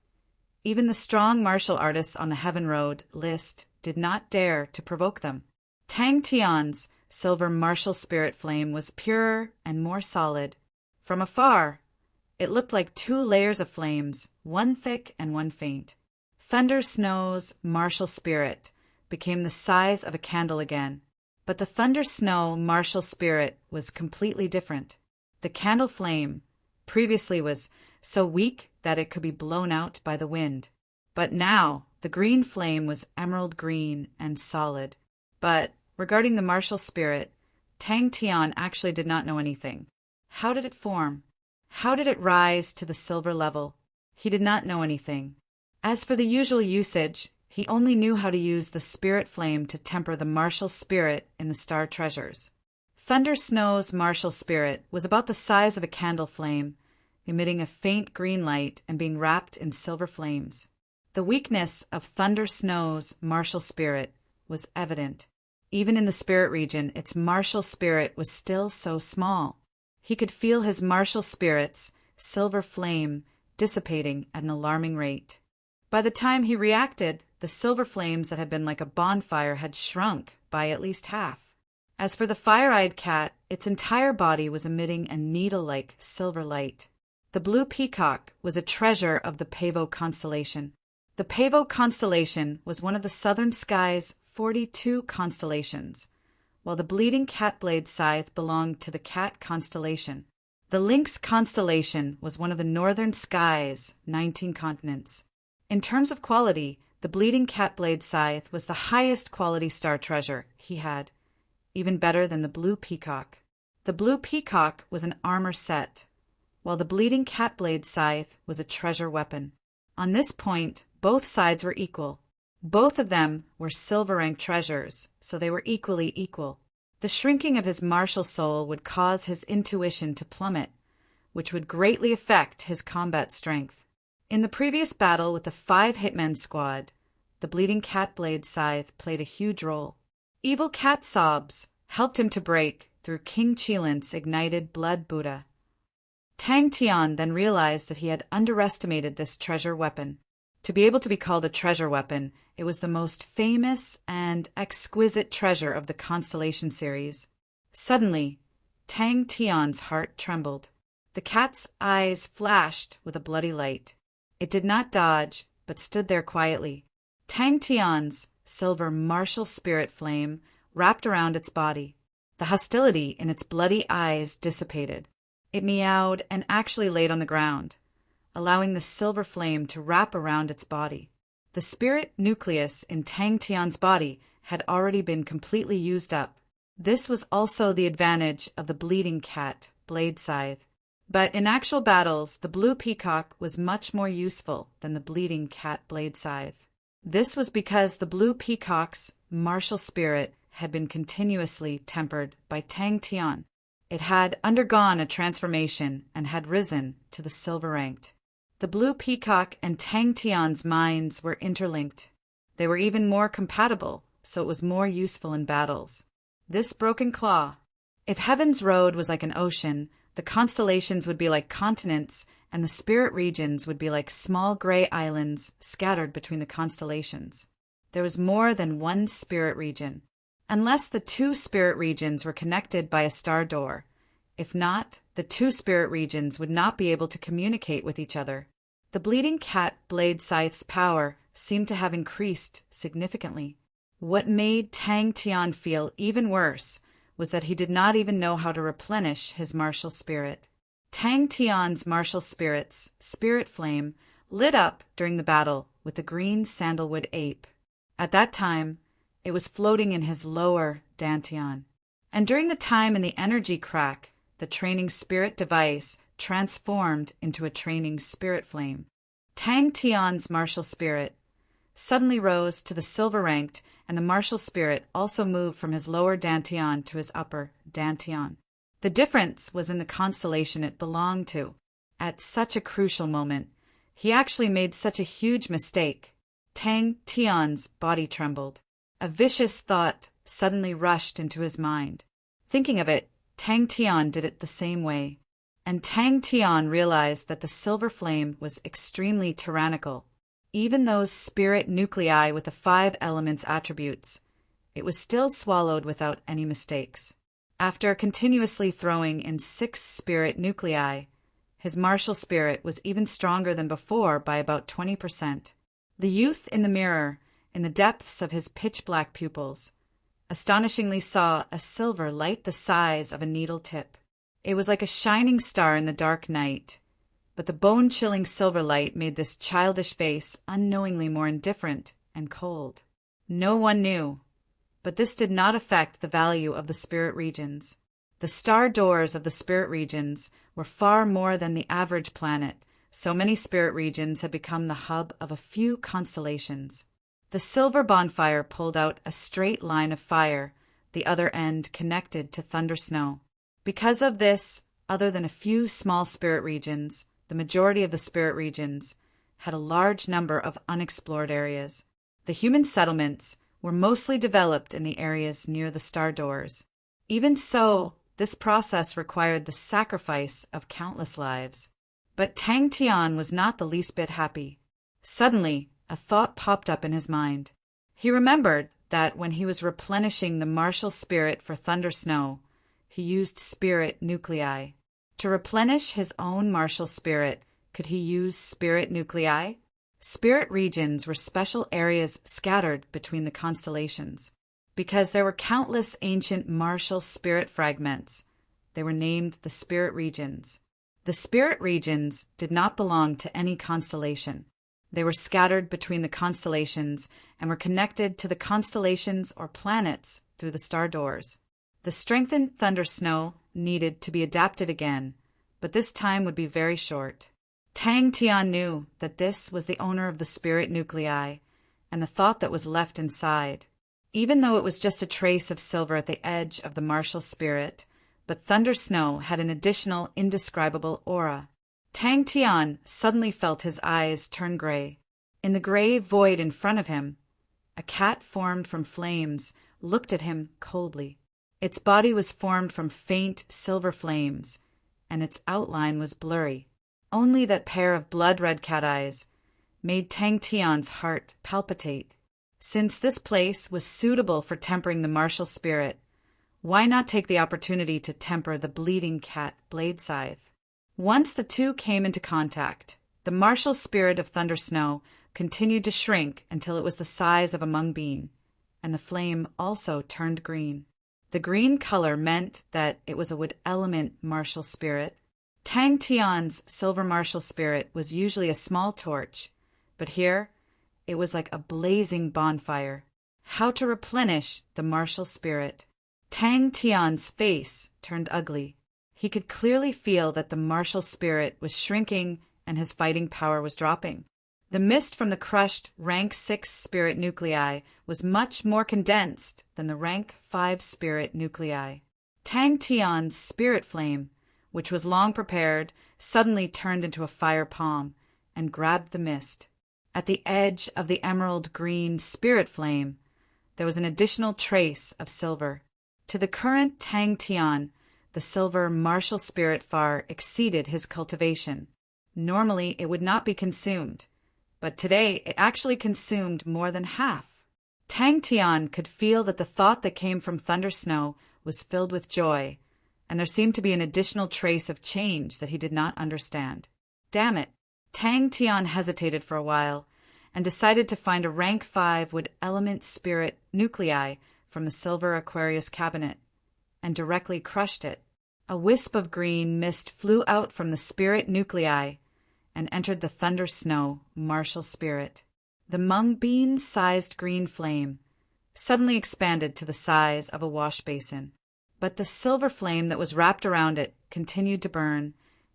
even the strong martial artists on the Heaven Road list, did not dare to provoke them. Tang Tian's silver martial spirit flame was purer and more solid. From afar, it looked like two layers of flames, one thick and one faint. Thunder Snow's martial spirit became the size of a candle again, but the Thunder Snow martial spirit was completely different. The candle flame previously was so weak that it could be blown out by the wind, but now the green flame was emerald green and solid. But regarding the martial spirit, Tang Tian actually did not know anything. How did it form? How did it rise to the silver level? He did not know anything. As for the usual usage, he only knew how to use the spirit flame to temper the martial spirit in the star treasures. Thunder Snow's martial spirit was about the size of a candle flame, emitting a faint green light and being wrapped in silver flames. The weakness of Thunder Snow's martial spirit was evident. Even in the spirit region, its martial spirit was still so small. He could feel his martial spirit's silver flame dissipating at an alarming rate. By the time he reacted, the silver flames that had been like a bonfire had shrunk by at least half. As for the fire-eyed cat, its entire body was emitting a needle-like silver light. The blue peacock was a treasure of the Pavo constellation. The Pavo constellation was one of the southern sky's 42 constellations, while the bleeding cat-blade scythe belonged to the cat constellation. The lynx constellation was one of the northern sky's 19 continents. In terms of quality, the bleeding cat-blade scythe was the highest quality star treasure he had, even better than the blue peacock. The blue peacock was an armor set, while the bleeding cat-blade scythe was a treasure weapon. On this point, both sides were equal. Both of them were silver-ranked treasures, so they were equally equal. The shrinking of his martial soul would cause his intuition to plummet, which would greatly affect his combat strength. In the previous battle with the 5-hitman squad, the bleeding cat-blade scythe played a huge role. Evil cat sobs helped him to break through King Chilant's ignited blood Buddha. Tang Tian then realized that he had underestimated this treasure weapon. To be able to be called a treasure weapon, it was the most famous and exquisite treasure of the Constellation series. Suddenly, Tang Tian's heart trembled. The cat's eyes flashed with a bloody light. It did not dodge, but stood there quietly. Tang Tian's silver martial spirit flame wrapped around its body. The hostility in its bloody eyes dissipated. It meowed and actually laid on the ground, allowing the silver flame to wrap around its body. The spirit nucleus in Tang Tian's body had already been completely used up. This was also the advantage of the bleeding cat blade scythe. But in actual battles, the blue peacock was much more useful than the bleeding cat blade scythe. This was because the blue peacock's martial spirit had been continuously tempered by Tang Tian. It had undergone a transformation and had risen to the silver-ranked. The blue peacock and Tang Tian's minds were interlinked. They were even more compatible, so it was more useful in battles. This broken claw. If heaven's road was like an ocean, the constellations would be like continents, and the spirit regions would be like small gray islands scattered between the constellations. There was more than one spirit region, unless the 2 spirit regions were connected by a star door. If not, the 2 spirit regions would not be able to communicate with each other. The bleeding cat blade scythe's power seemed to have increased significantly. What made Tang Tian feel even worse was that he did not even know how to replenish his martial spirit. Tang Tian's martial spirit's spirit flame lit up during the battle with the green sandalwood ape. At that time, it was floating in his lower dantian. And during the time in the energy crack, the training spirit device transformed into a training spirit flame. Tang Tian's martial spirit suddenly rose to the silver-ranked, and the martial spirit also moved from his lower dantian to his upper dantian. The difference was in the constellation it belonged to. At such a crucial moment, he actually made such a huge mistake. Tang Tian's body trembled. A vicious thought suddenly rushed into his mind. Thinking of it, Tang Tian did it the same way. And Tang Tian realized that the silver flame was extremely tyrannical. Even those spirit nuclei with the 5 elements attributes, it was still swallowed without any mistakes. After continuously throwing in 6 spirit nuclei, his martial spirit was even stronger than before by about 20%. The youth in the mirror, in the depths of his pitch-black pupils, astonishingly saw a silver light the size of a needle tip. It was like a shining star in the dark night, but the bone-chilling silver light made this childish face unknowingly more indifferent and cold. No one knew, but this did not affect the value of the spirit regions. The star doors of the spirit regions were far more than the average planet. So many spirit regions had become the hub of a few constellations. The silver bonfire pulled out a straight line of fire, the other end connected to thunder snow. Because of this, other than a few small spirit regions, the majority of the spirit regions had a large number of unexplored areas. The human settlements were mostly developed in the areas near the star doors. Even so, this process required the sacrifice of countless lives. But Tang Tian was not the least bit happy. Suddenly, a thought popped up in his mind. He remembered that when he was replenishing the martial spirit for Thunder Snow, he used spirit nuclei. To replenish his own martial spirit, could he use spirit nuclei? Spirit regions were special areas scattered between the constellations. Because there were countless ancient martial spirit fragments, they were named the spirit regions. The spirit regions did not belong to any constellation. They were scattered between the constellations and were connected to the constellations or planets through the star doors. The strengthened Thunder Snow needed to be adapted again, but this time would be very short. Tang Tian knew that this was the owner of the spirit nuclei and the thought that was left inside. Even though it was just a trace of silver at the edge of the martial spirit, but Thunder Snow had an additional indescribable aura. Tang Tian suddenly felt his eyes turn gray. In the gray void in front of him, a cat formed from flames looked at him coldly. Its body was formed from faint silver flames, and its outline was blurry. Only that pair of blood-red cat eyes made Tang Tian's heart palpitate. Since this place was suitable for tempering the martial spirit, why not take the opportunity to temper the bleeding cat blade scythe? Once the two came into contact, the martial spirit of Thunder Snow continued to shrink until it was the size of a mung bean, and the flame also turned green. The green color meant that it was a wood element martial spirit. Tang Tian's silver martial spirit was usually a small torch, but here it was like a blazing bonfire. How to replenish the martial spirit? Tang Tian's face turned ugly. He could clearly feel that the martial spirit was shrinking and his fighting power was dropping. The mist from the crushed rank 6 spirit nuclei was much more condensed than the rank 5 spirit nuclei. Tang Tian's spirit flame, which was long prepared, suddenly turned into a fire palm and grabbed the mist. At the edge of the emerald green spirit flame, there was an additional trace of silver. To the current Tang Tian, the silver martial spirit far exceeded his cultivation. Normally, it would not be consumed, but today it actually consumed more than half. Tang Tian could feel that the thought that came from Thunder Snow was filled with joy, and there seemed to be an additional trace of change that he did not understand. Damn it! Tang Tian hesitated for a while and decided to find a rank 5 wood element spirit nuclei from the silver Aquarius cabinet and directly crushed it. A wisp of green mist flew out from the spirit nuclei and entered the Thunder Snow martial spirit. The mung bean-sized green flame suddenly expanded to the size of a wash basin, but the silver flame that was wrapped around it continued to burn,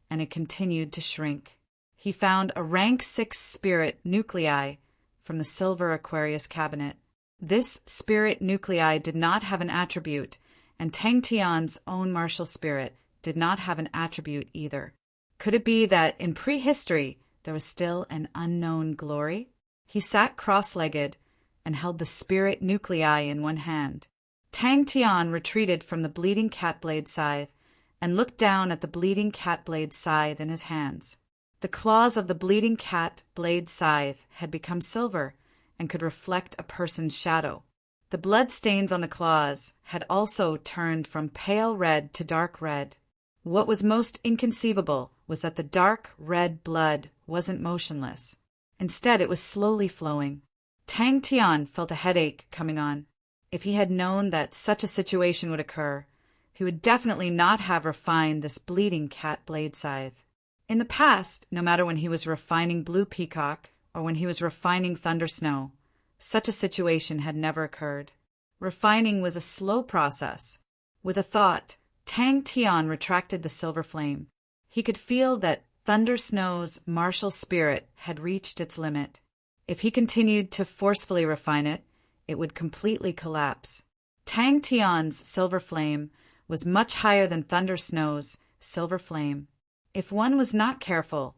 and it continued to shrink. He found a rank 6 spirit nuclei from the silver Aquarius cabinet. This spirit nuclei did not have an attribute, and Tang Tian's own martial spirit did not have an attribute either. Could it be that in prehistory there was still an unknown glory? He sat cross-legged and held the spirit nuclei in one hand. Tang Tian retreated from the bleeding cat blade scythe and looked down at the bleeding cat blade scythe in his hands. The claws of the bleeding cat blade scythe had become silver and could reflect a person's shadow. The blood stains on the claws had also turned from pale red to dark red. What was most inconceivable was that the dark red blood wasn't motionless. Instead, it was slowly flowing. Tang Tian felt a headache coming on. If he had known that such a situation would occur, he would definitely not have refined this bleeding cat blade scythe. In the past, no matter when he was refining Blue Peacock or when he was refining Thunder Snow, such a situation had never occurred. Refining was a slow process. With a thought, Tang Tian retracted the silver flame. He could feel that Thunder Snow's martial spirit had reached its limit. If he continued to forcefully refine it, it would completely collapse. Tang Tian's silver flame was much higher than Thunder Snow's silver flame. If one was not careful,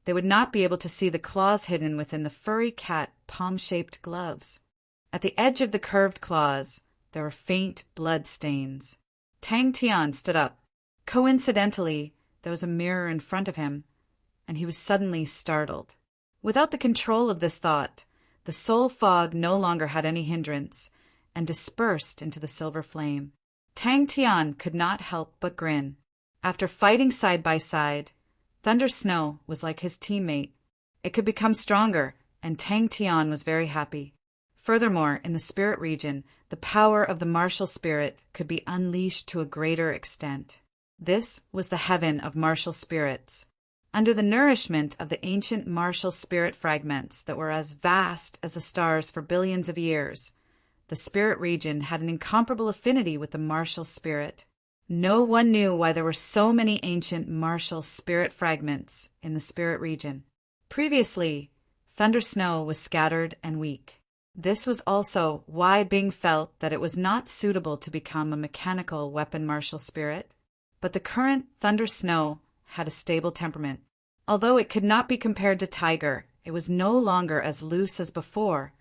they would not be able to see the claws hidden within the furry cat palm-shaped gloves. At the edge of the curved claws, there were faint blood stains. Tang Tian stood up. Coincidentally, there was a mirror in front of him, and he was suddenly startled. Without the control of this thought, the soul fog no longer had any hindrance, and dispersed into the silver flame. Tang Tian could not help but grin. After fighting side by side, Thunder Snow was like his teammate. It could become stronger, and Tang Tian was very happy. Furthermore, in the spirit region, the power of the martial spirit could be unleashed to a greater extent. This was the heaven of martial spirits. Under the nourishment of the ancient martial spirit fragments that were as vast as the stars for billions of years, the spirit region had an incomparable affinity with the martial spirit. No one knew why there were so many ancient martial spirit fragments in the spirit region. Previously, Thunder Snow was scattered and weak. This was also why Bing felt that it was not suitable to become a mechanical weapon martial spirit. But the current Thunder Snow had a stable temperament. Although it could not be compared to Tiger, it was no longer as loose as before,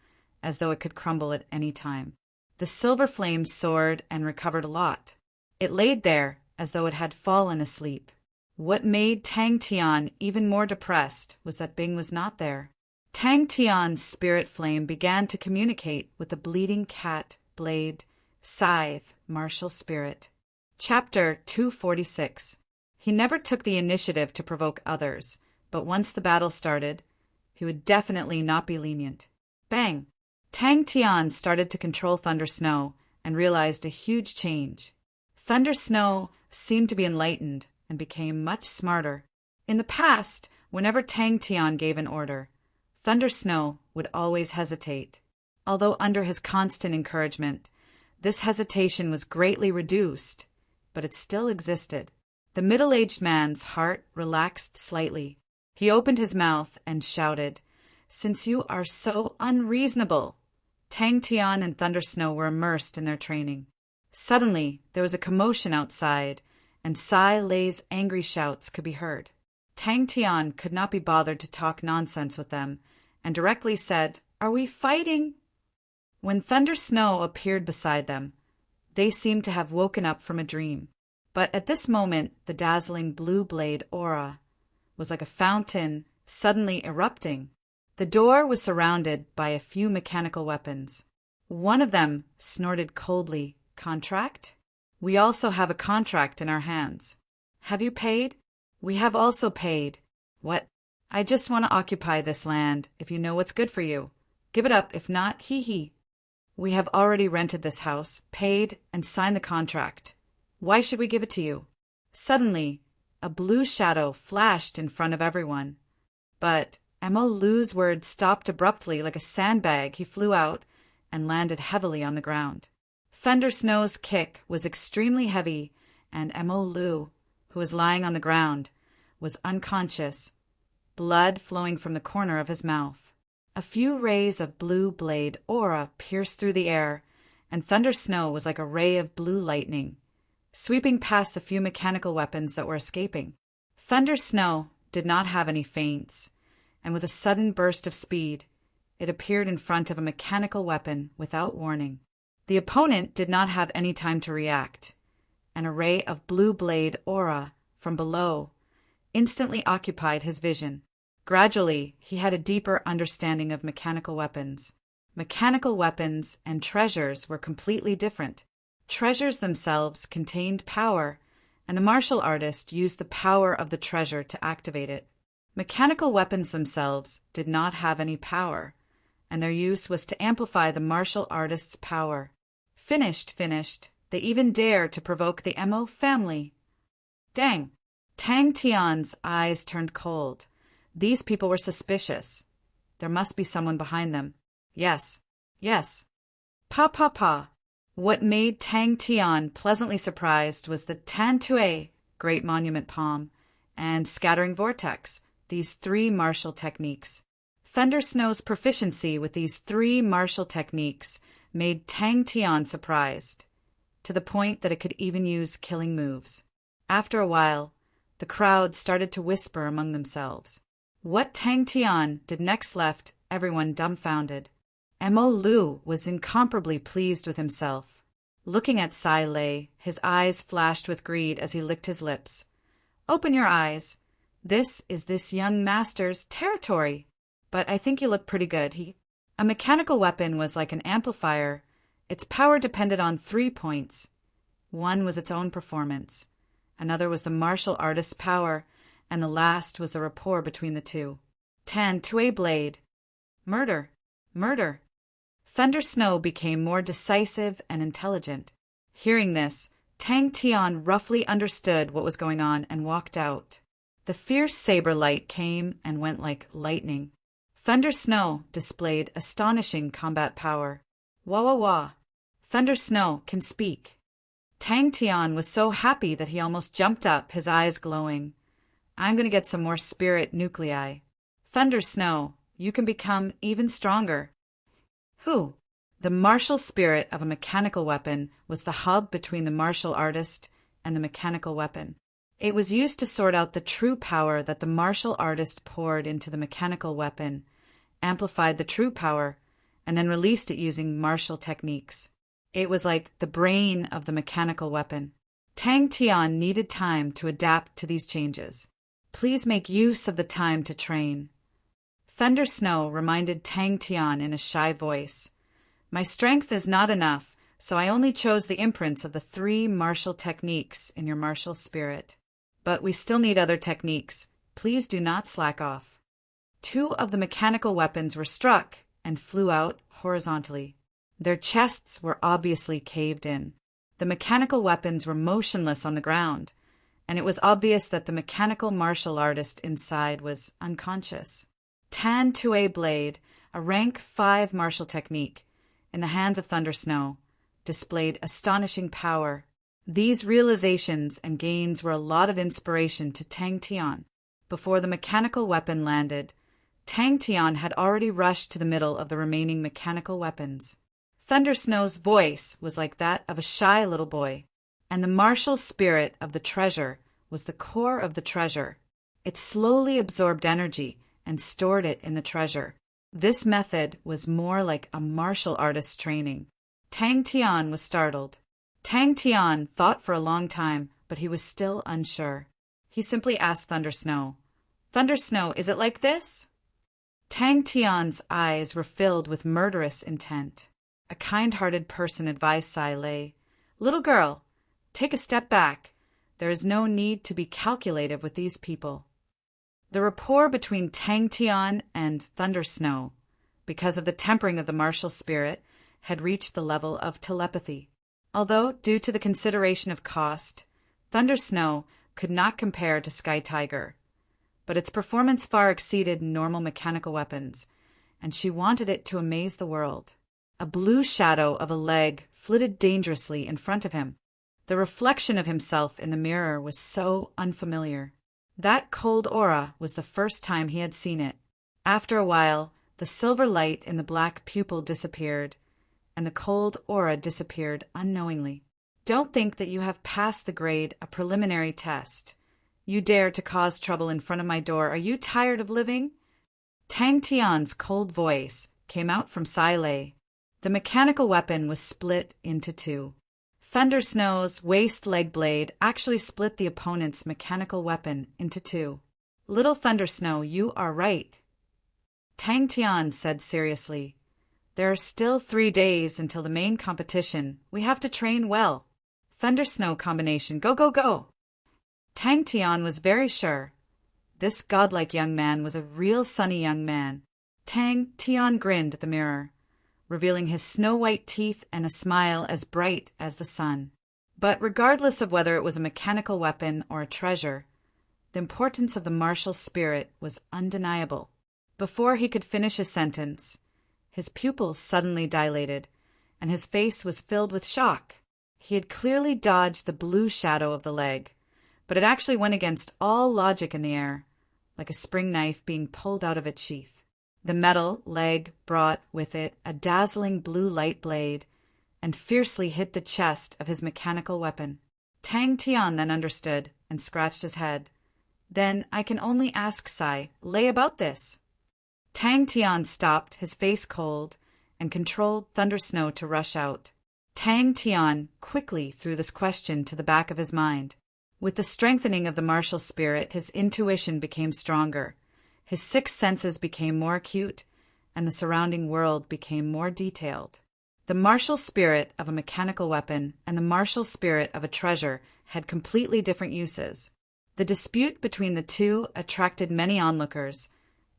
as though it could crumble at any time. The silver flame soared and recovered a lot. It laid there as though it had fallen asleep. What made Tang Tian even more depressed was that Bing was not there. Tang Tian's spirit flame began to communicate with the bleeding cat, blade, scythe, martial spirit. Chapter 246. He never took the initiative to provoke others, but once the battle started, he would definitely not be lenient. Bang! Tang Tian started to control Thunder Snow and realized a huge change. Thunder Snow seemed to be enlightened and became much smarter. In the past, whenever Tang Tian gave an order, Thunder Snow would always hesitate. Although under his constant encouragement, this hesitation was greatly reduced, but it still existed. The middle-aged man's heart relaxed slightly. He opened his mouth and shouted, "Since you are so unreasonable!" Tang Tian and Thunder Snow were immersed in their training. Suddenly, there was a commotion outside, and Sai Lei's angry shouts could be heard. Tang Tian could not be bothered to talk nonsense with them, and directly said, "Are we fighting?" When Thunder Snow appeared beside them, they seemed to have woken up from a dream. But at this moment, the dazzling blue blade aura was like a fountain suddenly erupting. The door was surrounded by a few mechanical weapons. One of them snorted coldly, "Contract? We also have a contract in our hands. Have you paid?" "We have also paid." "What?" "I just want to occupy this land, if you know what's good for you. Give it up, if not, hee." "We have already rented this house, paid, and signed the contract. Why should we give it to you?" Suddenly, a blue shadow flashed in front of everyone. But Mo Lu's words stopped abruptly like a sandbag. He flew out and landed heavily on the ground. Thunder Snow's kick was extremely heavy, and Mo Lu, who was lying on the ground, was unconscious, blood flowing from the corner of his mouth. A few rays of blue blade aura pierced through the air, and Thunder Snow was like a ray of blue lightning, sweeping past the few mechanical weapons that were escaping. Thunder Snow did not have any feints, and with a sudden burst of speed, it appeared in front of a mechanical weapon without warning. The opponent did not have any time to react. An array of blue blade aura from below instantly occupied his vision. Gradually, he had a deeper understanding of mechanical weapons. Mechanical weapons and treasures were completely different. Treasures themselves contained power, and the martial artist used the power of the treasure to activate it. Mechanical weapons themselves did not have any power, and their use was to amplify the martial artist's power. Finished, they even dare to provoke the Mo family. Dang! Tang Tian's eyes turned cold. These people were suspicious. There must be someone behind them. Yes. Pa. What made Tang Tian pleasantly surprised was the Tantue, Great Monument Palm, and Scattering Vortex, these three martial techniques. Thunder Snow's proficiency with these three martial techniques made Tang Tian surprised, to the point that it could even use killing moves. After a while, the crowd started to whisper among themselves. What Tang Tian did next left everyone dumbfounded. Mo Lu was incomparably pleased with himself. Looking at Sai Lei, his eyes flashed with greed as he licked his lips. Open your eyes. This is this young master's territory. But I think you look pretty good. A mechanical weapon was like an amplifier. Its power depended on 3 points. One was its own performance. Another was the martial artist's power, and the last was the rapport between the two. Tan Tue Blade. Murder. Murder. Thunder Snow became more decisive and intelligent. Hearing this, Tang Tian roughly understood what was going on and walked out. The fierce saber light came and went like lightning. Thunder Snow displayed astonishing combat power. Wah wah wah. Thunder Snow can speak. Tang Tian was so happy that he almost jumped up, his eyes glowing. I'm going to get some more spirit nuclei. Thunder Snow, you can become even stronger. Who? The martial spirit of a mechanical weapon was the hub between the martial artist and the mechanical weapon. It was used to sort out the true power that the martial artist poured into the mechanical weapon, amplified the true power, and then released it using martial techniques. It was like the brain of the mechanical weapon. Tang Tian needed time to adapt to these changes. Please make use of the time to train. Thunder Snow reminded Tang Tian in a shy voice. My strength is not enough, so I only chose the imprints of the 3 martial techniques in your martial spirit. But we still need other techniques. Please do not slack off. 2 of the mechanical weapons were struck and flew out horizontally. Their chests were obviously caved in. The mechanical weapons were motionless on the ground, and it was obvious that the mechanical martial artist inside was unconscious. Tan Tue Blade, a rank 5 martial technique, in the hands of Thunder Snow, displayed astonishing power. These realizations and gains were a lot of inspiration to Tang Tian. Before the mechanical weapon landed, Tang Tian had already rushed to the middle of the remaining mechanical weapons. Thunder Snow's voice was like that of a shy little boy, and the martial spirit of the treasure was the core of the treasure. It slowly absorbed energy and stored it in the treasure. This method was more like a martial artist's training. Tang Tian was startled. Tang Tian thought for a long time, but he was still unsure. He simply asked Thunder Snow, Thunder Snow, is it like this? Tang Tian's eyes were filled with murderous intent. A kind-hearted person advised Sai Lei, Little girl, take a step back. There is no need to be calculative with these people. The rapport between Tang Tian and Thunder Snow, because of the tempering of the martial spirit, had reached the level of telepathy. Although, due to the consideration of cost, Thunder Snow could not compare to Sky Tiger, but its performance far exceeded normal mechanical weapons, and she wanted it to amaze the world. A blue shadow of a leg flitted dangerously in front of him. The reflection of himself in the mirror was so unfamiliar. That cold aura was the first time he had seen it. After a while, the silver light in the black pupil disappeared, and the cold aura disappeared unknowingly. Don't think that you have passed the grade, a preliminary test. You dare to cause trouble in front of my door. Are you tired of living? Tang Tian's cold voice came out from Sai Lei. The mechanical weapon was split into 2. Thunder Snow's waist leg blade actually split the opponent's mechanical weapon into 2. Little Thunder Snow, you are right. Tang Tian said seriously, There are still 3 days until the main competition. We have to train well. Thunder Snow combination, go, go, go. Tang Tian was very sure. This godlike young man was a real sunny young man. Tang Tian grinned at the mirror, revealing his snow-white teeth and a smile as bright as the sun. But regardless of whether it was a mechanical weapon or a treasure, the importance of the martial spirit was undeniable. Before he could finish his sentence, his pupils suddenly dilated, and his face was filled with shock. He had clearly dodged the blue shadow of the leg, but it actually went against all logic in the air, like a spring knife being pulled out of its sheath. The metal leg brought with it a dazzling blue light blade and fiercely hit the chest of his mechanical weapon. Tang Tian then understood and scratched his head. Then I can only ask Sai Lei about this. Tang Tian stopped, his face cold, and controlled Thunder Snow to rush out. Tang Tian quickly threw this question to the back of his mind. With the strengthening of the martial spirit, his intuition became stronger. His sixth senses became more acute, and the surrounding world became more detailed. The martial spirit of a mechanical weapon and the martial spirit of a treasure had completely different uses. The dispute between the two attracted many onlookers,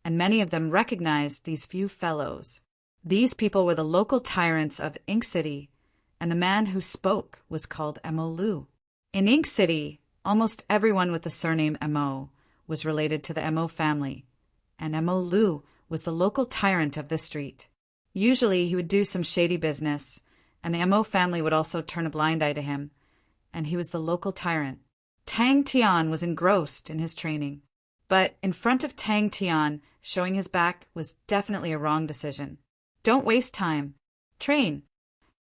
and many of them recognized these few fellows. These people were the local tyrants of Ink City, and the man who spoke was called Mo Lu. In Ink City, almost everyone with the surname Mo was related to the Mo family, and Mo Lu was the local tyrant of this street. Usually he would do some shady business, and the Mo family would also turn a blind eye to him, and he was the local tyrant. Tang Tian was engrossed in his training. But in front of Tang Tian, showing his back was definitely a wrong decision. Don't waste time. Train.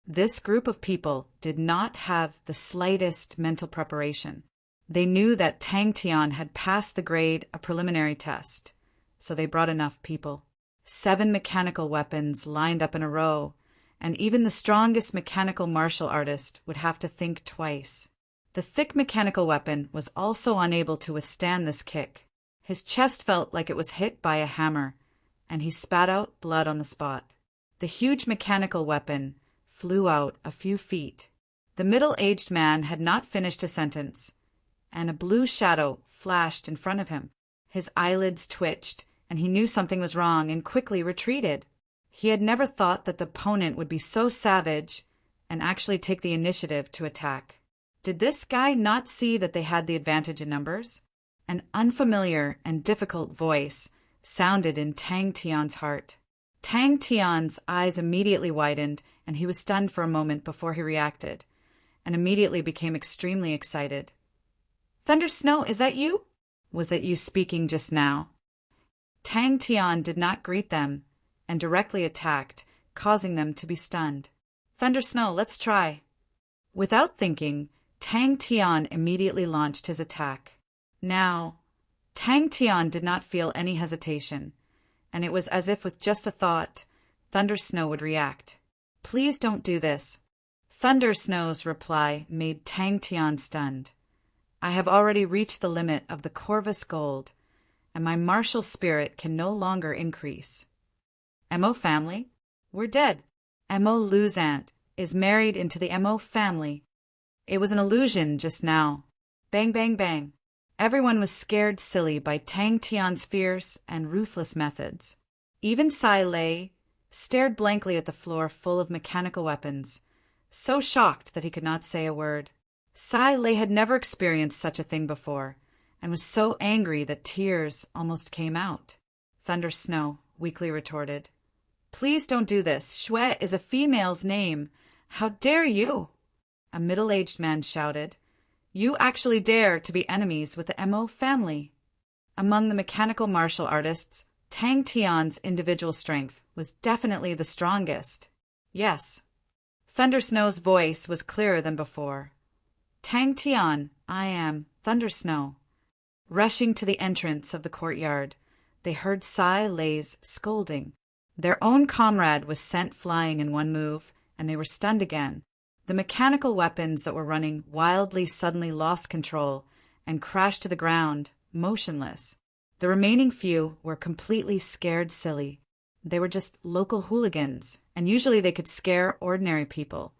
This group of people did not have the slightest mental preparation. They knew that Tang Tian had passed the grade a preliminary test, so they brought enough people. 7 mechanical weapons lined up in a row, and even the strongest mechanical martial artist would have to think twice. The thick mechanical weapon was also unable to withstand this kick. His chest felt like it was hit by a hammer, and he spat out blood on the spot. The huge mechanical weapon flew out a few feet. The middle-aged man had not finished a sentence, and a blue shadow flashed in front of him. His eyelids twitched, and he knew something was wrong and quickly retreated. He had never thought that the opponent would be so savage and actually take the initiative to attack. Did this guy not see that they had the advantage in numbers? An unfamiliar and difficult voice sounded in Tang Tian's heart. Tang Tian's eyes immediately widened, and he was stunned for a moment before he reacted, and immediately became extremely excited. "Thunder Snow, is that you? Was that you speaking just now?" Tang Tian did not greet them, and directly attacked, causing them to be stunned. "Thunder Snow, let's try." Without thinking, Tang Tian immediately launched his attack. Now, Tang Tian did not feel any hesitation, and it was as if with just a thought, Thunder Snow would react. "Please don't do this." Thunder Snow's reply made Tang Tian stunned. "I have already reached the limit of the Corvus Gold, and my martial spirit can no longer increase. Mo family? We're dead. Mo Lu's aunt is married into the Mo family. It was an illusion just now." Bang, bang, bang. Everyone was scared silly by Tang Tian's fierce and ruthless methods. Even Sai Lei stared blankly at the floor full of mechanical weapons, so shocked that he could not say a word. Sai Lei had never experienced such a thing before, and was so angry that tears almost came out. Thunder Snow weakly retorted, "Please don't do this. Shui is a female's name. How dare you?" A middle-aged man shouted, "You actually dare to be enemies with the Mo family." Among the mechanical martial artists, Tang Tian's individual strength was definitely the strongest. Yes. Thunder Snow's voice was clearer than before. "Tang Tian, I am Thunder Snow." Rushing to the entrance of the courtyard, they heard Sai Lei's scolding. Their own comrade was sent flying in one move, and they were stunned again. The mechanical weapons that were running wildly suddenly lost control and crashed to the ground, motionless. The remaining few were completely scared silly. They were just local hooligans, and usually they could scare ordinary people.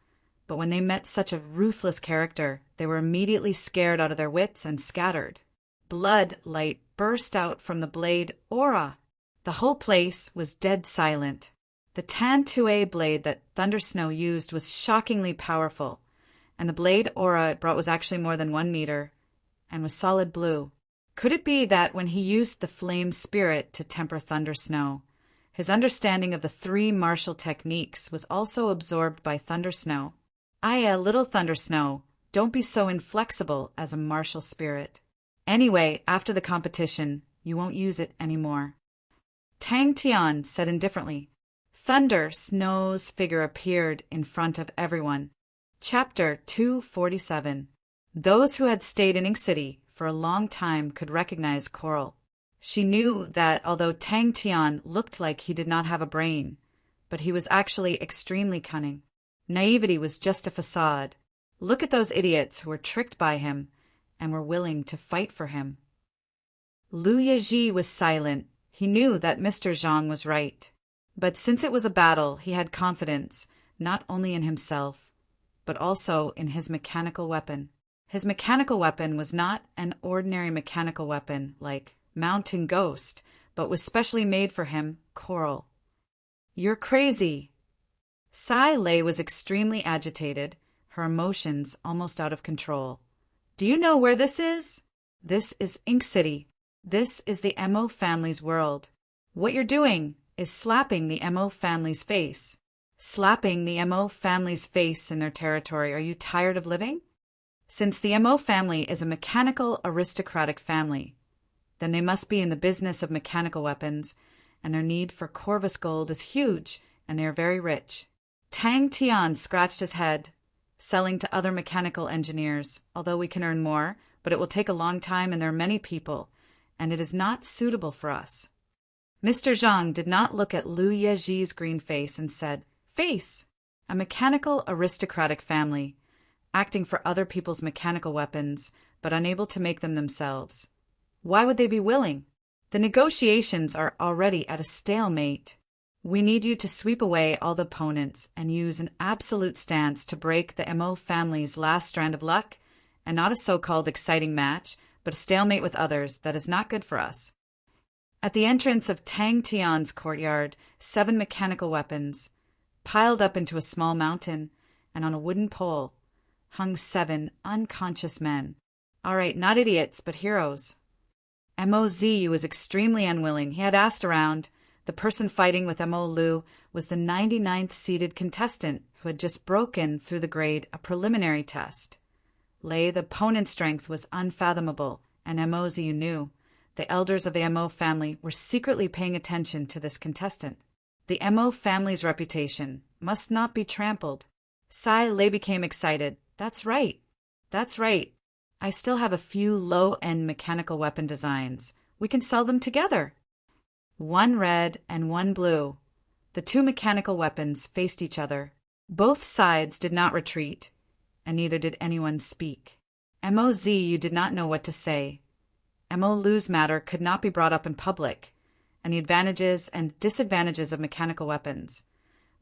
But when they met such a ruthless character, they were immediately scared out of their wits and scattered. Blood light burst out from the blade aura. The whole place was dead silent. The Tan-Tue blade that Thunder Snow used was shockingly powerful, and the blade aura it brought was actually more than 1 meter, and was solid blue. Could it be that when he used the flame spirit to temper Thunder Snow, his understanding of the 3 martial techniques was also absorbed by Thunder Snow? Little Thunder Snow, don't be so inflexible as a martial spirit. Anyway, after the competition, you won't use it anymore. Tang Tian said indifferently. Thunder Snow's figure appeared in front of everyone. Chapter 247. Those who had stayed in Ink City for a long time could recognize Coral. She knew that although Tang Tian looked like he did not have a brain, but he was actually extremely cunning. Naivety was just a facade. Look at those idiots who were tricked by him and were willing to fight for him. Lu Yeji was silent. He knew that Mr. Zhang was right. But since it was a battle, he had confidence, not only in himself, but also in his mechanical weapon. His mechanical weapon was not an ordinary mechanical weapon like Mountain Ghost, but was specially made for him, Coral. "You're crazy." Sai Lei was extremely agitated, her emotions almost out of control. "Do you know where this is? This is Ink City. This is the Mo family's world. What you're doing is slapping the Mo family's face. Slapping the Mo family's face in their territory. Are you tired of living? Since the Mo family is a mechanical aristocratic family, then they must be in the business of mechanical weapons, and their need for Corvus gold is huge, and they are very rich." Tang Tian scratched his head. "Selling to other mechanical engineers, although we can earn more, but it will take a long time and there are many people, and it is not suitable for us." Mr. Zhang did not look at Lu Yeji's green face and said, "Face! A mechanical aristocratic family, acting for other people's mechanical weapons, but unable to make them themselves. Why would they be willing? The negotiations are already at a stalemate. We need you to sweep away all the opponents and use an absolute stance to break the Mo family's last strand of luck, and not a so-called exciting match, but a stalemate with others that is not good for us." At the entrance of Tang Tian's courtyard, 7 mechanical weapons, piled up into a small mountain, and on a wooden pole, hung 7 unconscious men. All right, not idiots, but heroes. Mozu was extremely unwilling. He had asked around. The person fighting with Mo Lu was the 99th seeded contestant who had just broken through the grade a preliminary test. The opponent's strength was unfathomable, and Mozu knew. The elders of the Mo family were secretly paying attention to this contestant. The Mo family's reputation must not be trampled. Sai Lei became excited. That's right. That's right. I still have a few low-end mechanical weapon designs. We can sell them together. 1 red and 1 blue. The 2 mechanical weapons faced each other. Both sides did not retreat, and neither did anyone speak. Mozu did not know what to say. Mo Lu's matter could not be brought up in public, and the advantages and disadvantages of mechanical weapons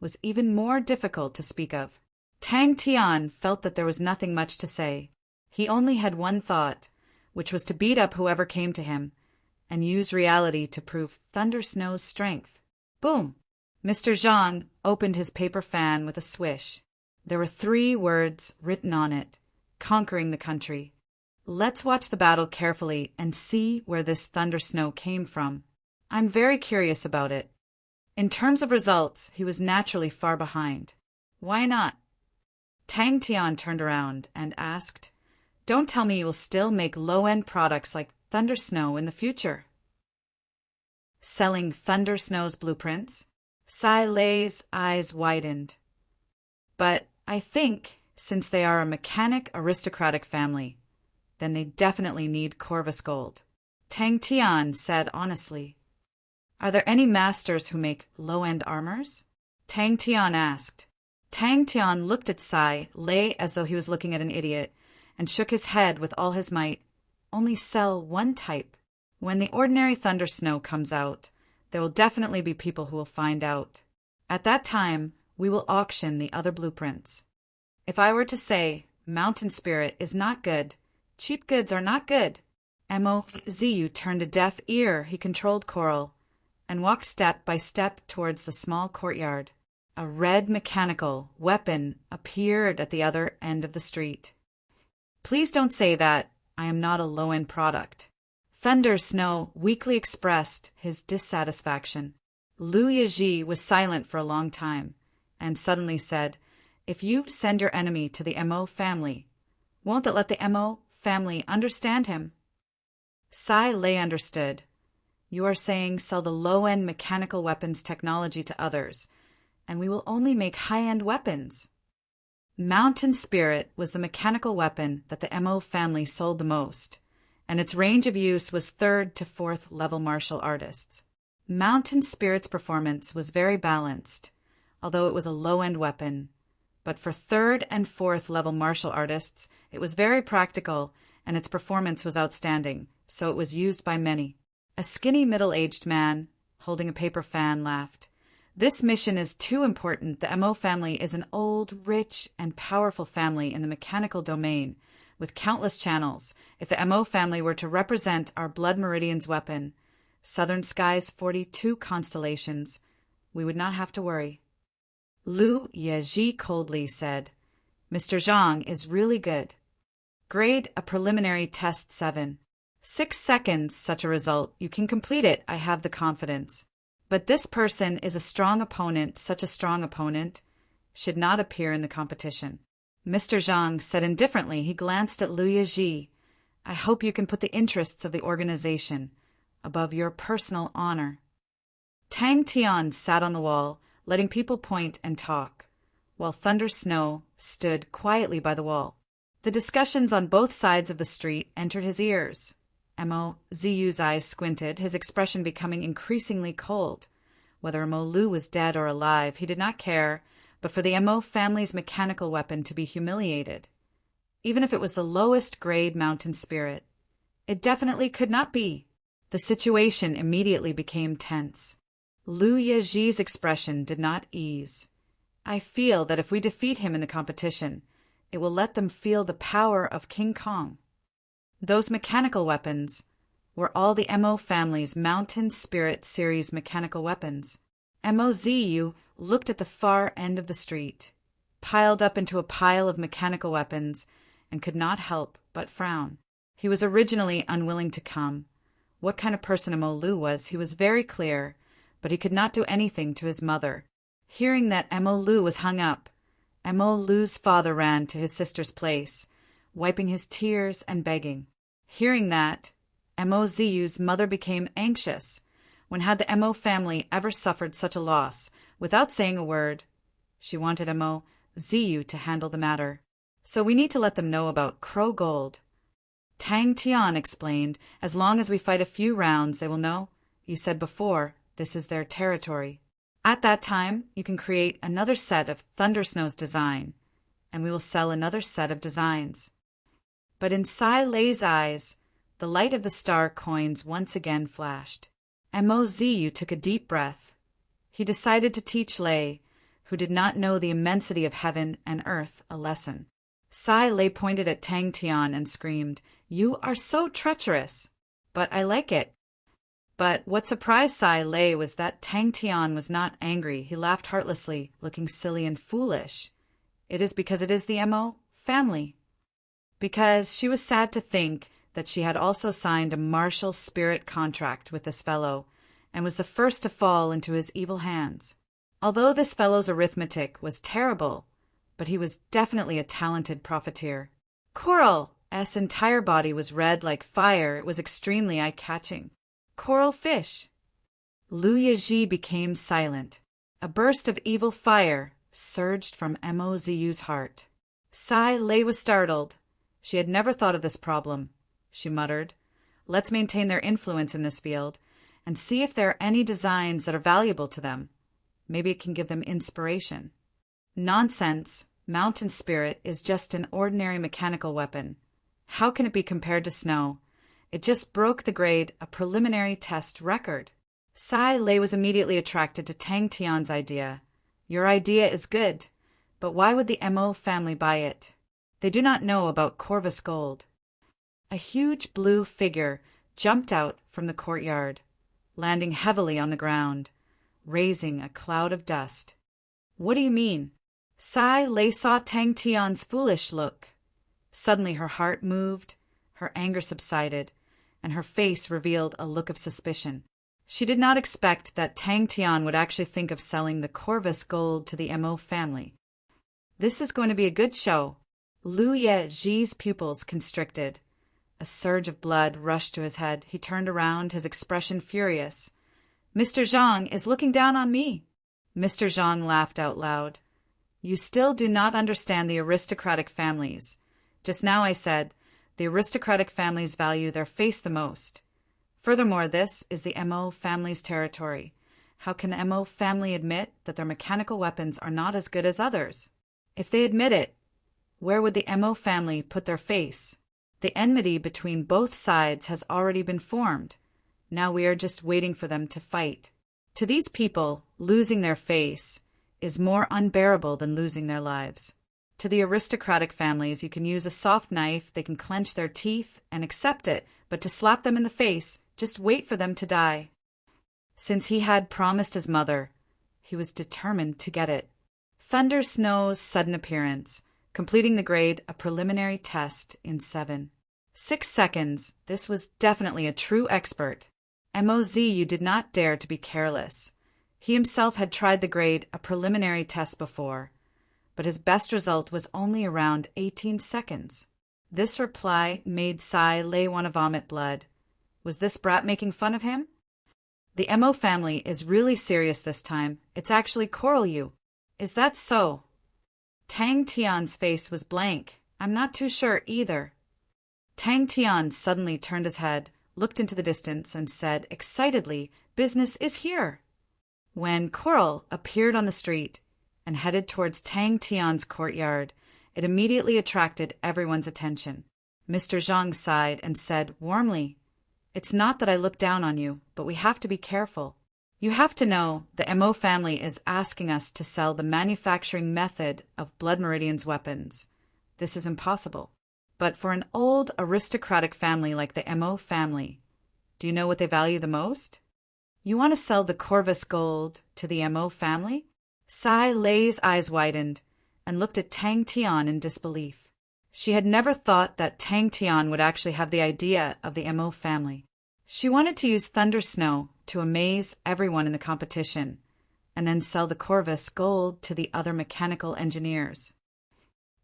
was even more difficult to speak of. Tang Tian felt that there was nothing much to say. He only had one thought, which was to beat up whoever came to him, and use reality to prove Thunder Snow's strength. Boom! Mr. Zhang opened his paper fan with a swish. There were 3 words written on it, conquering the country. Let's watch the battle carefully and see where this Thunder Snow came from. I'm very curious about it. In terms of results, he was naturally far behind. Why not? Tang Tian turned around and asked, "Don't tell me you will still make low-end products like Thunder Snow in the future?" Selling Thunder Snow's blueprints? Sai Lei's eyes widened. "But I think, since they are a mechanic aristocratic family, then they definitely need Corvus gold," Tang Tian said honestly. "Are there any masters who make low-end armors?" Tang Tian asked. Tang Tian looked at Sai Lei as though he was looking at an idiot, and shook his head with all his might. "Only sell one type. When the ordinary Thunder Snow comes out, there will definitely be people who will find out. At that time, we will auction the other blueprints. If I were to say, Mountain Spirit is not good, cheap goods are not good." Mozu turned a deaf ear. He controlled Coral, and walked step by step towards the small courtyard. A red mechanical weapon appeared at the other end of the street. "Please don't say that. I am not a low-end product." Thunder Snow weakly expressed his dissatisfaction. Lu Yeji was silent for a long time, and suddenly said, "If you send your enemy to the Mo family, won't that let the Mo family understand him?" Sai Lei understood. "You are saying sell the low-end mechanical weapons technology to others, and we will only make high-end weapons." Mountain Spirit was the mechanical weapon that the Mo family sold the most, and its range of use was 3rd to 4th level martial artists. Mountain Spirit's performance was very balanced. although it was a low-end weapon. But for third and fourth level martial artists, it was very practical, and its performance was outstanding, so it was used by many. A skinny middle-aged man, holding a paper fan, laughed. This mission is too important. The MO family is an old, rich, and powerful family in the mechanical domain, with countless channels. If the MO family were to represent our Blood Meridian's weapon, Southern Sky's 42 constellations, we would not have to worry. Lu Yeji coldly said, Mr. Zhang is really good. Grade a preliminary test 7. 6 seconds, such a result. You can complete it, I have the confidence. But this person is a strong opponent. Such a strong opponent should not appear in the competition. Mr. Zhang said indifferently. He glanced at Lu Yeji. I hope you can put the interests of the organization above your personal honor. Tang Tian sat on the wall, letting people point and talk, while Thunder Snow stood quietly by the wall. The discussions on both sides of the street entered his ears. Mo Ziyu's eyes squinted, his expression becoming increasingly cold. Whether Mo Lu was dead or alive, he did not care, but for the Mo family's mechanical weapon to be humiliated, even if it was the lowest grade mountain spirit, it definitely could not be. The situation immediately became tense. Lu Yeji's expression did not ease. I feel that if we defeat him in the competition, it will let them feel the power of King Kong. Those mechanical weapons were all the Mo family's Mountain Spirit series mechanical weapons. Mozu looked at the far end of the street, piled up into a pile of mechanical weapons, and could not help but frown. He was originally unwilling to come. What kind of person Mo Lu was, he was very clear, but he could not do anything to his mother. Hearing that Mo Lu was hung up, Mo Lu's father ran to his sister's place, wiping his tears and begging. Hearing that, Mo Ziyu's mother became anxious. When had the Mo family ever suffered such a loss? Without saying a word, she wanted Mo Ziyu to handle the matter. So we need to let them know about Crow Gold. Tang Tian explained, as long as we fight a few rounds, they will know. You said before, this is their territory. At that time, you can create another set of Thunder Snow's design, and we will sell another set of designs. But in Sai Lei's eyes, the light of the star coins once again flashed. Mo Ziyu took a deep breath. He decided to teach Lei, who did not know the immensity of heaven and earth, a lesson. Sai Lei pointed at Tang Tian and screamed, You are so treacherous! But I like it. But what surprised Sai Lei was that Tang Tian was not angry. He laughed heartlessly, looking silly and foolish. It is because it is the Mo family. Because she was sad to think that she had also signed a martial spirit contract with this fellow, and was the first to fall into his evil hands. Although this fellow's arithmetic was terrible, but he was definitely a talented profiteer. Coral's entire body was red like fire. It was extremely eye-catching. Coral fish. Lu Yeji became silent. A burst of evil fire surged from Mo Ziyu's heart. Sai Lei was startled. She had never thought of this problem. She muttered, Let's maintain their influence in this field, and see if there are any designs that are valuable to them. Maybe it can give them inspiration. Nonsense. Mountain Spirit is just an ordinary mechanical weapon. How can it be compared to snow? It just broke the grade, a preliminary test record. Sai Lei was immediately attracted to Tang Tian's idea. Your idea is good, but why would the Mo family buy it? They do not know about Corvus Gold. A huge blue figure jumped out from the courtyard, landing heavily on the ground, raising a cloud of dust. What do you mean? Sai Lei saw Tang Tian's foolish look. Suddenly her heart moved, her anger subsided, and her face revealed a look of suspicion. She did not expect that Tang Tian would actually think of selling the Corvus Gold to the Mo family. This is going to be a good show. Lu Yeji's pupils constricted. A surge of blood rushed to his head. He turned around, his expression furious. Mr. Zhang is looking down on me. Mr. Zhang laughed out loud. You still do not understand the aristocratic families. Just now I said, the aristocratic families value their face the most. Furthermore, this is the Mo family's territory. How can the MO family admit that their mechanical weapons are not as good as others? If they admit it, where would the MO family put their face? The enmity between both sides has already been formed. Now we are just waiting for them to fight. To these people, losing their face is more unbearable than losing their lives. To the aristocratic families, you can use a soft knife, they can clench their teeth and accept it, but to slap them in the face, just wait for them to die. Since he had promised his mother, he was determined to get it. Thunder Snow's sudden appearance, completing the grade a preliminary test in 6 seconds. This was definitely a true expert. MOZ, you did not dare to be careless. He himself had tried the grade a preliminary test before, but his best result was only around 18 seconds. This reply made Sai lay want to vomit blood. Was this brat making fun of him? The MO family is really serious this time. It's actually Koryu. Is that so? Tang Tian's face was blank. I'm not too sure either. Tang Tian suddenly turned his head, looked into the distance, and said excitedly, "Business is here." When Coral appeared on the street and headed towards Tang Tian's courtyard, it immediately attracted everyone's attention. Mr. Zhang sighed and said warmly, "It's not that I look down on you, but we have to be careful. You have to know the MO family is asking us to sell the manufacturing method of Blood Meridian's weapons. This is impossible. But for an old aristocratic family like the MO family, do you know what they value the most? You want to sell the Corvus gold to the MO family?" Sai Lei's eyes widened and looked at Tang Tian in disbelief. She had never thought that Tang Tian would actually have the idea of the MO family. She wanted to use Thunder Snow to amaze everyone in the competition, and then sell the Corvus gold to the other mechanical engineers.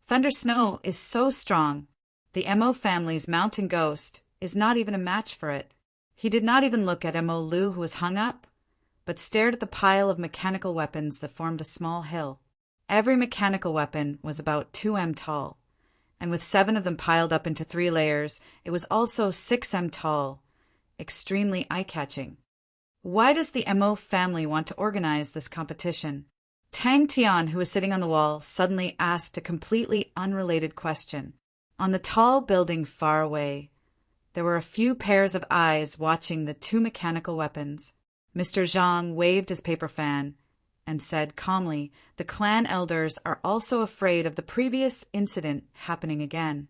Thunder Snow is so strong. The MO family's mountain ghost is not even a match for it. He did not even look at MO Lu, who was hung up, but stared at the pile of mechanical weapons that formed a small hill. Every mechanical weapon was about 2 m tall, and with 7 of them piled up into 3 layers, it was also 6 m tall, extremely eye-catching. Why does the MO family want to organize this competition? Tang Tian, who was sitting on the wall, suddenly asked a completely unrelated question. On the tall building far away, there were a few pairs of eyes watching the 2 mechanical weapons. Mr. Zhang waved his paper fan and said calmly, "The clan elders are also afraid of the previous incident happening again.